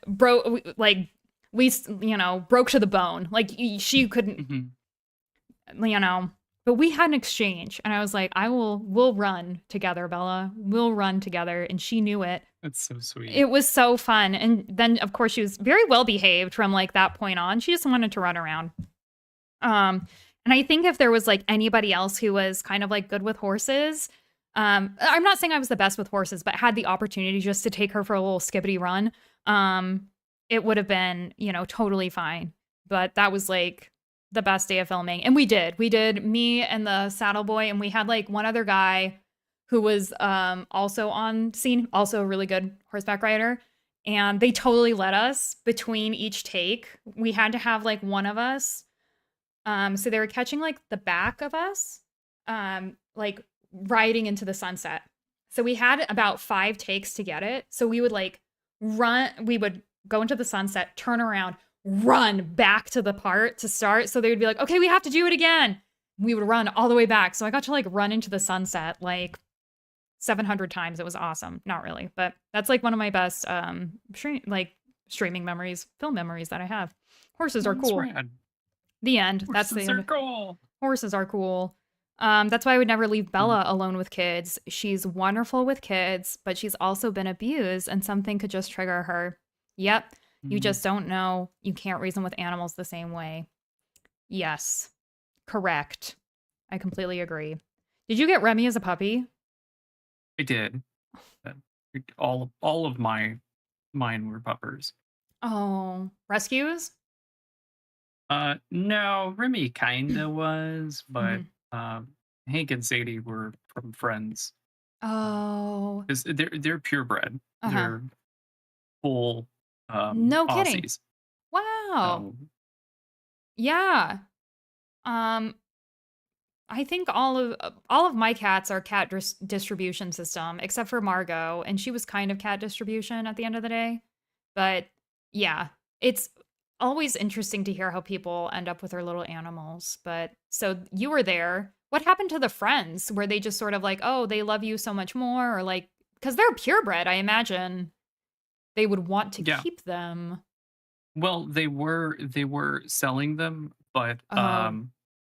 Speaker 1: broke, like we, you know, broke to the bone. Like she couldn't,
Speaker 2: Mhm.
Speaker 1: you know. But we had an exchange, and I was like, we'll run together, Bella. We'll run together, and she knew it.
Speaker 2: That's so sweet.
Speaker 1: It was so fun. And then of course she was very well behaved from like that point on. She just wanted to run around. And I think if there was like anybody else who was kind of like good with horses, I'm not saying I was the best with horses, but had the opportunity just to take her for a little skibbity run, it would have been, you know, totally fine. But that was like the best day of filming. And we did. We did, me and the saddle boy, and we had like one other guy who was also on scene, also a really good horseback rider. And they totally let us between each take. We had to have like one of us. So they were catching like the back of us, like riding into the sunset. So we had about 5 takes to get it. So we would like run, we would go into the sunset, turn around, run back to the part to start. So they would be like, okay, we have to do it again. We would run all the way back. So I got to like run into the sunset like 700 times. It was awesome. Not really, but that's like one of my best streaming memories, film memories that I have. Horses are
Speaker 2: That's
Speaker 1: cool.
Speaker 2: rad.
Speaker 1: The end. That's
Speaker 2: Horses
Speaker 1: the
Speaker 2: are
Speaker 1: end.
Speaker 2: cool.
Speaker 1: Horses are cool. That's why I would never leave Bella alone with kids. She's wonderful with kids, but she's also been abused, and something could just trigger her. Yep. You
Speaker 2: Mhm.
Speaker 1: just don't know. You can't reason with animals the same way. Yes. Correct. I completely agree. Did you get Remy as a puppy?
Speaker 2: I did. Uh, all of mine were puppers.
Speaker 1: Oh, rescues?
Speaker 2: No, Remy kinda was, but
Speaker 1: Mhm.
Speaker 2: Hank and Sadie were from Friends.
Speaker 1: Oh,
Speaker 2: 'Cause they're purebred.
Speaker 1: uh-huh.
Speaker 2: They're full
Speaker 1: No kidding.
Speaker 2: Aussies.
Speaker 1: Wow.
Speaker 2: So
Speaker 1: Yeah. Um, I think all of my cats are cat distribution system, except for Margot, and she was kind of cat distribution at the end of the day. But Yeah. It's always interesting to hear how people end up with their little animals. But so you were there. What happened to the friends? Were they just sort of like, oh, they love you so much more? Or like, because they're purebred, I imagine they would want to
Speaker 2: Yeah.
Speaker 1: keep them.
Speaker 2: Well, they were selling them, but
Speaker 1: Oh,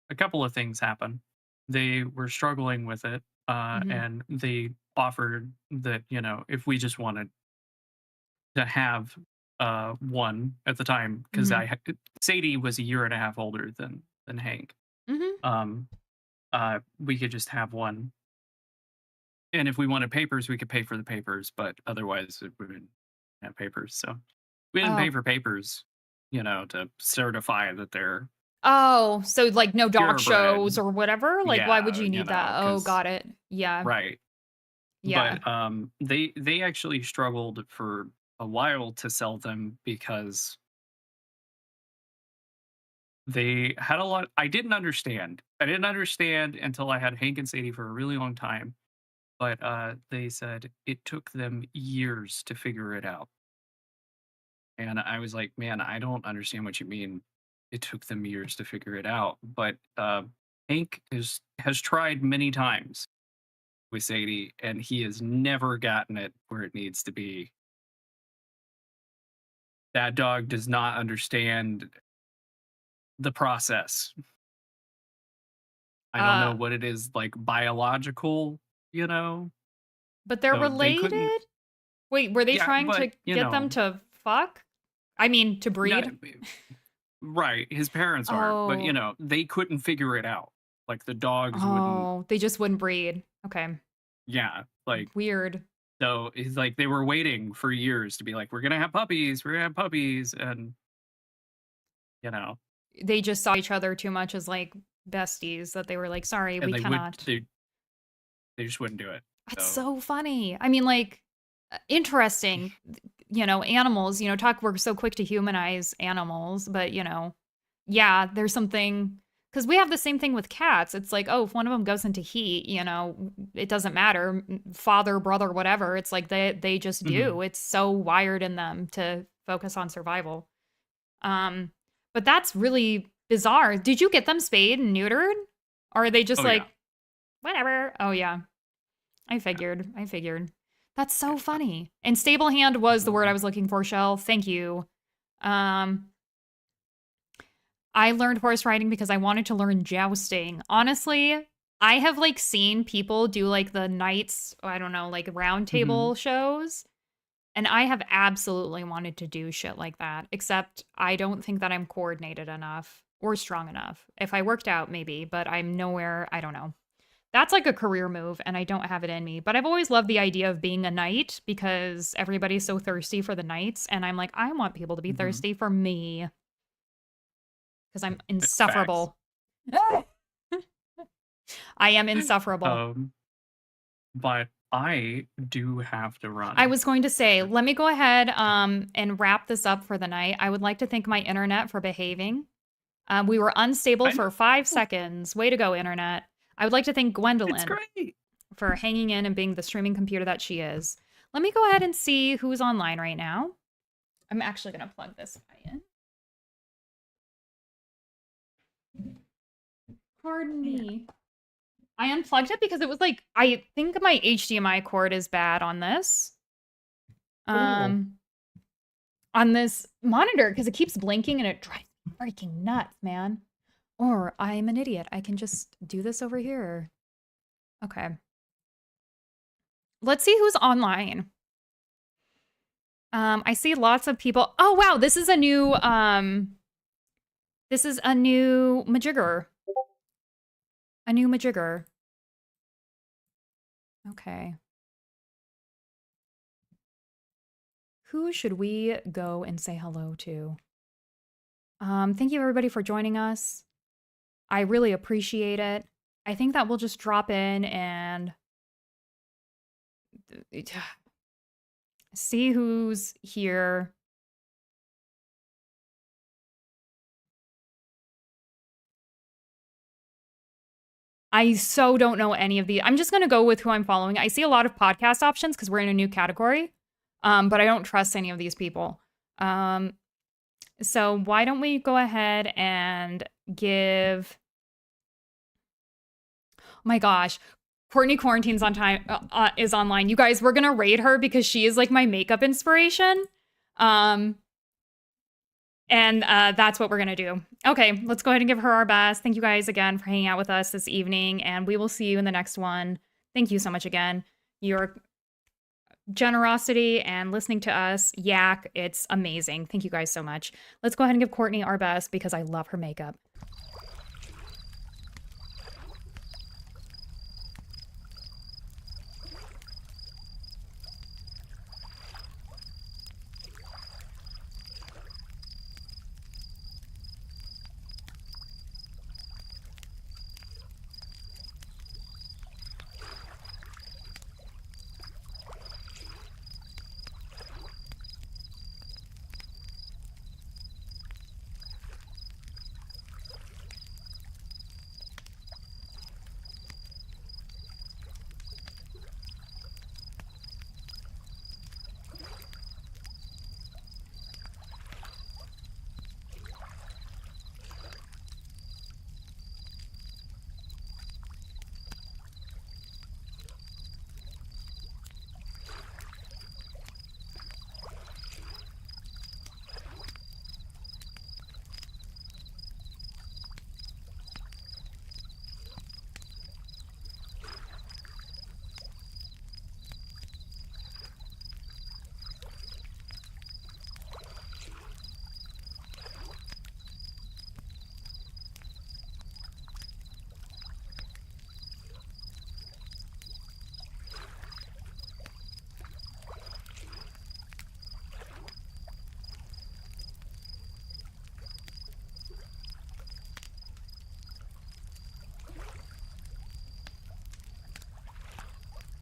Speaker 2: a couple of things happened. They were struggling with it,
Speaker 1: hmm.
Speaker 2: and they offered that, if we just wanted to have one at the time, because
Speaker 1: Hmm.
Speaker 2: Sadie was a year and a half older than Hank.
Speaker 1: Hmm.
Speaker 2: Um, we could just have one, and if we wanted papers, we could pay for the papers, but otherwise, we wouldn't have papers. So we didn't pay
Speaker 1: Oh,
Speaker 2: for papers, to certify that they're
Speaker 1: oh, so like no dog shows
Speaker 2: purebred.
Speaker 1: or whatever? Like, why would
Speaker 2: Yeah,
Speaker 1: you need that? Oh,
Speaker 2: because
Speaker 1: got it. Yeah.
Speaker 2: right.
Speaker 1: Yeah.
Speaker 2: But they actually struggled for a while to sell them because they had a lot. I didn't understand. I didn't understand until I had Hank and Sadie for a really long time. But they said it took them years to figure it out. And I was like, man, I don't understand what you mean. It took them years to figure it out. But Hank has tried many times with Sadie, and he has never gotten it where it needs to be. That dog does not understand the process. I don't know
Speaker 1: Uh,
Speaker 2: what it is, like biological, you know?
Speaker 1: but they're
Speaker 2: So they couldn't,
Speaker 1: related? Wait, were they
Speaker 2: yeah,
Speaker 1: trying
Speaker 2: but
Speaker 1: to get them to fuck? I mean, to
Speaker 2: no,
Speaker 1: breed?
Speaker 2: right. His parents aren't, but
Speaker 1: Oh,
Speaker 2: they couldn't figure it out. Like the dogs wouldn't,
Speaker 1: oh, they just wouldn't breed. Okay.
Speaker 2: yeah, like
Speaker 1: Weird.
Speaker 2: so it's like they were waiting for years to be like, we're gonna have puppies, we're gonna have puppies, and you know,
Speaker 1: They just saw each other too much as like besties that they were like, sorry,
Speaker 2: and
Speaker 1: we cannot.
Speaker 2: they just wouldn't do it.
Speaker 1: That's
Speaker 2: So
Speaker 1: so funny. I mean, like, interesting, animals, talk, we're so quick to humanize animals, but, yeah, there's something, because we have the same thing with cats. It's like, oh, if one of them goes into heat, it doesn't matter, father, brother, whatever. It's like they just
Speaker 2: mhm.
Speaker 1: do. It's so wired in them to focus on survival. Um, but that's really bizarre. Did you get them spayed and neutered? Or are they just
Speaker 2: Oh yeah,
Speaker 1: like, whatever? Oh, yeah. I figured. I figured. That's so
Speaker 2: yeah,
Speaker 1: funny. And stable hand was the word I
Speaker 2: absolutely.
Speaker 1: was looking for, Shell. Thank you. Um, I learned horse riding because I wanted to learn jousting. Honestly, I have like seen people do like the knights, I don't know, like round
Speaker 2: Mhm.
Speaker 1: table shows. And I have absolutely wanted to do shit like that, except I don't think that I'm coordinated enough or strong enough. If I worked out, maybe, but I'm nowhere, I don't know. That's like a career move, and I don't have it in me. But I've always loved the idea of being a knight because everybody's so thirsty for the knights. And I'm like, I want people to be
Speaker 2: Mhm.
Speaker 1: thirsty for me because I'm
Speaker 2: Facts.
Speaker 1: insufferable. I am insufferable.
Speaker 2: Um, but I do have to
Speaker 1: I
Speaker 2: run.
Speaker 1: was going to say, let me go ahead and wrap this up for the night. I would like to thank my internet for behaving. We were unstable
Speaker 2: I
Speaker 1: for 5
Speaker 2: know.
Speaker 1: seconds. Way to go, internet. I would like to thank
Speaker 2: It's
Speaker 1: Gwendolyn
Speaker 2: great.
Speaker 1: for hanging in and being the streaming computer that she is. Let me go ahead and see who's online right now. I'm actually going to plug this guy in. Pardon
Speaker 2: Yeah.
Speaker 1: me. I unplugged it because it was like, I think my HDMI cord is bad on this.
Speaker 2: Oh,
Speaker 1: Um, on this monitor because it keeps blinking and it drives me freaking nuts, man. Or I'm an idiot. I can just do this over here. Okay. Let's see who's online. I see lots of people. Oh wow, this is a new Majigger. A new Majigger. Okay. Who should we go and say hello to? Thank you everybody for joining us. I really appreciate it. I think that we'll just drop in and see who's here. I so don't know any of the. I'm just going to go with who I'm following. I see a lot of podcast options because we're in a new category, but I don't trust any of these people. So why don't we go ahead and give... Oh my gosh. Courtney Quarantine's on time is online. You guys, we're gonna raid her because she is like my makeup inspiration. And that's what we're gonna do. Okay, let's go ahead and give her our best. Thank you guys again for hanging out with us this evening, and we will see you in the next one. Thank you so much again. Your generosity and listening to us yak, it's amazing. Thank you guys so much. Let's go ahead and give Courtney our best because I love her makeup.